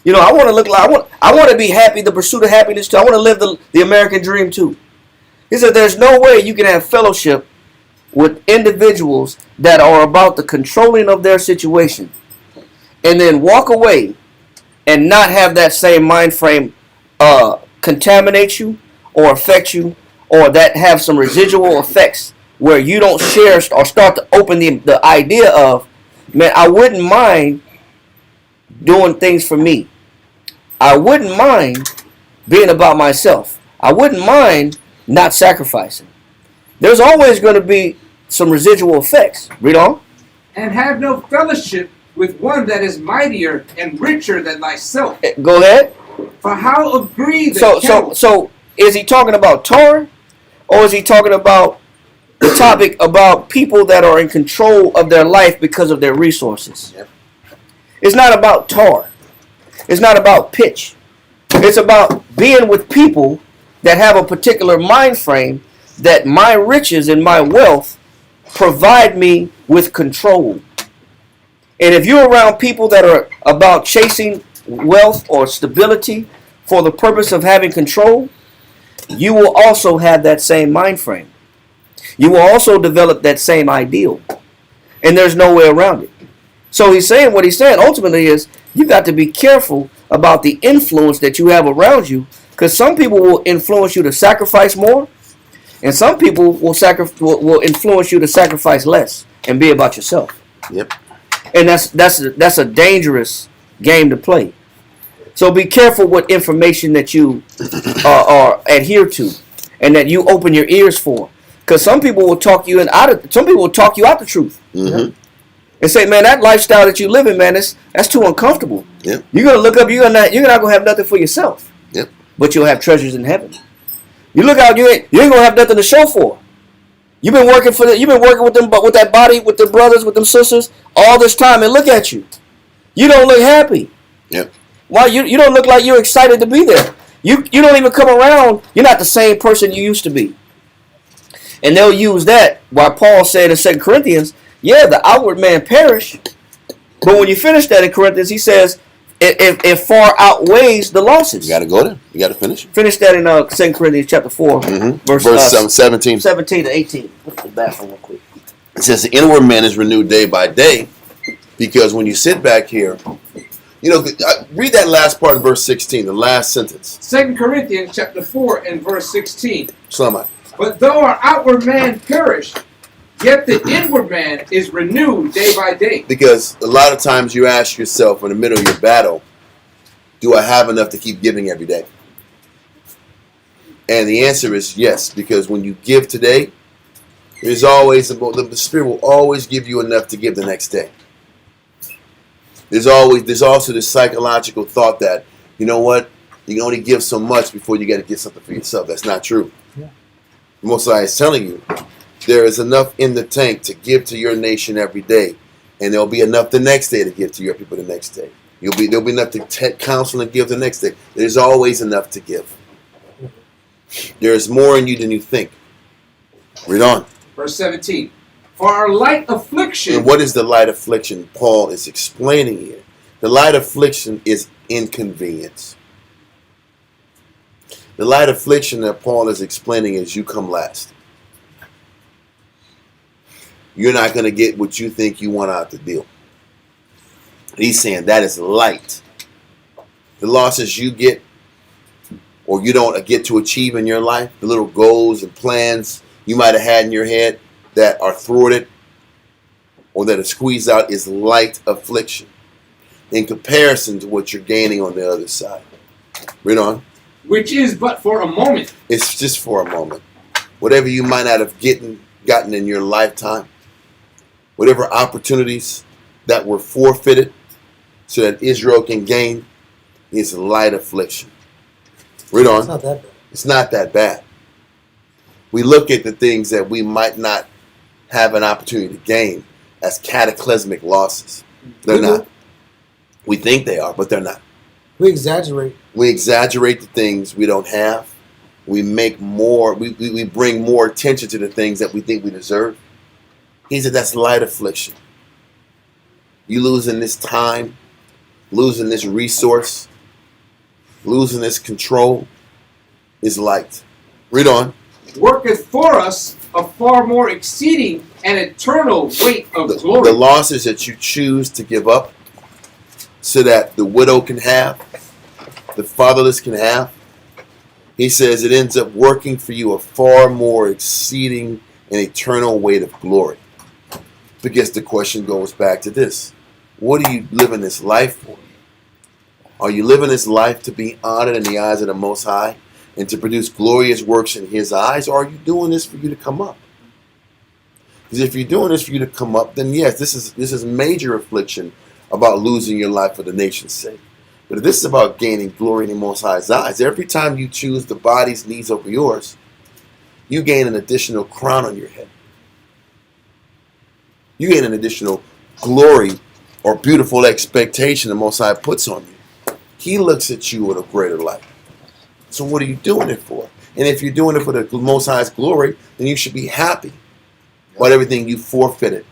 I want to look like I want to be happy, the pursuit of happiness too. I want to live the American dream too. He said there's no way you can have fellowship with individuals that are about the controlling of their situation and then walk away and not have that same mind frame contaminate you or affect you, or that have some residual effects where you don't share or start to open the idea of, man, I wouldn't mind doing things for me. I wouldn't mind being about myself. I wouldn't mind not sacrificing. There's always going to be some residual effects. Read on. And have no fellowship with one that is mightier and richer than thyself. Go ahead. For how agree the So is he talking about Torah, or is he talking about the topic about people that are in control of their life because of their resources? Yep. It's not about Torah. It's not about pitch. It's about being with people that have a particular mind frame that my riches and my wealth provide me with control. And if you're around people that are about chasing wealth or stability for the purpose of having control, you will also have that same mind frame. You will also develop that same ideal. And there's no way around it. So he's saying, what he's saying ultimately is, you got to be careful about the influence that you have around you, because some people will influence you to sacrifice more, and some people will influence you to sacrifice less and be about yourself. Yep. And that's a dangerous game to play. So be careful what information that you are adhere to, and that you open your ears for, because some people will talk you out the truth. Mm-hmm. And say, man, that lifestyle that you live in, man, that's too uncomfortable. Yep. You're gonna look up, you're not gonna have nothing for yourself. Yep. But you'll have treasures in heaven. You look out, you ain't gonna have nothing to show for. You've been working with them, but with that body, with the brothers, with them sisters, all this time, and look at you. You don't look happy. Yep. Why you don't look like you're excited to be there. You don't even come around. You're not the same person you used to be. And they'll use that, while Paul said in 2 Corinthians, yeah, the outward man perish. But when you finish that in Corinthians, he says it far outweighs the losses. You got to go there. You got to finish. Finish that in 2 Corinthians chapter 4, verse 17. 17 to 18. Look at that one real quick. It says the inward man is renewed day by day, because when you sit back here, read that last part of verse 16, the last sentence. 2 Corinthians chapter 4 and verse 16. Shalom. But though our outward man perish, yet the inward man is renewed day by day. Because a lot of times you ask yourself in the middle of your battle, do I have enough to keep giving every day? And the answer is yes, because when you give today, there's always the Spirit will always give you enough to give the next day. There's also this psychological thought that, you know what, you can only give so much before you got to get something for yourself. That's not true. Yeah. Most High is telling you, there is enough in the tank to give to your nation every day, and there'll be enough the next day to give to your people the next day. There'll be enough to counsel and give the next day. There's always enough to give. There's more in you than you think. Read on. Verse 17. For our light affliction. And what is the light affliction? Paul is explaining here. The light affliction is inconvenience. The light affliction that Paul is explaining is you come last. You're not going to get what you think you want out the deal. He's saying that is light. The losses you get or you don't get to achieve in your life, the little goals and plans you might have had in your head that are thwarted or that are squeezed out, is light affliction in comparison to what you're gaining on the other side. Read on. Which is but for a moment. It's just for a moment. Whatever you might not have gotten in your lifetime, whatever opportunities that were forfeited so that Israel can gain, is light affliction. Read on. It's not that bad. It's not that bad. We look at the things that we might not have an opportunity to gain as cataclysmic losses. They're not. We think they are, but they're not. We exaggerate. We exaggerate the things we don't have. We make more, we bring more attention to the things that we think we deserve. He said that's light affliction. You losing this time, losing this resource, losing this control is light. Read on. Worketh for us a far more exceeding and eternal weight of glory. The losses that you choose to give up so that the widow can have, the fatherless can have, he says it ends up working for you a far more exceeding and eternal weight of glory. Because the question goes back to this. What are you living this life for? Are you living this life to be honored in the eyes of the Most High and to produce glorious works in His eyes? Or are you doing this for you to come up? Because if you're doing this for you to come up, then yes, this is major affliction about losing your life for the nation's sake. But if this is about gaining glory in the Most High's eyes, every time you choose the body's needs over yours, you gain an additional crown on your head. You gain an additional glory or beautiful expectation the Most High puts on you. He looks at you with a greater light. So what are you doing it for? And if you're doing it for the Most High's glory, then you should be happy about everything you forfeited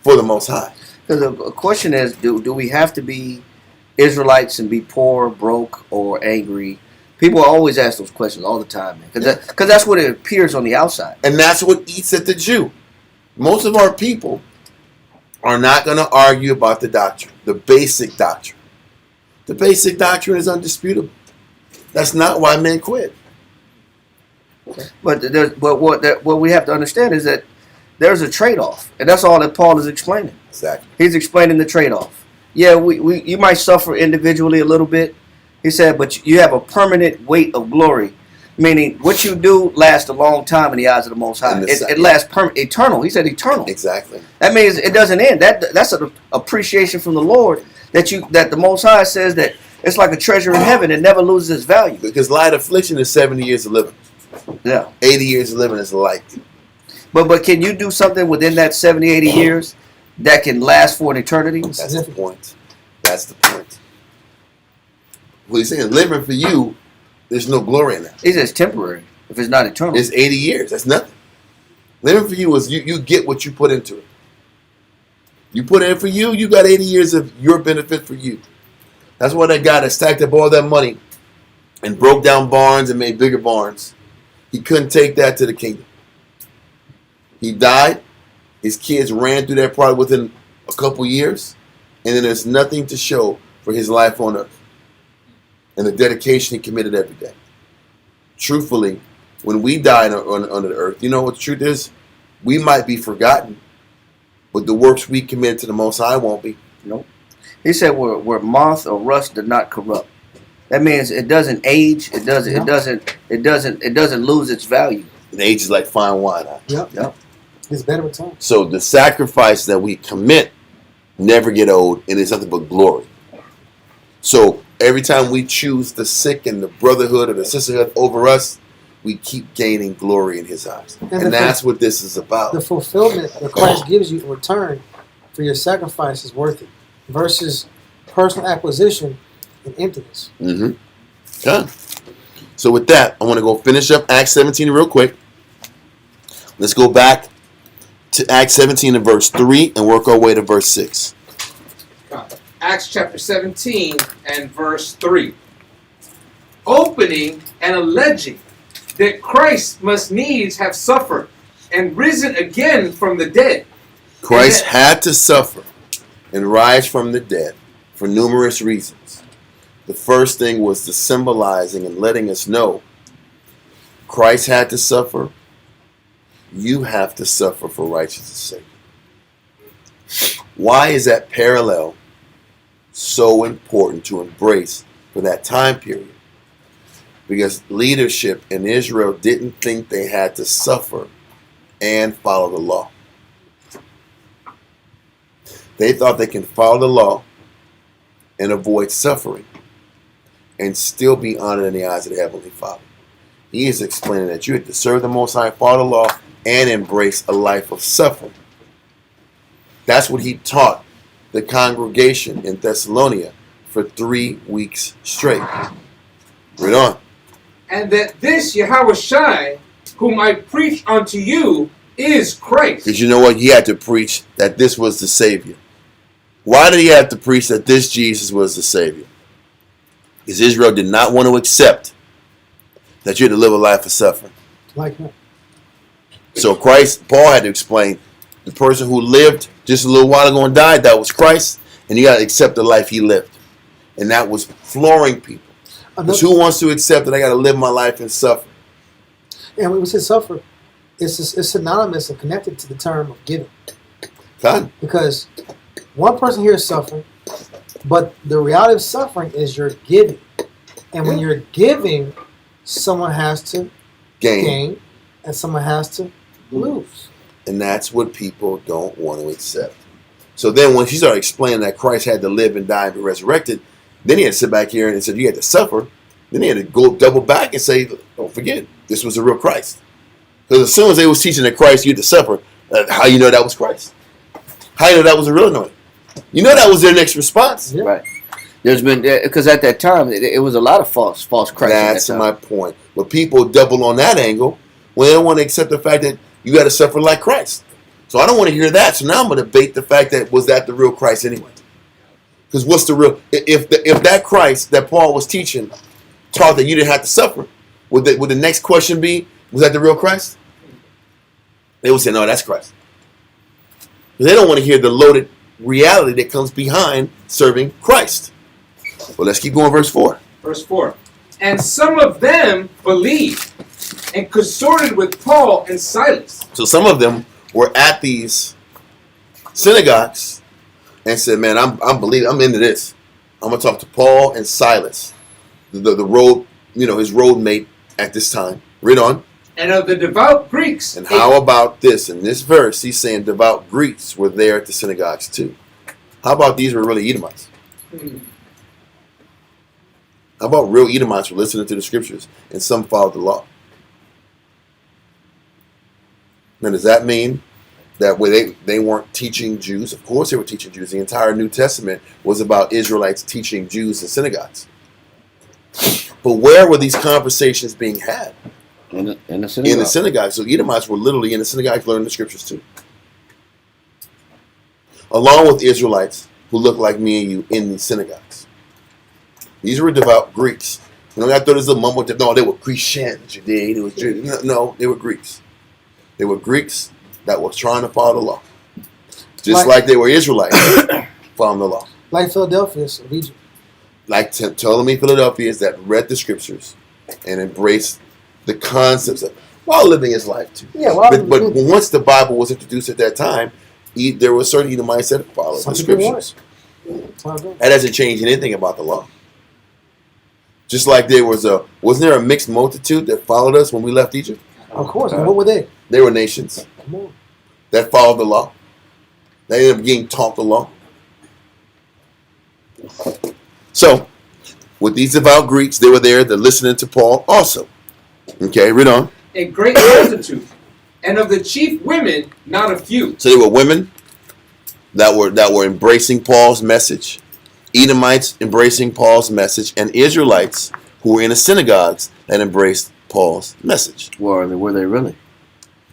for the Most High. Because the question is, do we have to be Israelites and be poor, broke, or angry? People always ask those questions all the time, man. Because that's what it appears on the outside. And that's what eats at the Jew. Most of our people are not going to argue about the doctrine, the basic doctrine. The basic doctrine is undisputable. That's not why men quit. But what we have to understand is that there's a trade-off, and that's all that Paul is explaining. Exactly. He's explaining the trade-off. Yeah, you might suffer individually a little bit, he said, but you have a permanent weight of glory, meaning what you do lasts a long time in the eyes of the Most High. It lasts eternal. He said eternal. Exactly. That means it doesn't end. That's an appreciation from the Lord that the Most High says that it's like a treasure in heaven. It never loses its value. Because light affliction is 70 years of living. Yeah. 80 years of living is light. But can you do something within that 70, 80 years that can last for an eternity? That's the point. That's the point. What he's saying, living for you, there's no glory in that. He says temporary if it's not eternal. It's 80 years. That's nothing. Living for you is you get what you put into it. You put in for you, you got 80 years of your benefit for you. That's why that guy that stacked up all that money and broke down barns and made bigger barns, he couldn't take that to the kingdom. He died. His kids ran through that product within a couple years. And then there's nothing to show for his life on earth and the dedication he committed every day. Truthfully, when we die under the earth, you know what the truth is? We might be forgotten, but the works we commit to the Most High won't be. Nope. He said where moth or rust did not corrupt. That means it doesn't age. It doesn't lose its value. It ages like fine wine. Yep. It's better return. So the sacrifice that we commit never get old, and it's nothing but glory. So every time we choose the sick and the brotherhood or the sisterhood over us, we keep gaining glory in His eyes. And that's what this is about. The fulfillment that Christ gives you in return for your sacrifice is worth it, versus personal acquisition and emptiness. Mm-hmm. Okay. So with that, I want to go finish up Acts 17 real quick. Let's go back to Acts 17 and verse 3 and work our way to verse 6. Acts chapter 17 and verse 3. Opening and alleging that Christ must needs have suffered and risen again from the dead. Christ had to suffer and rise from the dead for numerous reasons. The first thing was the symbolizing and letting us know Christ had to suffer. You have to suffer for righteousness' sake. Why is that parallel so important to embrace for that time period? Because leadership in Israel didn't think they had to suffer and follow the law. They thought they can follow the law and avoid suffering and still be honored in the eyes of the Heavenly Father. He is explaining that you have to serve the Most High, follow the law, and embrace a life of suffering. That's what he taught the congregation in Thessalonica for 3 weeks straight. Read on. And that this Yahushua, whom I preach unto you, is Christ. Because you know what? He had to preach that this was the Savior. Why did he have to preach that this Jesus was the Savior? Because Israel did not want to accept that you had to live a life of suffering. Like that. So Paul had to explain the person who lived just a little while ago and died, that was Christ, and you got to accept the life he lived. And that was flooring people. Because who wants to accept that I got to live my life and suffer? And when we say suffer, it's synonymous and connected to the term of giving. God. Because one person here is suffering, But the reality of suffering is you're giving. And when you're giving, someone has to gain and someone has to lose. And that's what people don't want to accept. So then when she started explaining that Christ had to live and die and be resurrected, then he had to sit back here and said, you had to suffer. Then he had to go double back and say, don't forget, this was the real Christ. Because as soon as they was teaching that Christ, you had to suffer, how you know that was Christ? How you know that was the real anointing? You know that was their next response. Yeah. Right. There's been, because at that time, it was a lot of false Christ. That's my point. But people double on that angle when they don't want to accept the fact that you got to suffer like Christ. So I don't want to hear that. So now I'm going to debate the fact that was that the real Christ anyway? Because what's the real? If that Christ that Paul was teaching taught that you didn't have to suffer, would the next question be, was that the real Christ? They would say, no, that's Christ. But they don't want to hear the loaded reality that comes behind serving Christ. Well, let's keep going. Verse 4. Verse 4. And some of them believed and consorted with Paul and Silas. So some of them were at these synagogues and said, man, I'm into this. I'm going to talk to Paul and Silas, the road, his road mate at this time. Read on. And of the devout Greeks. And how about this? In this verse, he's saying devout Greeks were there at the synagogues too. How about these were really Edomites? How about real Edomites were listening to the scriptures and some followed the law? Now, does that mean that they weren't teaching Jews? Of course they were teaching Jews. The entire New Testament was about Israelites teaching Jews in synagogues. But where were these conversations being had? In the synagogue. In the synagogue. So Edomites were literally in the synagogue learning the scriptures too. Along with Israelites who look like me and you in these synagogues. These were devout Greeks. I thought it was a mumble. No, they were Christians. No, they were Greeks. They were Greeks that were trying to follow the law. Just like they were Israelites following the law. Like Philadelphians of Egypt. Like Ptolemy Philadelphians that read the scriptures and embraced the concepts of while living his life too. Yeah, but once the Bible was introduced at that time, there were certain Edomites that followed the scriptures. That hasn't changed anything about the law. Just like wasn't there a mixed multitude that followed us when we left Egypt? Of course. And what were they? They were nations that followed the law. They ended up getting taught the law. So, with these devout Greeks, they were there. They're listening to Paul also. Okay, read on. A great multitude, and of the chief women, not a few. So they were women that were embracing Paul's message, Edomites embracing Paul's message, and Israelites who were in the synagogues that embraced Paul's message. Were they really?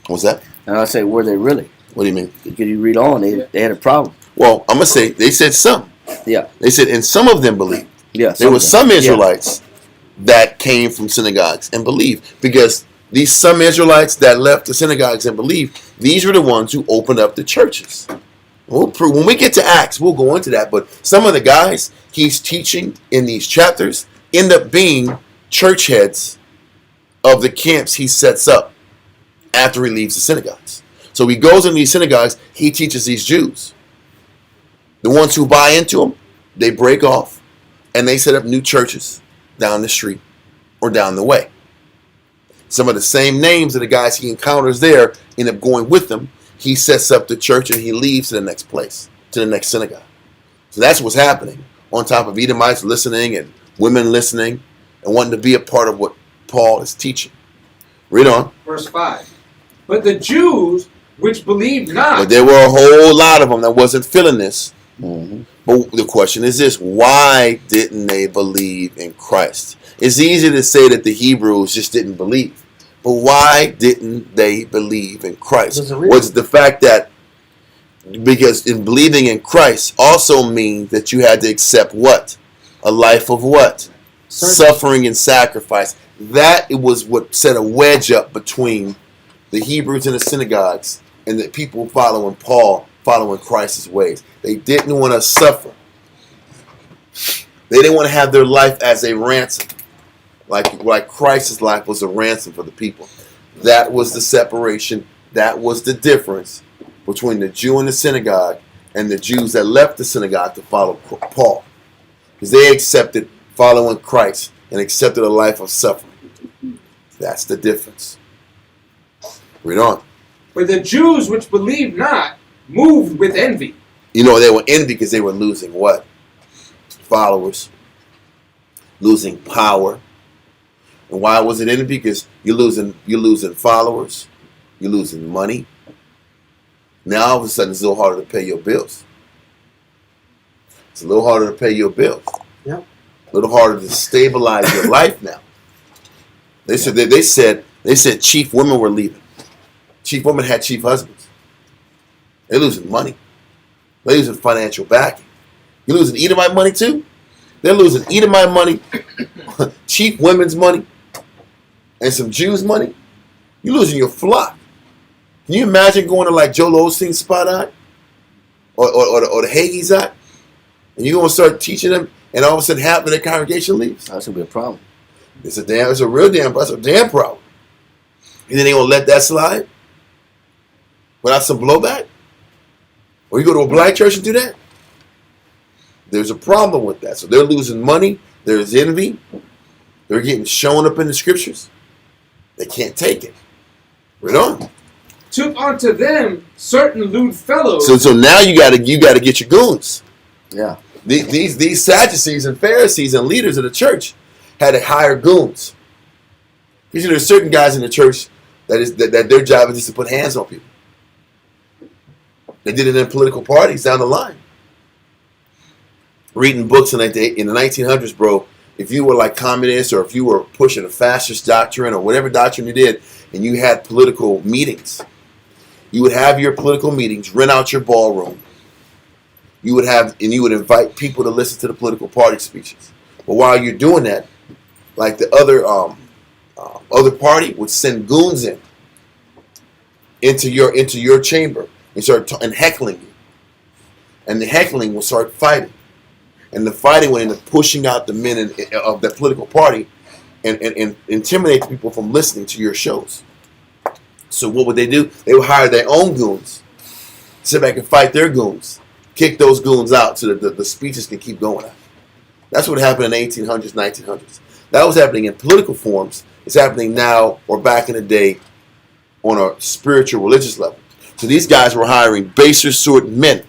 What's that? And I say, were they really? What do you mean? Because you read on, they had a problem. Well, I'm gonna say they said some. Yeah. They said, and some of them believed. Yeah. There were some Israelites that came from synagogues and believed, because these some Israelites that left the synagogues and believed, these were the ones who opened up the churches. When we get to Acts, we'll go into that. But some of the guys he's teaching in these chapters end up being church heads of the camps he sets up after he leaves the synagogues. So he goes into these synagogues, he teaches these Jews. The ones who buy into him, they break off and they set up new churches down the street or down the way. Some of the same names of the guys he encounters there end up going with him. He sets up the church and he leaves to the next place, to the next synagogue. So that's what's happening. On top of Edomites listening and women listening and wanting to be a part of what Paul is teaching. Read on. Verse 5. But the Jews which believed not. But there were a whole lot of them that wasn't feeling this. Mm-hmm. But the question is this: why didn't they believe in Christ? It's easy to say that the Hebrews just didn't believe. But why didn't they believe in Christ? Was it the fact that because in believing in Christ also means that you had to accept what? A life of what? Suffering and sacrifice. That it was what set a wedge up between the Hebrews in the synagogues and the people following Paul, following Christ's ways. They didn't want to suffer. They didn't want to have their life as a ransom. Like Christ's life was a ransom for the people. That was the separation. That was the difference between the Jew in the synagogue and the Jews that left the synagogue to follow Paul. Because they accepted following Christ and accepted a life of suffering. That's the difference. Read on. For the Jews which believed not moved with envy. You know, they were envy because they were losing what? Followers. Losing power. And why was it envy? Because you're losing followers. You're losing money. Now all of a sudden it's a little harder to pay your bills. It's a little harder to pay your bills. Yep. A little harder to stabilize your life now. They said chief women were leaving. Chief women had chief husbands. They're losing money. They're losing financial backing. You're losing Edomite money too? They're losing Edomite money, chief women's money, and some Jews' money. You're losing your flock. Can you imagine going to like Joel Osteen's spot on? Or the Hagee's at? And you're going to start teaching them, and all of a sudden half of their congregation leaves? That's going to be a problem. It's a damn problem. And then they going to let that slide? Without some blowback? Or you go to a black church and do that? There's a problem with that. So they're losing money. There's envy. They're getting shown up in the scriptures. They can't take it. Read on. Took unto them certain lewd fellows. So now you gotta get your goons. Yeah. These Sadducees and Pharisees and leaders of the church had to hire goons. Because there's certain guys in the church that their job is just to put hands on people. They did it in political parties down the line. Reading books in the 1900s, bro, if you were like communist or if you were pushing a fascist doctrine or whatever doctrine you did, and you had political meetings, you would have your political meetings, rent out your ballroom. You would invite people to listen to the political party speeches. But while you're doing that, like the other party would send goons into your chamber and start heckling you, and the heckling will start fighting. And the fighting would end up pushing out the men of that political party and intimidate people from listening to your shows. So what would they do? They would hire their own goons, sit back and fight their goons, kick those goons out so that the speeches can keep going on. That's what happened in the 1800s, 1900s. That was happening in political forms. It's happening now or back in the day on a spiritual, religious level. So these guys were hiring baser sort men,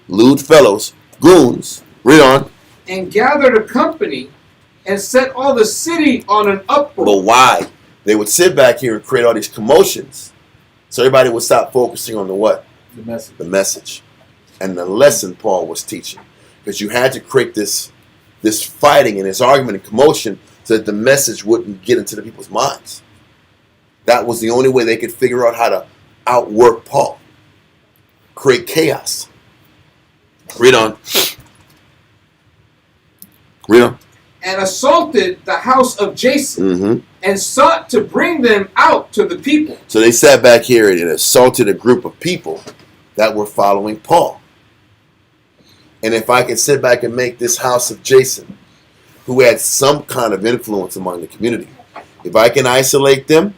lewd fellows, goons. Read on. And gathered a company and set all the city on an uproar. But why? They would sit back here and create all these commotions. So everybody would stop focusing on the what? The message. The message. And the lesson Paul was teaching. Because you had to create this fighting and this argument and commotion so that the message wouldn't get into the people's minds. That was the only way they could figure out how to outwork Paul. Create chaos. Read on. Read on. And assaulted the house of Jason, and sought to bring them out to the people. So they sat back here and assaulted a group of people that were following Paul. And if I could sit back and make this house of Jason, who had some kind of influence among the community, if I can isolate them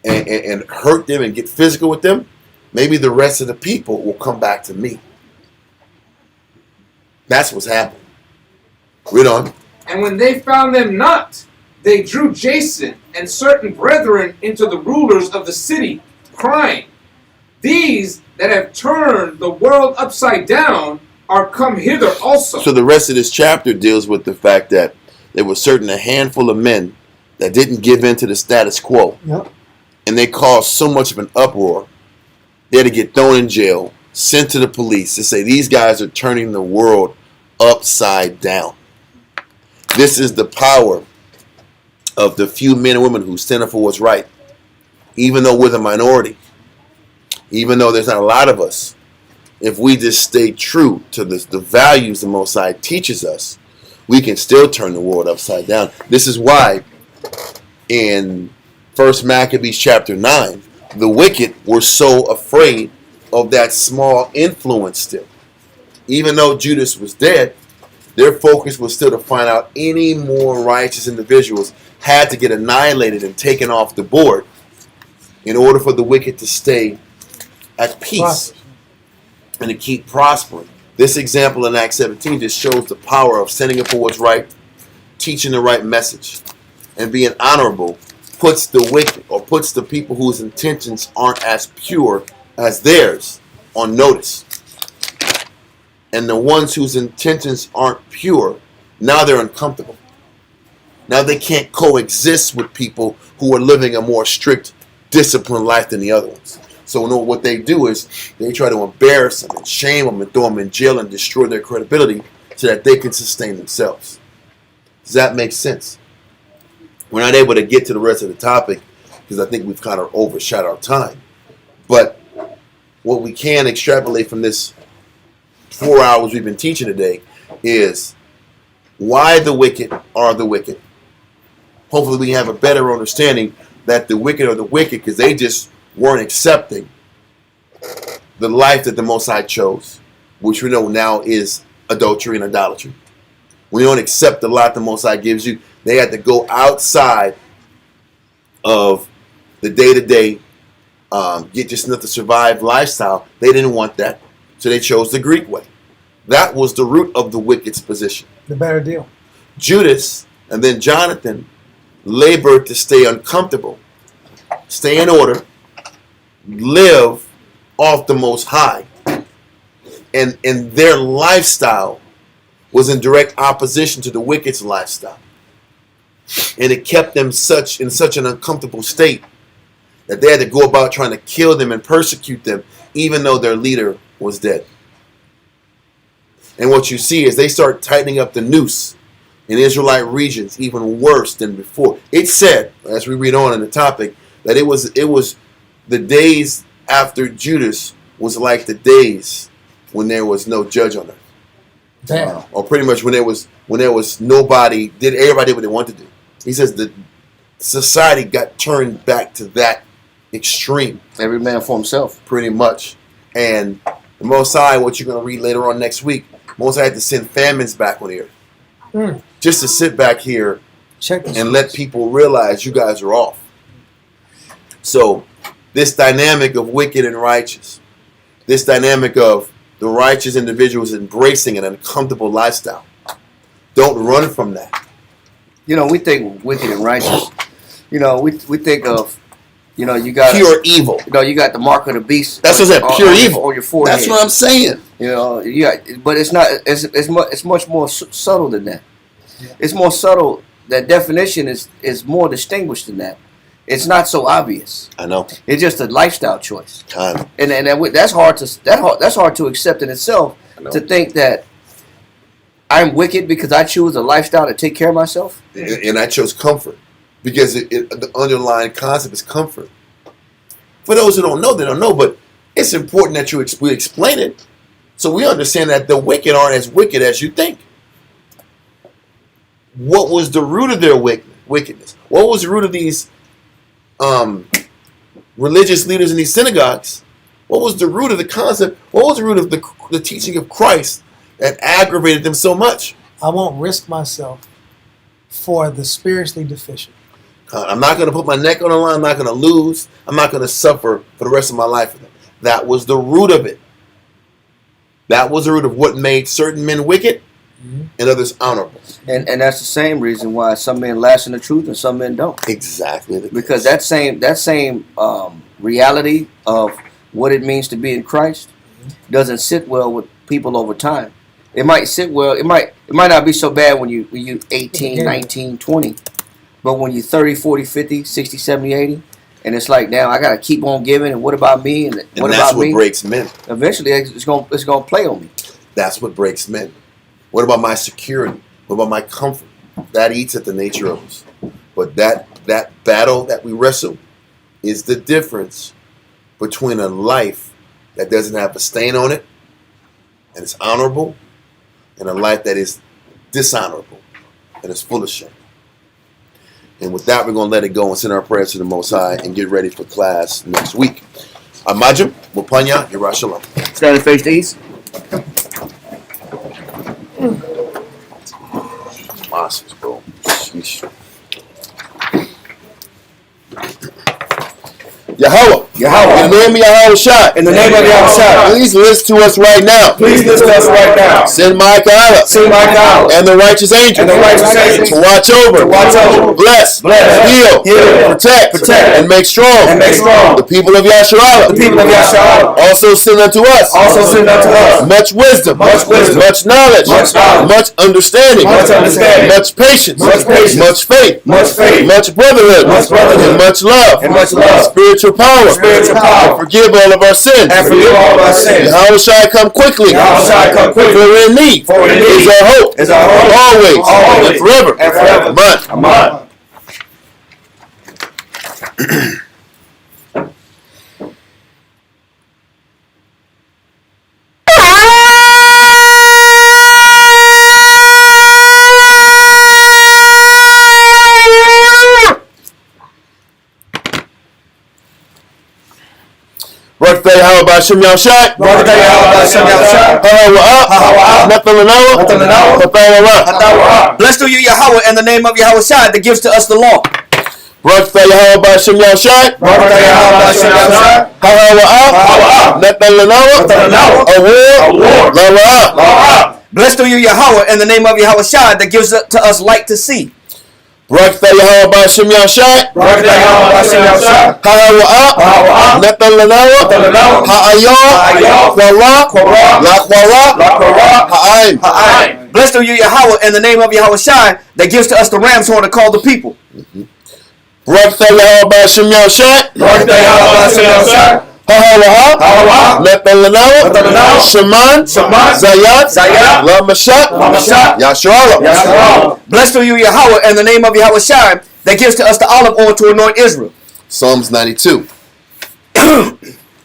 and hurt them and get physical with them, maybe the rest of the people will come back to me. That's what's happening. Read on. And when they found them not, they drew Jason and certain brethren into the rulers of the city, crying, These that have turned the world upside down are come hither also. So the rest of this chapter deals with the fact that there was a handful of men that didn't give in to the status quo. Yep. And they caused so much of an uproar. They had to get thrown in jail, sent to the police to say these guys are turning the world upside down. This is the power of the few men and women who stand up for what's right. Even though we're the minority, even though there's not a lot of us, if we just stay true to the values the Most High teaches us, we can still turn the world upside down. This is why in 1 Maccabees chapter 9, the wicked were so afraid of that small influence still. Even though Judas was dead, their focus was still to find out any more righteous individuals had to get annihilated and taken off the board in order for the wicked to stay at peace and to keep prospering. This example in Acts 17 just shows the power of standing up for what's right, teaching the right message, and being honorable puts the wicked, or puts the people whose intentions aren't as pure as theirs, on notice. And the ones whose intentions aren't pure, now they're uncomfortable. Now they can't coexist with people who are living a more strict, disciplined life than the other ones. So what they do is they try to embarrass them and shame them and throw them in jail and destroy their credibility so that they can sustain themselves. Does that make sense? We're not able to get to the rest of the topic because I think we've kind of overshot our time. But what we can extrapolate from this 4 hours we've been teaching today is why the wicked are the wicked. Hopefully we have a better understanding that the wicked are the wicked because they just weren't accepting the life that the Most High chose, which we know now is adultery and idolatry. When you don't accept the life the Most High gives you, they had to go outside of the day-to-day, get just enough to survive lifestyle. They didn't want that, so they chose the Greek way. That was the root of the wicked's position. The better deal. Judas and then Jonathan labored to stay uncomfortable, stay in order, live off the Most High. And their lifestyle was in direct opposition to the wicked's lifestyle. And it kept them in such an uncomfortable state that they had to go about trying to kill them and persecute them, even though their leader was dead. And what you see is they start tightening up the noose in Israelite regions even worse than before. It said, as we read on in the topic, that it was the days after Judas was like the days when there was no judge on earth. Damn. Or pretty much when there was nobody, everybody did what they wanted to do. He says that society got turned back to that extreme. Every man for himself. Pretty much. And the Most High, what you're going to read later on next week, Most High had to send famines back on the earth. Just to sit back here and let people realize you guys are off. So this dynamic of wicked and righteous, this dynamic of the righteous individuals embracing an uncomfortable lifestyle. Don't run from that. You know, we think wicked and righteous. You know, we think of, you know, you got pure evil. You know, you got the mark of the beast. That's what I said. Pure evil on your forehead. That's what I'm saying. You know, but it's not. It's much more subtle than that. Yeah. It's more subtle. That definition is more distinguished than that. It's not so obvious. I know. It's just a lifestyle choice. I know. And that's hard to accept in itself. To think that I'm wicked because I choose a lifestyle to take care of myself. And I chose comfort because the underlying concept is comfort. For those who don't know, they don't know, but it's important that we explain it so we understand that the wicked aren't as wicked as you think. What was the root of their wickedness? What was the root of these religious leaders in these synagogues? What was the root of the concept? What was the root of the teaching of Christ that aggravated them so much? I won't risk myself for the spiritually deficient. I'm not going to put my neck on the line. I'm not going to lose. I'm not going to suffer for the rest of my life. That was the root of it. That was the root of what made certain men wicked and others honorable. And that's the same reason why some men last in the truth and some men don't. Exactly. Because that same reality of what it means to be in Christ doesn't sit well with people over time. It might sit well. It might not be so bad when you 18, 19, 20. But when you're 30, 40, 50, 60, 70, 80, and it's like, now I got to keep on giving, and what about me? And what that's about what me? breaks men. Eventually, it's gonna play on me. That's what breaks men. What about my security? What about my comfort? That eats at the nature of us. But that battle that we wrestle is the difference between a life that doesn't have a stain on it and is honorable, and a life that is dishonorable and is full of shame. And with that, we're going to let it go and send our prayers to the Most High and get ready for class next week. Amajim, Wapanya, Yerushalayim. Stand and face the east. Monsters, bro. Sheesh. Yahweh. Yahweh. In the name of Yahushua. In the name of Yahushua. Please listen to us right now. Please listen to us right now. Send Micah Send Micah and the righteous angels. and the righteous angels to watch over. to watch over. Bless. Heal. Protect. And make strong. The people of Yasharallah. The people of Yasharallah. Also send unto us. Much wisdom. Much knowledge. Much understanding. Much patience. Much faith. Much brotherhood. And much love. Spiritual power. And forgive all of our sins. Yahushua come quickly. For in thee is our hope. Always. And forever. Amen. How about Shem Yahshai? Blessed are you, Yahweh, in the name of Yahushua that gives to us the law. Blessed are you, Yahweh, in the name of Yahushua that gives to us light to see. Blessed are Yahweh Shem Yahshai. Blessed are you, Yahweh, in the name of Yahushua that gives to us the ram's horn to call the people. Blessed are Yahweh Shem Yahshai. Shaman, Zayat, Lamashak, Yasharallah. Blessed are you, Yahweh, in the name of Yahushua that gives to us the olive oil to anoint Israel. Psalms 92.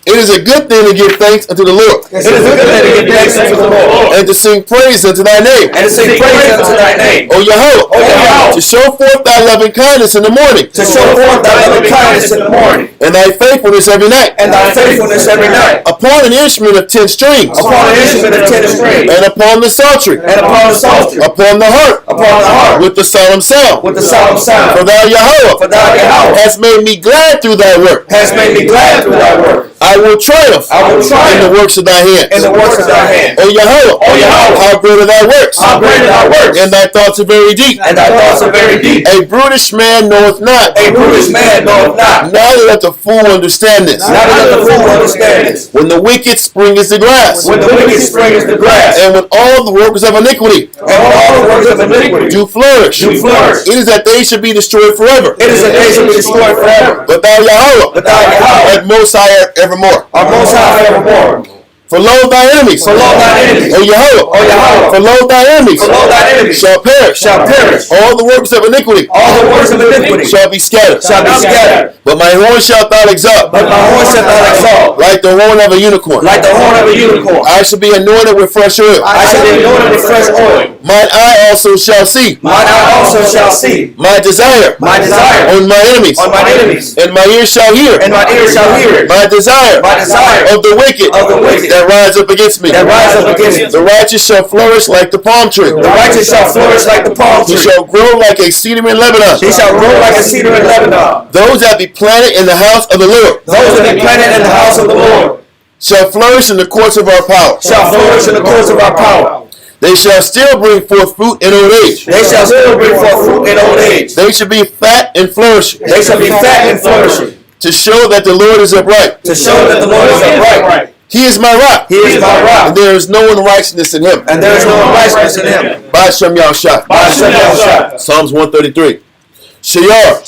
It is a good thing to give thanks unto the Lord. It is a good thing to give thanks unto the Lord. And to sing praise unto thy name. And to sing praise unto thy name. O Yahweh. To show forth thy loving kindness in the morning. To show forth thy loving kindness in the morning. And thy faithfulness every night. And thy faithfulness every night. Upon an instrument of 10 strings. Upon an instrument of 10 strings. And upon the psaltery. And upon the psaltery. Upon the harp. Upon the harp. With the solemn sound. With the solemn sound. For thou Yahweh. For thou Yahweh. Hast made me glad through thy work. Has made me glad through thy work. I will triumph. In the works of thy hands. In the works of thy hands. O Yahweh. How great are thy works. How great are thy works. And thy thoughts are very deep. And thy thoughts are very deep. A brutish man knoweth not. A brutish man knoweth not. Neither let the fool understand this. Neither let the fool understand this. When the wicked springeth the grass. When the wicked springeth the grass. And when all the workers of iniquity. And when all the workers of iniquity. Do flourish. It is that they should be destroyed forever. It is that they should be destroyed forever. But thou Yahweh. Art most high evermore. Are most high evermore. For lo thy enemies. For lo thy enemies. O Yahweh. For lo thy enemies. For lo thy enemies. Shall perish. All the works of iniquity. All the works of iniquity. Shall be scattered. But my horn shalt thou exalt. Like the horn of a unicorn. I shall be anointed with fresh oil. Mine eye also shall see. My desire. On my enemies. And my ear shall hear. My desire. Of the wicked. That rise up against me. The righteous shall flourish like the palm tree. He shall grow like a cedar in Lebanon. Those that be planted in the house of the Lord. Shall flourish in the courts of our power. They shall still bring forth fruit in old age. They shall be fat and flourishing. To show that the Lord is upright. He is my rock. And there is no unrighteousness in him. By Shem Yahshai. Psalms 133. Shayar.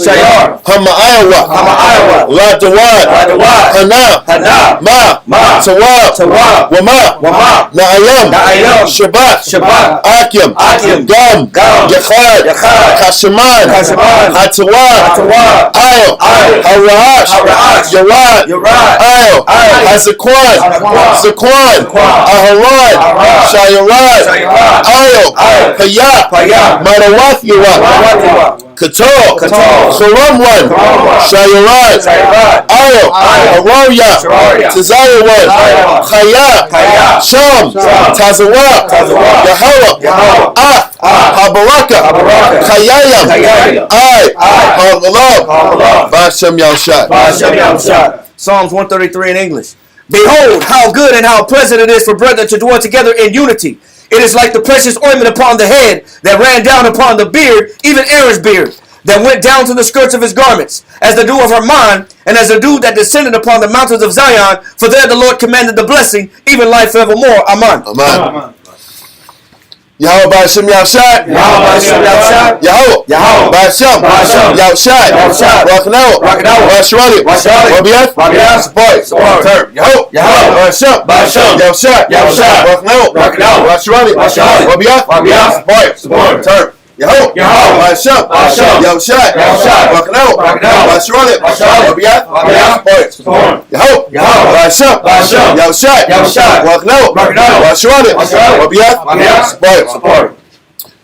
Hama'ayawa. La Dawad. Hana. Ma. Tawab. Wama. Na'ayam. Shabbat. Akim. Gam. Yachad. Kashaman. Hatawad. Ayo. Harash. Yarad. Ayo. Hazakwan. Zakwan. Aharad. Shayarad. Ayo. Payah. Madawath Yarad. Kator, Saramwan, Shayarad, Ayo, Araria, Tazayawad, Chaya, Sham, Tazawa, Yahweh, Habaraka, Chayayam, Hagalab, Bashem Yahshai. Psalms 133 in English. Behold, how good and how pleasant it is for brethren to dwell together in unity. It is like the precious ointment upon the head that ran down upon the beard, even Aaron's beard, that went down to the skirts of his garments, as the dew of Hermon, and as the dew that descended upon the mountains of Zion. For there the Lord commanded the blessing, even life forevermore. Amen. Amen. Yahweh Ba'ashem Yahushai. Yahweh Ba'ashem Yahushai. Yahweh. Yahweh. Ba'ashem. Ba'ashem. Yahushai. Yahushai. Rakanawa. Rakanawa. Ba'ashralim. Ba'ashralim. Rabiath. Rabiath. Support. Support. Term. Yahweh. Yahweh. Ba'ashem. Ba'ashem. Yahushai. Yahushai. Rakanawa. Rakanawa. Ba'ashralim. Ba'ashralim. Rabiath. Rabiath. Support. Support. Term. Yahweh. Yahweh. Ba'ashem. Ba'ashem. Yahushai. Yahushai. Rakanawa. Rakanawa. Ba'ashralim. Ba'ashralim. Rabiath. Rabiath. Support. Support. Yahweh. Yahweh. Ba'ashem. Ba'ashem. Yahushai. Yahushai. Rakanawa. Rakanawa. Ba'ashralim. Ba'ashralim. Rabiath. Rabiath. Support.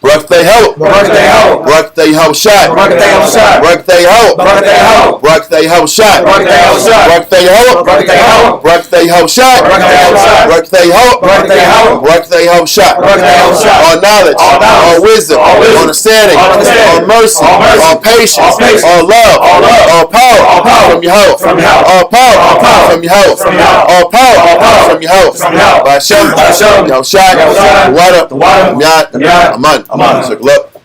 Barak they help. Barak they help. Barak they help shot. Barak they help shot. Barak they help. Barak they help. Barak they help shot. Barak they help shot. Barak they help. Barak they help. Barak they help shot. Barak they help shot. Barak they help. Barak they help. Barak they help shot. Barak they help shot. All knowledge. All knowledge. All wisdom. All wisdom. All understanding. All understanding. All mercy. All mercy. All patience. All patience. All love. All love. All power. All power. From your help. From your help. All power. All power. From your help. From your help. All power. All power. From your help. From your help. Ba'ashem. Ba'ashem. Yahushai. Yahushai. The water. The water. Yad. Yad. Aman. Aman. Circle up.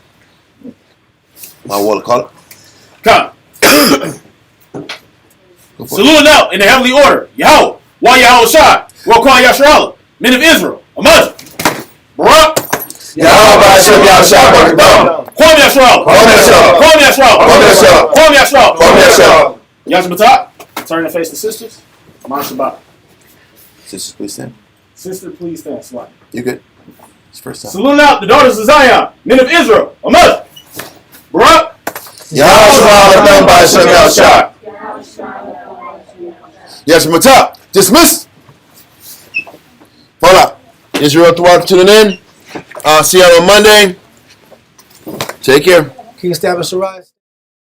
My water color. Come. Saluting out in the heavenly order. Yahweh. Why Yahweh Shai? Well, call Yasharallah. Men of Israel. Emergence. Barak. Yahweh Ba'ashem Yahushai. Kwam Yasharallah. Kwam Yasharallah. Kwam Yasharallah. Kwam Yasharallah. Kwam Yasharallah. Kwam Yasharallah. Yashmatak. Turn and face the sisters. Mon Shabbat. Sisters, please stand. Sister, please stand. Slide. You good? It's the first time. Saluting out the daughters of Zion. Men of Israel. Emergence. Barak. Yahweh Ba'ashem Yahushai. Yes, Matap. Dismissed. Voila. Israel, throughout tuning in. See you on Monday. Take care. King establish the rise.